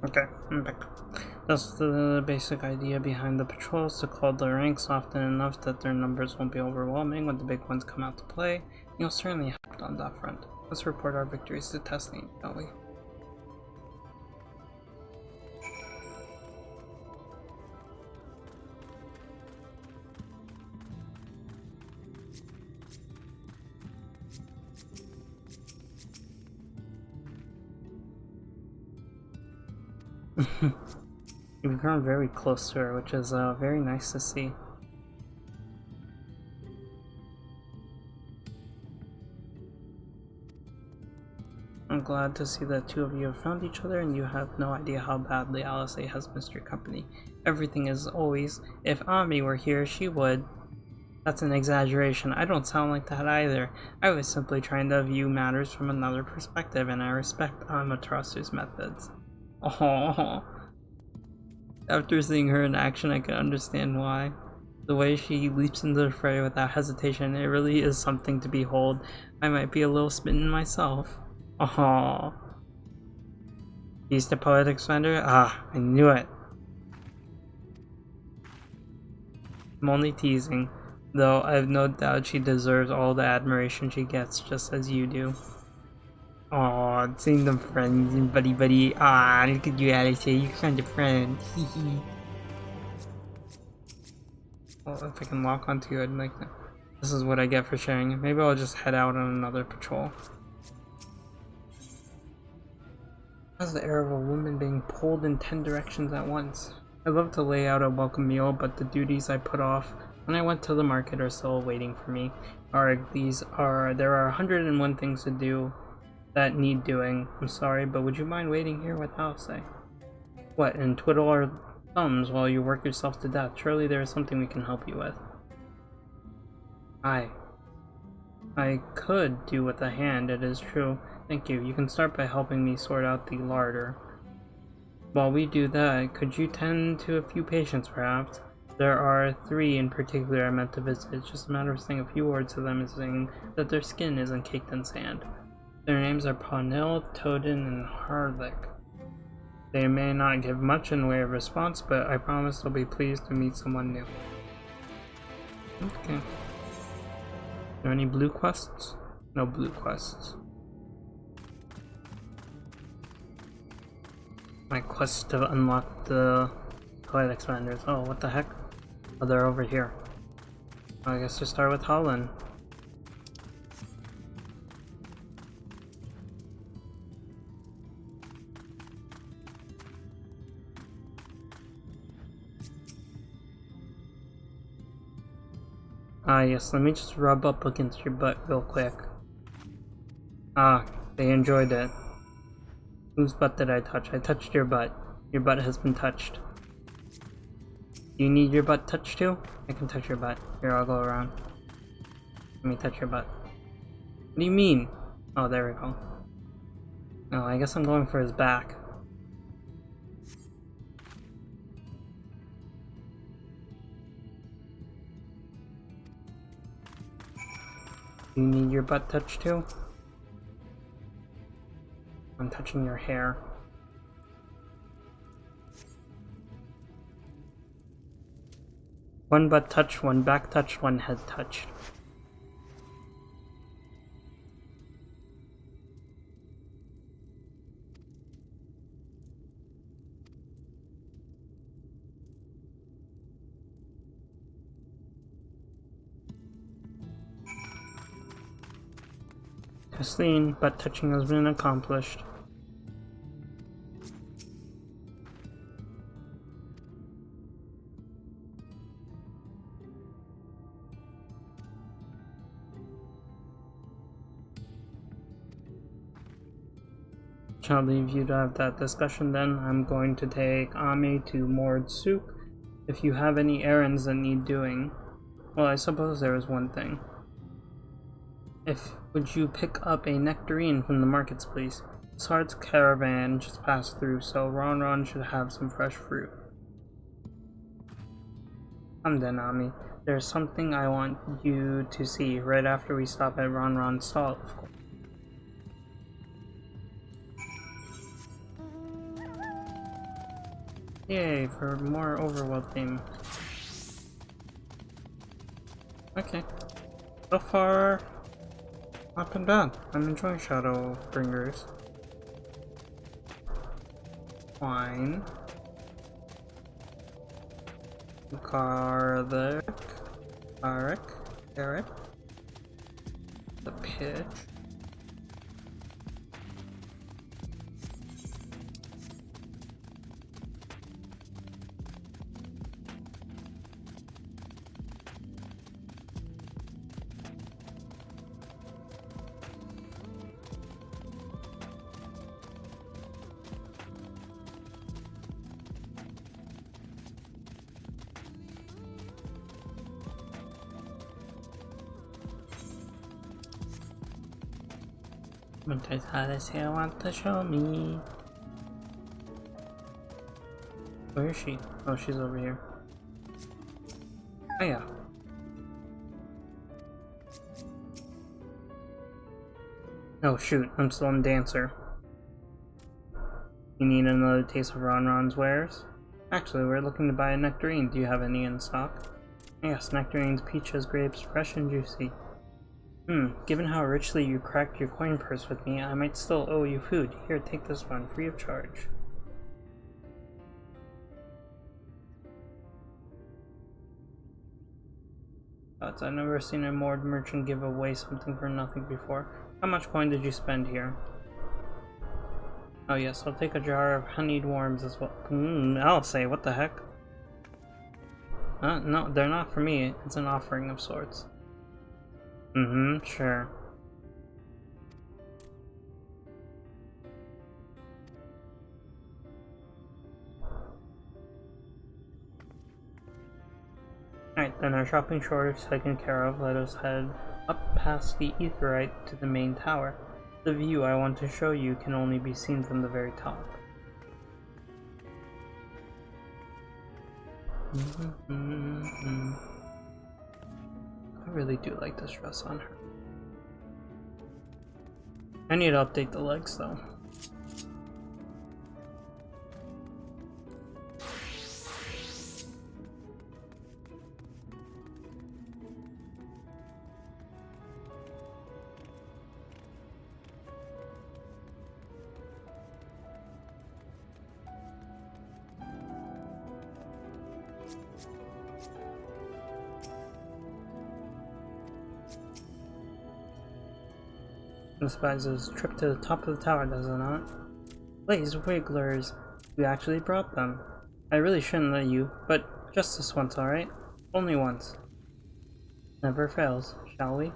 Okay, I'm back. That's the basic idea behind the patrols, to call the ranks often enough that their numbers won't be overwhelming when the big ones come out to play. You'll certainly help on that front. Let's report our victories to testing, shall we? You've grown very close to her, which is very nice to see. I'm glad to see that two of you have found each other, and you have no idea how badly Alice A has missed your company. Everything is always, if Ami were here, she would. That's an exaggeration. I don't sound like that either. I was simply trying to view matters from another perspective, and I respect Amaterasu's methods. Oh. After seeing her in action, I can understand why. The way she leaps into the fray without hesitation, it really is something to behold. I might be a little smitten myself. Oh. He's the poetic spender? Ah, I knew it. I'm only teasing, though I have no doubt she deserves all the admiration she gets, just as you do. Aw, seeing them friends and buddy. Ah, look at you, Alice. You're kind of friend. Hee. Well, if I can lock onto you, I'd like that. This is what I get for sharing it. Maybe I'll just head out on another patrol. Has the air of a woman being pulled in 10 directions at once. I love to lay out a welcome meal, but the duties I put off when I went to the market are still waiting for me. There are 101 things to do that need doing. I'm sorry, but would you mind waiting here with Alice? What, and twiddle our thumbs while you work yourself to death? Surely there is something we can help you with. I could do with a hand, it is true. Thank you. You can start by helping me sort out the larder. While we do that, could you tend to a few patients, perhaps? There are 3 in particular I meant to visit. It's just a matter of saying a few words to them and saying that their skin isn't caked in sand. Their names are Pawnil, Toden, and Harlick. They may not give much in the way of response, but I promise they'll be pleased to meet someone new. Okay. Are there any blue quests? No blue quests. My quest to unlock the poetic spenders. Oh, what the heck? Oh, they're over here. I guess just start with Holland. Ah, yes, let me just rub up against your butt real quick. Ah, they enjoyed it. Whose butt did I touch? I touched your butt. Your butt has been touched. Do you need your butt touched too? I can touch your butt. Here, I'll go around. Let me touch your butt. What do you mean? Oh, there we go. Oh, I guess I'm going for his back. You need your butt touched too? I'm touching your hair. One butt touched, one back touched, one head touched. Kathleen, but touching has been accomplished. Shall leave you to have that discussion then. I'm going to take Ami to Mord Souk. If you have any errands that need doing. Well, I suppose there is one thing. Would you pick up a nectarine from the markets, please? Sard's caravan just passed through, so Ron should have some fresh fruit. Come then, Ami. There's something I want you to see right after we stop at Ron's stall, of course. Yay, for more overworld theme. Okay. So far, not been bad. I'm enjoying Shadowbringers. Wine. Eric. The pitch. What does Alicia want to show me? Where is she? Oh, she's over here. Oh yeah. Oh shoot, I'm still in Dancer. You need another taste of Ron's wares? Actually, we're looking to buy a nectarine. Do you have any in stock? Yes, nectarines, peaches, grapes, fresh and juicy. Given how richly you cracked your coin purse with me, I might still owe you food. Here, take this one, free of charge. I've never seen a Mord merchant give away something for nothing before. How much coin did you spend here? Oh yes, I'll take a jar of honeyed worms as well. I'll say, what the heck? No, they're not for me. It's an offering of sorts. Sure. Alright, then our shopping chore is taken care of. Let us head up past the Aetheryte to the main tower. The view I want to show you can only be seen from the very top. I really do like this dress on her. I need to update the legs though. Despises trip to the top of the tower, does it not? Blaze Wigglers, you actually brought them. I really shouldn't let you, but just this once, alright? Only once. Never fails, shall we?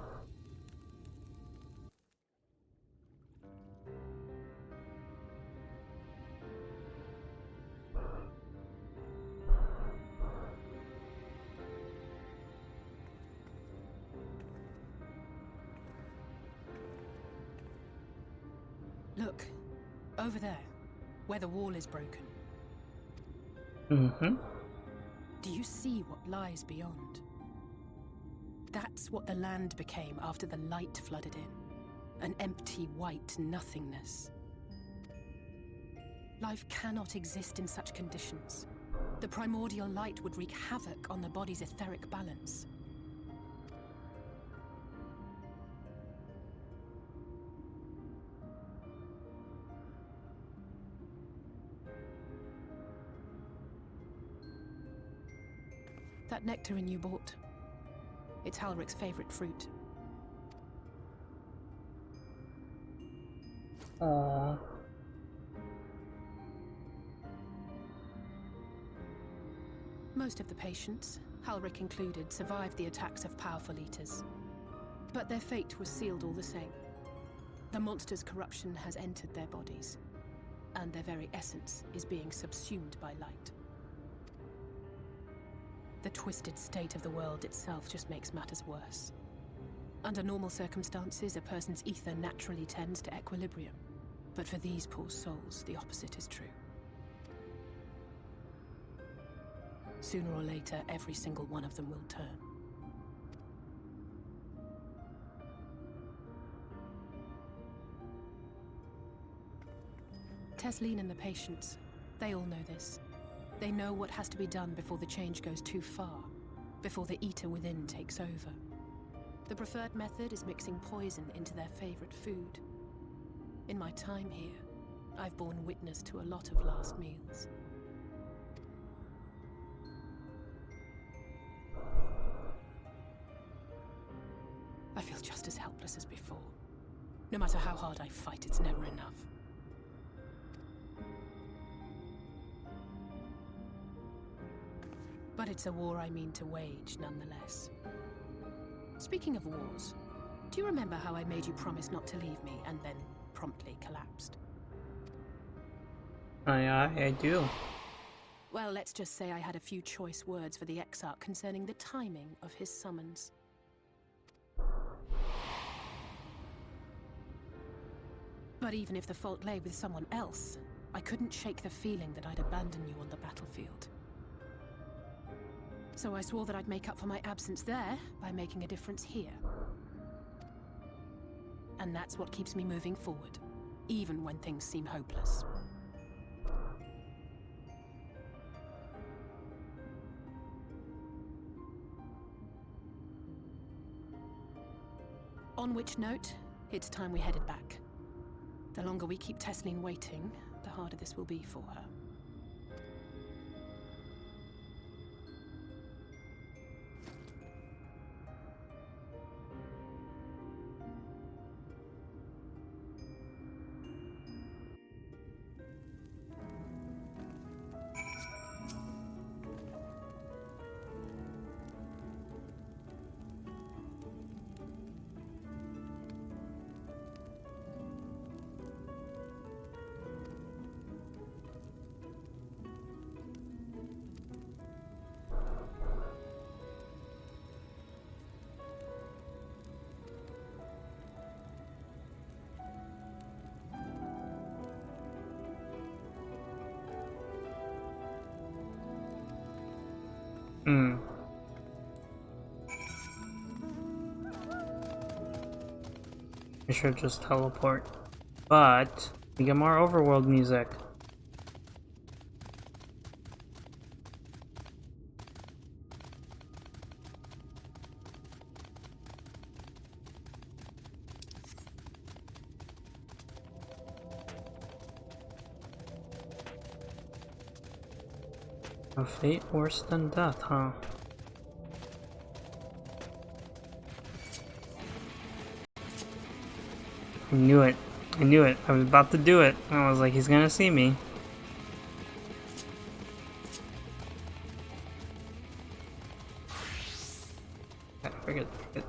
Look, over there, where the wall is broken. Do you see what lies beyond? That's what the land became after the light flooded in. An empty white nothingness. Life cannot exist in such conditions. The primordial light would wreak havoc on the body's etheric balance. That nectarine you bought. It's Halric's favorite fruit. Aww. Most of the patients, Halric included, survived the attacks of powerful eaters. But their fate was sealed all the same. The monster's corruption has entered their bodies, and their very essence is being subsumed by light. The twisted state of the world itself just makes matters worse. Under normal circumstances, a person's ether naturally tends to equilibrium. But for these poor souls, the opposite is true. Sooner or later, every single one of them will turn. Tesleen and the patients, they all know this. They know what has to be done before the change goes too far, before the eater within takes over. The preferred method is mixing poison into their favorite food. In my time here, I've borne witness to a lot of last meals. I feel just as helpless as before. No matter how hard I fight, it's never enough. But it's a war I mean to wage, nonetheless. Speaking of wars, do you remember how I made you promise not to leave me and then promptly collapsed? I do. Well, let's just say I had a few choice words for the Exarch concerning the timing of his summons. But even if the fault lay with someone else, I couldn't shake the feeling that I'd abandon you on the battlefield. So I swore that I'd make up for my absence there by making a difference here. And that's what keeps me moving forward, even when things seem hopeless. On which note, it's time we headed back. The longer we keep Tesleen waiting, the harder this will be for her. I should just teleport. But we get more overworld music. A fate worse than death, huh? I knew it. I knew it. I was about to do it. I was like, he's gonna see me. Okay, forget it.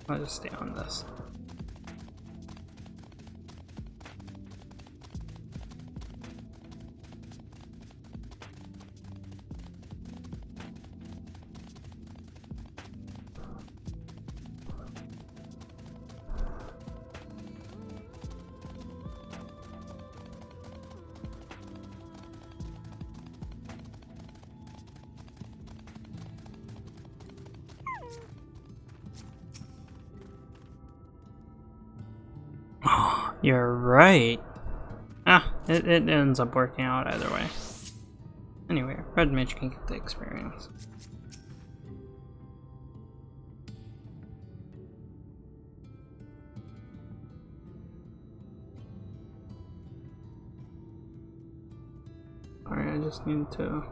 I'll just stay on this. You're right. It ends up working out either way. Anyway, Red Mage can get the experience. Alright, I just need to...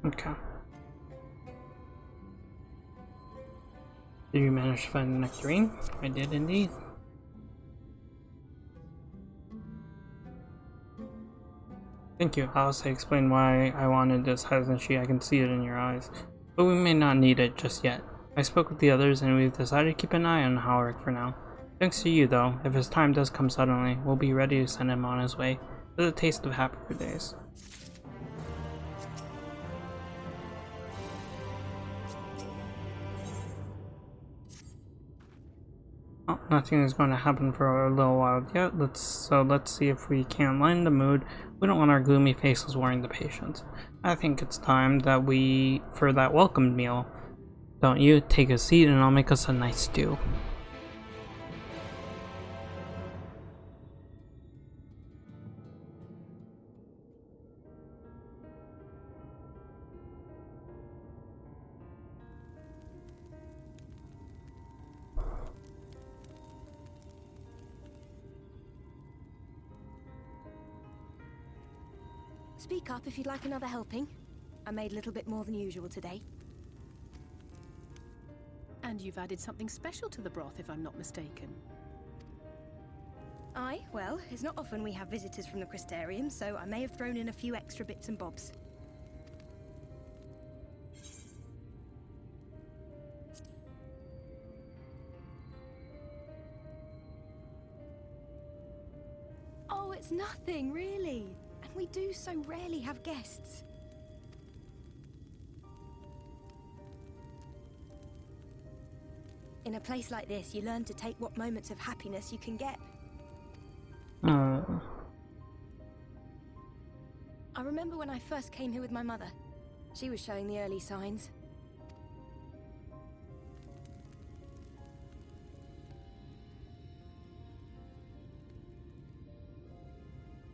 Okay. Did you manage to find the nectarine? I did indeed. Thank you. I'll also explain why I wanted this, hasn't she? I can see it in your eyes. But we may not need it just yet. I spoke with the others and we've decided to keep an eye on Howard for now. Thanks to you though, if his time does come suddenly, we'll be ready to send him on his way with a taste of happier days. Oh, nothing is going to happen for a little while yet. Let's see if we can lighten the mood. We don't want our gloomy faces worrying the patients. I think it's time that for that welcome meal. Don't you? Take a seat and I'll make us a nice stew. Speak up if you'd like another helping. I made a little bit more than usual today. And you've added something special to the broth, if I'm not mistaken. Aye, well, it's not often we have visitors from the Crystarium, so I may have thrown in a few extra bits and bobs. Oh, it's nothing, really. And we do so rarely have guests. In a place like this, you learn to take what moments of happiness you can get. I remember when I first came here with my mother. She was showing the early signs.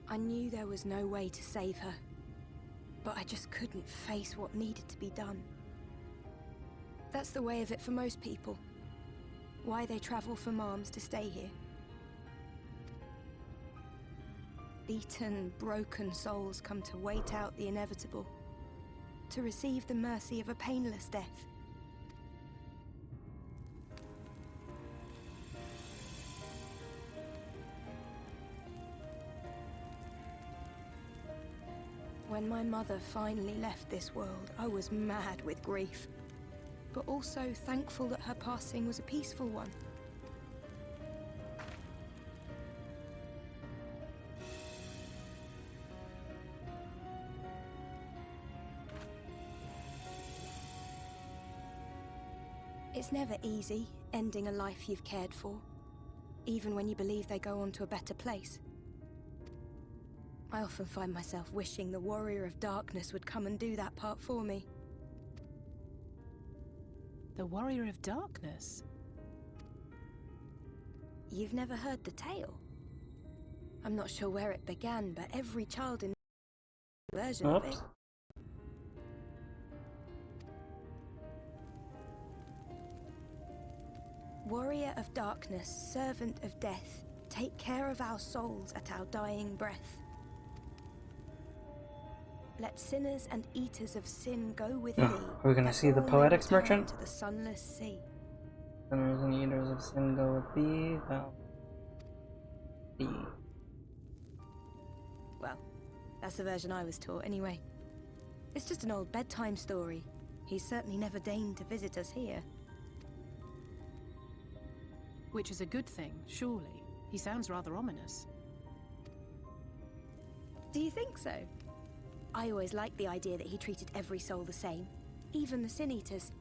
I knew there was no way to save her, but I just couldn't face what needed to be done. That's the way of it for most people. Why they travel from arms to stay here. Beaten, broken souls come to wait out the inevitable, to receive the mercy of a painless death. When my mother finally left this world, I was mad with grief, but also thankful that her passing was a peaceful one. It's never easy, ending a life you've cared for, even when you believe they go on to a better place. I often find myself wishing the Warrior of Darkness would come and do that part for me. The Warrior of Darkness? You've never heard the tale? I'm not sure where it began, but every child in version of it. Warrior of Darkness, servant of death, take care of our souls at our dying breath. Let sinners and eaters of sin go with thee. Are we gonna see the poetics merchant? To the sunless sea. Sinners and eaters of sin go with thee, thou thee. Well, that's the version I was taught anyway. It's just an old bedtime story. He's certainly never deigned to visit us here. Which is a good thing, surely. He sounds rather ominous. Do you think so? I always liked the idea that he treated every soul the same, even the Sin Eaters.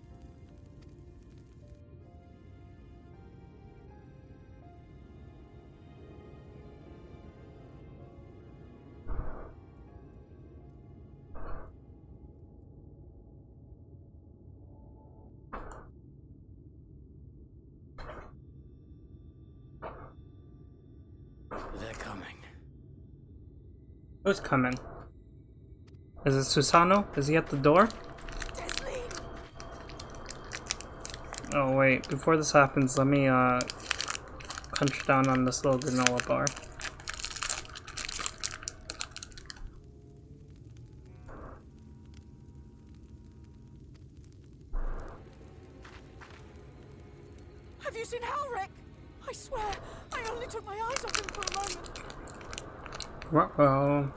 They're coming. Who's coming? Is it Susano? Is he at the door? Oh wait, before this happens, let me crunch down on this little granola bar. you seen Halric? I swear, I only took my eyes off him for a moment. Uh-oh.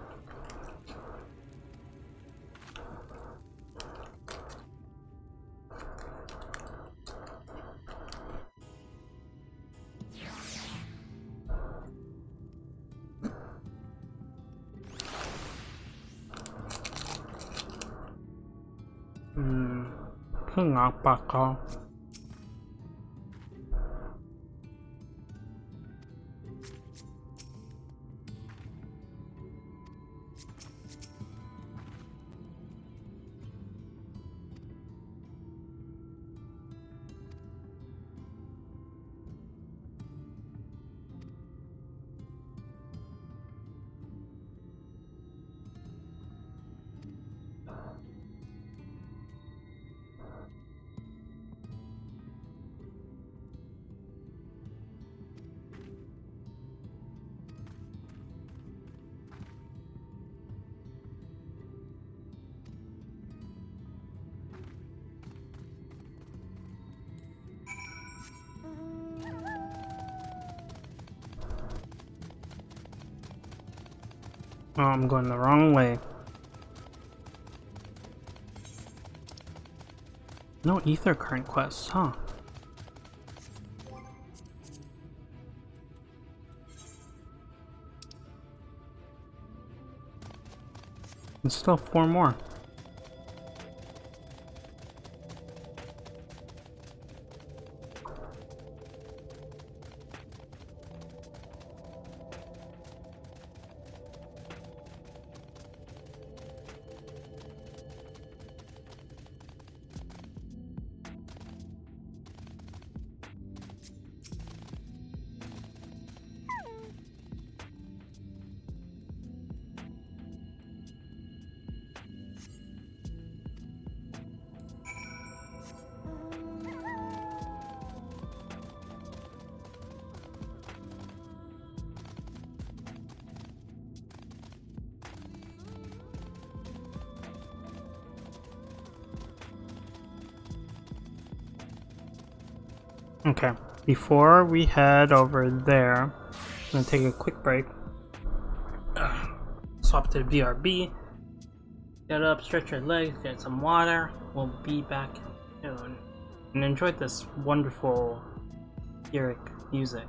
Kenapa kau? Oh, I'm going the wrong way. No ether current quests, huh? There's still 4 more. Okay, before we head over there, I'm gonna take a quick break. Swap to the BRB. Get up, stretch your legs, get some water. We'll be back soon. And enjoy this wonderful lyric music.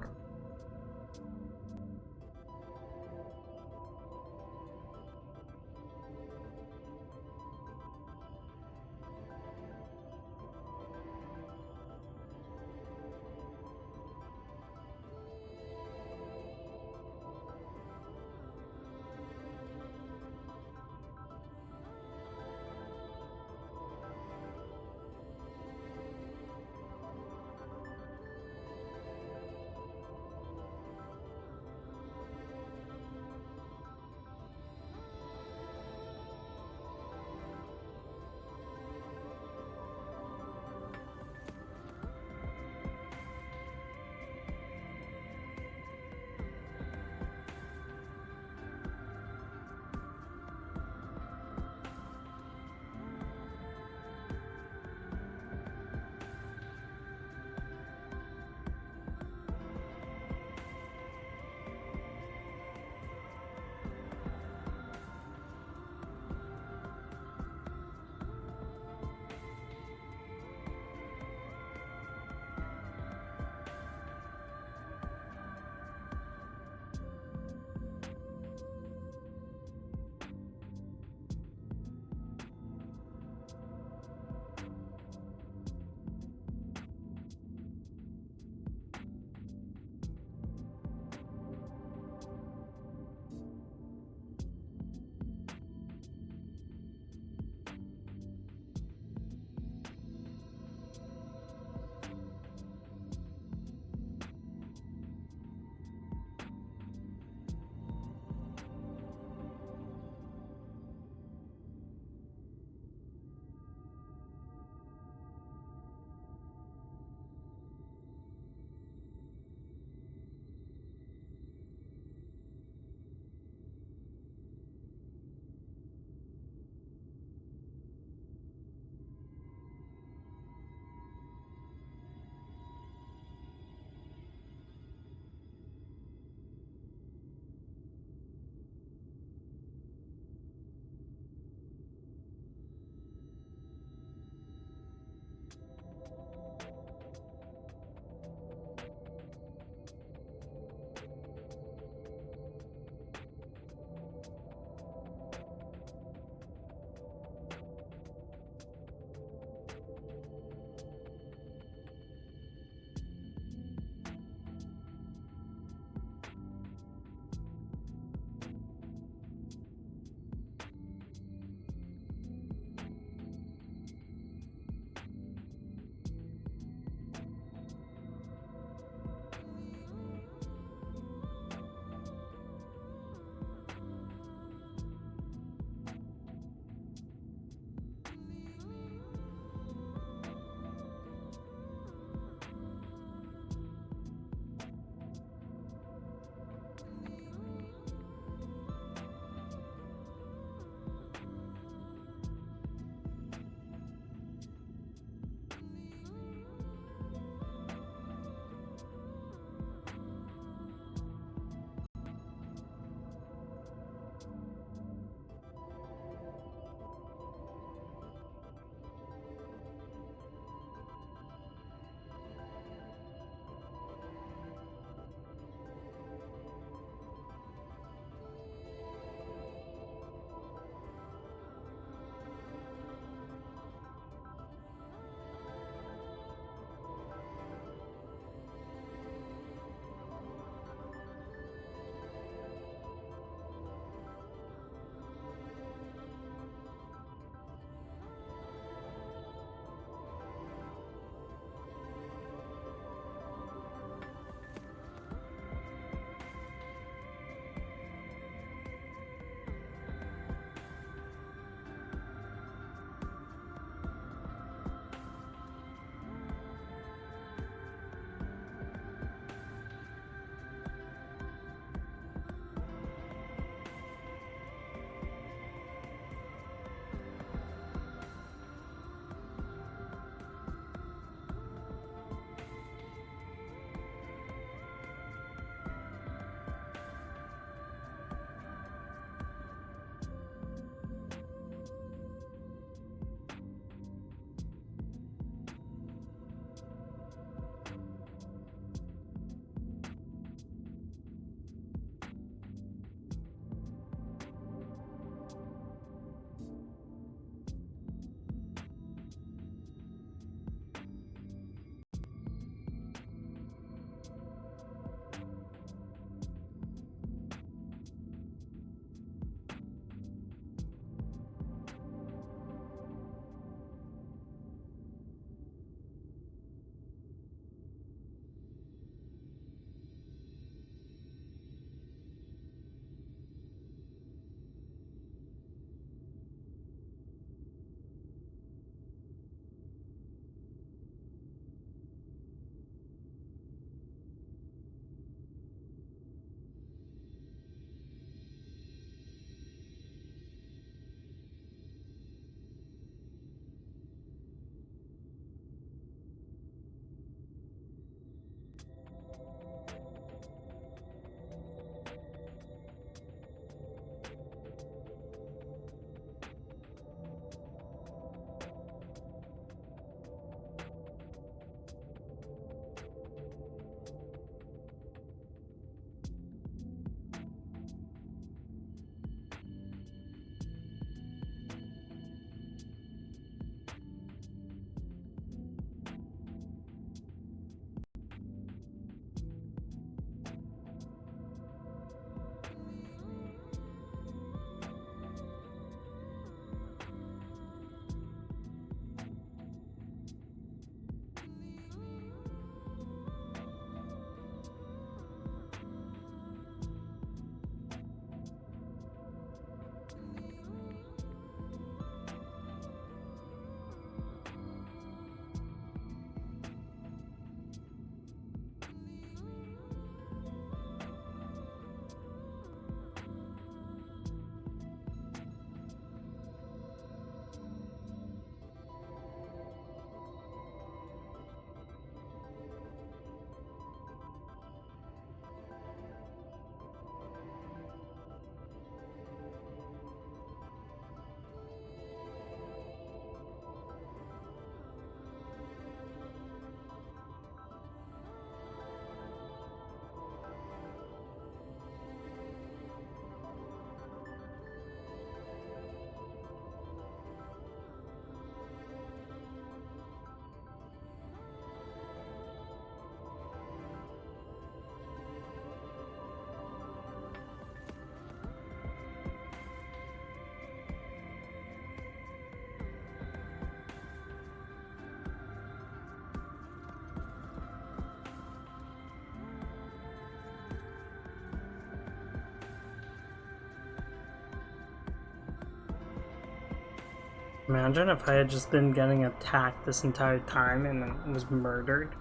Imagine if I had just been getting attacked this entire time and then was murdered.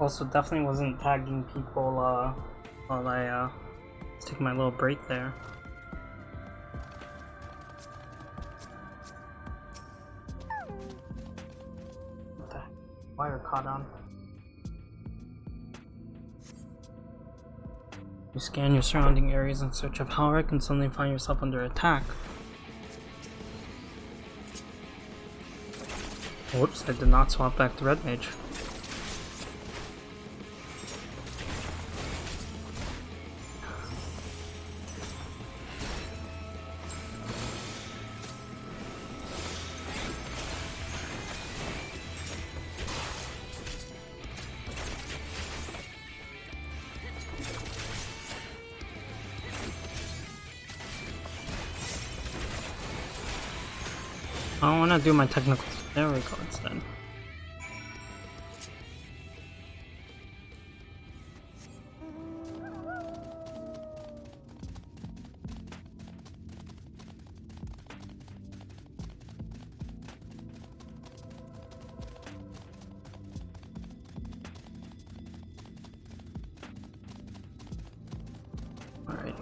Also, definitely wasn't tagging people while I was taking my little break there. What the heck? Wire caught on. You scan your surrounding areas in search of Halric and suddenly find yourself under attack. Whoops, I did not swap back to Red Mage. I want to do my technical. There we go, instead. Alrighty.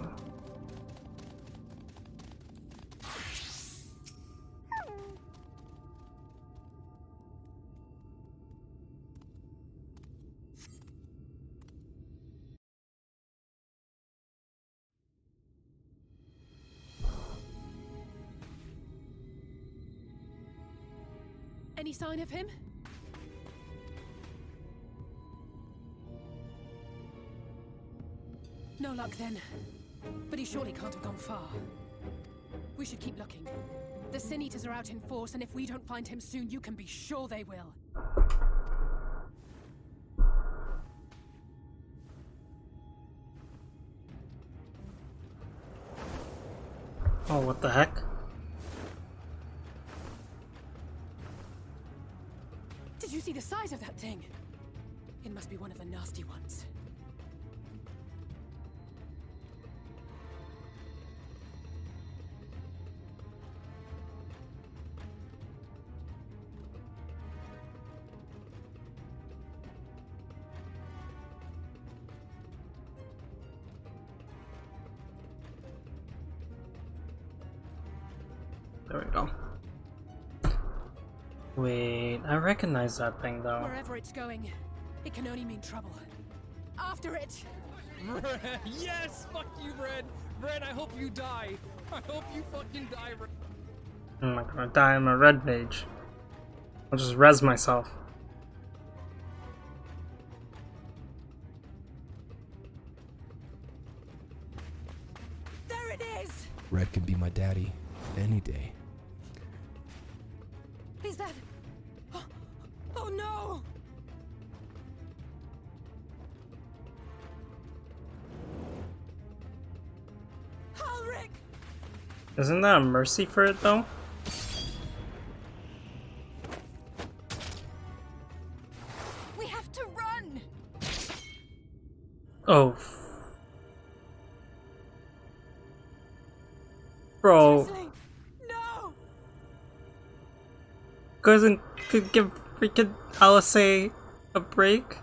Any sign of him? No luck then. But he surely can't have gone far. We should keep looking. The Sin Eaters are out in force, and if we don't find him soon, you can be sure they will. Oh, what the heck? Did you see the size of that thing? It must be one of the nasty ones. There we go. Wait, I recognize that thing though. Wherever it's going, it can only mean trouble. After it! Red, yes! Fuck you, Red! Red, I hope you die! I hope you fucking die, Red! I'm not gonna die, I'm a Red Mage. I'll just res myself. There it is! Red can be my daddy any day. Is that... Oh no! Halric! Isn't that a mercy for it though? We have to run! Oh. Bro. No! Couldn't give freaking Alice a break?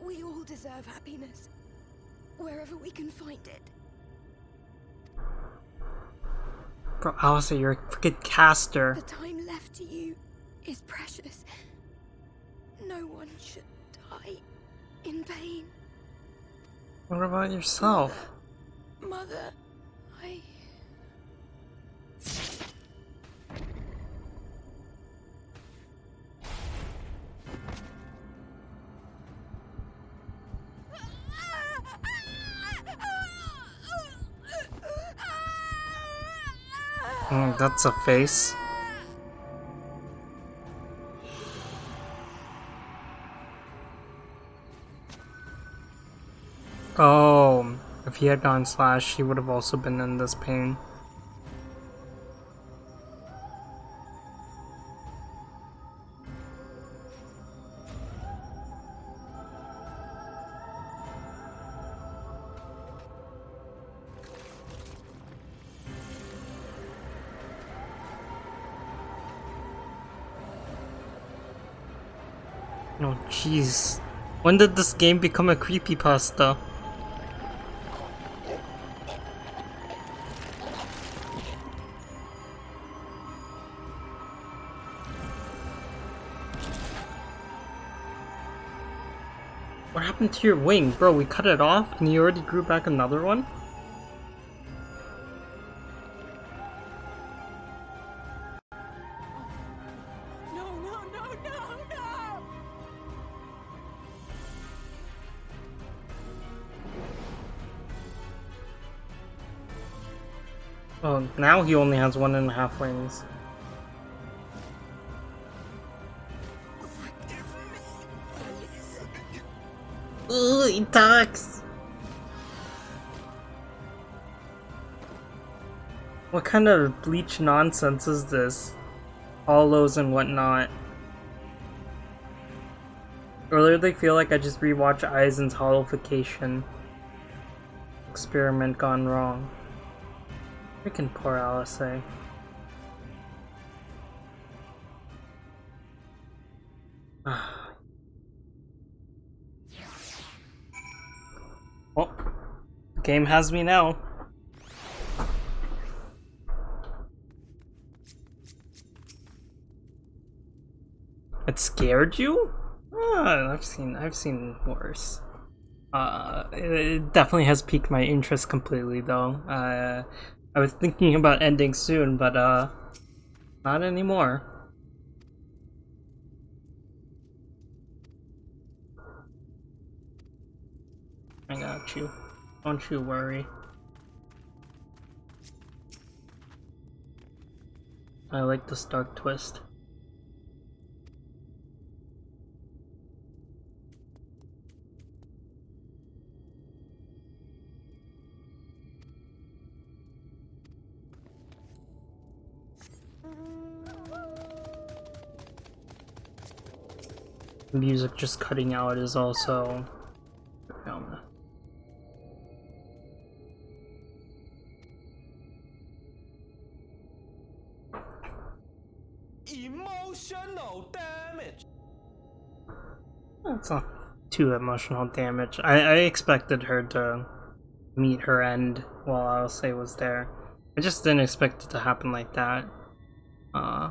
We all deserve happiness, wherever we can find it. Bro, Alice, you're a freaking caster. The time left to you is precious. No one should die in pain. What about yourself? Mother, I... That's a face. Oh, if he had gone slash, he would have also been in this pain. Oh jeez. When did this game become a creepypasta? What happened to your wing? Bro, we cut it off and you already grew back another one? Oh, now he only has 1.5 wings. Ooh, he talks! What kind of bleach nonsense is this? Hollows and whatnot. I literally feel like I just rewatched Aizen's hollowification experiment gone wrong. Freaking poor Alice. Well, the game has me now. It scared you? I've seen worse. It definitely has piqued my interest completely though. I was thinking about ending soon, but not anymore. I got you. Don't you worry. I like this dark twist. Music just cutting out is also emotional damage. That's not too emotional damage. I expected her to meet her end while Alice was there. I just didn't expect it to happen like that. I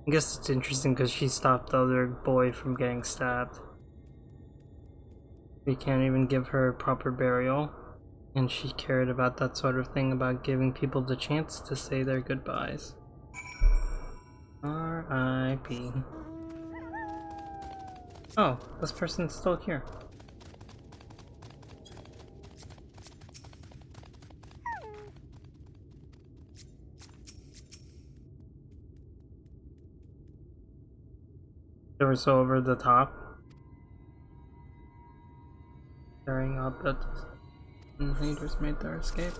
guess it's interesting because she stopped the other boy from getting stabbed. We can't even give her a proper burial. And she cared about that sort of thing, about giving people the chance to say their goodbyes. R.I.P. Oh, this person's still here. They were so over the top. Staring up at the haters made their escape.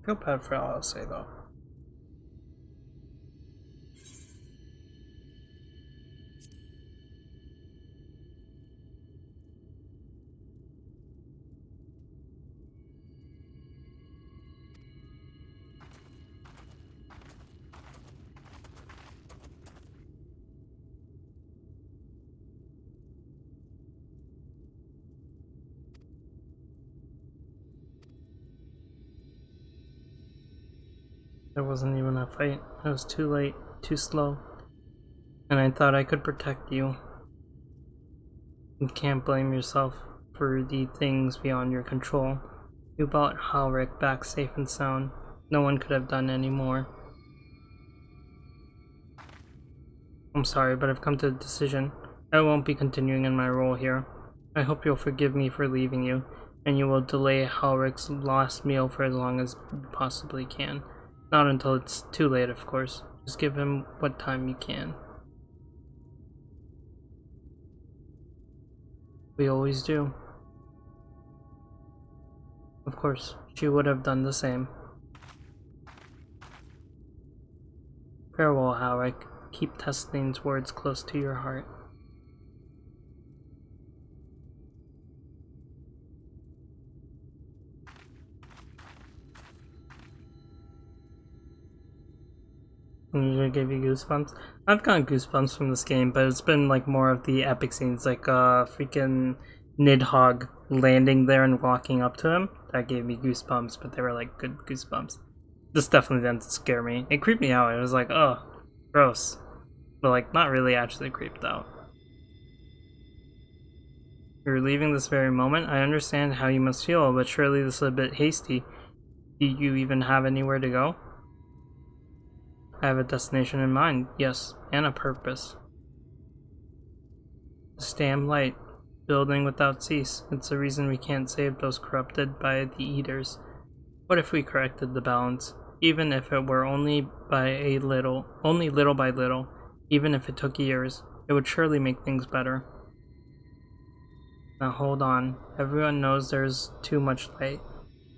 Feel bad for Alice though. There wasn't even a fight. It was too late, too slow. And I thought I could protect you. You can't blame yourself for the things beyond your control. You brought Halric back safe and sound. No one could have done any more. I'm sorry, but I've come to a decision. I won't be continuing in my role here. I hope you'll forgive me for leaving you, and you will delay Halric's last meal for as long as you possibly can. Not until it's too late, of course. Just give him what time you can. We always do. Of course, she would have done the same. Farewell, Halric. Keep Testline's words close to your heart. Usually give you goosebumps. I've gotten goosebumps from this game, but it's been like more of the epic scenes, like freaking Nidhogg landing there and walking up to him. That gave me goosebumps, but they were like good goosebumps. This definitely didn't scare me. It creeped me out. It was like, oh, gross. But like, not really actually creeped out. You're leaving this very moment. I understand how you must feel, but surely this is a bit hasty. Do you even have anywhere to go? I have a destination in mind, yes, and a purpose. The Stam Light, building without cease. It's the reason we can't save those corrupted by the Eaters. What if we corrected the balance? Even if it were only little by little, even if it took years, it would surely make things better. Now hold on, everyone knows there's too much light,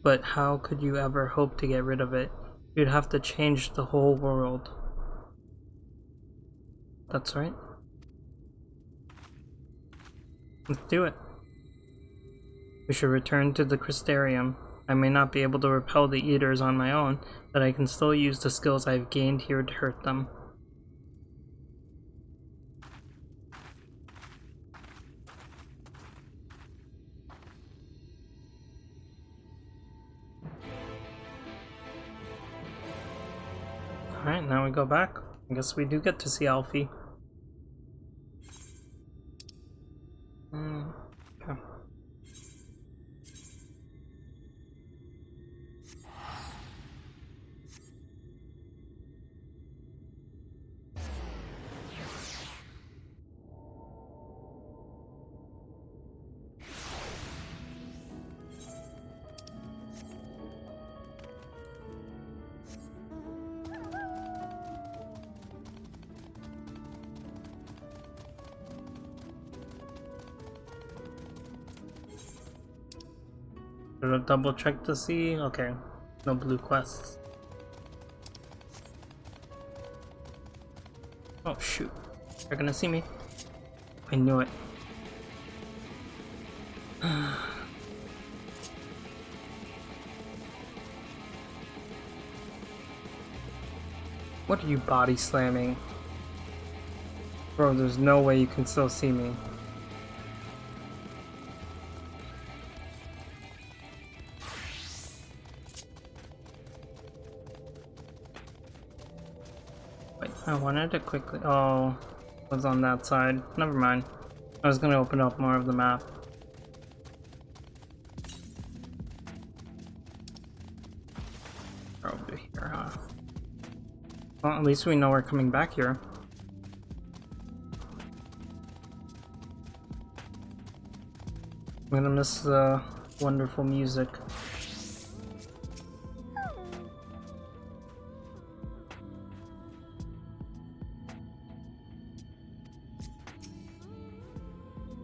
but how could you ever hope to get rid of it? You'd have to change the whole world. That's right. Let's do it. We should return to the Crystarium. I may not be able to repel the Eaters on my own, but I can still use the skills I've gained here to hurt them. Alright, now we go back. I guess we do get to see Alfie. Okay. Should have double checked to see. Okay, no blue quests. Oh shoot, they're gonna see me. I knew it. What are you body slamming? Bro, there's no way you can still see me. I wanted to quickly. Oh, it was on that side. Never mind. I was gonna open up more of the map. Over here, huh? Well, at least we know we're coming back here. I'm gonna miss the wonderful music.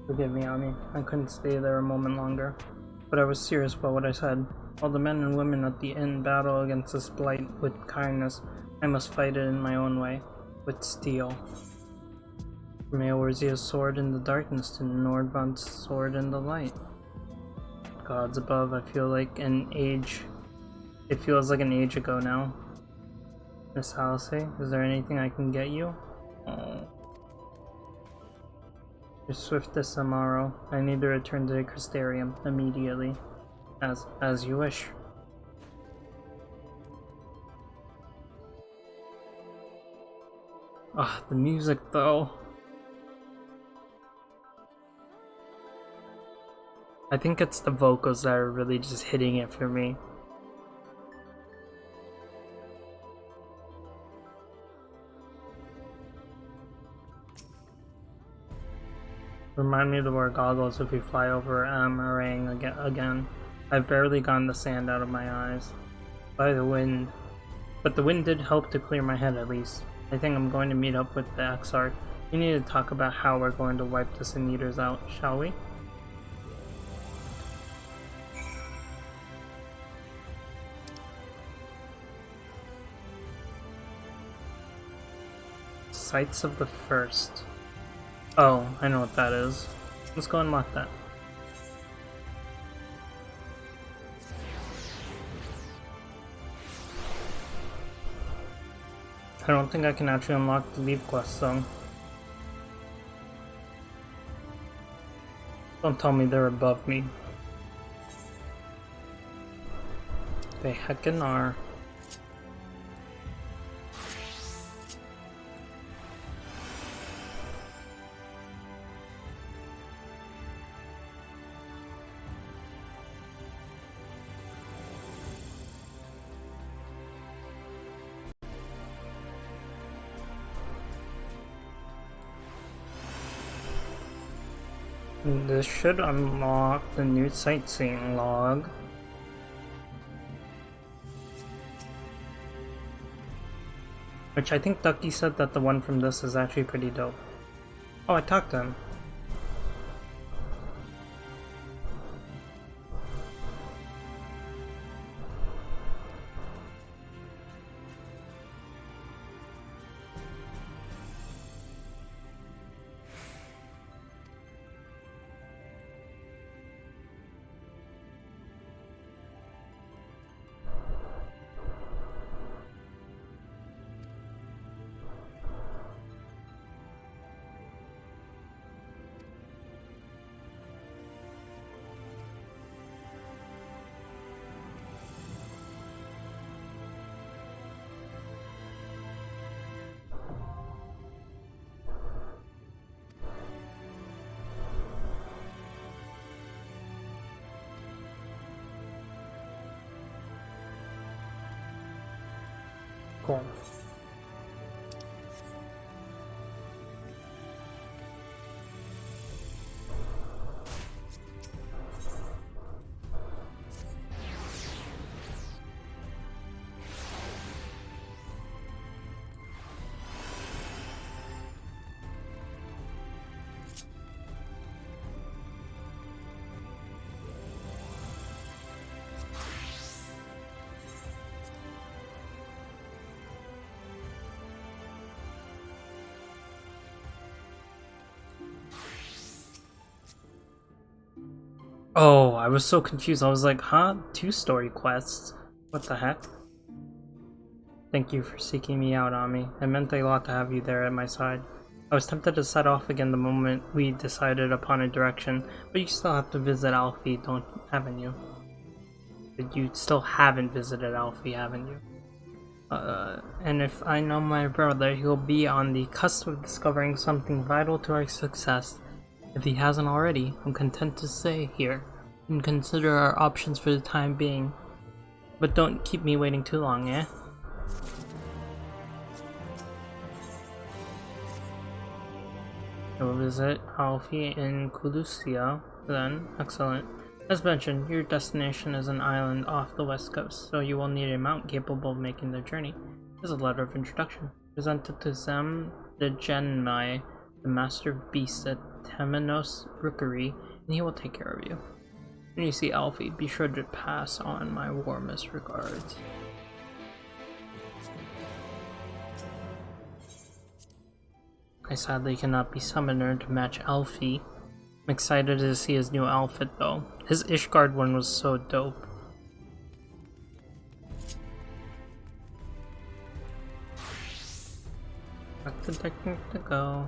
Forgive me, Ami. I couldn't stay there a moment longer. But I was serious about what I said. All the men and women at the inn battle against this blight with kindness. I must fight it in my own way. With steel. From Eorzea's sword in the darkness to Nordvand's sword in the light. Gods above, I feel like an age. It feels like an age ago now. Miss Halsey, is there anything I can get you? Oh. Your swiftest tomorrow. I need to return to the Crystarium immediately. As you wish. Ah, the music though. I think it's the vocals that are really just hitting it for me. Remind me to wear goggles if we fly over Amarang again. I've barely gotten the sand out of my eyes. By the wind. But the wind did help to clear my head at least. I think I'm going to meet up with the Exarch. We need to talk about how we're going to wipe the Sin Eaters out, shall we? Sights of the First. Oh, I know what that is. Let's go unlock that. I don't think I can actually unlock the leave quest though. Don't tell me they're above me. They heckin' are. This should unlock the new sightseeing log. Which I think Ducky said that the one from this is actually pretty dope. Oh, I talked to him. Cool. Oh, I was so confused. I was like, huh? 2 story quests? What the heck? Thank you for seeking me out, Ami. It meant a lot to have you there at my side. I was tempted to set off again the moment we decided upon a direction, but you still have to visit Alfie, haven't you? But you still haven't visited Alfie, haven't you? And if I know my brother, he'll be on the cusp of discovering something vital to our success. If he hasn't already, I'm content to stay here and consider our options for the time being. But don't keep me waiting too long, eh? You'll visit Alfie in Colusia, then. Excellent. As mentioned, your destination is an island off the west coast, so you will need a mount capable of making the journey. Here's a letter of introduction. Presented to Zem the Genmai, the Master of Beasts at Temenos Rookery, and he will take care of you. When you see Alfie, be sure to pass on my warmest regards. I sadly cannot be summoner to match Alfie. I'm excited to see his new outfit though. His Ishgard one was so dope. Back to technique to go.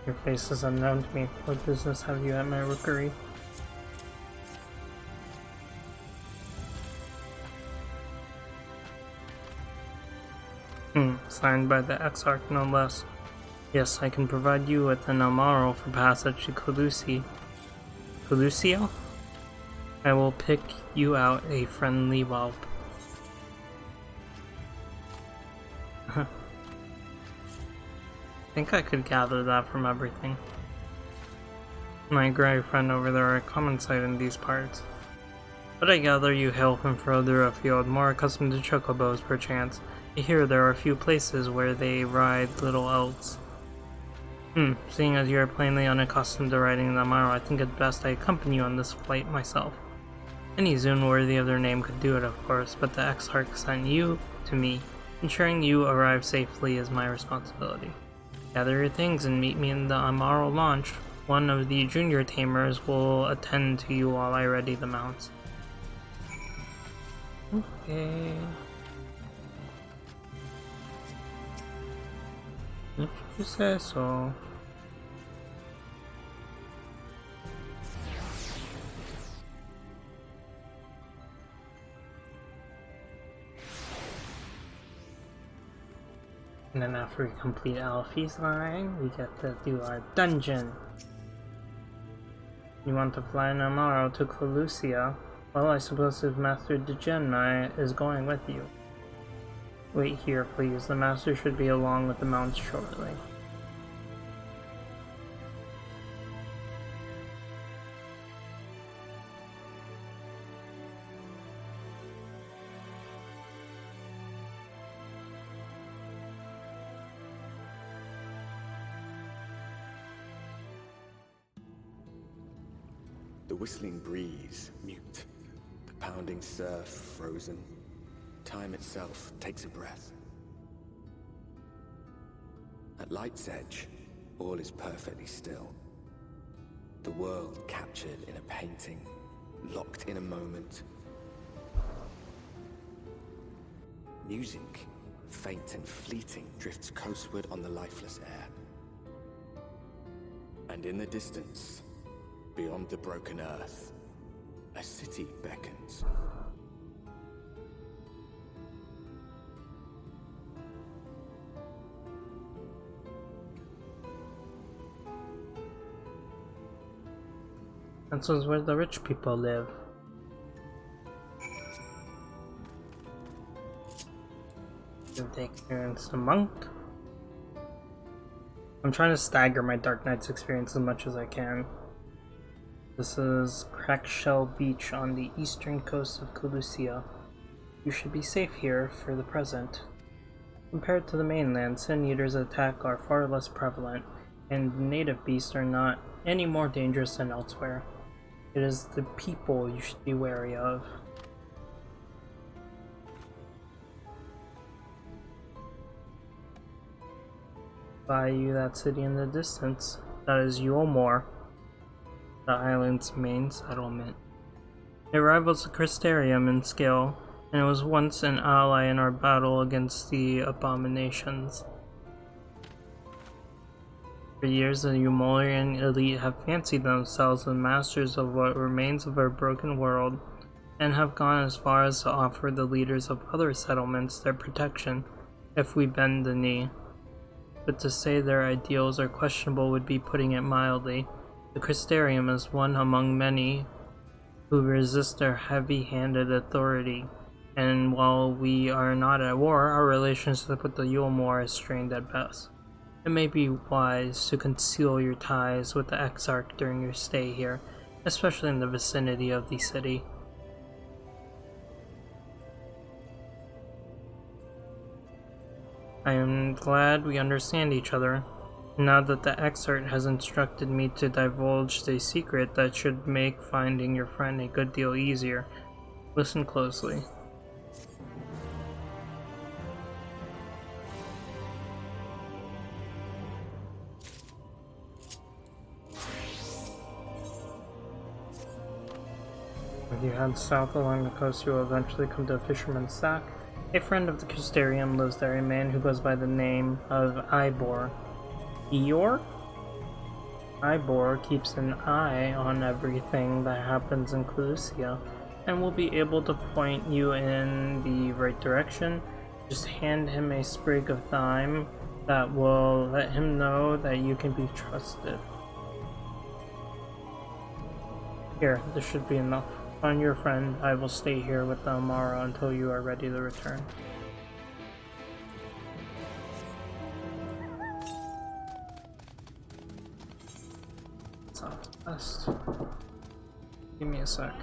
Your face is unknown to me. What business have you at my rookery? Signed by the Exarch, no less. Yes, I can provide you with an Amaro for passage to Colusia. Colusio? I will pick you out a friendly whelp. I think I could gather that from everything. My grey friend over there are a common sight in these parts. But I gather you hail from further afield, more accustomed to chocobos perchance. I hear there are a few places where they ride little elves. Seeing as you are plainly unaccustomed to riding the Amaro, I think it's best I accompany you on this flight myself. Any Zune worthy of their name could do it, of course, but the Exarch sent you to me. Ensuring you arrive safely is my responsibility. Gather your things and meet me in the Amaro launch. One of the junior tamers will attend to you while I ready the mounts. Okay. If you say so. And then after we complete Alfie's line, we get to do our dungeon. You want to fly tomorrow to Clusia? Well, I suppose if Master Degenmai is going with you. Wait here, please. The Master should be along with the mounts shortly. The whistling breeze, mute. The pounding surf, frozen. Time itself takes a breath. At light's edge, all is perfectly still. The world captured in a painting, locked in a moment. Music, faint and fleeting, drifts coastward on the lifeless air. And in the distance, beyond the broken earth, a city beckons. This is where the rich people live. Give the experience to Monk. I'm trying to stagger my Dark Knight's experience as much as I can. This is Crackshell Beach on the eastern coast of Clusia. You should be safe here for the present. Compared to the mainland, Sin Eater's attack are far less prevalent, and native beasts are not any more dangerous than elsewhere. It is the people you should be wary of. By you that city in the distance, that is Yulmore, the island's main settlement. It rivals the Crystarium in scale, and it was once an ally in our battle against the abominations. For years, the Umorian elite have fancied themselves the masters of what remains of our broken world, and have gone as far as to offer the leaders of other settlements their protection if we bend the knee. But to say their ideals are questionable would be putting it mildly. The Crystarium is one among many who resist their heavy-handed authority, and while we are not at war, our relationship with the Yulmore is strained at best. It may be wise to conceal your ties with the Exarch during your stay here, especially in the vicinity of the city. I am glad we understand each other. Now that the Exarch has instructed me to divulge a secret that should make finding your friend a good deal easier. Listen closely. If you head south along the coast, you will eventually come to a fisherman's sack. A friend of the Crystarium lives there, a man who goes by the name of Ivor. Eeyore? Ivor keeps an eye on everything that happens in Clusia, and will be able to point you in the right direction. Just hand him a sprig of thyme that will let him know that you can be trusted. Here, this should be enough. Find your friend. I will stay here with the Amara until you are ready to return. Southwest. Give me a sec.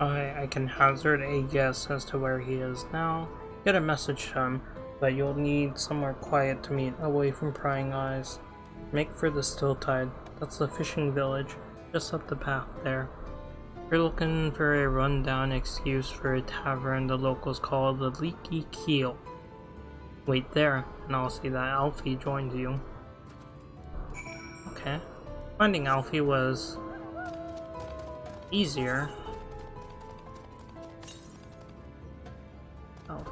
I can hazard a guess as to where he is now. Get a message to him, but you'll need somewhere quiet to meet, away from prying eyes. Make for the Still Tide. That's the fishing village, just up the path there. If you're looking for a rundown excuse for a tavern the locals call the Leaky Keel, wait there, and I'll see that Alfie joined you. Okay. Finding Alfie was easier. Oh.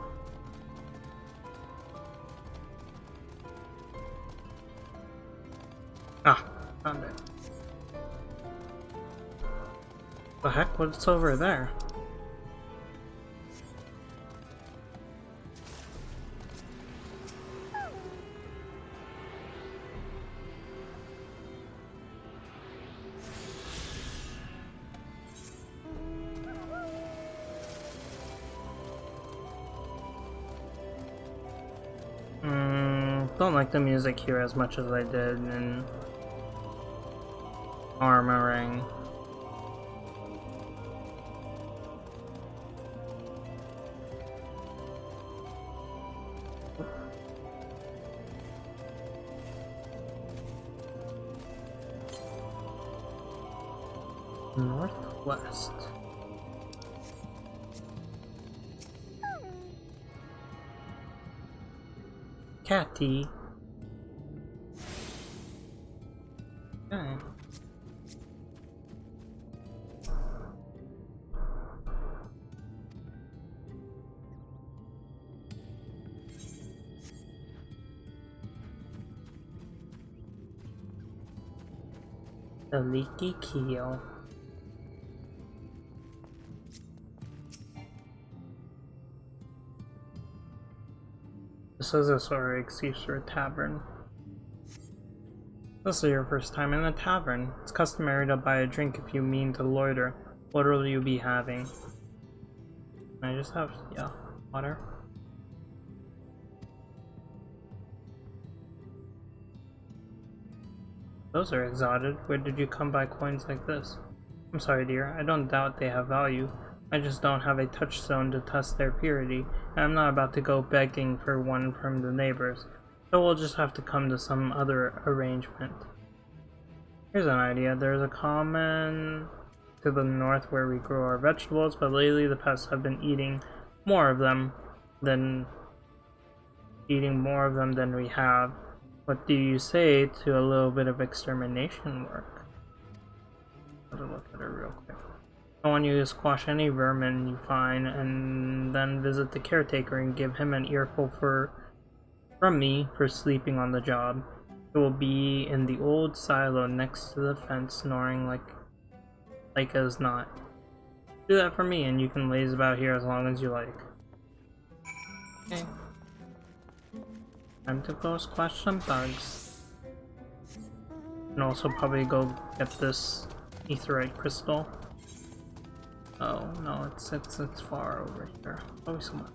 Ah, found it. The heck? What's over there? Don't like the music here as much as I did in Armoring. Northwest. Catty. Okay. The Leaky Keel. This is a sort of excuse for a tavern. This is your first time in a tavern. It's customary to buy a drink if you mean to loiter. What will you be having? I just have, yeah, water. Those are exotic. Where did you come by coins like this? I'm sorry, dear. I don't doubt they have value. I just don't have a touchstone to test their purity, and I'm not about to go begging for one from the neighbors, so we'll just have to come to some other arrangement. Here's an idea. There's a common to the north where we grow our vegetables, but lately the pests have been eating more of them than we have. What do you say to a little bit of extermination work? Let's look at it real quick. I want you to squash any vermin you find, and then visit the caretaker and give him an earful from me for sleeping on the job. It will be in the old silo next to the fence, snoring like as not. Do that for me, and you can laze about here as long as you like. Okay. Time to go squash some bugs. And also probably go get this aetheryte crystal. Oh no, it's far over here. Probably somewhere.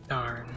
Darn.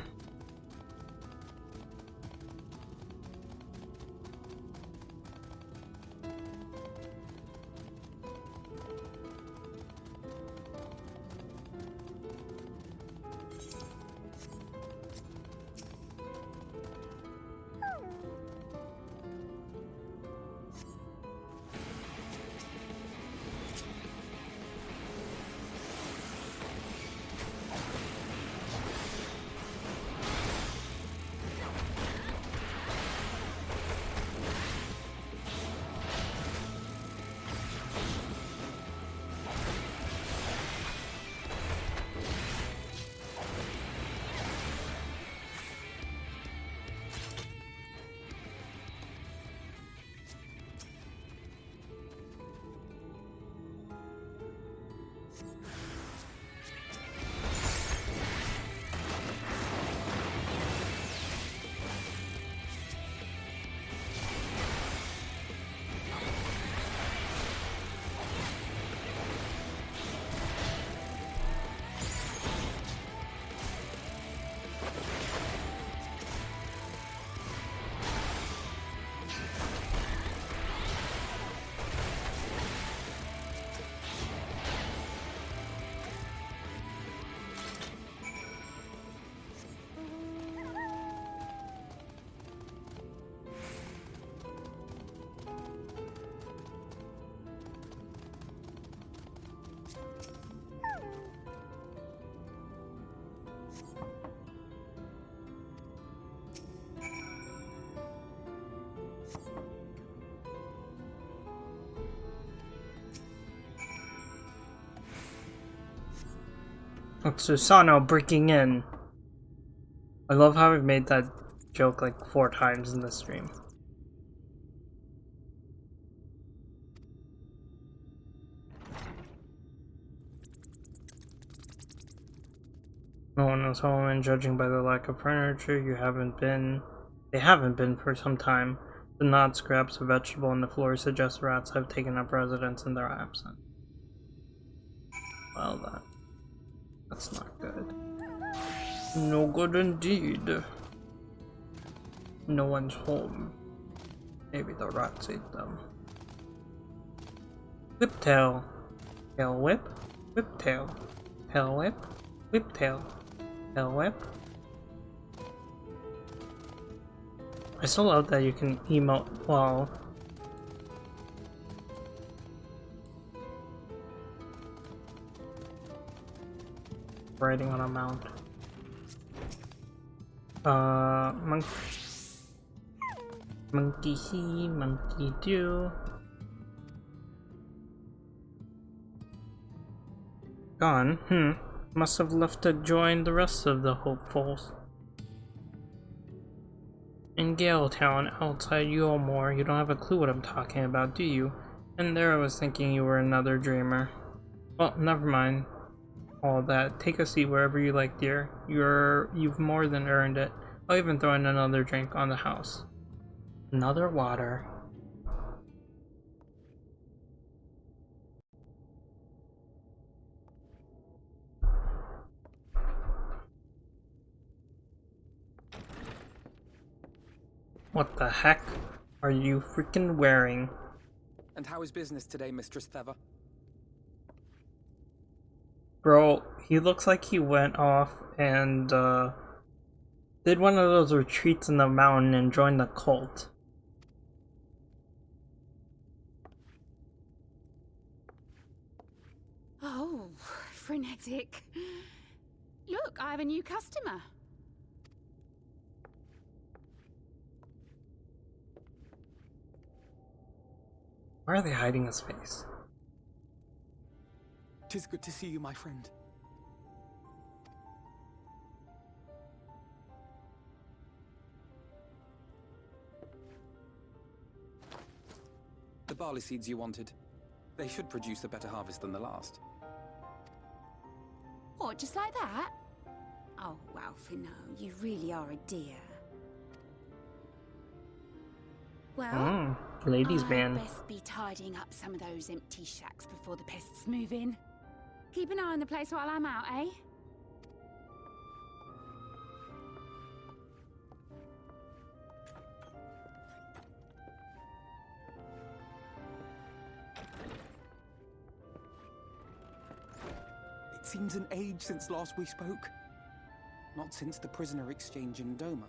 Look, Susano breaking in. I love how I've made that joke like 4 times in the stream. No one is home, and judging by the lack of furniture, they haven't been for some time. The knot scraps of vegetable on the floor suggest rats have taken up residence in their absence. Well, that's not good. No good indeed. No one's home. Maybe the rats ate them. Whiptail. Tail whip. Whiptail. Tail whip. Whiptail. Tail whip. I still love that you can emote while riding on a mount. Monkey see, monkey do. Gone? Must have left to join the rest of the hopefuls. In Galetown, outside Yulmore, you don't have a clue what I'm talking about, do you? And there I was thinking you were another dreamer. Well, never mind all that. Take a seat wherever you like, dear. You've more than earned it. I'll even throw in another drink on the house. Another water. What the heck are you freaking wearing? And how is business today, Mistress Theva? Bro, he looks like he went off and did one of those retreats in the mountain and joined the cult. Oh, frenetic. Look, I have a new customer. Why are they hiding his face? 'Tis good to see you, my friend. The barley seeds you wanted. They should produce a better harvest than the last. What, just like that? Oh, well, Finno, you really are a dear. Well, ladies' man. I'd best be tidying up some of those empty shacks before the pests move in. Keep an eye on the place while I'm out, eh? It seems an age since last we spoke. Not since the prisoner exchange in Doma.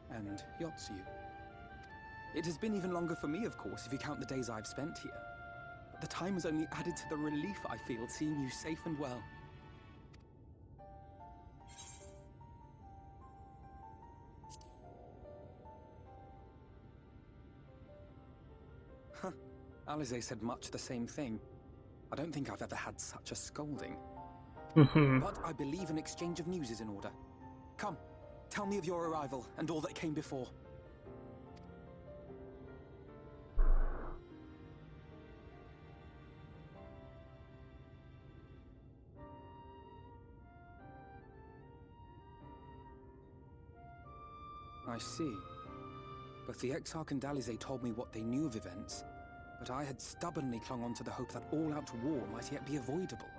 And Yotsu. It has been even longer for me, of course, if you count the days I've spent here. But the time has only added to the relief I feel seeing you safe and well. Huh. Alize said much the same thing. I don't think I've ever had such a scolding. But I believe an exchange of news is in order. Come, tell me of your arrival and all that came before. I see. Both the Exarch and Alize told me what they knew of events, but I had stubbornly clung on to the hope that all-out war might yet be avoidable.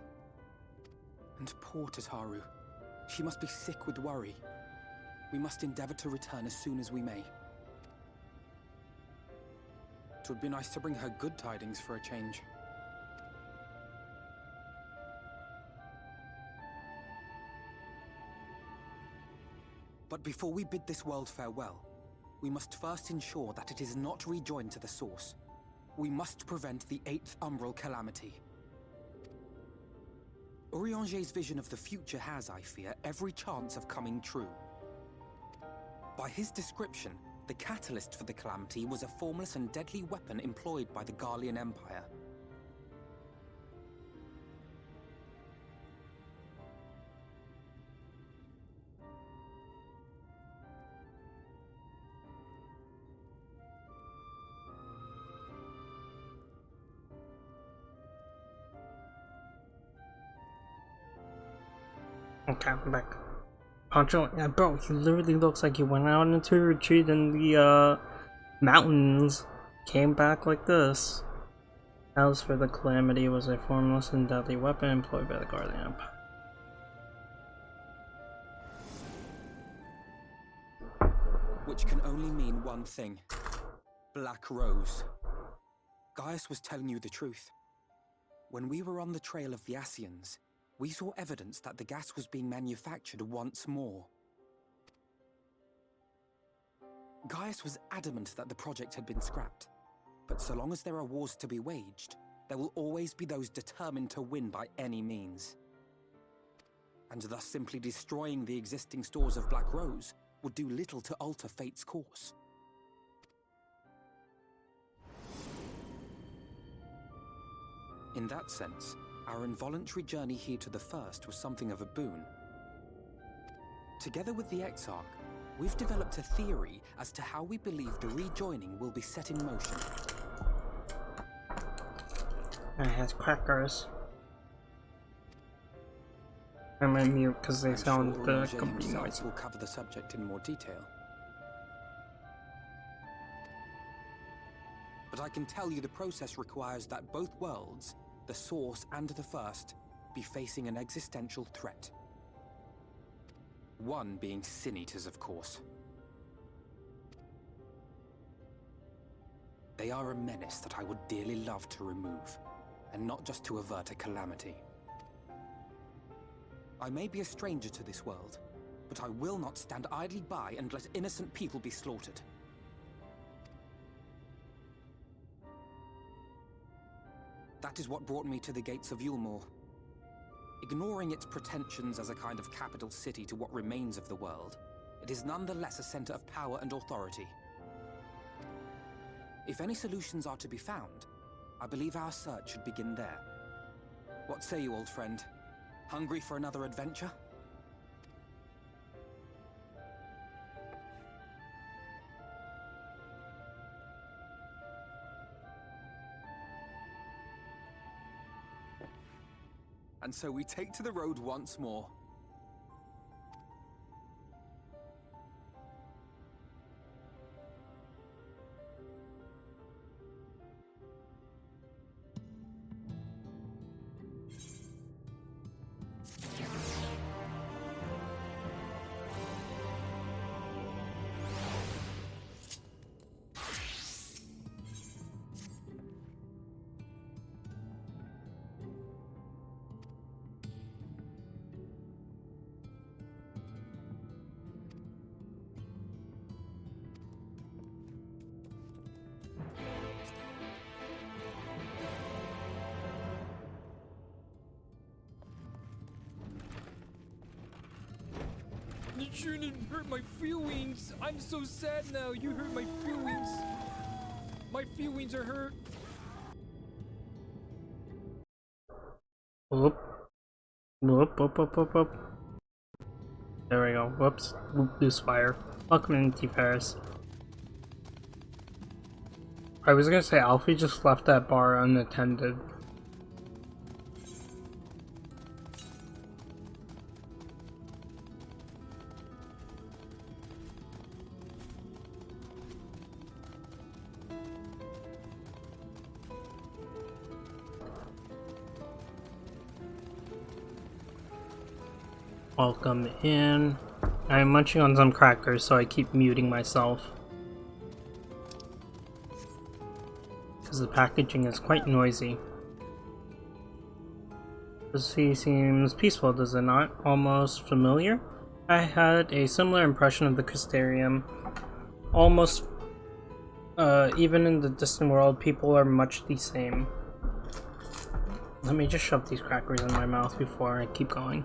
And poor Tataru. She must be sick with worry. We must endeavor to return as soon as we may. It would be nice to bring her good tidings for a change. But before we bid this world farewell, we must first ensure that it is not rejoined to the source. We must prevent the 8th Umbral calamity. Urianger's vision of the future has, I fear, every chance of coming true. By his description, the catalyst for the calamity was a formless and deadly weapon employed by the Garlean Empire. Okay, I'm back. Poncho, yeah, bro, he literally looks like he went out into a retreat in the mountains, came back like this. As for the Calamity, was a formless and deadly weapon employed by the Guardian Empire. Which can only mean one thing. Black Rose. Gaius was telling you the truth. When we were on the trail of the Ascians, we saw evidence that the gas was being manufactured once more. Gaius was adamant that the project had been scrapped. But so long as there are wars to be waged, there will always be those determined to win by any means. And thus simply destroying the existing stores of Black Rose would do little to alter fate's course. In that sense, our involuntary journey here to the First was something of a boon. Together with the Exarch, we've developed a theory as to how we believe the rejoining will be set in motion. It has crackers. I might mute because they sound the company noise. Will cover the subject in more detail. But I can tell you the process requires that both worlds, the Source and the First, be facing an existential threat. One being Sin Eaters, of course. They are a menace that I would dearly love to remove, and not just to avert a calamity. I may be a stranger to this world, but I will not stand idly by and let innocent people be slaughtered. That is what brought me to the gates of Yulmore. Ignoring its pretensions as a kind of capital city to what remains of the world, it is nonetheless a center of power and authority. If any solutions are to be found, I believe our search should begin there. What say you, old friend? Hungry for another adventure? And so we take to the road once more. You shouldn't hurt my feelings. I'm so sad now. You hurt my feelings. My feelings are hurt. Whoop. Whoop, whoop, whoop, whoop, whoop. There we go. Whoops. Loose fire. Welcome in, T-Ferris. I was gonna say Alfie just left that bar unattended. Welcome in. I'm munching on some crackers, so I keep muting myself. Because the packaging is quite noisy. This seems peaceful, does it not? Almost familiar? I had a similar impression of the Crystarium. Almost, even in the distant world, people are much the same. Let me just shove these crackers in my mouth before I keep going.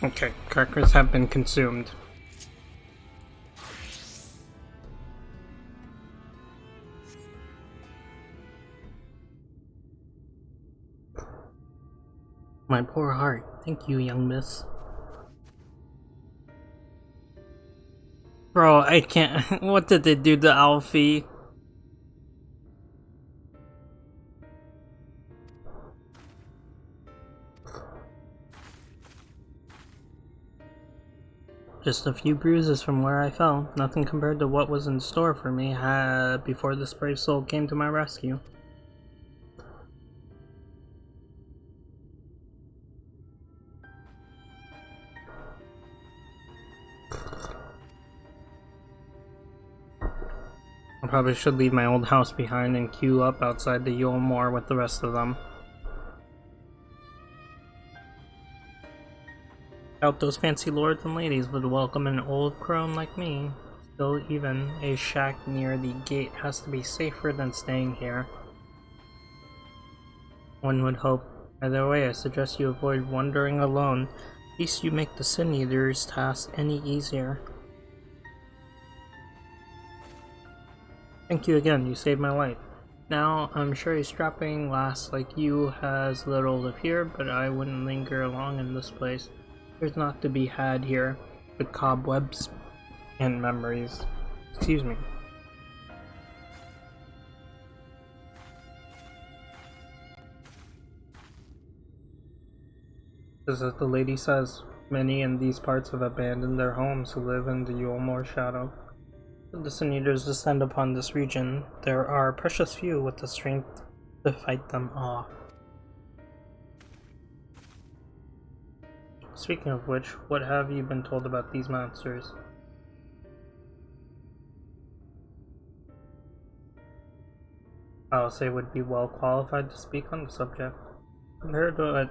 Okay, crackers have been consumed. My poor heart. Thank you, young miss. Bro, I can't. What did they do to Alfie? Just a few bruises from where I fell. Nothing compared to what was in store for me before this brave soul came to my rescue. I probably should leave my old house behind and queue up outside the Yule Moor with the rest of them. Doubt those fancy lords and ladies would welcome an old crone like me. Still, even a shack near the gate has to be safer than staying here. One would hope. Either way, I suggest you avoid wandering alone. At least you make the Sin Eater's task any easier. Thank you again, you saved my life. Now, I'm sure a strapping lass like you has little to fear, but I wouldn't linger long in this place. There's not to be had here, but cobwebs and memories. Excuse me. As the lady says, many in these parts have abandoned their homes to live in the Yulmore shadow. If the Sin Eaters descend upon this region, there are precious few with the strength to fight them off. Speaking of which, what have you been told about these monsters? I'll say would be well qualified to speak on the subject. Compared to it,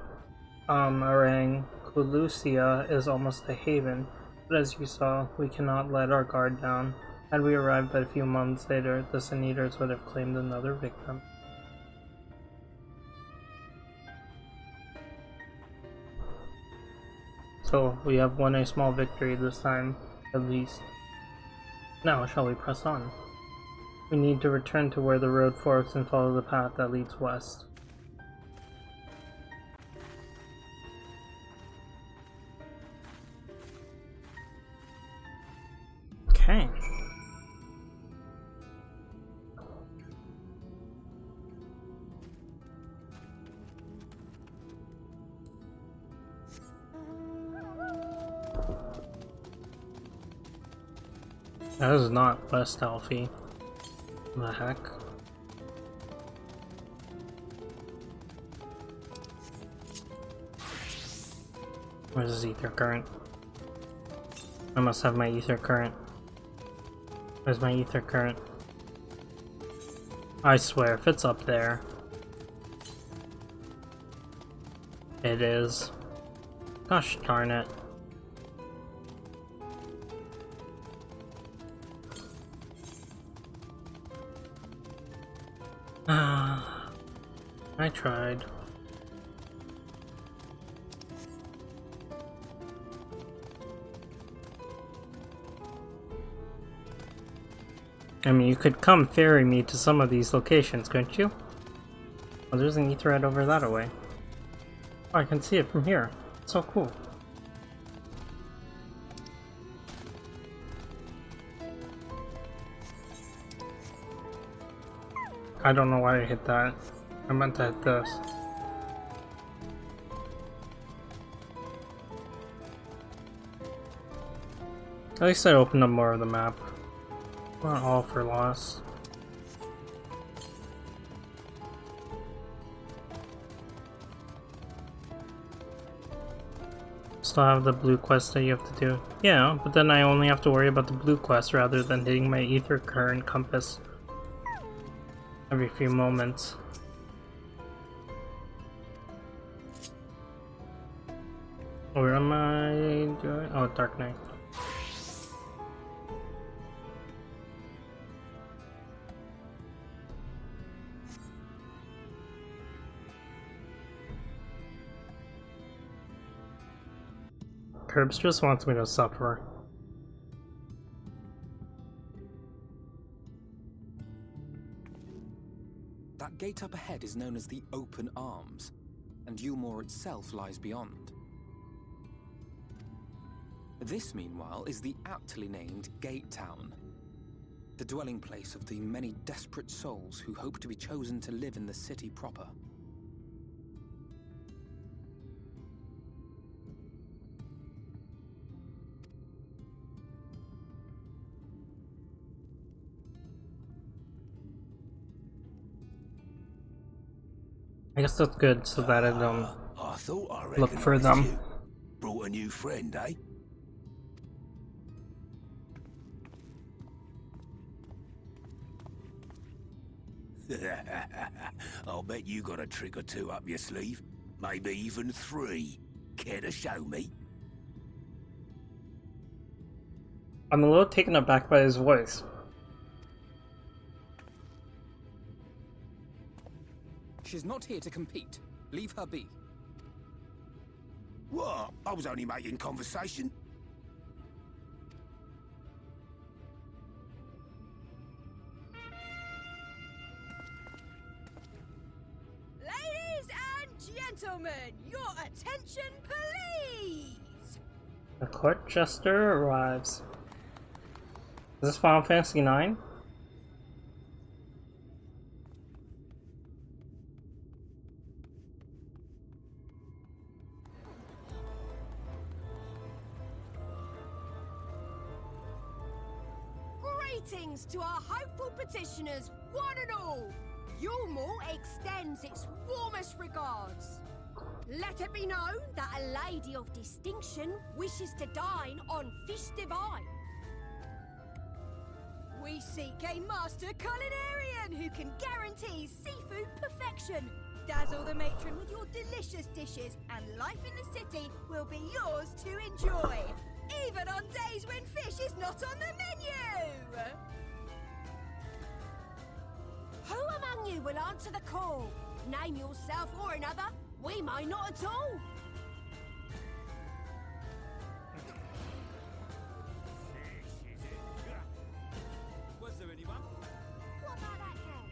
Orang, Colusia is almost a haven, but as you saw, we cannot let our guard down. Had we arrived but a few months later, the Sin Eaters would have claimed another victim. So, we have won a small victory this time, at least. Now, shall we press on? We need to return to where the road forks and follow the path that leads west. Okay. That is not West Alfie. What the heck? Where's his ether current? I must have my ether current. Where's my ether current? I swear, if it's up there. It is. Gosh darn it. I tried. I mean, you could come ferry me to some of these locations, couldn't you? Oh, there's an ether right over that way. Oh, I can see it from here. It's so cool. I don't know why I hit that. I meant to hit this. At least I opened up more of the map. Not all for loss. Still have the blue quest that you have to do. Yeah, but then I only have to worry about the blue quest rather than hitting my ether current compass every few moments. Where am I doing? Oh, Dark Knight. Curbs just wants me to suffer. That gate up ahead is known as the Open Arms, and Yulmore itself lies beyond. This, meanwhile, is the aptly named Gate Town, the dwelling place of the many desperate souls who hope to be chosen to live in the city proper. I guess that's good so that I don't I thought I look for them. you. Brought a new friend, eh? I'll bet you got a trick or two up your sleeve. Maybe even 3. Care to show me? I'm a little taken aback by his voice. She's not here to compete. Leave her be. What? I was only making conversation. Ladies and gentlemen, your attention, please! The court jester arrives. Is this Final Fantasy IX? Greetings to our hopeful petitioners, one and all. Yulmore extends its warmest regards. Let it be known that a lady of distinction wishes to dine on fish divine. We seek a master culinarian who can guarantee seafood perfection. Dazzle the matron with your delicious dishes, and life in the city will be yours to enjoy. Even on days when fish is not on the menu! Who among you will answer the call? Name yourself or another. We may not at all. Was there anyone? What about that cat?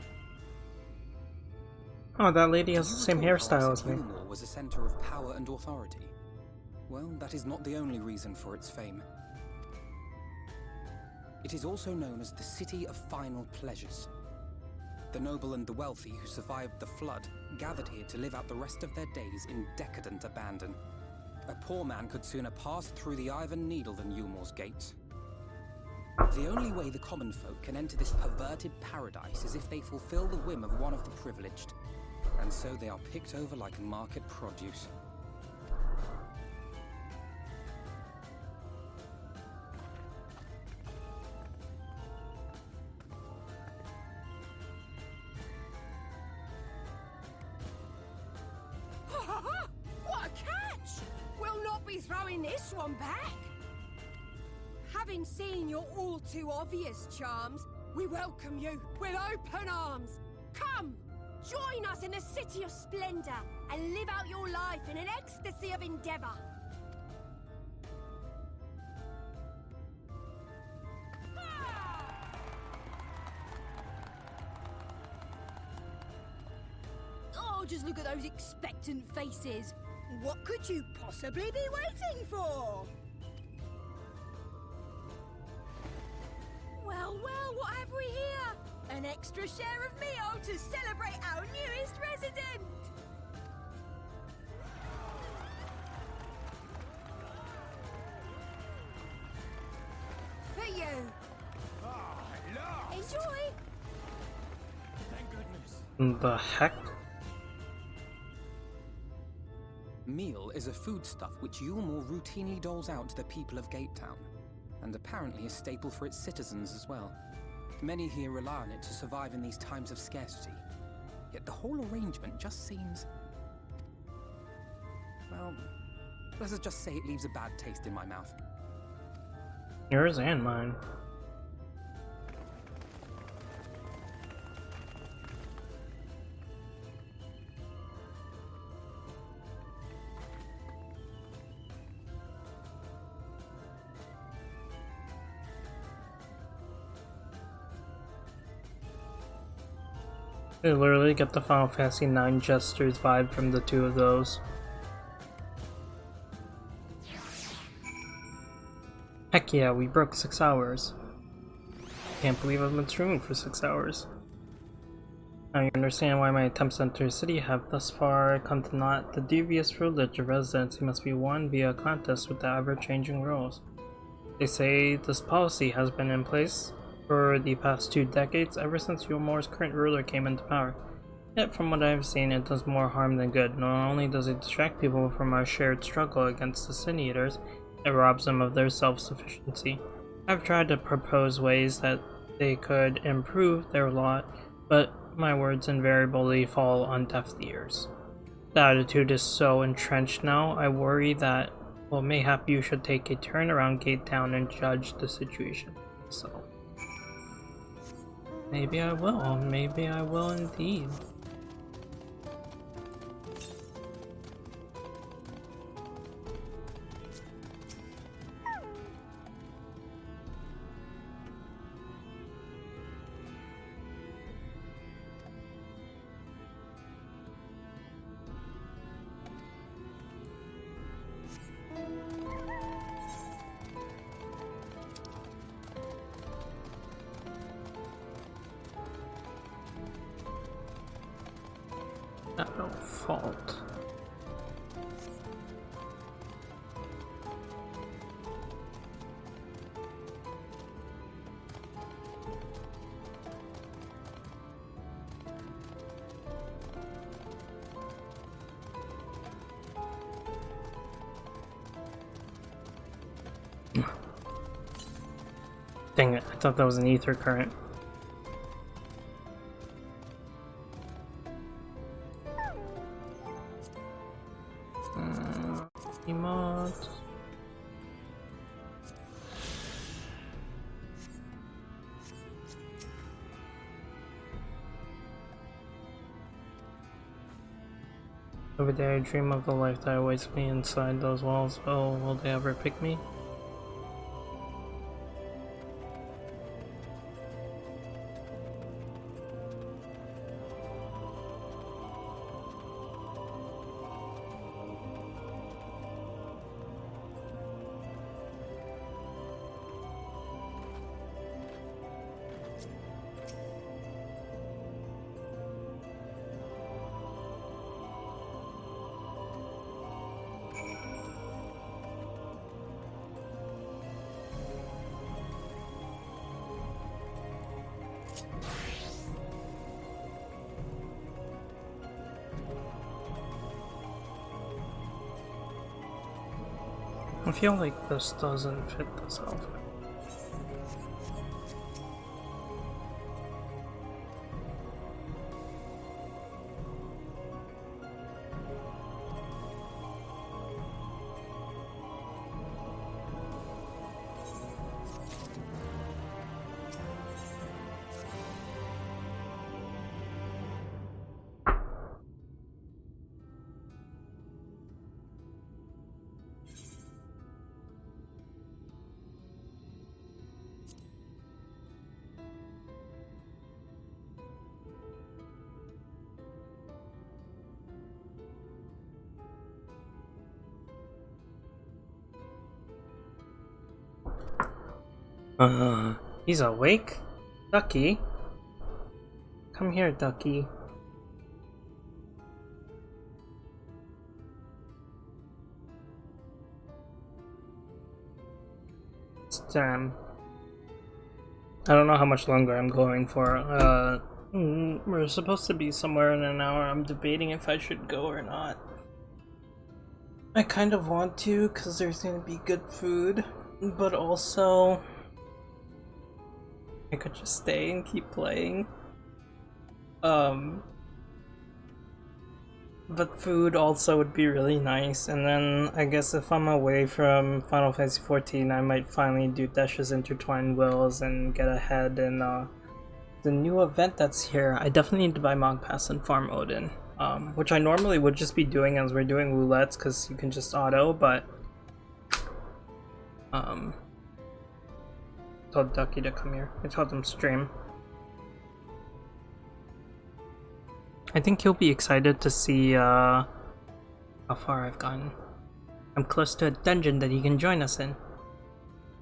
Oh, that lady has the same hairstyle as me. Yulmore was a center of power and authority. Well, that is not the only reason for its fame. It is also known as the City of Final Pleasures. The noble and the wealthy who survived the flood gathered here to live out the rest of their days in decadent abandon. A poor man could sooner pass through the Iron Needle than Yulmore's gates. The only way the common folk can enter this perverted paradise is if they fulfill the whim of one of the privileged, and so they are picked over like market produce. What a catch! We'll not be throwing this one back. Having seen your all too obvious charms, we welcome you with open arms. Come, join us in a city of splendor and live out your life in an ecstasy of endeavor. Oh, just look at those expectant faces. What could you possibly be waiting for? Well, what have we here? An extra share of meal to celebrate our newest resident! For you! Enjoy! Thank goodness. The heck? Meal is a foodstuff which Yulmore routinely doles out to the people of Gate Town, and apparently a staple for its citizens as well. Many here rely on it to survive in these times of scarcity. Yet the whole arrangement just seems... well, let us just say it leaves a bad taste in my mouth. Yours and mine. I literally get the Final Fantasy IX Jesters vibe from the two of those. Heck yeah, we broke 6 hours. Can't believe I've been streaming for 6 hours. Now you understand why my attempts to enter the city have thus far come to naught. The devious privilege of residency must be won via a contest with the ever-changing rules. They say this policy has been in place for the past 2 decades, ever since Yulmore's current ruler came into power. Yet from what I have seen, it does more harm than good. Not only does it distract people from our shared struggle against the Sin Eaters, it robs them of their self-sufficiency. I've tried to propose ways that they could improve their lot, but my words invariably fall on deaf ears. The attitude is so entrenched now, I worry that, well, mayhap you should take a turn around Gate Town and judge the situation. So, maybe I will indeed. No fault. Dang it, I thought that was an ether current. Emotes. Every day I dream of the life that awaits me inside those walls. Oh, will they ever pick me? I feel like this doesn't fit this outfit. He's awake? Ducky? Come here, Ducky. Damn. I don't know how much longer I'm going for. We're supposed to be somewhere in an hour. I'm debating if I should go or not. I kind of want to, because there's gonna be good food, but also I could just stay and keep playing. But food also would be really nice, and then I guess if I'm away from Final Fantasy XIV, I might finally do Desh's Intertwined Wills and get ahead in the new event that's here. I definitely need to buy Mog Pass and farm Odin, which I normally would just be doing as we're doing roulettes, because you can just auto, but I told Ducky to come here. I told him stream. I think you'll be excited to see how far I've gotten. I'm close to a dungeon that you can join us in.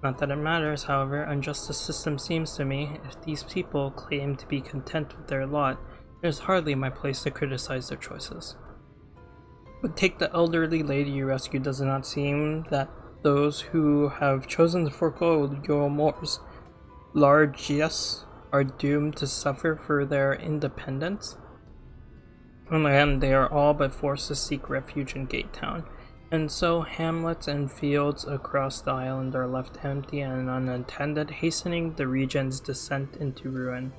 Not that it matters, however, unjust the system seems to me. If these people claim to be content with their lot, it is hardly my place to criticize their choices. But take the elderly lady you rescued, does it not seem that those who have chosen to forego Yomore's largesse are doomed to suffer for their independence? In the end, they are all but forced to seek refuge in Gate Town, and so hamlets and fields across the island are left empty and unattended, hastening the region's descent into ruin.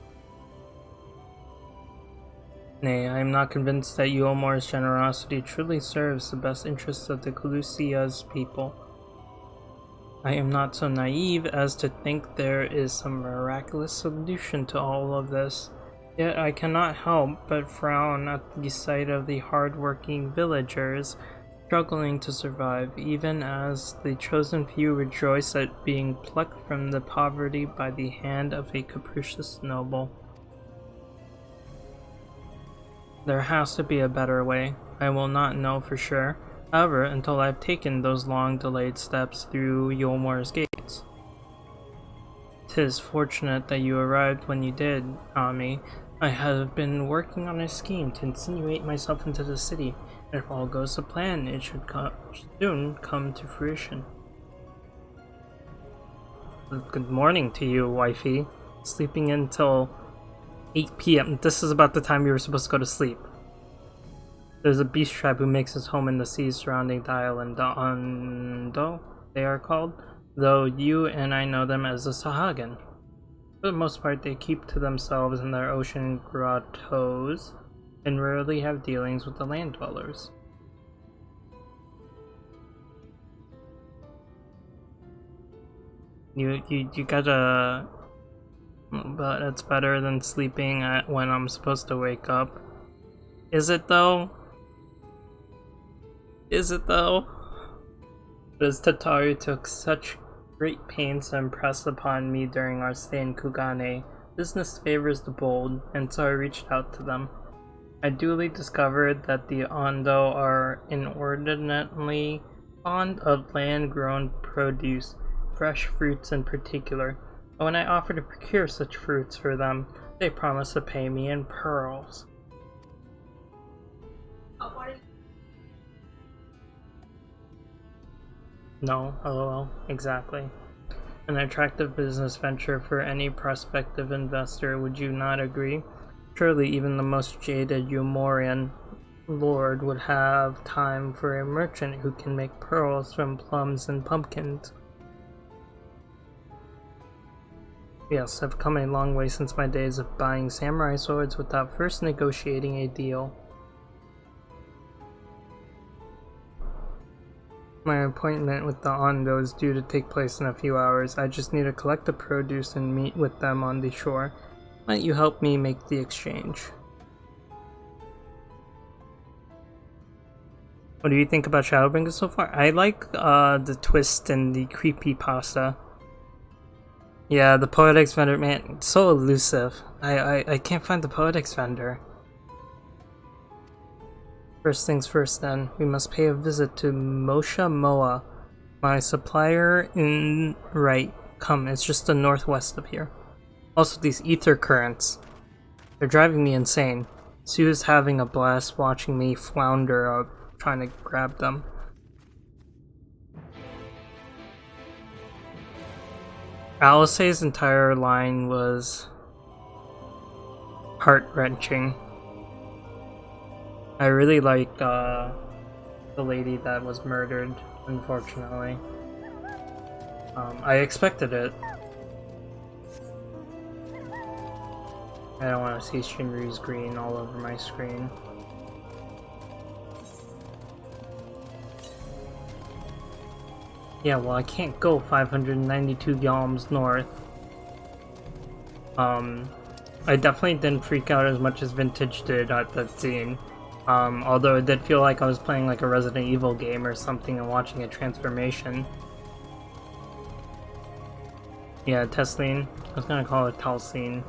Nay, I am not convinced that Yomore's generosity truly serves the best interests of the Clusia's people. I am not so naive as to think there is some miraculous solution to all of this. Yet I cannot help but frown at the sight of the hard-working villagers struggling to survive, even as the chosen few rejoice at being plucked from the poverty by the hand of a capricious noble. There has to be a better way. I will not know for sure, however, until I've taken those long-delayed steps through Yomore's gates. 'Tis fortunate that you arrived when you did, Ami. I have been working on a scheme to insinuate myself into the city, and if all goes to plan, it should soon come to fruition. Good morning to you, wifey. Sleeping until 8 p.m. This is about the time you were supposed to go to sleep. There's a beast tribe who makes its home in the seas surrounding the island, the Ondo, they are called, though you and I know them as the Sahagan. For the most part, they keep to themselves in their ocean grottos, and rarely have dealings with the land dwellers. You gotta... But it's better than sleeping at when I'm supposed to wake up. Is it though? Is it though? But as Tataru took such great pains to impress upon me during our stay in Kugane, business favors the bold, and so I reached out to them. I duly discovered that the Ondo are inordinately fond of land-grown produce, fresh fruits in particular. But when I offered to procure such fruits for them, they promised to pay me in pearls. No, lol, exactly. An attractive business venture for any prospective investor, would you not agree? Surely even the most jaded Yomorean lord would have time for a merchant who can make pearls from plums and pumpkins. Yes, I've come a long way since my days of buying samurai swords without first negotiating a deal. My appointment with the Ondo is due to take place in a few hours. I just need to collect the produce and meet with them on the shore. Might you help me make the exchange? What do you think about Shadowbringers so far? I like the twist and the creepypasta. Yeah, the Poetics vendor, man, it's so elusive. I can't find the Poetics vendor. First things first then, we must pay a visit to Mosha Moa, my supplier in... right, come, it's just the northwest of here. Also these ether currents, they're driving me insane. Sue's having a blast watching me flounder trying to grab them. Alice's entire line was heart-wrenching. I really liked the lady that was murdered, unfortunately. I expected it. I don't want to see Shinryu's green all over my screen. Yeah, well, I can't go 592 yalms north. I definitely didn't freak out as much as Vintage did at that scene. Although it did feel like I was playing like a Resident Evil game or something and watching a transformation. Yeah, Tesline. I was gonna call it Talcine.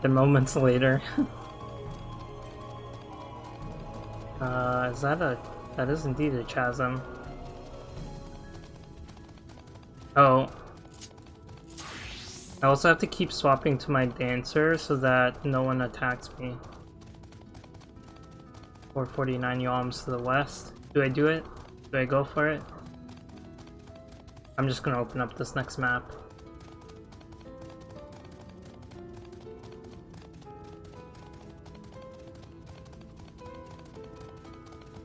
Then moments later. That is indeed a chasm. Oh. I also have to keep swapping to my dancer so that no one attacks me. 449 yalms to the west. Do I do it? Do I go for it? I'm just gonna open up this next map.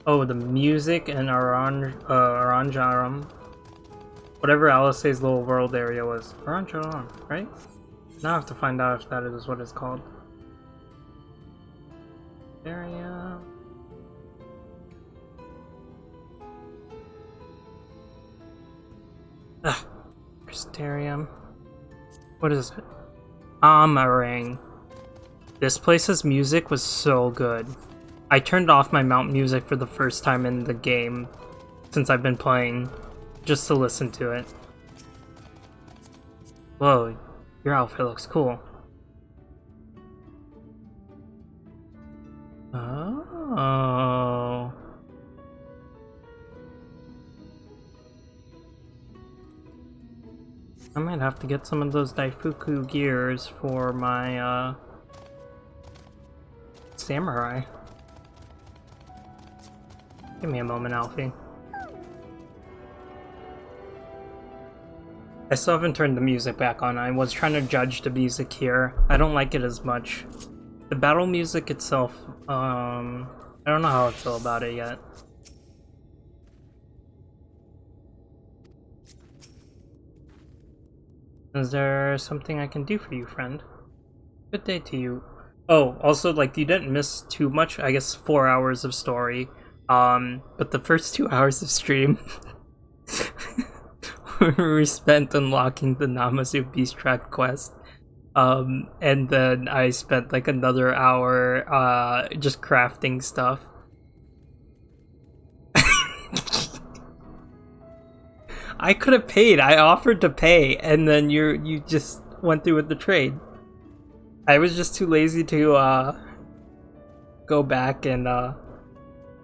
Oh, the music in Aranjaram. Whatever Alice's little world area was. Aranjaram, right? Now I have to find out if that is what it's called. Area. Ugh. Crystarium. What is it? Amarang. This place's music was so good. I turned off my mount music for the first time in the game since I've been playing, just to listen to it. Whoa, your outfit looks cool. Oh. I might have to get some of those Daifuku gears for my samurai. Give me a moment, Alfie. I still haven't turned the music back on. I was trying to judge the music here. I don't like it as much. The battle music itself, I don't know how I feel about it yet. Is there something I can do for you, friend? Good day to you. Oh, also, like, you didn't miss too much. I guess 4 hours of story. But the first 2 hours of stream were spent unlocking the Namazu Beast Track quest. And then I spent like another hour just crafting stuff. I could have paid. I offered to pay, and then you just went through with the trade. I was just too lazy to go back and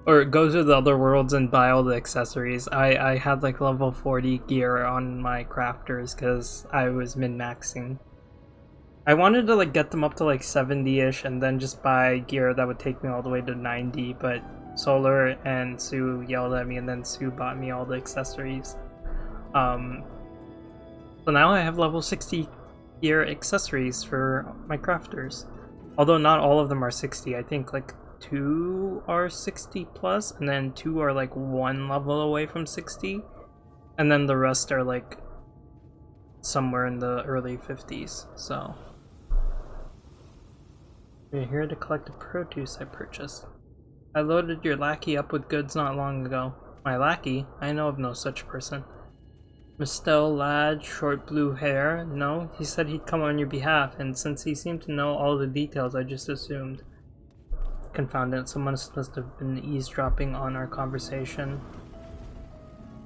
or go to the other worlds and buy all the accessories. I had like level 40 gear on my crafters because I was min-maxing. I wanted to like get them up to like 70-ish and then just buy gear that would take me all the way to 90, but Solar and Sue yelled at me, and then Sue bought me all the accessories. So now I have level 60 gear accessories for my crafters. Although not all of them are 60, I think like 2 are 60 plus, and then 2 are like 1 level away from 60, and then the rest are like somewhere in the early 50s, so. We're here to collect the produce I purchased. I loaded your lackey up with goods not long ago. My lackey? I know of no such person. Mistel lad, short blue hair? No, he said he'd come on your behalf, and since he seemed to know all the details, I just assumed. Confounded, someone must have been eavesdropping on our conversation.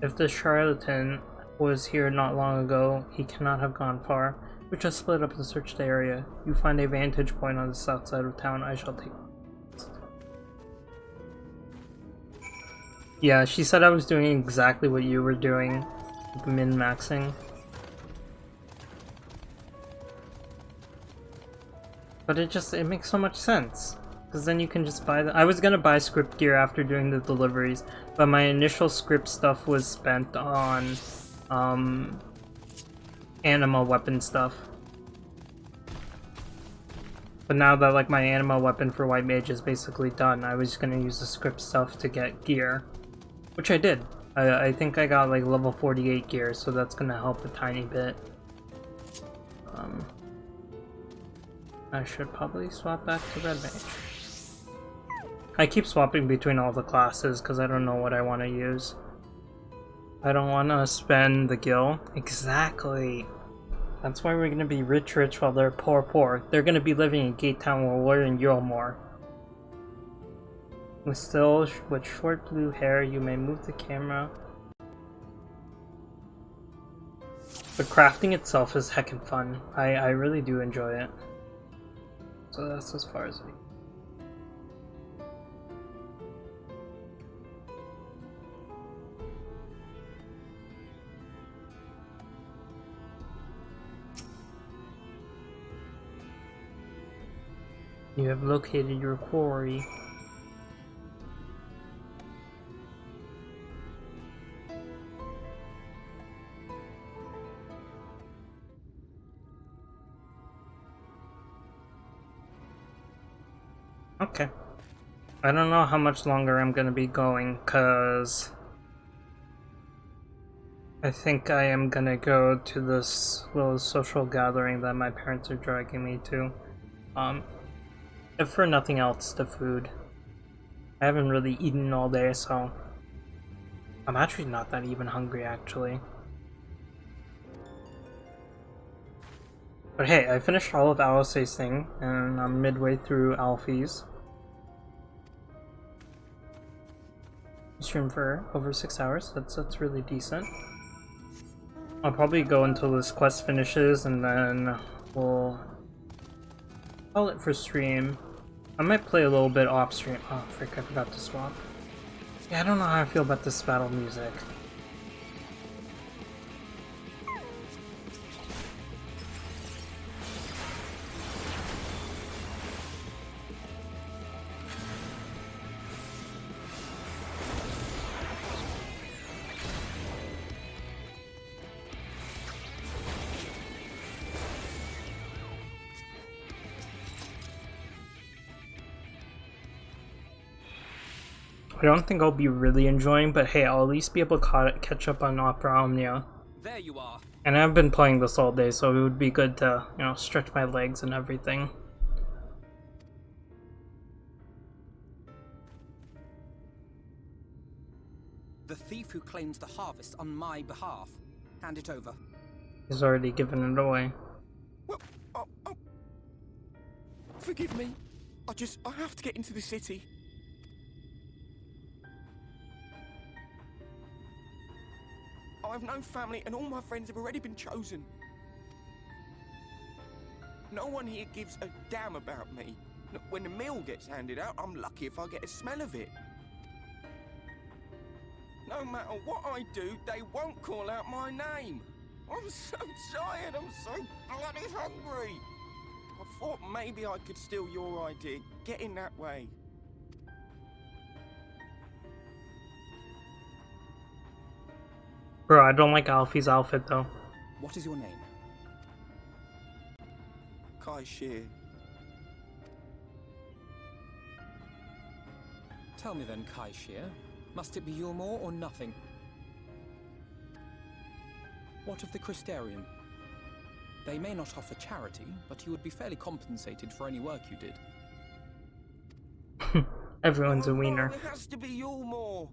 If the charlatan was here not long ago, he cannot have gone far. We just split up and search the area. You find a vantage point on the south side of town, I shall take it. Yeah, she said I was doing exactly what you were doing, with min-maxing. But it makes so much sense. Because then you can just buy the— I was gonna buy script gear after doing the deliveries, but my initial script stuff was spent on anima weapon stuff. But now that like my anima weapon for White Mage is basically done, I was gonna use the script stuff to get gear. Which I did. I think I got like level 48 gear, so that's gonna help a tiny bit. I should probably swap back to Red Mage. I keep swapping between all the classes because I don't know what I want to use. I don't want to spend the gil. Exactly. That's why we're going to be rich while they're poor. They're going to be living in Gate Town while we're in Euromore. With short blue hair, you may move the camera. The crafting itself is heckin' fun. I really do enjoy it. So that's as far as we... You have located your quarry. Okay. I don't know how much longer I'm gonna be going, cause I think I am gonna go to this little social gathering that my parents are dragging me to. If for nothing else, the food. I haven't really eaten all day, so I'm actually not that even hungry, actually. But hey, I finished all of Alice's thing, and I'm midway through Alfie's. Stream for over 6 hours. That's really decent. I'll probably go until this quest finishes, and then we'll call it for stream. I might play a little bit off stream. Oh frick, I forgot to swap. Yeah, I don't know how I feel about this battle music. I don't think I'll be really enjoying, but hey, I'll at least be able to catch up on Opera Omnia. There you are. And I've been playing this all day, so it would be good to, you know, stretch my legs and everything. The thief who claims the harvest on my behalf. Hand it over. He's already given it away. Well, forgive me. I have to get into the city. I've no family and all my friends have already been chosen. No one here gives a damn about me. When the meal gets handed out, I'm lucky if I get a smell of it. No matter what I do, they won't call out my name. I'm so tired, I'm so bloody hungry. I thought maybe I could steal your idea, get in that way. Bro, I don't like Alfie's outfit though. What is your name? Kai Shear. Tell me then, Kai Shear. Must it be Yulmore or nothing? What of the Christerium? They may not offer charity, but you would be fairly compensated for any work you did. Everyone's a wiener. It has to be Yulmore.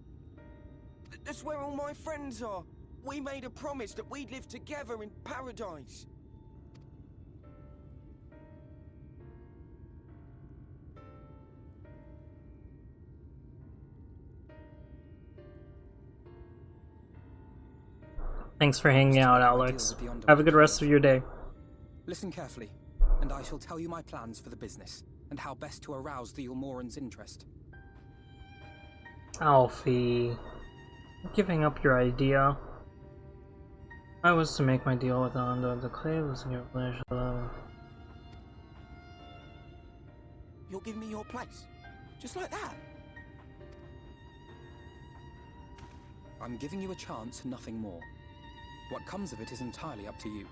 That's where all my friends are. We made a promise that we'd live together in paradise. Thanks for hanging out, Alex. Have a good rest of your day. Listen carefully, and I shall tell you my plans for the business, and how best to arouse the Yulmorans' interest. Alfie, you're giving up your idea. I was to make my deal with Ando. The clay was in your pleasure. You'll give me your place, just like that. I'm giving you a chance, nothing more. What comes of it is entirely up to you.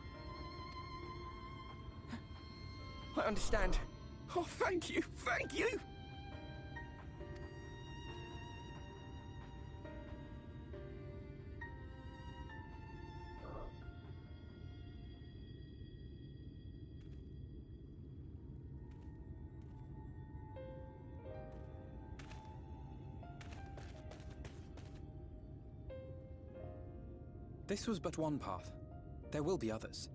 I understand. Oh, thank you, thank you! This was but one path. There will be others.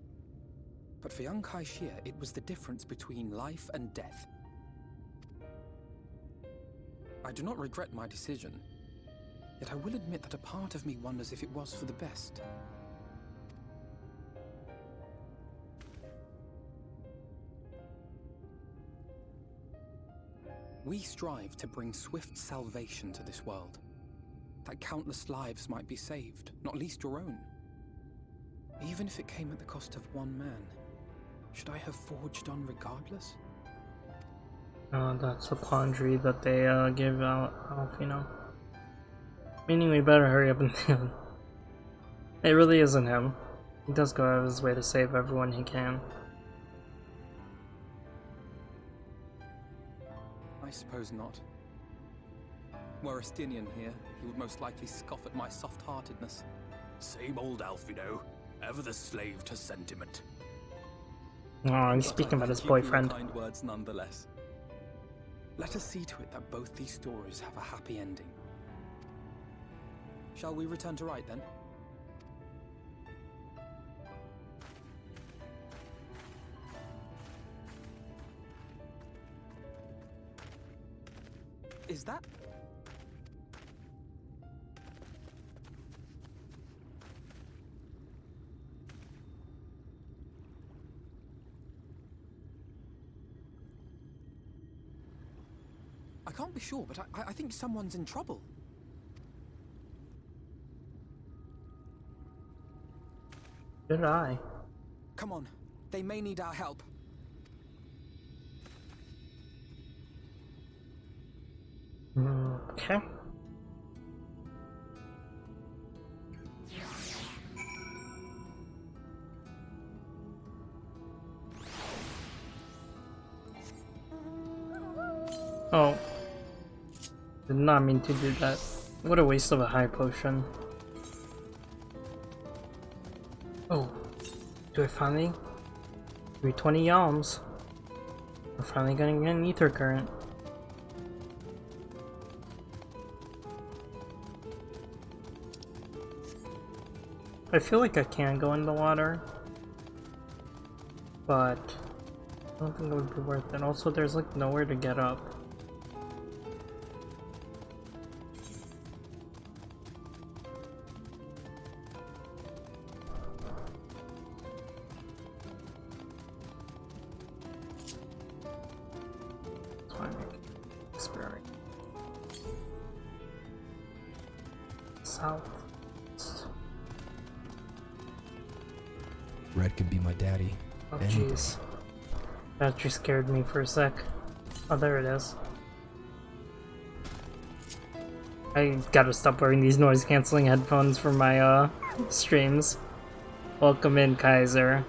But for young Kai Shear, it was the difference between life and death. I do not regret my decision, yet I will admit that a part of me wonders if it was for the best. We strive to bring swift salvation to this world, that countless lives might be saved, not least your own. Even if it came at the cost of one man, should I have forged on regardless? That's the quandary that they give out, you know. Meaning we better hurry up and it really isn't him. He does go out of his way to save everyone he can. I suppose not. Were Estinian here, he would most likely scoff at my soft-heartedness. Same old elf, you know. Ever the slave to sentiment. Oh, he's speaking about his boyfriend. Kind words nonetheless. Let us see to it that both these stories have a happy ending. Shall we return to Wright then? Is that? I can't be sure, but I think someone's in trouble. Did I? Come on, they may need our help. Okay. Oh. Did not mean to do that. What a waste of a high potion. Oh. Do I finally? 320 yalms. We're finally gonna get an ether current. I feel like I can go in the water, but I don't think it would be worth it. Also, there's like nowhere to get up. Experiment. South. Red could be my daddy. Oh Any day. jeez. That just scared me for a sec. Oh, there it is. I gotta stop wearing these noise cancelling headphones for my streams. Welcome in, Kaiser.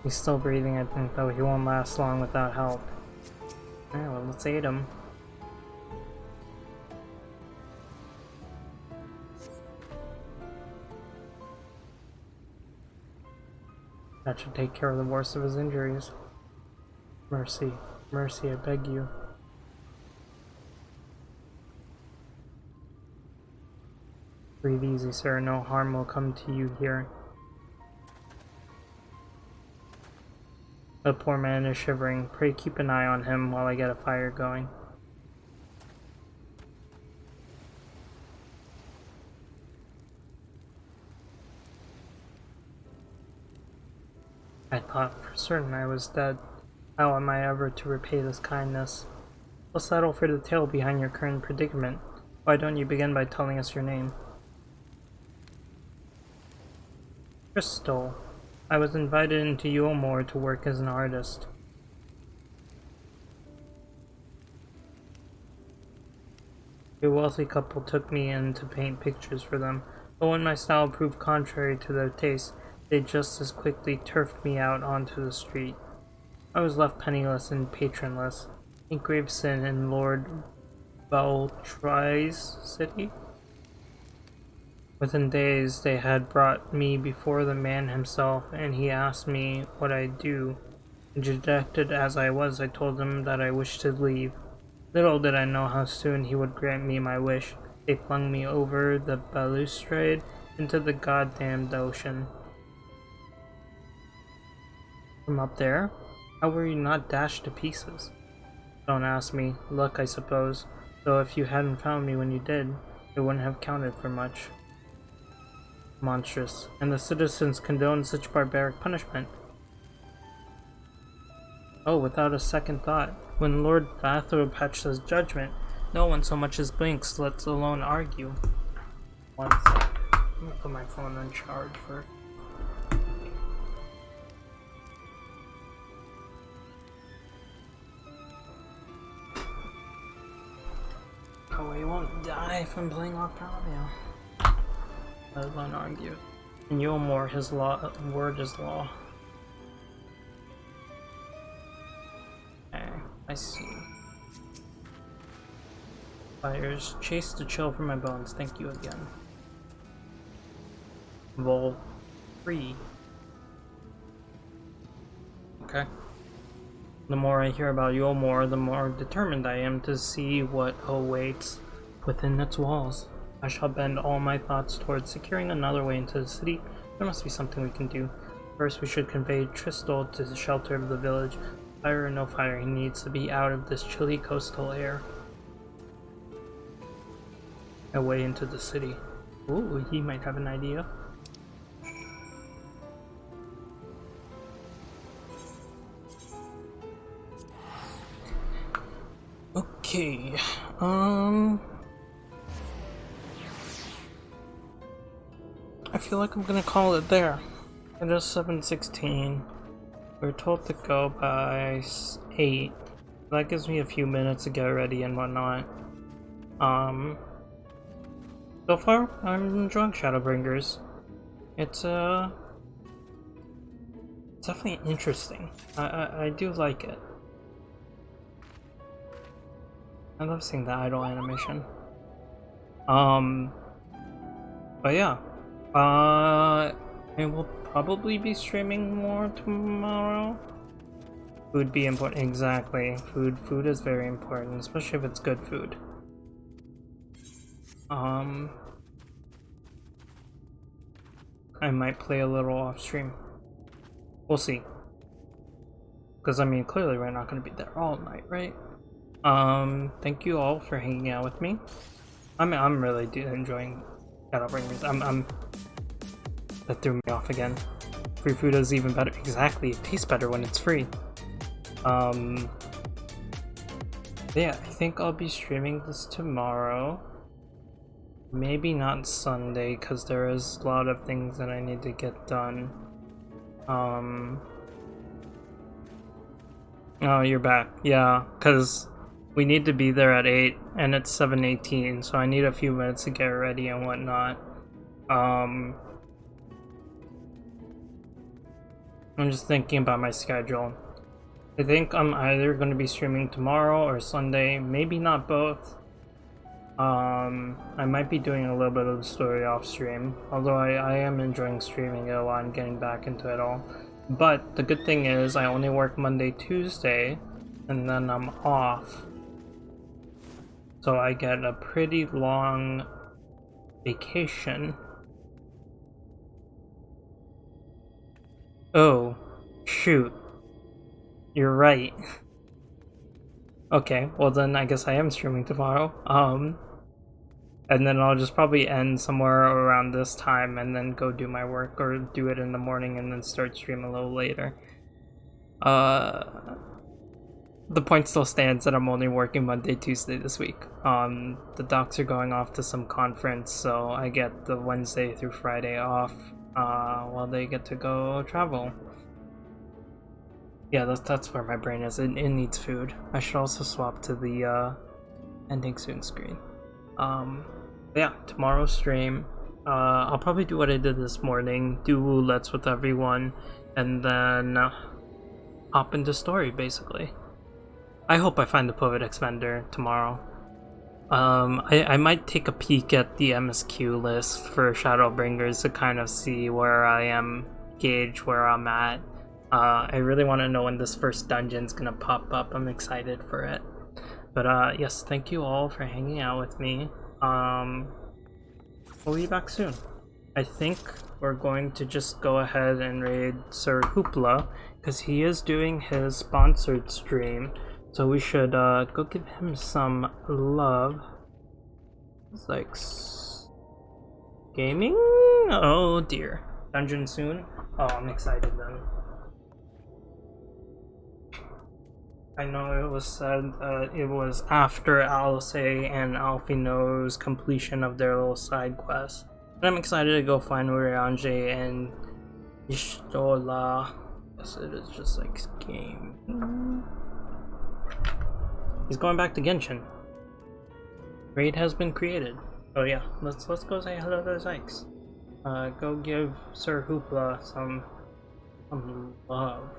He's still breathing, I think, though he won't last long without help. Alright, well, let's aid him. That should take care of the worst of his injuries. Mercy, mercy, I beg you. Breathe easy, sir. No harm will come to you here. The poor man is shivering. Pray keep an eye on him while I get a fire going. I thought for certain I was dead. How am I ever to repay this kindness? We'll settle for the tale behind your current predicament. Why don't you begin by telling us your name? Crystal. I was invited into Yulmore to work as an artist. A wealthy couple took me in to paint pictures for them, but when my style proved contrary to their taste, they just as quickly turfed me out onto the street. I was left penniless and patronless, in grave sin in Lord Valtry's city. Within days, they had brought me before the man himself, and he asked me what I'd do. Dejected as I was, I told him that I wished to leave. Little did I know how soon he would grant me my wish. They flung me over the balustrade into the goddamned ocean. From up there? How were you not dashed to pieces? Don't ask me. Luck, I suppose. Though if you hadn't found me when you did, it wouldn't have counted for much. Monstrous. And the citizens condoned such barbaric punishment. Oh, without a second thought. When Lord Vathrop says judgment, no one so much as blinks, let alone argue. One sec. I'm gonna put my phone on charge first. he won't die from playing Octavia. Let alone argue. And Yulmore, his word is law. Okay, I see. Fires, chase the chill from my bones, thank you again. Roll 3. Okay. The more I hear about Yulmore, the more determined I am to see what awaits within its walls. I shall bend all my thoughts towards securing another way into the city. There must be something we can do. First, we should convey Tristol to the shelter of the village. Fire or no fire, he needs to be out of this chilly coastal air. Away into the city. Ooh, he might have an idea. Okay, I feel like I'm gonna call it there. It is 7:16. We're told to go by 8. That gives me a few minutes to get ready and whatnot. So far, I'm enjoying Shadowbringers. It's definitely interesting. I do like it. I love seeing the idle animation. But yeah. I will probably be streaming more tomorrow. Food be important. Exactly. Food is very important, especially if it's good food. I might play a little off stream. We'll see. Because I mean, clearly we're not going to be there all night, right? Thank you all for hanging out with me. I'm really enjoying Shadowbringers. That threw me off again. Free food is even better. Exactly, it tastes better when it's free. Yeah, I think I'll be streaming this tomorrow. Maybe not Sunday, because there is a lot of things that I need to get done. Oh, you're back. Yeah, because we need to be there at 8, and it's 7:18, so I need a few minutes to get ready and whatnot. I'm just thinking about my schedule. I think I'm either going to be streaming tomorrow or Sunday, maybe not both. I might be doing a little bit of the story off stream, although I am enjoying streaming it a lot and getting back into it all. But the good thing is I only work Monday, Tuesday, and then I'm off. So I get a pretty long vacation. Oh, shoot. You're right. Okay, well then I guess I am streaming tomorrow. And then I'll just probably end somewhere around this time and then go do my work, or do it in the morning and then start stream a little later. The point still stands that I'm only working Monday, Tuesday this week. The docs are going off to some conference, so I get the Wednesday through Friday off while they get to go travel. Yeah, that's where my brain is. It needs food. I should also swap to the ending soon screen. Yeah, tomorrow's stream. I'll probably do what I did this morning, do roulettes with everyone, and then hop into story, basically. I hope I find the Poetix vendor tomorrow. I might take a peek at the MSQ list for Shadowbringers to kind of see where I am, gauge where I'm at. I really want to know when this first dungeon's gonna pop up. I'm excited for it. But yes, thank you all for hanging out with me. We'll be back soon. I think we're going to just go ahead and raid Sir Hoopla, because he is doing his sponsored stream. So we should go give him some love. It's like gaming? Oh dear. Dungeon soon? Oh, I'm excited then. I know it was said it was after Alice and Alfino's completion of their little side quest. But I'm excited to go find Uriange and Ishtola. Yes, it is just like game. He's going back to Genshin. Raid has been created. Oh yeah, let's go say hello to Zykes. Go give Sir Hoopla some love.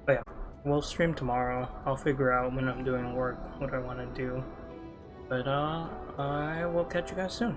But yeah, we'll stream tomorrow. I'll figure out when I'm doing work what I want to do. But I will catch you guys soon.